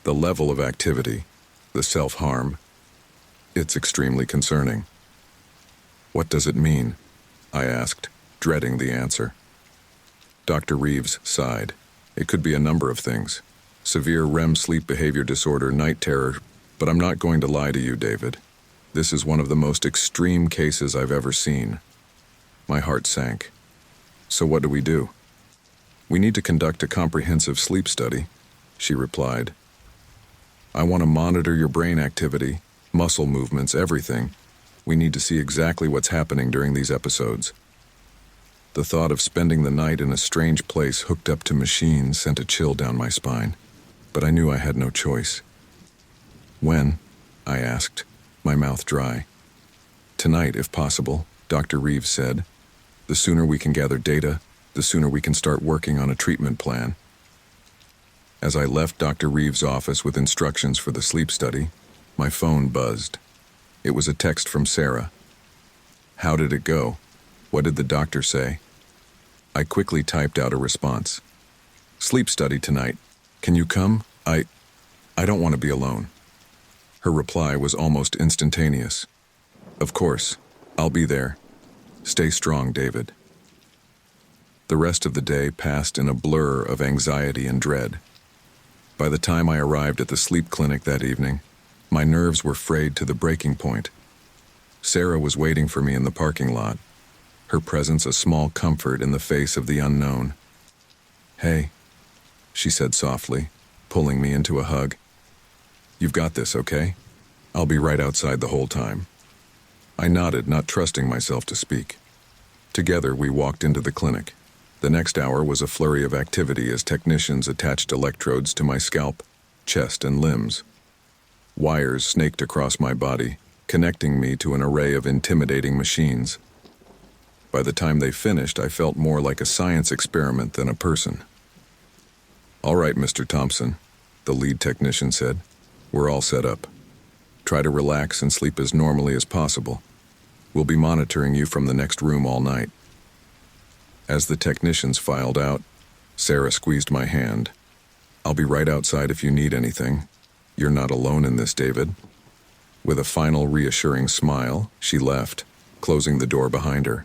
The level of activity, the self-harm, it's extremely concerning." "What does it mean?" I asked, dreading the answer. Dr. Reeves sighed. "It could be a number of things. Severe REM sleep behavior disorder, night terror, but I'm not going to lie to you, David. This is one of the most extreme cases I've ever seen." My heart sank. "So what do we do?" "We need to conduct a comprehensive sleep study," she replied. "I want to monitor your brain activity, muscle movements, everything. We need to see exactly what's happening during these episodes." The thought of spending the night in a strange place hooked up to machines sent a chill down my spine, but I knew I had no choice. "When?" I asked, my mouth dry. "Tonight, if possible," Dr. Reeves said. "The sooner we can gather data, the sooner we can start working on a treatment plan." As I left Dr. Reeves' office with instructions for the sleep study, my phone buzzed. It was a text from Sarah. "How did it go? What did the doctor say?" I quickly typed out a response. "Sleep study tonight. Can you come? I don't want to be alone." Her reply was almost instantaneous. "Of course. I'll be there. Stay strong, David." The rest of the day passed in a blur of anxiety and dread. By the time I arrived at the sleep clinic that evening, my nerves were frayed to the breaking point. Sarah was waiting for me in the parking lot, her presence a small comfort in the face of the unknown. "Hey," she said softly, pulling me into a hug. You've got this, okay? I'll be right outside the whole time. I nodded, not trusting myself to speak. Together, we walked into the clinic. The next hour was a flurry of activity as technicians attached electrodes to my scalp, chest, and limbs. Wires snaked across my body, connecting me to an array of intimidating machines. By the time they finished, I felt more like a science experiment than a person. "All right, Mr. Thompson," the lead technician said. "We're all set up. Try to relax and sleep as normally as possible. We'll be monitoring you from the next room all night." As the technicians filed out, Sarah squeezed my hand. "I'll be right outside if you need anything. You're not alone in this, David." With a final reassuring smile, she left, closing the door behind her.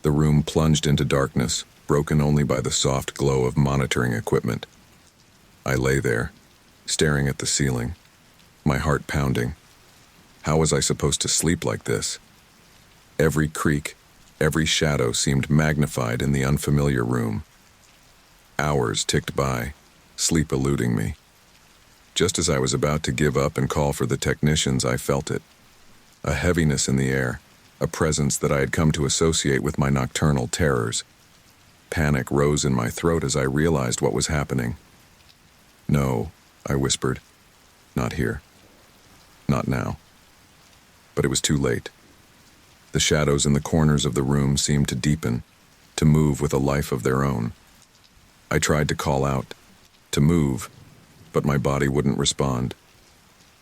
The room plunged into darkness, broken only by the soft glow of monitoring equipment. I lay there, staring at the ceiling, my heart pounding. How was I supposed to sleep like this? Every creak, every shadow seemed magnified in the unfamiliar room. Hours ticked by, sleep eluding me. Just as I was about to give up and call for the technicians, I felt it. A heaviness in the air, a presence that I had come to associate with my nocturnal terrors. Panic rose in my throat as I realized what was happening. "No," I whispered. "Not here. Not now." But it was too late. The shadows in the corners of the room seemed to deepen, to move with a life of their own. I tried to call out, to move, but my body wouldn't respond.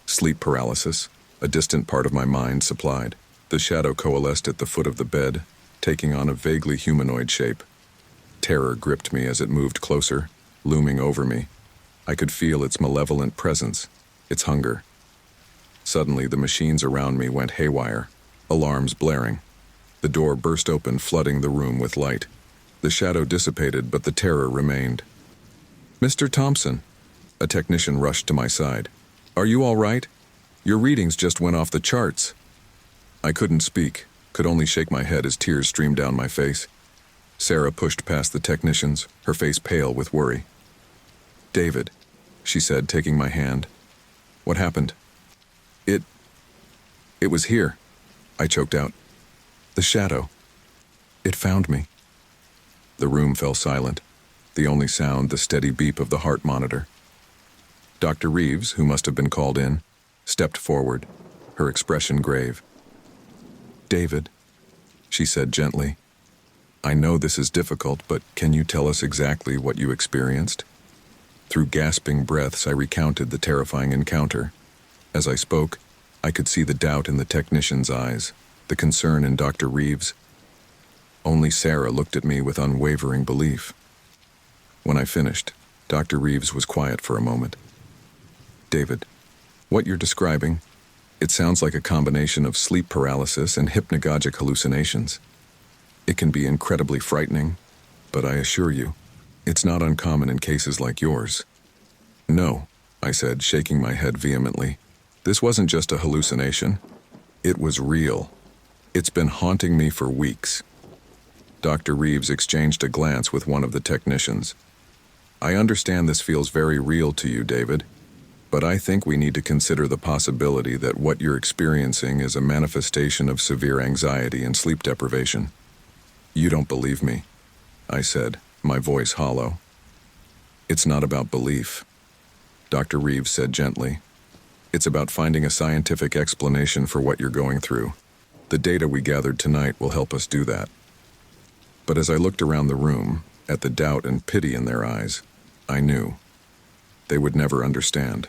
Sleep paralysis, a distant part of my mind supplied. The shadow coalesced at the foot of the bed, taking on a vaguely humanoid shape. Terror gripped me as it moved closer, looming over me. I could feel its malevolent presence, its hunger. Suddenly, the machines around me went haywire, alarms blaring. The door burst open, flooding the room with light. The shadow dissipated, but the terror remained. "Mr. Thompson," a technician rushed to my side. "Are you all right? Your readings just went off the charts." I couldn't speak, could only shake my head as tears streamed down my face. Sarah pushed past the technicians, her face pale with worry. "David," she said, taking my hand. "What happened?" It was here," I choked out. "The shadow. It found me." The room fell silent, the only sound the steady beep of the heart monitor. Dr. Reeves, who must have been called in, stepped forward, her expression grave. "David," she said gently, "I know this is difficult, but can you tell us exactly what you experienced?" Through gasping breaths, I recounted the terrifying encounter. As I spoke, I could see the doubt in the technician's eyes, the concern in Dr. Reeves. Only Sarah looked at me with unwavering belief. When I finished, Dr. Reeves was quiet for a moment. "David, what you're describing, it sounds like a combination of sleep paralysis and hypnagogic hallucinations. It can be incredibly frightening, but I assure you, it's not uncommon in cases like yours." "No," I said, shaking my head vehemently. "This wasn't just a hallucination. It was real. It's been haunting me for weeks." Dr. Reeves exchanged a glance with one of the technicians. "I understand this feels very real to you, David, but I think we need to consider the possibility that what you're experiencing is a manifestation of severe anxiety and sleep deprivation." "You don't believe me," I said, my voice hollow. "It's not about belief," Dr. Reeves said gently. "It's about finding a scientific explanation for what you're going through. The data we gathered tonight will help us do that." But as I looked around the room, at the doubt and pity in their eyes, I knew. They would never understand.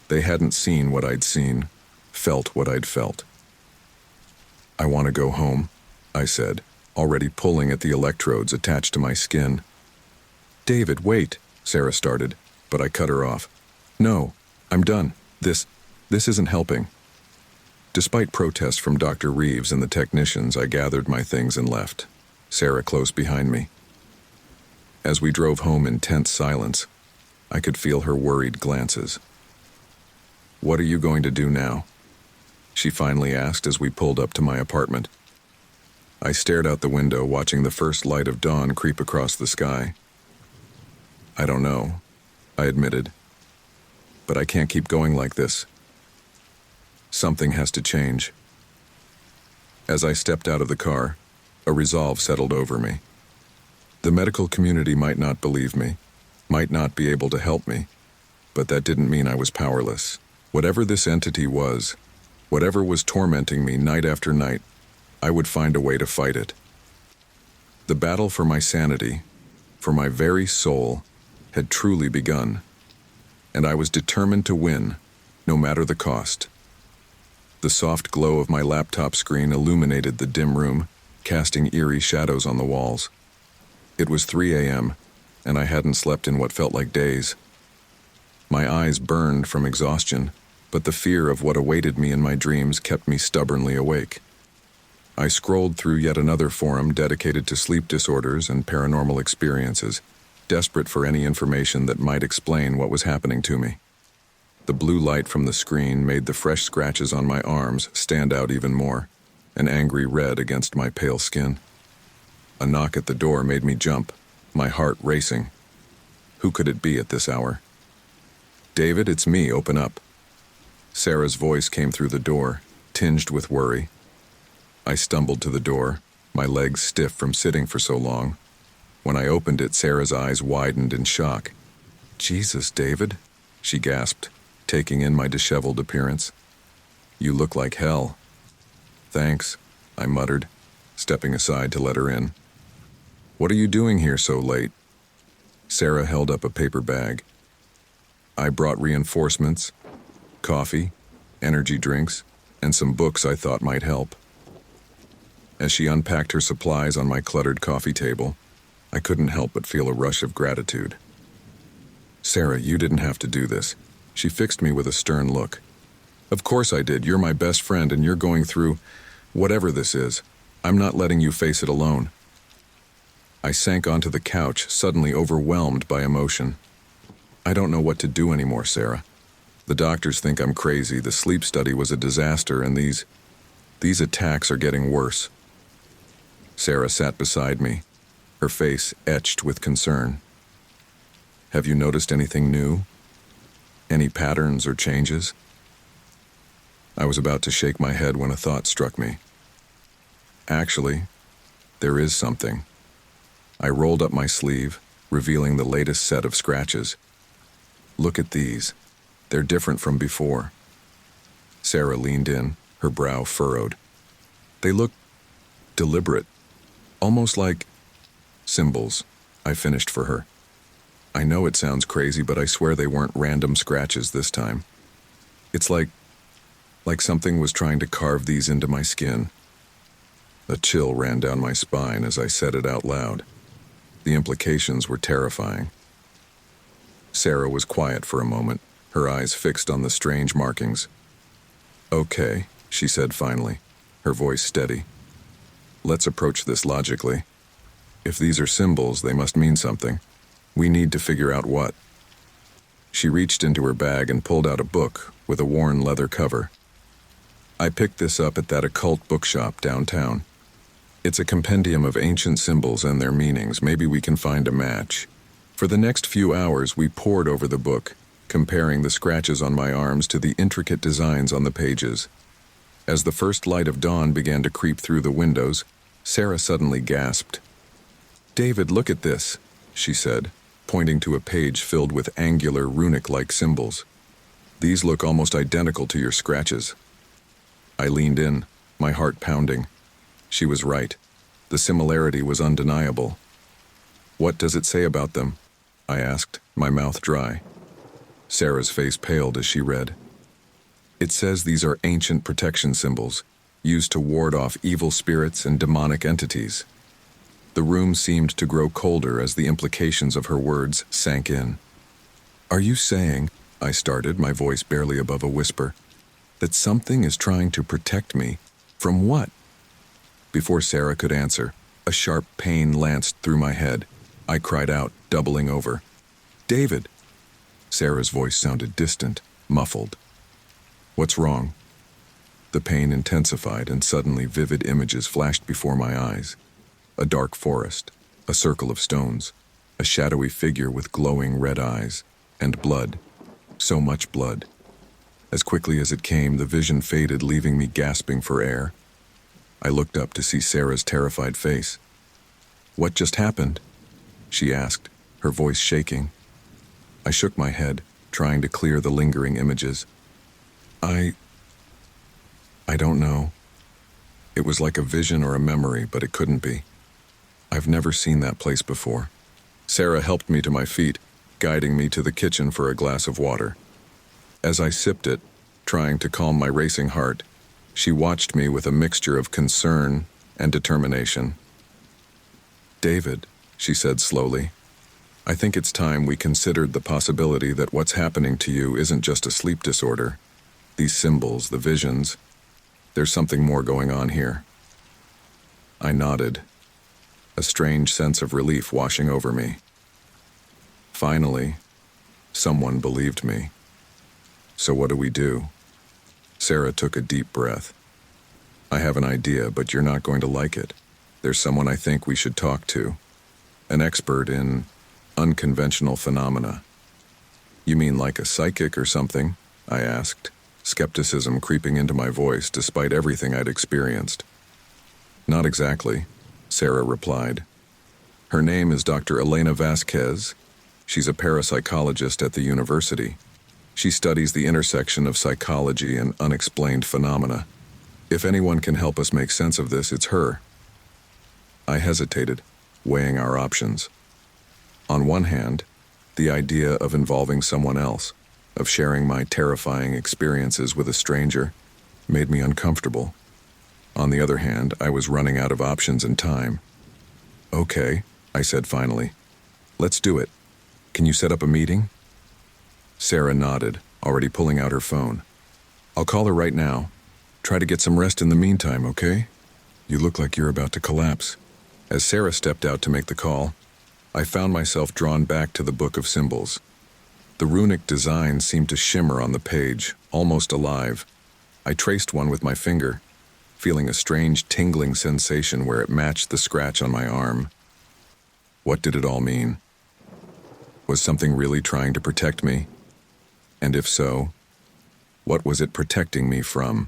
They hadn't seen what I'd seen, felt what I'd felt. "I want to go home," I said, already pulling at the electrodes attached to my skin. "David, wait," Sarah started, but I cut her off. "No, I'm done. This isn't helping." Despite protests from Dr. Reeves and the technicians, I gathered my things and left, Sarah close behind me. As we drove home in tense silence, I could feel her worried glances. "What are you going to do now?" she finally asked as we pulled up to my apartment. I stared out the window, watching the first light of dawn creep across the sky. "I don't know," I admitted. but I can't keep going like this. Something has to change. As I stepped out of the car, a resolve settled over me. The medical community might not believe me, might not be able to help me, but that didn't mean I was powerless. Whatever this entity was, whatever was tormenting me night after night, I would find a way to fight it. The battle for my sanity, for my very soul, had truly begun, and I was determined to win, no matter the cost. The soft glow of my laptop screen illuminated the dim room, casting eerie shadows on the walls. It was 3 a.m., and I hadn't slept in what felt like days. My eyes burned from exhaustion, but the fear of what awaited me in my dreams kept me stubbornly awake. I scrolled through yet another forum dedicated to sleep disorders and paranormal experiences, desperate for any information that might explain what was happening to me. The blue light from the screen made the fresh scratches on my arms stand out even more, an angry red against my pale skin. A knock at the door made me jump, my heart racing. Who could it be at this hour? "David, it's me, open up." Sarah's voice came through the door, tinged with worry. I stumbled to the door, my legs stiff from sitting for so long. When I opened it, Sarah's eyes widened in shock. "Jesus, David," she gasped, taking in my disheveled appearance. "You look like hell." "Thanks," I muttered, stepping aside to let her in. "What are you doing here so late?" Sarah held up a paper bag. "I brought reinforcements, coffee, energy drinks, and some books I thought might help." As she unpacked her supplies on my cluttered coffee table, I couldn't help but feel a rush of gratitude. "Sarah, you didn't have to do this." She fixed me with a stern look. "Of course I did. You're my best friend and you're going through whatever this is. I'm not letting you face it alone." I sank onto the couch, suddenly overwhelmed by emotion. "I don't know what to do anymore, Sarah. The doctors think I'm crazy, the sleep study was a disaster, and these attacks are getting worse." Sarah sat beside me, her face etched with concern. "Have you noticed anything new? Any patterns or changes?" I was about to shake my head when a thought struck me. Actually, there is something. I rolled up my sleeve, revealing the latest set of scratches. "Look at these. They're different from before." Sarah leaned in, her brow furrowed. "They look deliberate, almost like symbols," I finished for her. "I know it sounds crazy, but I swear they weren't random scratches this time. It's like something was trying to carve these into my skin." A chill ran down my spine as I said it out loud. The implications were terrifying. Sarah was quiet for a moment, her eyes fixed on the strange markings. "Okay," she said finally, her voice steady. "Let's approach this logically. If these are symbols, they must mean something. We need to figure out what." She reached into her bag and pulled out a book with a worn leather cover. "I picked this up at that occult bookshop downtown. It's a compendium of ancient symbols and their meanings. Maybe we can find a match." For the next few hours, we pored over the book, comparing the scratches on my arms to the intricate designs on the pages. As the first light of dawn began to creep through the windows, Sarah suddenly gasped. "David, look at this," she said, pointing to a page filled with angular, runic-like symbols. "These look almost identical to your scratches." I leaned in, my heart pounding. She was right. The similarity was undeniable. "What does it say about them?" I asked, my mouth dry. Sarah's face paled as she read. "It says these are ancient protection symbols, used to ward off evil spirits and demonic entities." The room seemed to grow colder as the implications of her words sank in. "Are you saying," I started, my voice barely above a whisper, "that something is trying to protect me from what?" Before Sarah could answer, a sharp pain lanced through my head. I cried out, doubling over. "David!" Sarah's voice sounded distant, muffled. "What's wrong?" The pain intensified and suddenly vivid images flashed before my eyes. A dark forest, a circle of stones, a shadowy figure with glowing red eyes, and blood, So much blood. As quickly as it came, the vision faded, leaving me gasping for air. I looked up to see Sarah's terrified face. "What just happened?" she asked, her voice shaking. I shook my head, trying to clear the lingering images. I don't know. It was like a vision or a memory, but it couldn't be. I've never seen that place before. Sarah helped me to my feet, guiding me to the kitchen for a glass of water. As I sipped it, trying to calm my racing heart, she watched me with a mixture of concern and determination. "David," she said slowly, "I think it's time we considered the possibility that what's happening to you isn't just a sleep disorder. These symbols, the visions, there's something more going on here." I nodded, a strange sense of relief washing over me. Finally, someone believed me. "So what do we do?" Sarah took a deep breath. "I have an idea, but you're not going to like it. There's someone I think we should talk to. An expert in unconventional phenomena." "You mean like a psychic or something?" I asked, skepticism creeping into my voice despite everything I'd experienced. "Not exactly," Sarah replied. "Her name is Dr. Elena Vasquez. She's a parapsychologist at the university. She studies the intersection of psychology and unexplained phenomena. If anyone can help us make sense of this, it's her." I hesitated, weighing our options. On one hand, the idea of involving someone else, of sharing my terrifying experiences with a stranger, made me uncomfortable. On the other hand, I was running out of options and time. "Okay," I said finally. "Let's do it. Can you set up a meeting?" Sarah nodded, already pulling out her phone. "I'll call her right now. Try to get some rest in the meantime, okay? You look like you're about to collapse." As Sarah stepped out to make the call, I found myself drawn back to the book of symbols. The runic design seemed to shimmer on the page, almost alive. I traced one with my finger, feeling a strange tingling sensation where it matched the scratch on my arm. What did it all mean? Was something really trying to protect me? And if so, what was it protecting me from?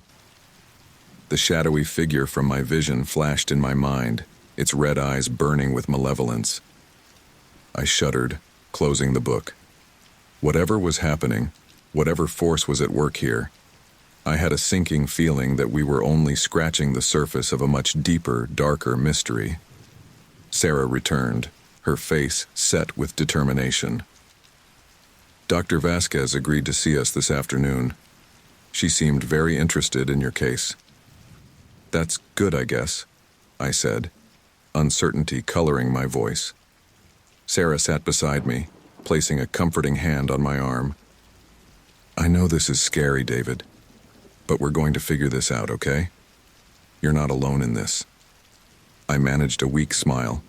The shadowy figure from my vision flashed in my mind, its red eyes burning with malevolence. I shuddered, closing the book. Whatever was happening, whatever force was at work here, I had a sinking feeling that we were only scratching the surface of a much deeper, darker mystery. Sarah returned, her face set with determination. "Dr. Vasquez agreed to see us this afternoon. She seemed very interested in your case." "That's good, I guess," I said, uncertainty coloring my voice. Sarah sat beside me, placing a comforting hand on my arm. "I know this is scary, David, but we're going to figure this out, okay? You're not alone in this." I managed a weak smile,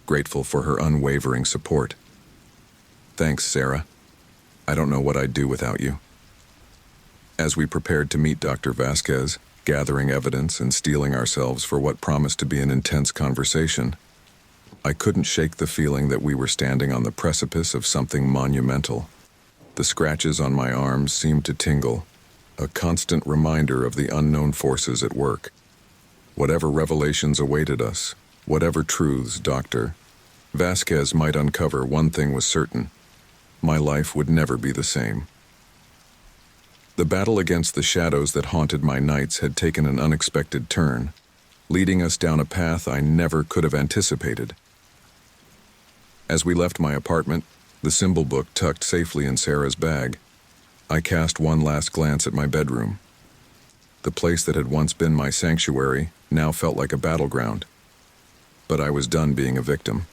grateful for her unwavering support. "Thanks, Sarah. I don't know what I'd do without you." As we prepared to meet Dr. Vasquez, gathering evidence and steeling ourselves for what promised to be an intense conversation, I couldn't shake the feeling that we were standing on the precipice of something monumental. The scratches on my arms seemed to tingle, a constant reminder of the unknown forces at work. Whatever revelations awaited us, whatever truths Dr. Vasquez might uncover, one thing was certain: my life would never be the same. The battle against the shadows that haunted my nights had taken an unexpected turn, leading us down a path I never could have anticipated. As we left my apartment, the symbol book tucked safely in Sarah's bag, I cast one last glance at my bedroom. The place that had once been my sanctuary now felt like a battleground. But I was done being a victim.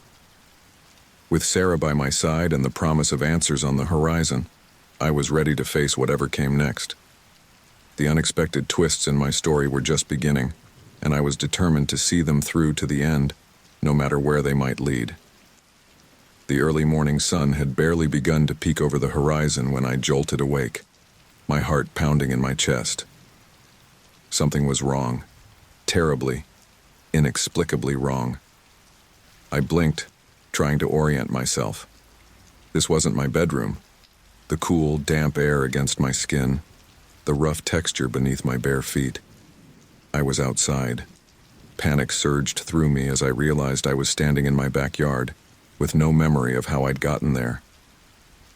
With Sarah by my side and the promise of answers on the horizon, I was ready to face whatever came next. The unexpected twists in my story were just beginning, and I was determined to see them through to the end, no matter where they might lead. The early morning sun had barely begun to peek over the horizon when I jolted awake, my heart pounding in my chest. Something was wrong, terribly, inexplicably wrong. I blinked, trying to orient myself. This wasn't my bedroom. The cool, damp air against my skin, the rough texture beneath my bare feet. I was outside. Panic surged through me as I realized I was standing in my backyard, with no memory of how I'd gotten there.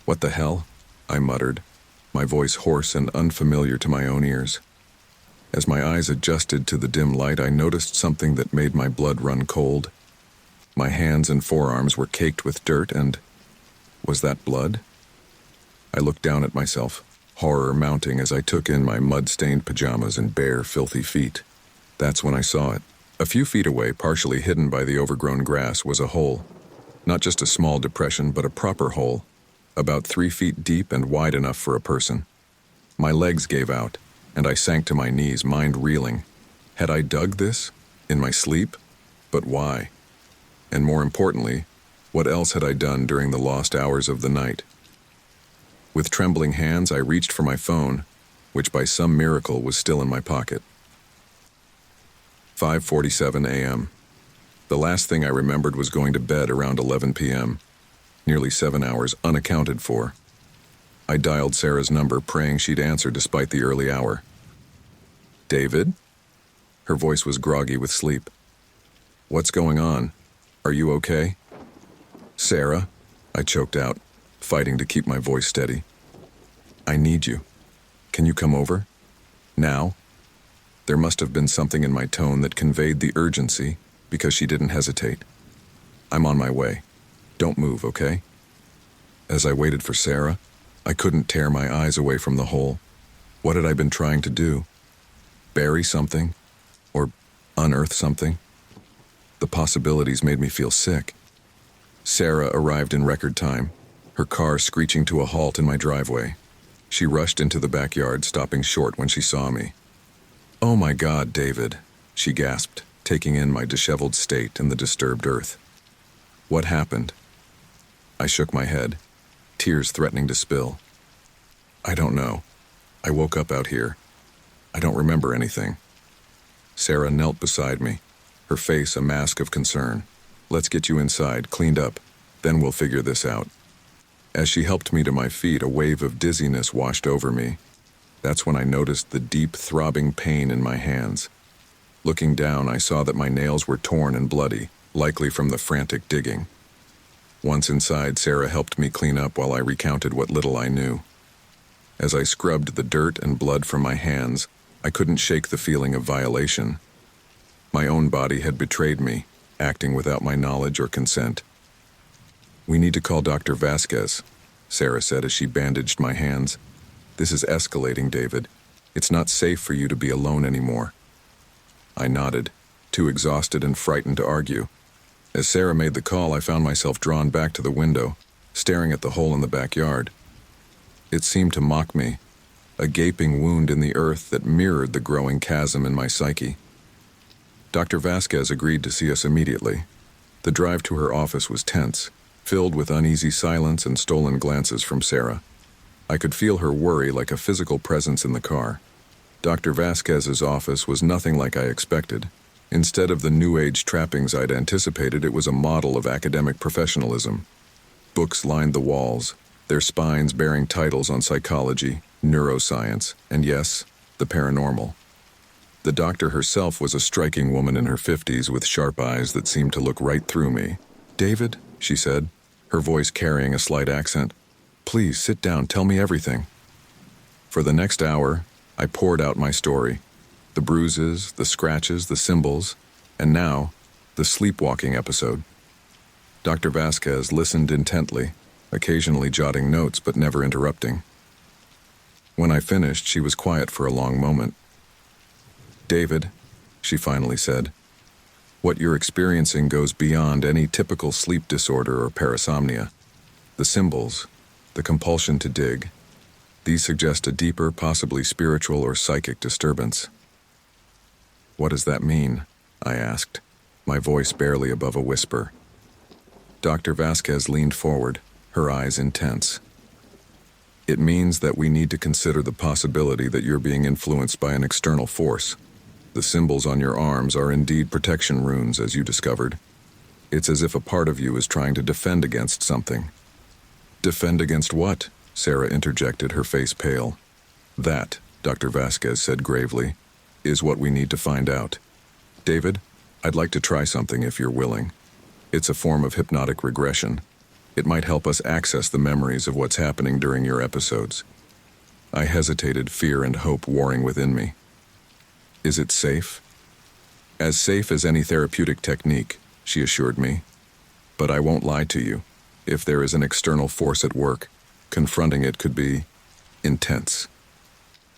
"What the hell?" I muttered, my voice hoarse and unfamiliar to my own ears. As my eyes adjusted to the dim light, I noticed something that made my blood run cold. My hands and forearms were caked with dirt, and was that blood? I looked down at myself, horror mounting as I took in my mud-stained pajamas and bare, filthy feet. That's when I saw it. A few feet away, partially hidden by the overgrown grass, was a hole. Not just a small depression, but a proper hole, about 3 feet deep and wide enough for a person. My legs gave out, and I sank to my knees, mind reeling. Had I dug this? In my sleep? But why? And more importantly, what else had I done during the lost hours of the night? With trembling hands, I reached for my phone, which by some miracle was still in my pocket. 5:47 a.m. The last thing I remembered was going to bed around 11 p.m., nearly 7 hours unaccounted for. I dialed Sarah's number, praying she'd answer despite the early hour. "David?" Her voice was groggy with sleep. "What's going on? Are you okay?" "Sarah," I choked out, fighting to keep my voice steady. "I need you. Can you come over? Now?" There must have been something in my tone that conveyed the urgency, because she didn't hesitate. "I'm on my way. Don't move, okay?" As I waited for Sarah, I couldn't tear my eyes away from the hole. What had I been trying to do? Bury something? Or unearth something? The possibilities made me feel sick. Sarah arrived in record time, her car screeching to a halt in my driveway. She rushed into the backyard, stopping short when she saw me. "Oh my God, David," she gasped, taking in my disheveled state and the disturbed earth. "What happened?" I shook my head, tears threatening to spill. "I don't know. I woke up out here. I don't remember anything." Sarah knelt beside me, her face a mask of concern. "Let's get you inside, cleaned up, then we'll figure this out." As she helped me to my feet, a wave of dizziness washed over me. That's when I noticed the deep, throbbing pain in my hands. Looking down, I saw that my nails were torn and bloody, likely from the frantic digging. Once inside, Sarah helped me clean up while I recounted what little I knew. As I scrubbed the dirt and blood from my hands, I couldn't shake the feeling of violation. My own body had betrayed me, acting without my knowledge or consent. "We need to call Dr. Vasquez," Sarah said as she bandaged my hands. "This is escalating, David. It's not safe for you to be alone anymore." I nodded, too exhausted and frightened to argue. As Sarah made the call, I found myself drawn back to the window, staring at the hole in the backyard. It seemed to mock me, a gaping wound in the earth that mirrored the growing chasm in my psyche. Dr. Vasquez agreed to see us immediately. The drive to her office was tense, filled with uneasy silence and stolen glances from Sarah. I could feel her worry like a physical presence in the car. Dr. Vasquez's office was nothing like I expected. Instead of the New Age trappings I'd anticipated, it was a model of academic professionalism. Books lined the walls, their spines bearing titles on psychology, neuroscience, and yes, the paranormal. The doctor herself was a striking woman in her 50s with sharp eyes that seemed to look right through me. "David," she said, her voice carrying a slight accent, "please sit down, tell me everything." For the next hour, I poured out my story. The bruises, the scratches, the symbols, and now, the sleepwalking episode. Dr. Vasquez listened intently, occasionally jotting notes but never interrupting. When I finished, she was quiet for a long moment. "David," she finally said, "what you're experiencing goes beyond any typical sleep disorder or parasomnia. The symbols, the compulsion to dig, these suggest a deeper, possibly spiritual or psychic disturbance." "What does that mean?" I asked, my voice barely above a whisper. Dr. Vasquez leaned forward, her eyes intense. "It means that we need to consider the possibility that you're being influenced by an external force. The symbols on your arms are indeed protection runes, as you discovered. It's as if a part of you is trying to defend against something." "Defend against what?" Sarah interjected, her face pale. That, Dr. Vasquez said gravely, is what we need to find out. David, I'd like to try something if you're willing. It's a form of hypnotic regression. It might help us access the memories of what's happening during your episodes. I hesitated, fear and hope warring within me. Is it safe? As safe as any therapeutic technique, she assured me. But I won't lie to you. If there is an external force at work, confronting it could be intense.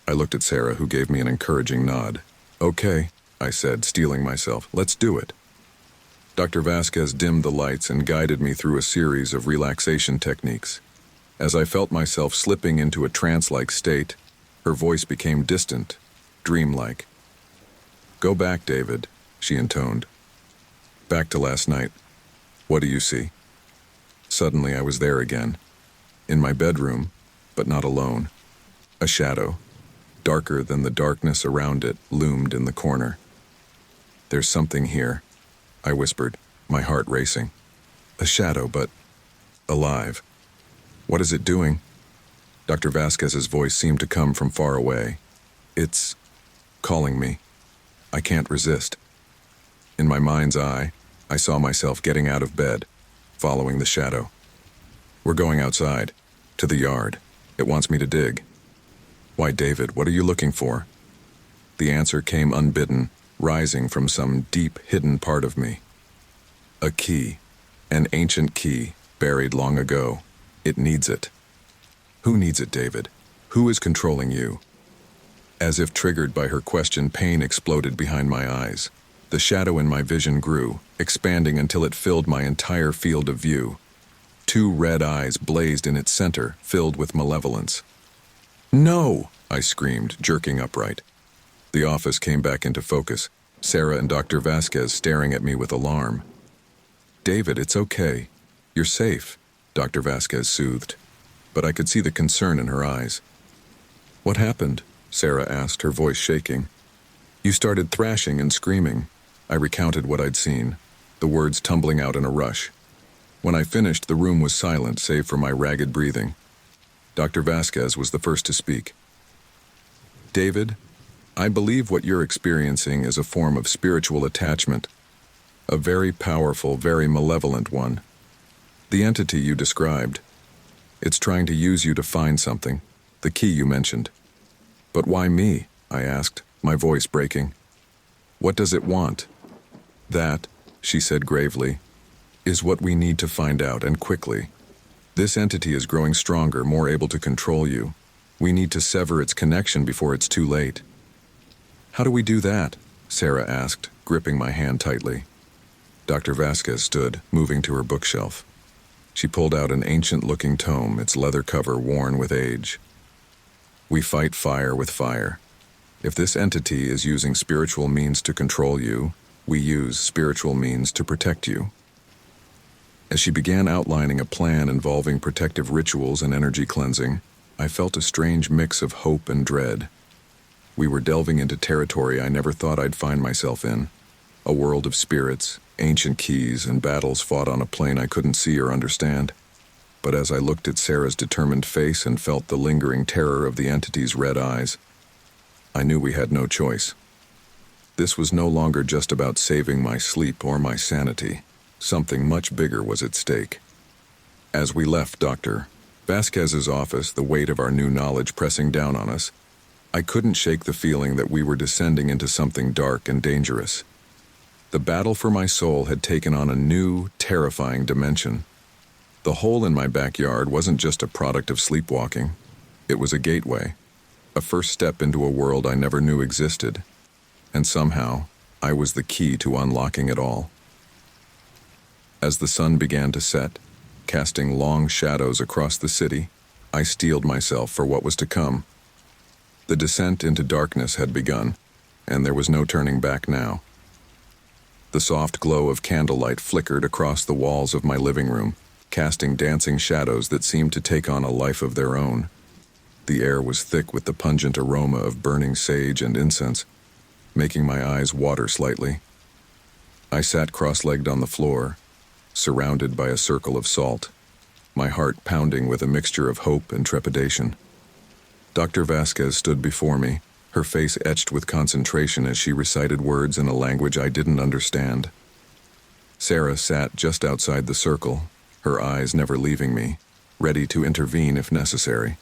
I looked at Sarah, who gave me an encouraging nod. Okay, I said, steeling myself. Let's do it. Dr. Vasquez dimmed the lights and guided me through a series of relaxation techniques. As I felt myself slipping into a trance-like state, her voice became distant, dreamlike. Go back, David, she intoned. Back to last night. What do you see? Suddenly I was there again. In my bedroom, but not alone. A shadow, darker than the darkness around it, loomed in the corner. There's something here, I whispered, my heart racing. A shadow, but alive. What is it doing? Dr. Vasquez's voice seemed to come from far away. It's calling me. I can't resist. In my mind's eye, I saw myself getting out of bed, following the shadow. We're going outside, to the yard. It wants me to dig. Why, David, what are you looking for? The answer came unbidden, rising from some deep, hidden part of me. A key. An ancient key, buried long ago. It needs it. Who needs it, David? Who is controlling you? As if triggered by her question, pain exploded behind my eyes. The shadow in my vision grew, expanding until it filled my entire field of view. 2 red eyes blazed in its center, filled with malevolence. No! I screamed, jerking upright. The office came back into focus, Sarah and Dr. Vasquez staring at me with alarm. David, it's okay. You're safe, Dr. Vasquez soothed, but I could see the concern in her eyes. What happened? Sarah asked, her voice shaking. You started thrashing and screaming. I recounted what I'd seen, the words tumbling out in a rush. When I finished, the room was silent, save for my ragged breathing. Dr. Vasquez was the first to speak. David, I believe what you're experiencing is a form of spiritual attachment, a very powerful, very malevolent one. The entity you described, it's trying to use you to find something, the key you mentioned. But why me? I asked, my voice breaking. What does it want? That, she said gravely, is what we need to find out, and quickly. This entity is growing stronger, more able to control you. We need to sever its connection before it's too late. How do we do that? Sarah asked, gripping my hand tightly. Dr. Vasquez stood, moving to her bookshelf. She pulled out an ancient-looking tome, its leather cover worn with age. We fight fire with fire. If this entity is using spiritual means to control you, we use spiritual means to protect you. As she began outlining a plan involving protective rituals and energy cleansing, I felt a strange mix of hope and dread. We were delving into territory I never thought I'd find myself in. A world of spirits, ancient keys, and battles fought on a plane I couldn't see or understand. But as I looked at Sarah's determined face and felt the lingering terror of the entity's red eyes, I knew we had no choice. This was no longer just about saving my sleep or my sanity. Something much bigger was at stake. As we left Dr. Vasquez's office, the weight of our new knowledge pressing down on us, I couldn't shake the feeling that we were descending into something dark and dangerous. The battle for my soul had taken on a new, terrifying dimension. The hole in my backyard wasn't just a product of sleepwalking. It was a gateway, a first step into a world I never knew existed. And somehow, I was the key to unlocking it all. As the sun began to set, casting long shadows across the city, I steeled myself for what was to come. The descent into darkness had begun, and there was no turning back now. The soft glow of candlelight flickered across the walls of my living room, casting dancing shadows that seemed to take on a life of their own. The air was thick with the pungent aroma of burning sage and incense, making my eyes water slightly. I sat cross-legged on the floor, surrounded by a circle of salt. my heart pounding with a mixture of hope and trepidation. Dr. Vasquez stood before me, her face etched with concentration as she recited words in a language I didn't understand. Sarah sat just outside the circle, her eyes never leaving me, ready to intervene if necessary.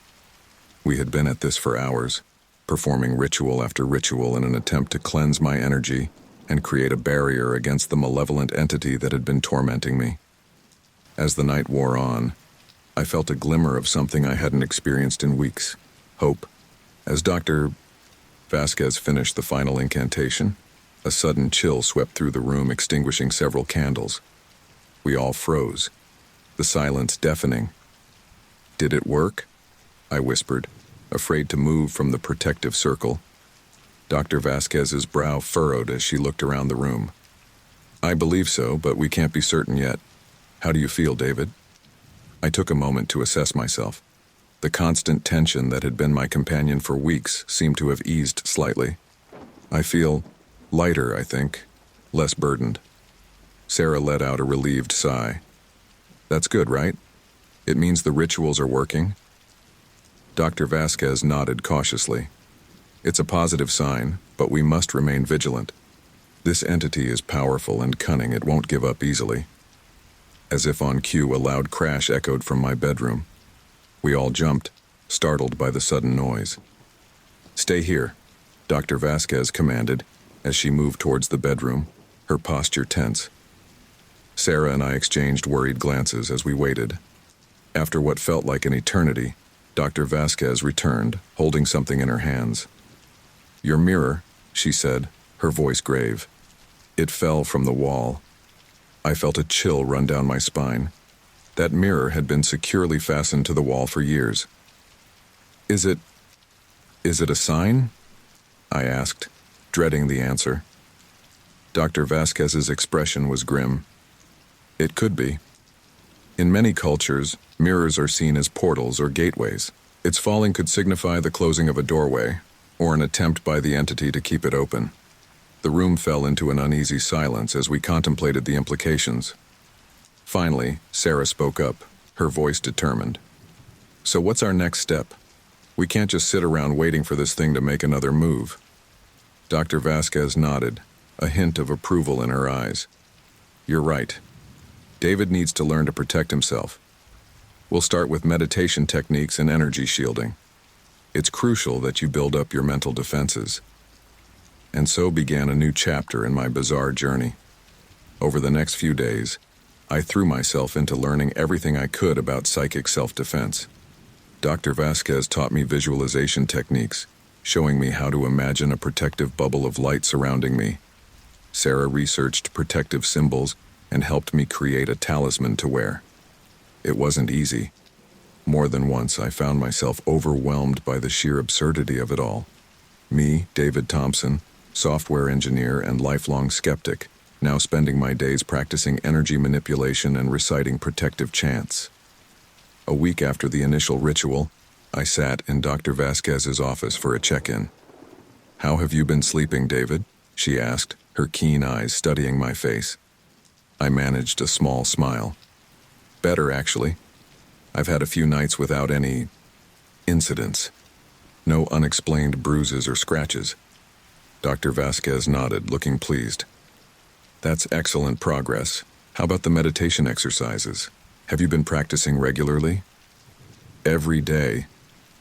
We had been at this for hours, performing ritual after ritual in an attempt to cleanse my energy and create a barrier against the malevolent entity that had been tormenting me. As the night wore on, I felt a glimmer of something I hadn't experienced in weeks: hope. As Dr. Vasquez finished the final incantation, a sudden chill swept through the room, extinguishing several candles. We all froze, the silence deafening. "Did it work?" I whispered, afraid to move from the protective circle. Dr. Vasquez's brow furrowed as she looked around the room. "I believe so, but we can't be certain yet. How do you feel, David?" I took a moment to assess myself. The constant tension that had been my companion for weeks seemed to have eased slightly. "I feel lighter, I think, less burdened." Sarah let out a relieved sigh. "That's good, right? It means the rituals are working?" Dr. Vasquez nodded cautiously. "It's a positive sign, but we must remain vigilant. This entity is powerful and cunning. It won't give up easily." As if on cue, a loud crash echoed from my bedroom. We all jumped, startled by the sudden noise. "Stay here," Dr. Vasquez commanded as she moved towards the bedroom, her posture tense. Sarah and I exchanged worried glances as we waited. After what felt like an eternity, Dr. Vasquez returned, holding something in her hands. "Your mirror," she said, her voice grave. It fell from the wall. I felt a chill run down my spine. That mirror had been securely fastened to the wall for years. Is it a sign?" I asked, dreading the answer. Dr. Vasquez's expression was grim. "It could be. In many cultures, mirrors are seen as portals or gateways. Its falling could signify the closing of a doorway, or an attempt by the entity to keep it open." The room fell into an uneasy silence as we contemplated the implications. Finally, Sarah spoke up, her voice determined. "So what's our next step? We can't just sit around waiting for this thing to make another move." Dr. Vasquez nodded, a hint of approval in her eyes. "You're right. David needs to learn to protect himself. We'll start with meditation techniques and energy shielding. It's crucial that you build up your mental defenses." And so began a new chapter in my bizarre journey. Over the next few days, I threw myself into learning everything I could about psychic self-defense. Dr. Vasquez taught me visualization techniques, showing me how to imagine a protective bubble of light surrounding me. Sarah researched protective symbols and helped me create a talisman to wear. It wasn't easy. More than once, I found myself overwhelmed by the sheer absurdity of it all. Me, David Thompson, software engineer and lifelong skeptic, now spending my days practicing energy manipulation and reciting protective chants. A week after the initial ritual, I sat in Dr. Vasquez's office for a check-in. "How have you been sleeping, David?" she asked, her keen eyes studying my face. I managed a small smile. "Better, actually. I've had a few nights without any incidents. No unexplained bruises or scratches." Dr. Vasquez nodded, looking pleased. "That's excellent progress. How about the meditation exercises? Have you been practicing regularly?" "Every day,"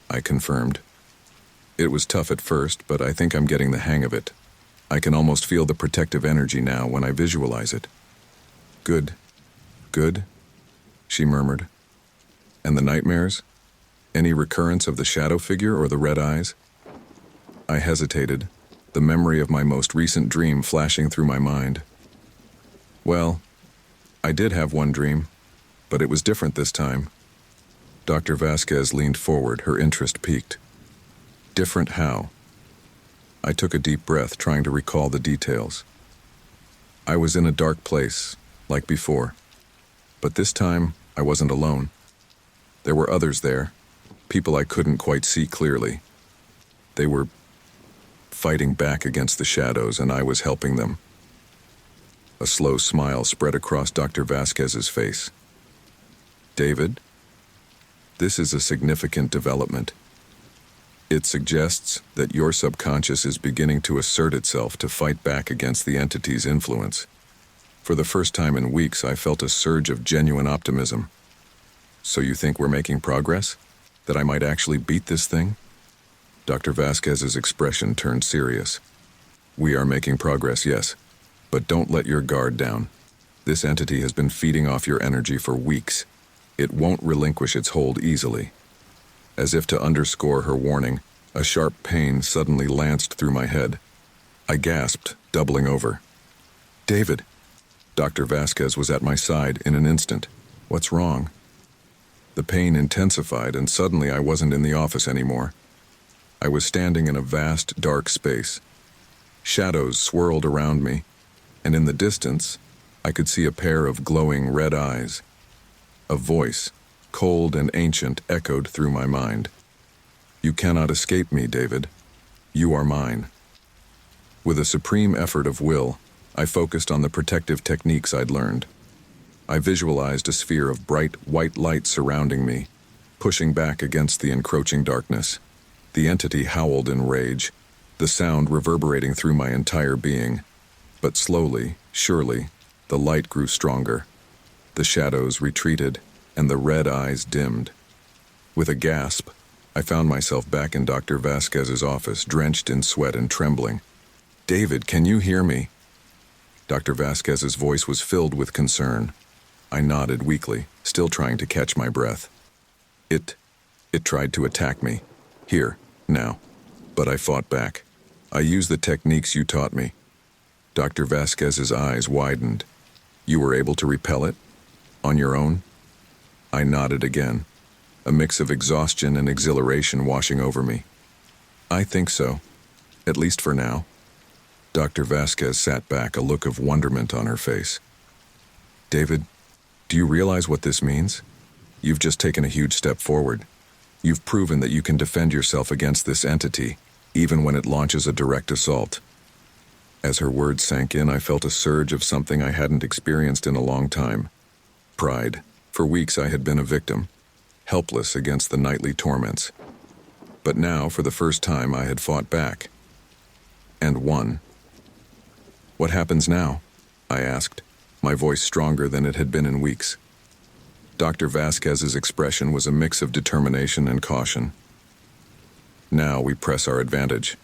I confirmed. "It was tough at first, but I think I'm getting the hang of it. I can almost feel the protective energy now when I visualize it." Good, she murmured. "And the nightmares? Any recurrence of the shadow figure or the red eyes?" I hesitated, the memory of my most recent dream flashing through my mind. "Well, I did have one dream, but it was different this time." Dr. Vasquez leaned forward, her interest piqued. "Different how?" I took a deep breath, trying to recall the details. "I was in a dark place, like before. But this time, I wasn't alone. There were others there, people I couldn't quite see clearly. They were fighting back against the shadows, and I was helping them." A slow smile spread across Dr. Vasquez's face. "David, This is a significant development. It suggests that your subconscious is beginning to assert itself to fight back against the entity's influence. For the first time in weeks, I felt a surge of genuine optimism. So you think we're making progress? That I might actually beat this thing? Dr. Vasquez's expression turned serious. We are making progress, yes, but don't let your guard down. This entity has been feeding off your energy for weeks. It won't relinquish its hold easily. As if to underscore her warning, a sharp pain suddenly lanced through my head. I gasped, doubling over. David! Dr. Vasquez was at my side in an instant. What's wrong? The pain intensified, and suddenly I wasn't in the office anymore. I was standing in a vast, dark space. Shadows swirled around me, and in the distance, I could see a pair of glowing red eyes. A voice, cold and ancient, echoed through my mind. You cannot escape me, David. You are mine. With a supreme effort of will, I focused on the protective techniques I'd learned. I visualized a sphere of bright, white light surrounding me, pushing back against the encroaching darkness. The entity howled in rage, the sound reverberating through my entire being. But slowly, surely, the light grew stronger. The shadows retreated, and the red eyes dimmed. With a gasp, I found myself back in Dr. Vasquez's office, drenched in sweat and trembling. David, can you hear me? Dr. Vasquez's voice was filled with concern. I nodded weakly, still trying to catch my breath. It tried to attack me. Here, now. But I fought back. I used the techniques you taught me. Dr. Vasquez's eyes widened. You were able to repel it? On your own? I nodded again, a mix of exhaustion and exhilaration washing over me. I think so, at least for now. Dr. Vasquez sat back, a look of wonderment on her face. David, do you realize what this means? You've just taken a huge step forward. You've proven that you can defend yourself against this entity, even when it launches a direct assault. As her words sank in, I felt a surge of something I hadn't experienced in a long time. Pride. For weeks I had been a victim, helpless against the nightly torments. But now, for the first time, I had fought back. And won. What happens now? I asked, my voice stronger than it had been in weeks. Dr. Vasquez's expression was a mix of determination and caution. Now we press our advantage.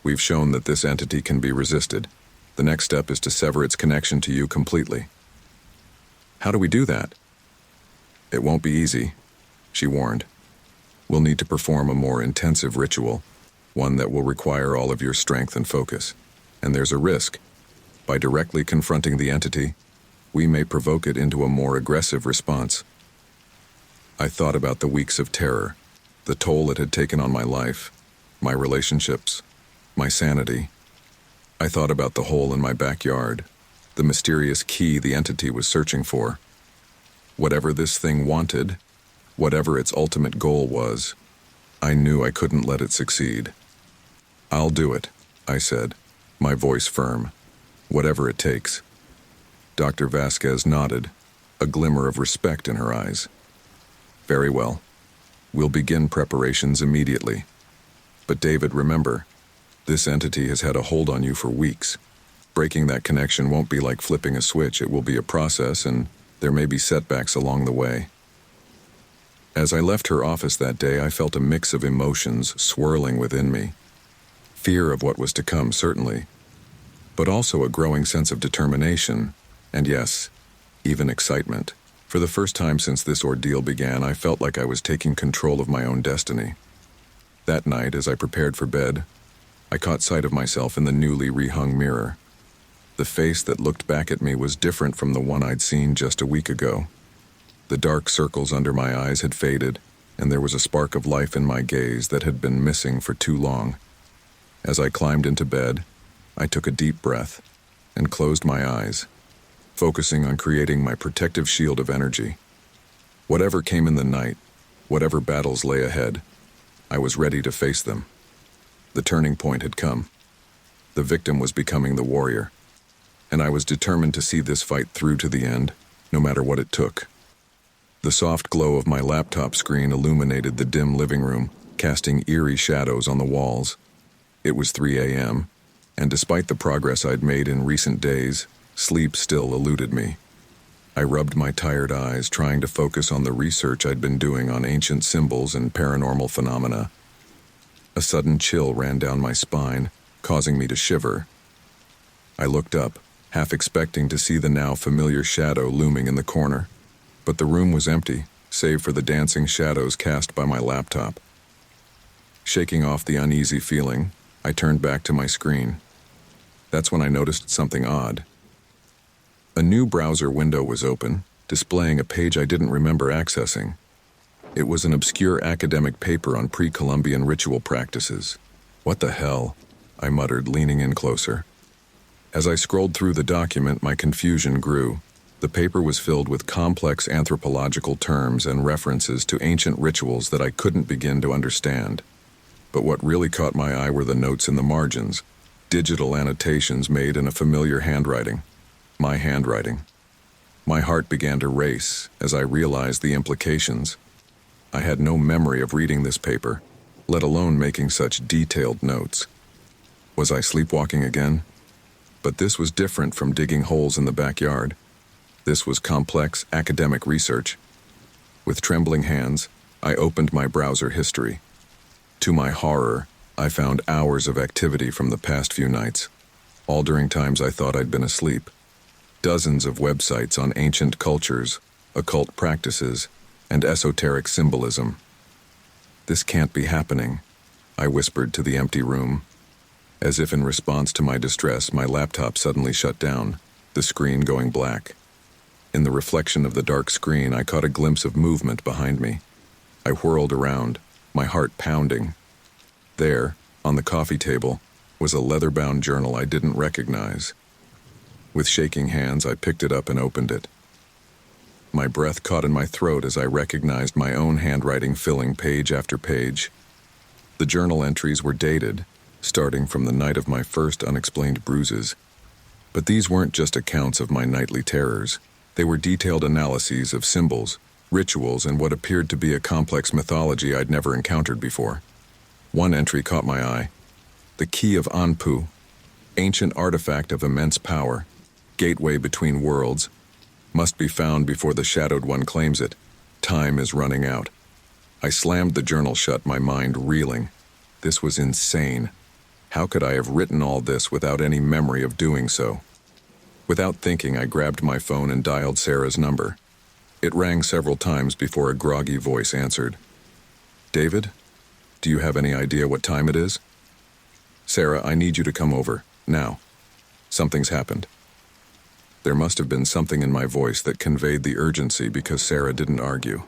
We've shown that this entity can be resisted. The next step is to sever its connection to you completely. How do we do that? It won't be easy, she warned. We'll need to perform a more intensive ritual, one that will require all of your strength and focus. And there's a risk. By directly confronting the entity, we may provoke it into a more aggressive response. I thought about the weeks of terror, the toll it had taken on my life, my relationships, my sanity. I thought about the hole in my backyard, the mysterious key the entity was searching for. Whatever this thing wanted, whatever its ultimate goal was, I knew I couldn't let it succeed. I'll do it, I said, my voice firm. Whatever it takes. Dr. Vasquez nodded, a glimmer of respect in her eyes. Very well. We'll begin preparations immediately. But David, remember, this entity has had a hold on you for weeks. Breaking that connection won't be like flipping a switch. It will be a process, and there may be setbacks along the way. As I left her office that day, I felt a mix of emotions swirling within me. Fear of what was to come, certainly, but also a growing sense of determination, and yes, even excitement. For the first time since this ordeal began, I felt like I was taking control of my own destiny. That night, as I prepared for bed, I caught sight of myself in the newly rehung mirror. The face that looked back at me was different from the one I'd seen just a week ago. The dark circles under my eyes had faded, and there was a spark of life in my gaze that had been missing for too long. As I climbed into bed, I took a deep breath and closed my eyes, focusing on creating my protective shield of energy. Whatever came in the night, whatever battles lay ahead, I was ready to face them. The turning point had come. The victim was becoming the warrior, and I was determined to see this fight through to the end, no matter what it took. The soft glow of my laptop screen illuminated the dim living room, casting eerie shadows on the walls. It was 3 a.m., and despite the progress I'd made in recent days, sleep still eluded me. I rubbed my tired eyes, trying to focus on the research I'd been doing on ancient symbols and paranormal phenomena. A sudden chill ran down my spine, causing me to shiver. I looked up, half expecting to see the now familiar shadow looming in the corner. But the room was empty, save for the dancing shadows cast by my laptop. Shaking off the uneasy feeling, I turned back to my screen. That's when I noticed something odd. A new browser window was open, displaying a page I didn't remember accessing. It was an obscure academic paper on pre-Columbian ritual practices. What the hell? I muttered, leaning in closer. As I scrolled through the document, my confusion grew. The paper was filled with complex anthropological terms and references to ancient rituals that I couldn't begin to understand. But what really caught my eye were the notes in the margins, digital annotations made in a familiar handwriting. My handwriting. My heart began to race as I realized the implications. I had no memory of reading this paper, let alone making such detailed notes. Was I sleepwalking again? But this was different from digging holes in the backyard. This was complex academic research. With trembling hands, I opened my browser history. To my horror, I found hours of activity from the past few nights, all during times I thought I'd been asleep. Dozens of websites on ancient cultures, occult practices, and esoteric symbolism. This can't be happening, I whispered to the empty room. As if in response to my distress, my laptop suddenly shut down, the screen going black. In the reflection of the dark screen, I caught a glimpse of movement behind me. I whirled around, my heart pounding. There, on the coffee table, was a leather-bound journal I didn't recognize. With shaking hands, I picked it up and opened it. My breath caught in my throat as I recognized my own handwriting filling page after page. The journal entries were dated, starting from the night of my first unexplained bruises. But these weren't just accounts of my nightly terrors. They were detailed analyses of symbols, rituals, and what appeared to be a complex mythology I'd never encountered before. One entry caught my eye. The Key of Anpu, ancient artifact of immense power, gateway between worlds, must be found before the Shadowed One claims it. Time is running out. I slammed the journal shut, my mind reeling. This was insane. How could I have written all this without any memory of doing so? Without thinking, I grabbed my phone and dialed Sarah's number. It rang several times before a groggy voice answered. David? Do you have any idea what time it is? Sarah, I need you to come over, now. Something's happened. There must have been something in my voice that conveyed the urgency because Sarah didn't argue.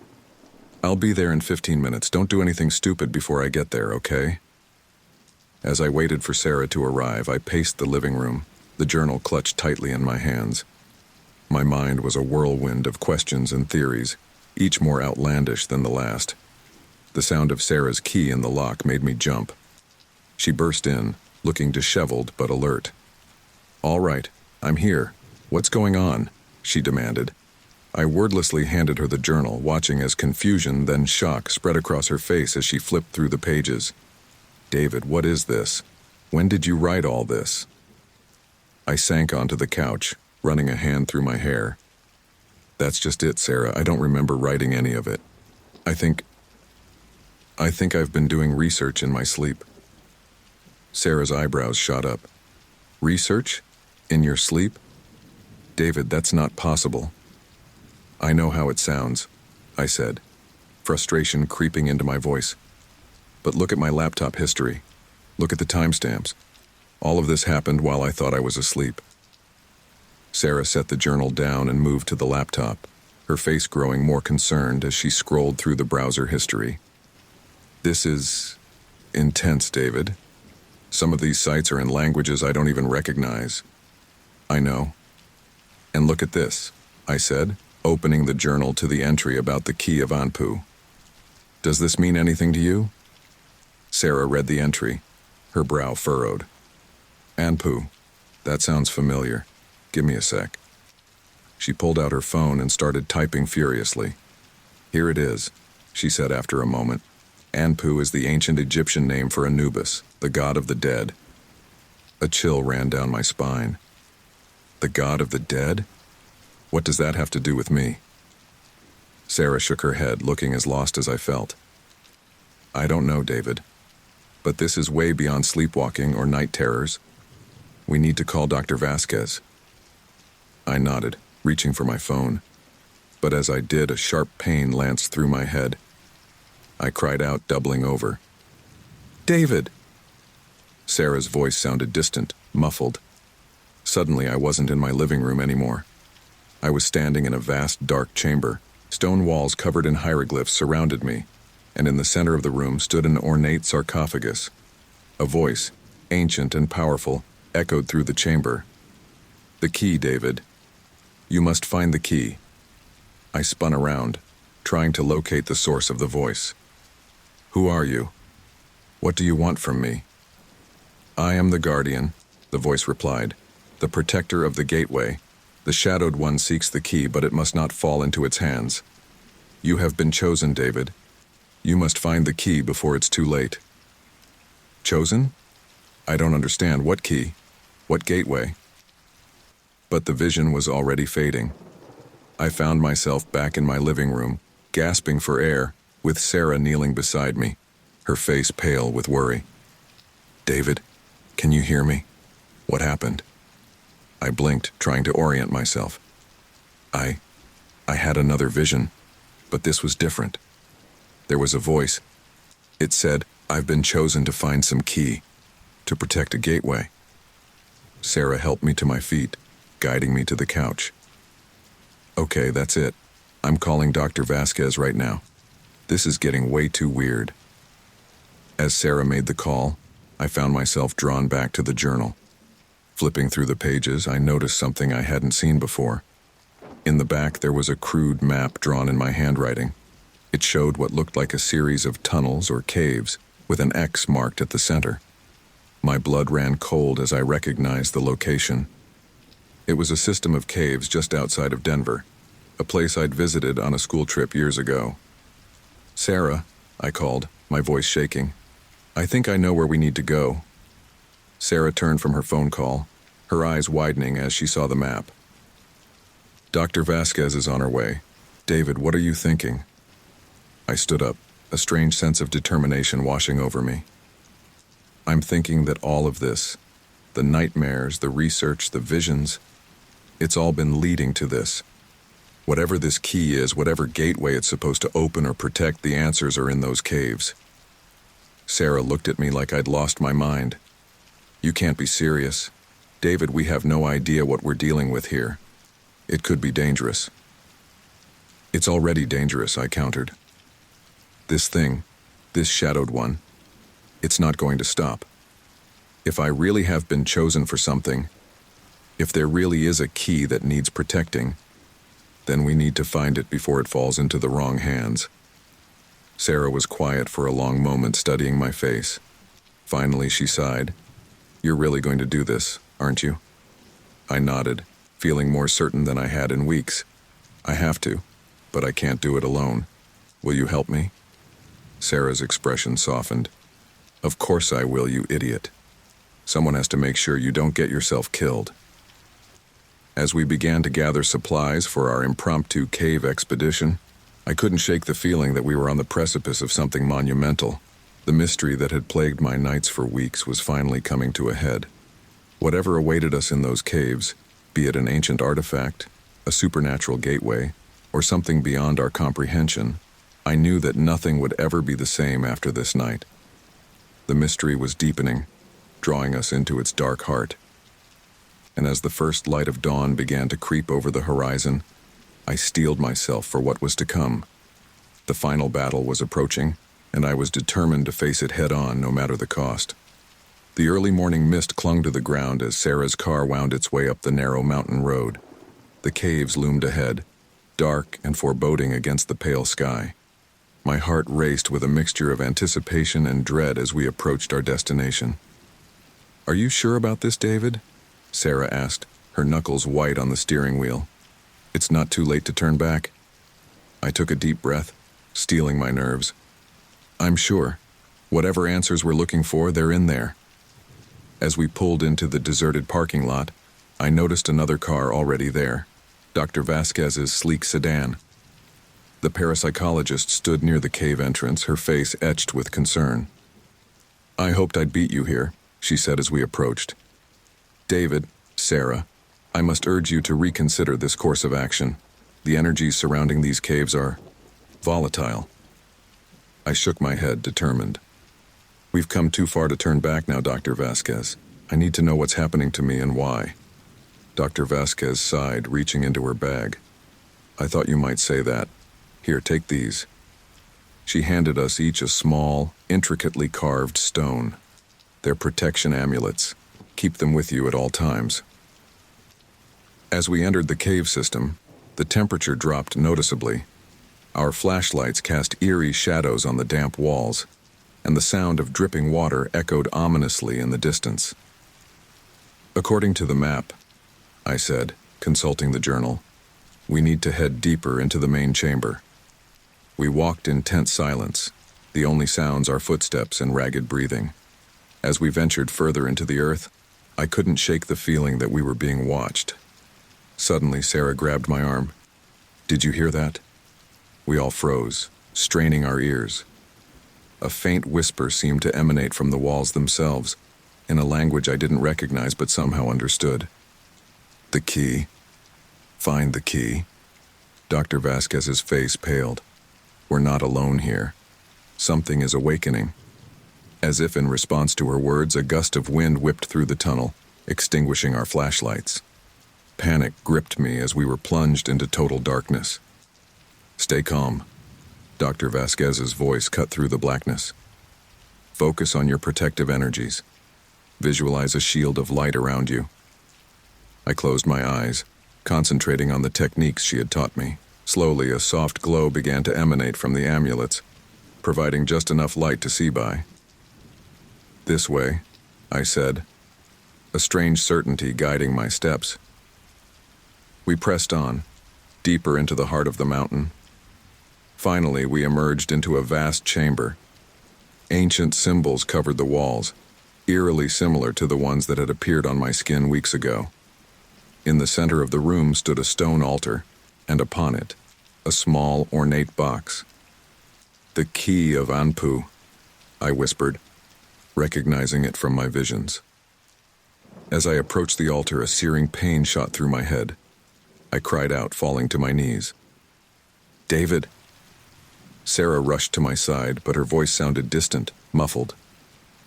I'll be there in 15 minutes. Don't do anything stupid before I get there, okay? As I waited for Sarah to arrive, I paced the living room, the journal clutched tightly in my hands. My mind was a whirlwind of questions and theories, each more outlandish than the last. The sound of Sarah's key in the lock made me jump. She burst in, looking disheveled but alert. All right, I'm here. What's going on? She demanded. I wordlessly handed her the journal, watching as confusion, then shock, spread across her face as she flipped through the pages. David, what is this? When did you write all this? I sank onto the couch, running a hand through my hair. That's just it, Sarah. I don't remember writing any of it. I think I've been doing research in my sleep. Sarah's eyebrows shot up. Research? In your sleep? David, that's not possible. I know how it sounds, I said, frustration creeping into my voice. But look at my laptop history. Look at the timestamps. All of this happened while I thought I was asleep. Sarah set the journal down and moved to the laptop, her face growing more concerned as she scrolled through the browser history. This is intense, David. Some of these sites are in languages I don't even recognize. I know. And look at this, I said, opening the journal to the entry about the Key of Anpu. Does this mean anything to you? Sarah read the entry, her brow furrowed. Anpu, that sounds familiar. Give me a sec. She pulled out her phone and started typing furiously. Here it is, she said after a moment. Anpu is the ancient Egyptian name for Anubis, the god of the dead. A chill ran down my spine. The god of the dead? What does that have to do with me? Sarah shook her head, looking as lost as I felt. I don't know, David. But this is way beyond sleepwalking or night terrors. We need to call Dr. Vasquez. I nodded, reaching for my phone. But as I did, a sharp pain lanced through my head. I cried out, doubling over. David! Sarah's voice sounded distant, muffled. Suddenly, I wasn't in my living room anymore. I was standing in a vast, dark chamber. Stone walls covered in hieroglyphs surrounded me, and in the center of the room stood an ornate sarcophagus. A voice, ancient and powerful, echoed through the chamber. The key, David. You must find the key. I spun around, trying to locate the source of the voice. Who are you? What do you want from me? I am the guardian, the voice replied, the protector of the gateway. The shadowed one seeks the key, but it must not fall into its hands. You have been chosen, David. You must find the key before it's too late. Chosen? I don't understand. What key? What gateway? But the vision was already fading. I found myself back in my living room, gasping for air, with Sarah kneeling beside me, her face pale with worry. David, can you hear me? What happened? I blinked, trying to orient myself. I had another vision, but this was different. There was a voice. It said, I've been chosen to find some key, to protect a gateway. Sarah helped me to my feet, guiding me to the couch. Okay, that's it. I'm calling Dr. Vasquez right now. This is getting way too weird. As Sarah made the call, I found myself drawn back to the journal. Flipping through the pages, I noticed something I hadn't seen before. In the back, there was a crude map drawn in my handwriting. It showed what looked like a series of tunnels or caves, with an X marked at the center. My blood ran cold as I recognized the location. It was a system of caves just outside of Denver, a place I'd visited on a school trip years ago. Sarah, I called, my voice shaking. I think I know where we need to go. Sarah turned from her phone call, her eyes widening as she saw the map. Dr. Vasquez is on her way. David, what are you thinking? I stood up, a strange sense of determination washing over me. I'm thinking that all of this, the nightmares, the research, the visions, it's all been leading to this. Whatever this key is, whatever gateway it's supposed to open or protect, the answers are in those caves. Sarah looked at me like I'd lost my mind. You can't be serious. David, we have no idea what we're dealing with here. It could be dangerous. It's already dangerous, I countered. This thing, this shadowed one, it's not going to stop. If I really have been chosen for something, if there really is a key that needs protecting, then we need to find it before it falls into the wrong hands. Sarah was quiet for a long moment, studying my face. Finally, she sighed. You're really going to do this, aren't you? I nodded, feeling more certain than I had in weeks. I have to, but I can't do it alone. Will you help me? Sarah's expression softened. Of course I will, you idiot. Someone has to make sure you don't get yourself killed. As we began to gather supplies for our impromptu cave expedition, I couldn't shake the feeling that we were on the precipice of something monumental. The mystery that had plagued my nights for weeks was finally coming to a head. Whatever awaited us in those caves, be it an ancient artifact, a supernatural gateway, or something beyond our comprehension, I knew that nothing would ever be the same after this night. The mystery was deepening, drawing us into its dark heart. And as the first light of dawn began to creep over the horizon, I steeled myself for what was to come. The final battle was approaching, and I was determined to face it head-on no matter the cost. The early morning mist clung to the ground as Sarah's car wound its way up the narrow mountain road. The caves loomed ahead, dark and foreboding against the pale sky. My heart raced with a mixture of anticipation and dread as we approached our destination. Are you sure about this, David? Sarah asked, her knuckles white on the steering wheel. It's not too late to turn back. I took a deep breath, steeling my nerves. I'm sure. Whatever answers we're looking for, they're in there. As we pulled into the deserted parking lot, I noticed another car already there, Dr. Vasquez's sleek sedan. The parapsychologist stood near the cave entrance, her face etched with concern. I hoped I'd beat you here, she said as we approached. David, Sarah, I must urge you to reconsider this course of action. The energies surrounding these caves are volatile. I shook my head, determined. We've come too far to turn back now, Dr. Vasquez. I need to know what's happening to me and why. Dr. Vasquez sighed, reaching into her bag. I thought you might say that. Here, take these. She handed us each a small, intricately carved stone. They're protection amulets. Keep them with you at all times. As we entered the cave system, the temperature dropped noticeably. Our flashlights cast eerie shadows on the damp walls, and the sound of dripping water echoed ominously in the distance. According to the map, I said, consulting the journal, we need to head deeper into the main chamber. We walked in tense silence, the only sounds our footsteps and ragged breathing. As we ventured further into the earth, I couldn't shake the feeling that we were being watched. Suddenly, Sarah grabbed my arm. Did you hear that? We all froze, straining our ears. A faint whisper seemed to emanate from the walls themselves, in a language I didn't recognize but somehow understood. The key. Find the key. Dr. Vasquez's face paled. We're not alone here. Something is awakening. As if in response to her words, a gust of wind whipped through the tunnel, extinguishing our flashlights. Panic gripped me as we were plunged into total darkness. Stay calm. Dr. Vasquez's voice cut through the blackness. Focus on your protective energies. Visualize a shield of light around you. I closed my eyes, concentrating on the techniques she had taught me. Slowly, a soft glow began to emanate from the amulets, providing just enough light to see by. This way, I said, a strange certainty guiding my steps. We pressed on, deeper into the heart of the mountain. Finally, we emerged into a vast chamber. Ancient symbols covered the walls, eerily similar to the ones that had appeared on my skin weeks ago. In the center of the room stood a stone altar, and upon it, a small, ornate box. The key of Anpu, I whispered, recognizing it from my visions. As I approached the altar, a searing pain shot through my head. I cried out, falling to my knees. David! Sarah rushed to my side, but her voice sounded distant, muffled.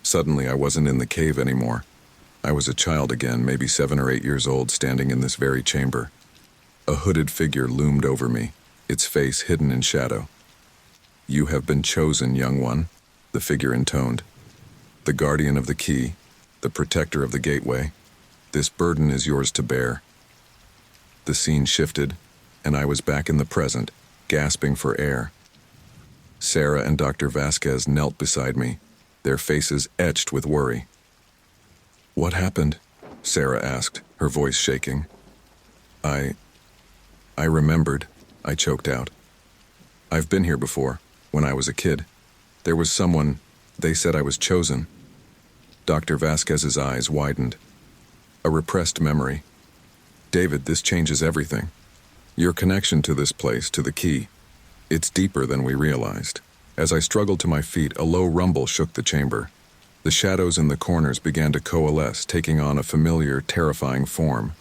Suddenly, I wasn't in the cave anymore. I was a child again, maybe 7 or 8 years old, standing in this very chamber. A hooded figure loomed over me, its face hidden in shadow. You have been chosen, young one, the figure intoned. The guardian of the key, the protector of the gateway. This burden is yours to bear. The scene shifted, and I was back in the present, gasping for air. Sarah and Dr. Vasquez knelt beside me, their faces etched with worry. What happened? Sarah asked, her voice shaking. I remembered, I choked out. I've been here before, when I was a kid. There was someone, they said I was chosen. Dr. Vasquez's eyes widened. A repressed memory. David, this changes everything. Your connection to this place, to the key, it's deeper than we realized. As I struggled to my feet, a low rumble shook the chamber. The shadows in the corners began to coalesce, taking on a familiar, terrifying form.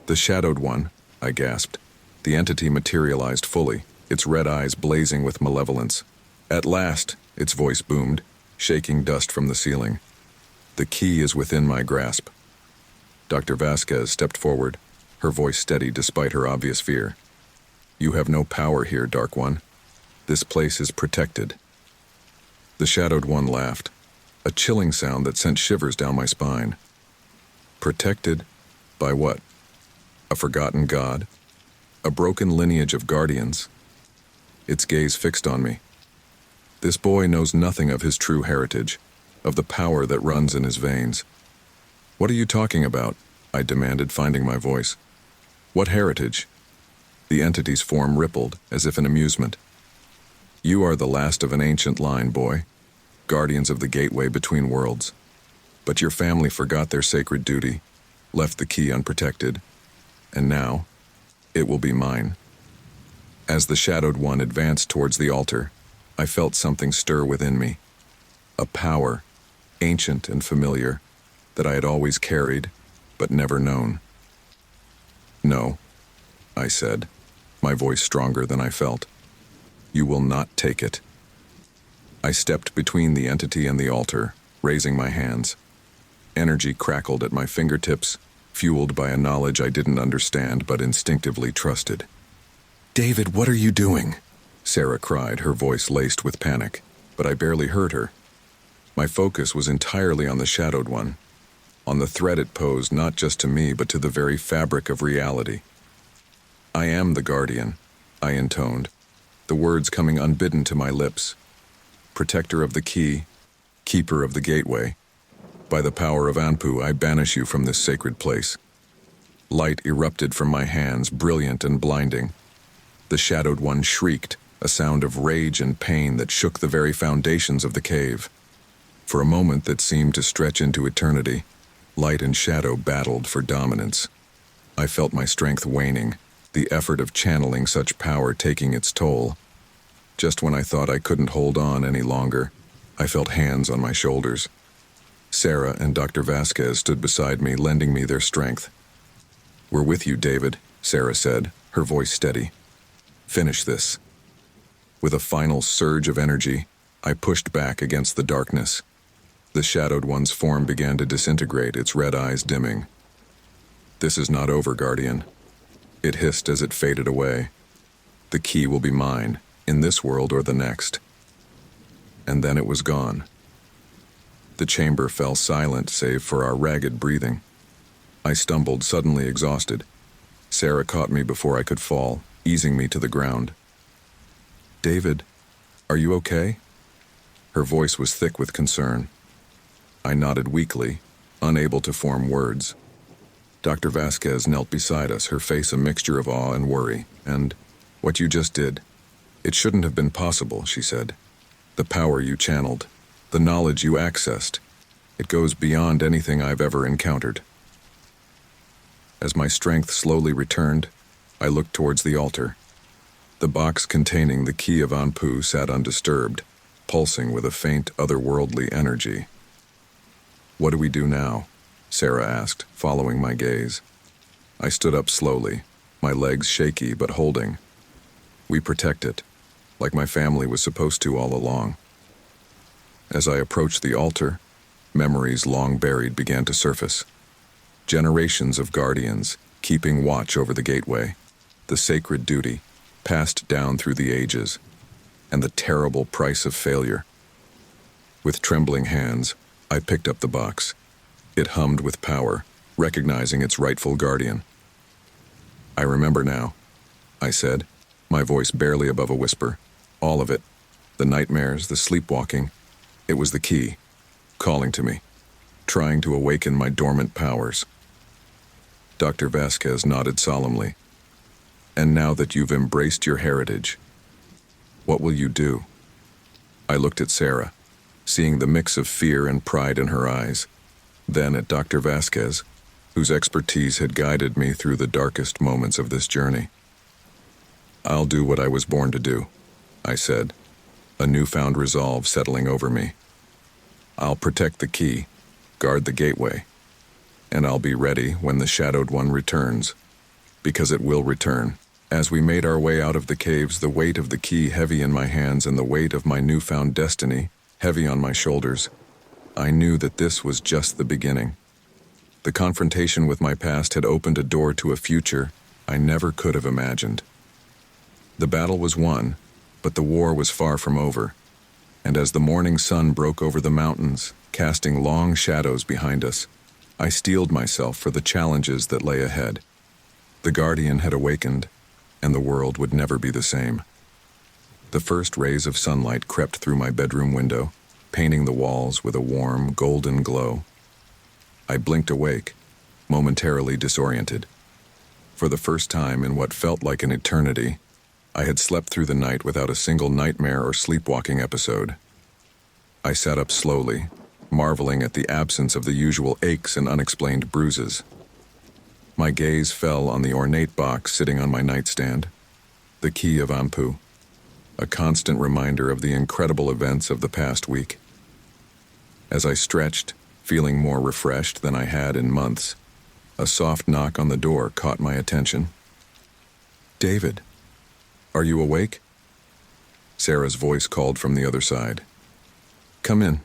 The Shadowed One, I gasped. The entity materialized fully, its red eyes blazing with malevolence. At last, its voice boomed, shaking dust from the ceiling. The key is within my grasp. Dr. Vasquez stepped forward, her voice steady despite her obvious fear. You have no power here, Dark One. This place is protected. The Shadowed One laughed, a chilling sound that sent shivers down my spine. Protected? By what? A forgotten god? A broken lineage of guardians? Its gaze fixed on me. This boy knows nothing of his true heritage, of the power that runs in his veins. What are you talking about? I demanded, finding my voice. What heritage? The entity's form rippled, as if in amusement. You are the last of an ancient line, boy, guardians of the gateway between worlds. But your family forgot their sacred duty, left the key unprotected, and now, it will be mine. As the Shadowed One advanced towards the altar, I felt something stir within me. A power, ancient and familiar, that I had always carried, but never known. No, I said, my voice stronger than I felt. You will not take it. I stepped between the entity and the altar, raising my hands. Energy crackled at my fingertips, fueled by a knowledge I didn't understand but instinctively trusted. David, what are you doing? Sarah cried, her voice laced with panic, but I barely heard her. My focus was entirely on the Shadowed One, on the threat it posed not just to me but to the very fabric of reality. I am the Guardian, I intoned, the words coming unbidden to my lips. Protector of the key, keeper of the gateway. By the power of Anpu, I banish you from this sacred place. Light erupted from my hands, brilliant and blinding. The Shadowed One shrieked, a sound of rage and pain that shook the very foundations of the cave. For a moment that seemed to stretch into eternity, light and shadow battled for dominance. I felt my strength waning, the effort of channeling such power taking its toll. Just when I thought I couldn't hold on any longer, I felt hands on my shoulders. Sarah and Dr. Vasquez stood beside me, lending me their strength. We're with you, David, Sarah said, her voice steady. Finish this. With a final surge of energy, I pushed back against the darkness. The Shadowed One's form began to disintegrate, its red eyes dimming. This is not over, Guardian. It hissed as it faded away. The key will be mine, in this world or the next. And then it was gone. The chamber fell silent save for our ragged breathing. I stumbled, suddenly exhausted. Sarah caught me before I could fall, easing me to the ground. David, are you okay? Her voice was thick with concern. I nodded weakly, unable to form words. Dr. Vasquez knelt beside us, her face a mixture of awe and worry. And what you just did, it shouldn't have been possible, she said. The power you channeled, the knowledge you accessed, it goes beyond anything I've ever encountered. As my strength slowly returned, I looked towards the altar. The box containing the key of Anpu sat undisturbed, pulsing with a faint, otherworldly energy. What do we do now? Sarah asked, following my gaze. I stood up slowly, my legs shaky but holding. We protect it, like my family was supposed to all along. As I approached the altar, memories long buried began to surface. Generations of guardians, keeping watch over the gateway, the sacred duty, passed down through the ages, and the terrible price of failure. With trembling hands, I picked up the box. It hummed with power, recognizing its rightful guardian. I remember now, I said, my voice barely above a whisper. All of it. The nightmares, the sleepwalking. It was the key, calling to me, trying to awaken my dormant powers. Dr. Vasquez nodded solemnly. And now that you've embraced your heritage, what will you do? I looked at Sarah, seeing the mix of fear and pride in her eyes, then at Dr. Vasquez, whose expertise had guided me through the darkest moments of this journey. I'll do what I was born to do, I said, a newfound resolve settling over me. I'll protect the key, guard the gateway, and I'll be ready when the Shadowed One returns, because it will return. As we made our way out of the caves, the weight of the key heavy in my hands and the weight of my newfound destiny heavy on my shoulders, I knew that this was just the beginning. The confrontation with my past had opened a door to a future I never could have imagined. The battle was won, but the war was far from over, and as the morning sun broke over the mountains, casting long shadows behind us, I steeled myself for the challenges that lay ahead. The Guardian had awakened, and the world would never be the same. The first rays of sunlight crept through my bedroom window, painting the walls with a warm, golden glow. I blinked awake, momentarily disoriented. For the first time in what felt like an eternity, I had slept through the night without a single nightmare or sleepwalking episode. I sat up slowly, marveling at the absence of the usual aches and unexplained bruises. My gaze fell on the ornate box sitting on my nightstand, the key of Ampu, a constant reminder of the incredible events of the past week. As I stretched, feeling more refreshed than I had in months, a soft knock on the door caught my attention. "David, are you awake?" Sarah's voice called from the other side. "Come in,"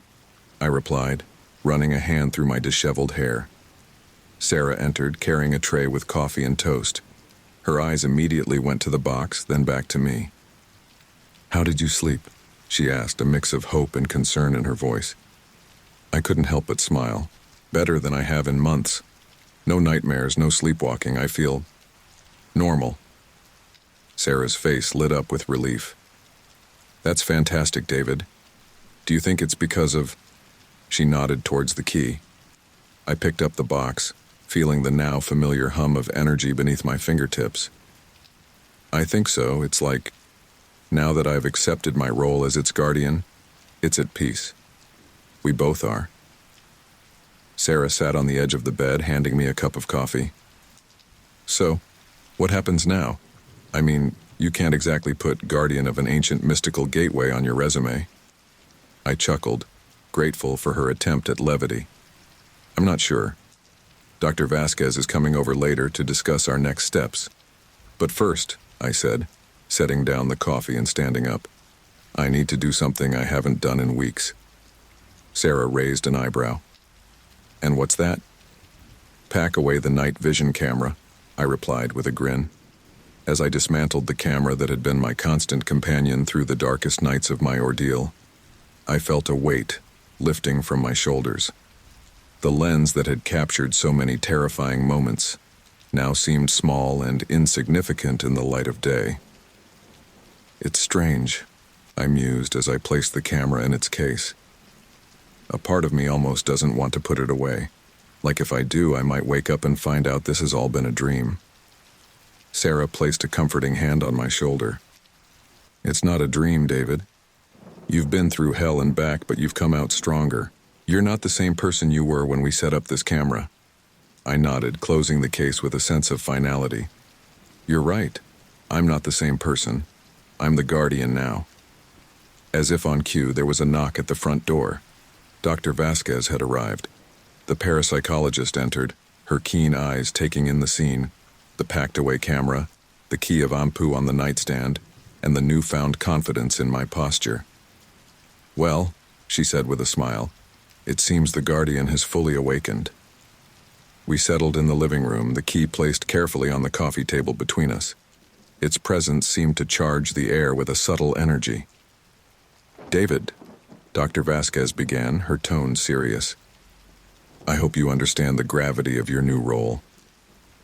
I replied, running a hand through my disheveled hair. Sarah entered, carrying a tray with coffee and toast. Her eyes immediately went to the box, then back to me. "How did you sleep?" she asked, a mix of hope and concern in her voice. I couldn't help but smile. Better than I have in months. No nightmares, no sleepwalking. I feel normal. Sarah's face lit up with relief. "That's fantastic, David. Do you think it's because of—" She nodded towards the key. I picked up the box, feeling the now familiar hum of energy beneath my fingertips. "I think so. It's like, now that I've accepted my role as its guardian, it's at peace. We both are." Sarah sat on the edge of the bed, handing me a cup of coffee. "So, what happens now? I mean, you can't exactly put guardian of an ancient mystical gateway on your resume." I chuckled, grateful for her attempt at levity. "I'm not sure. Dr. Vasquez is coming over later to discuss our next steps. But first," I said, setting down the coffee and standing up, "I need to do something I haven't done in weeks." Sarah raised an eyebrow. "And what's that?" "Pack away the night vision camera," I replied with a grin. As I dismantled the camera that had been my constant companion through the darkest nights of my ordeal, I felt a weight lifting from my shoulders. The lens that had captured so many terrifying moments now seemed small and insignificant in the light of day. "It's strange," I mused as I placed the camera in its case. "A part of me almost doesn't want to put it away. Like if I do, I might wake up and find out this has all been a dream." Sarah placed a comforting hand on my shoulder. "It's not a dream, David. You've been through hell and back, but you've come out stronger. You're not the same person you were when we set up this camera." I nodded, closing the case with a sense of finality. "You're right. I'm not the same person. I'm the guardian now." As if on cue, there was a knock at the front door. Dr. Vasquez had arrived. The parapsychologist entered, her keen eyes taking in the scene, the packed-away camera, the key of Ampu on the nightstand, and the newfound confidence in my posture. "Well," she said with a smile, "it seems the guardian has fully awakened." We settled in the living room, the key placed carefully on the coffee table between us. Its presence seemed to charge the air with a subtle energy. "David," Dr. Vasquez began, her tone serious, "I hope you understand the gravity of your new role.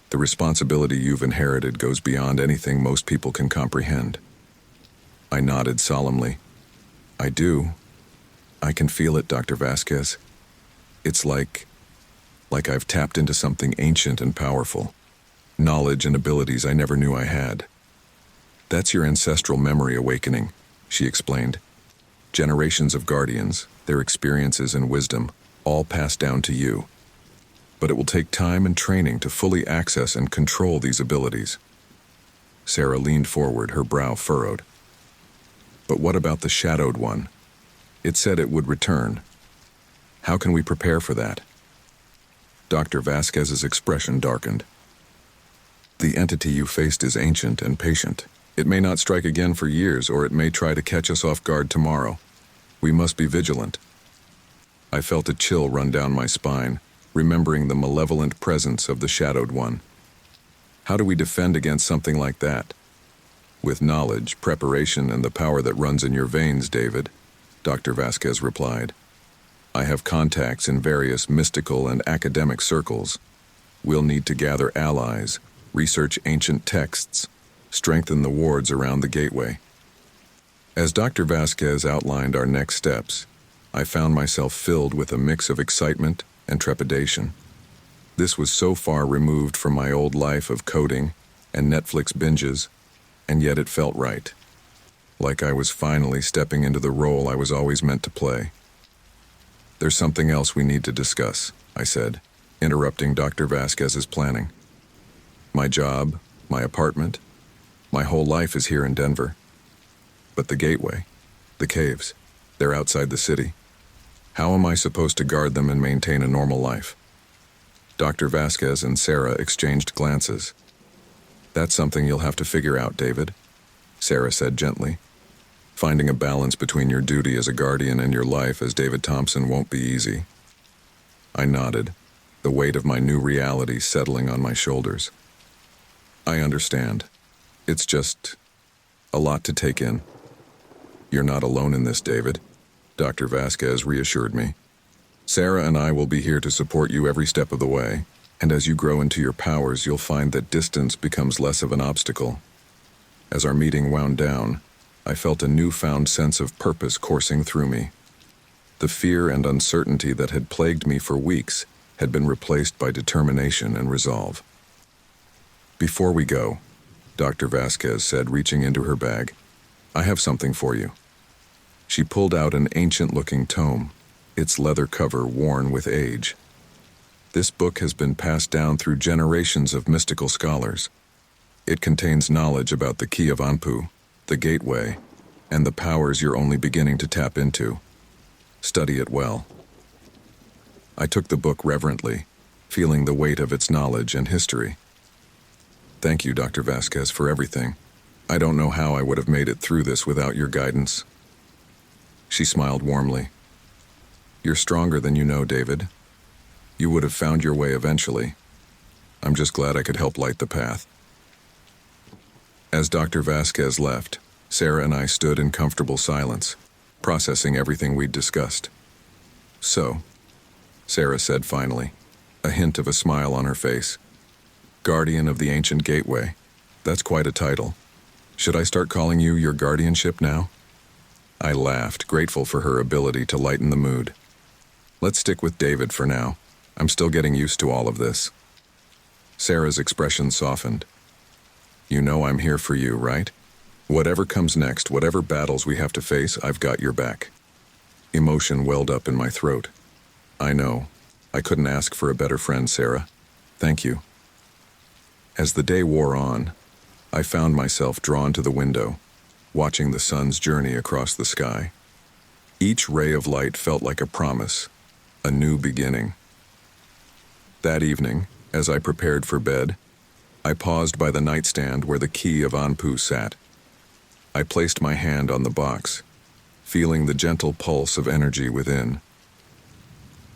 The responsibility you've inherited goes beyond anything most people can comprehend." I nodded solemnly. "I do. I can feel it, Dr. Vasquez. It's like I've tapped into something ancient and powerful. Knowledge and abilities I never knew I had." "That's your ancestral memory awakening," she explained. "Generations of guardians, their experiences and wisdom, all passed down to you. But it will take time and training to fully access and control these abilities." Sarah leaned forward, her brow furrowed. "But what about the Shadowed One? It said it would return. How can we prepare for that?" Dr. Vasquez's expression darkened. "The entity you faced is ancient and patient. It may not strike again for years, or it may try to catch us off guard tomorrow. We must be vigilant." I felt a chill run down my spine, remembering the malevolent presence of the Shadowed One. How do we defend against something like that? "With knowledge, preparation, and the power that runs in your veins, David," Dr. Vasquez replied. "I have contacts in various mystical and academic circles. We'll need to gather allies, research ancient texts, strengthen the wards around the gateway." As Dr. Vasquez outlined our next steps, I found myself filled with a mix of excitement and trepidation. This was so far removed from my old life of coding, and Netflix binges, and yet it felt right. Like I was finally stepping into the role I was always meant to play. "There's something else we need to discuss," I said, interrupting Dr. Vasquez's planning. "My job, my apartment, my whole life is here in Denver. But the gateway, the caves, they're outside the city. How am I supposed to guard them and maintain a normal life?" Dr. Vasquez and Sarah exchanged glances. "That's something you'll have to figure out, David," Sarah said gently. "Finding a balance between your duty as a guardian and your life as David Thompson won't be easy." I nodded, the weight of my new reality settling on my shoulders. "I understand. It's just a lot to take in." "You're not alone in this, David," Dr. Vasquez reassured me. "Sarah and I will be here to support you every step of the way, and as you grow into your powers, you'll find that distance becomes less of an obstacle." As our meeting wound down, I felt a newfound sense of purpose coursing through me. The fear and uncertainty that had plagued me for weeks had been replaced by determination and resolve. "Before we go," Dr. Vasquez said, reaching into her bag, "I have something for you." She pulled out an ancient-looking tome, its leather cover worn with age. "This book has been passed down through generations of mystical scholars. It contains knowledge about the Key of Anpu, the Gateway, and the powers you're only beginning to tap into. Study it well." I took the book reverently, feeling the weight of its knowledge and history. "Thank you, Dr. Vasquez, for everything. I don't know how I would have made it through this without your guidance." She smiled warmly. "You're stronger than you know, David. You would have found your way eventually. I'm just glad I could help light the path." As Dr. Vasquez left, Sarah and I stood in comfortable silence, processing everything we'd discussed. "So," Sarah said finally, a hint of a smile on her face, "Guardian of the Ancient Gateway. That's quite a title. Should I start calling you your guardianship now?" I laughed, grateful for her ability to lighten the mood. "Let's stick with David for now. I'm still getting used to all of this." Sarah's expression softened. "You know I'm here for you, right? Whatever comes next, whatever battles we have to face, I've got your back." Emotion welled up in my throat. "I know. I couldn't ask for a better friend, Sarah. Thank you." As the day wore on, I found myself drawn to the window, watching the sun's journey across the sky. Each ray of light felt like a promise, a new beginning. That evening, as I prepared for bed, I paused by the nightstand where the Key of Anpu sat. I placed my hand on the box, feeling the gentle pulse of energy within.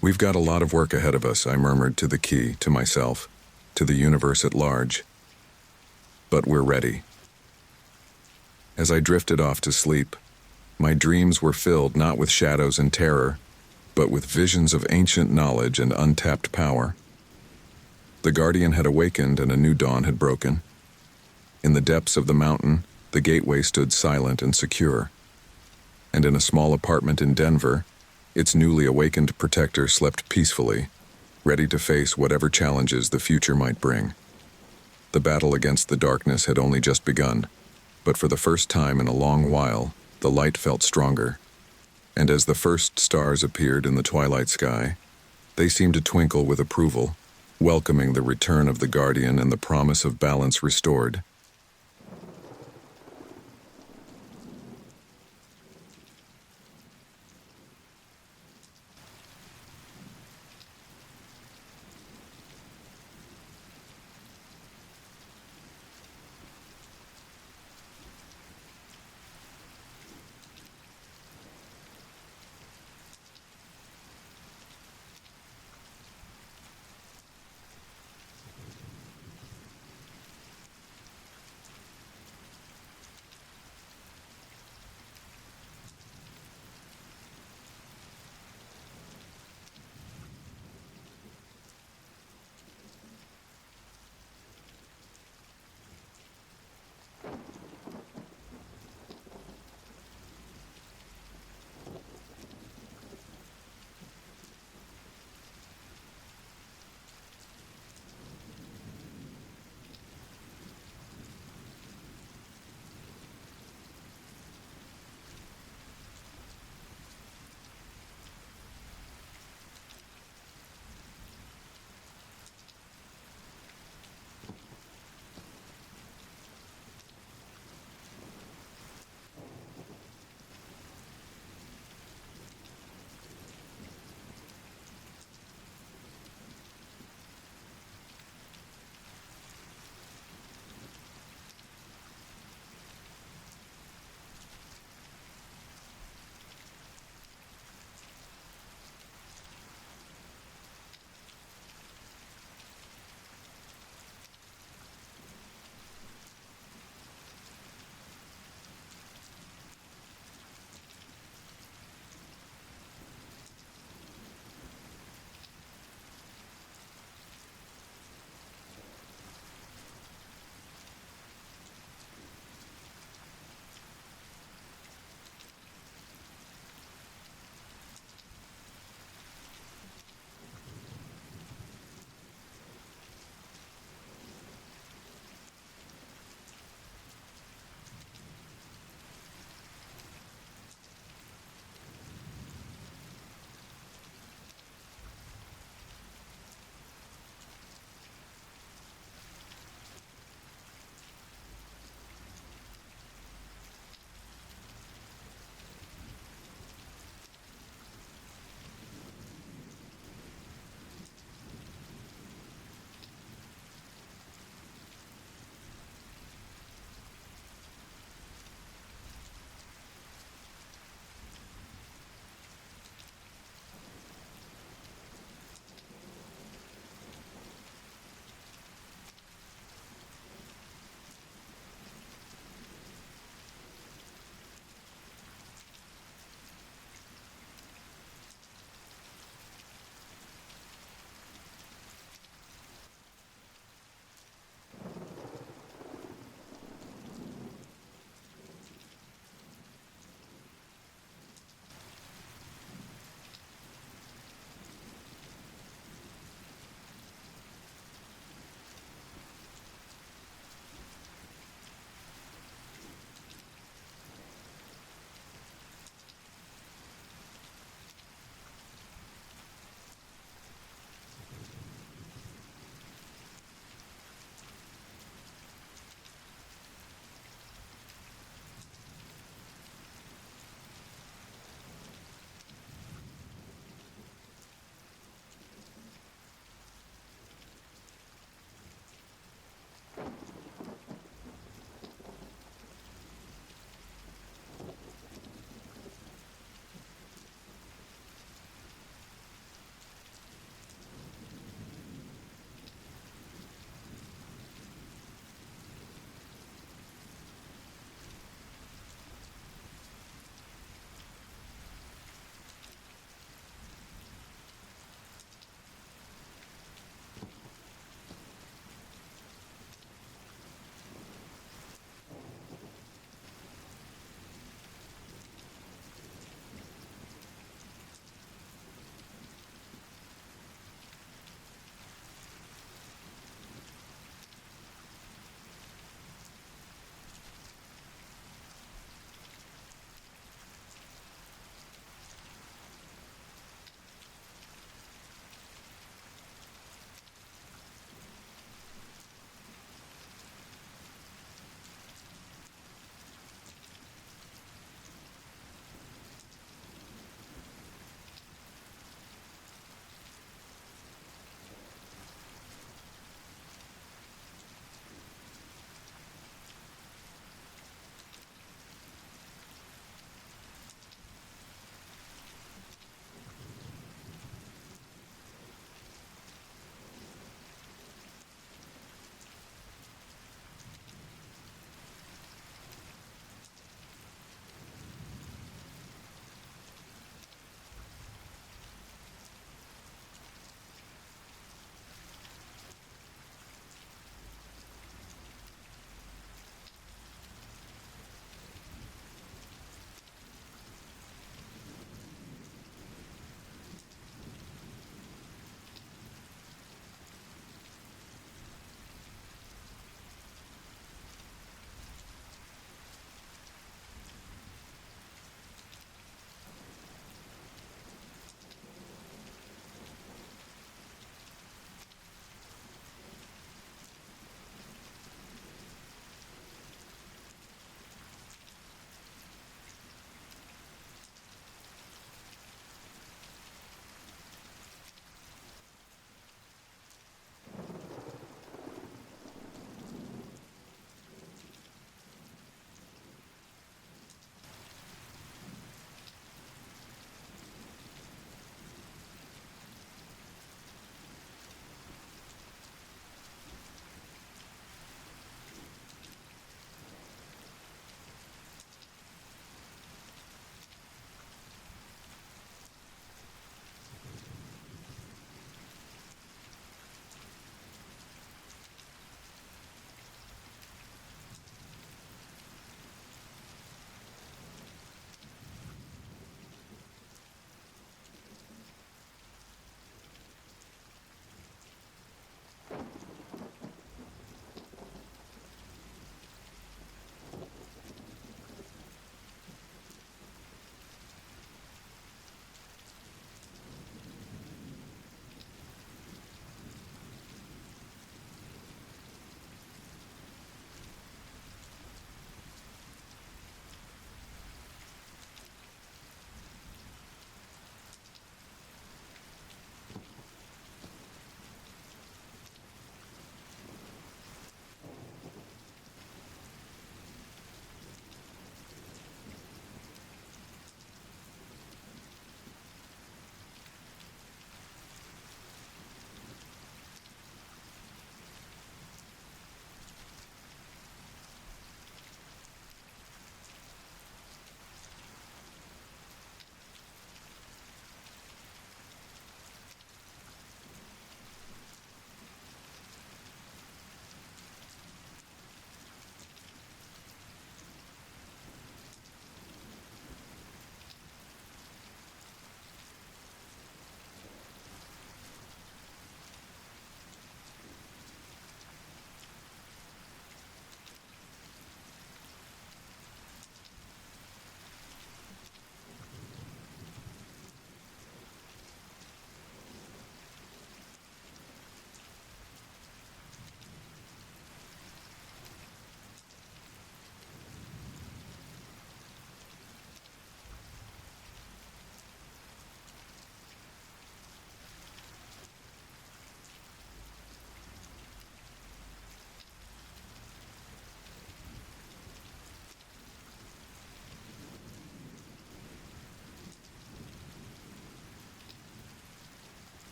"We've got a lot of work ahead of us," I murmured to the key, to myself, to the universe at large. "But we're ready." As I drifted off to sleep, my dreams were filled not with shadows and terror, but with visions of ancient knowledge and untapped power. The Guardian had awakened and a new dawn had broken. In the depths of the mountain, the gateway stood silent and secure. And in a small apartment in Denver, its newly awakened protector slept peacefully, ready to face whatever challenges the future might bring. The battle against the darkness had only just begun, but for the first time in a long while, the light felt stronger. And as the first stars appeared in the twilight sky, they seemed to twinkle with approval, welcoming the return of the Guardian and the promise of balance restored.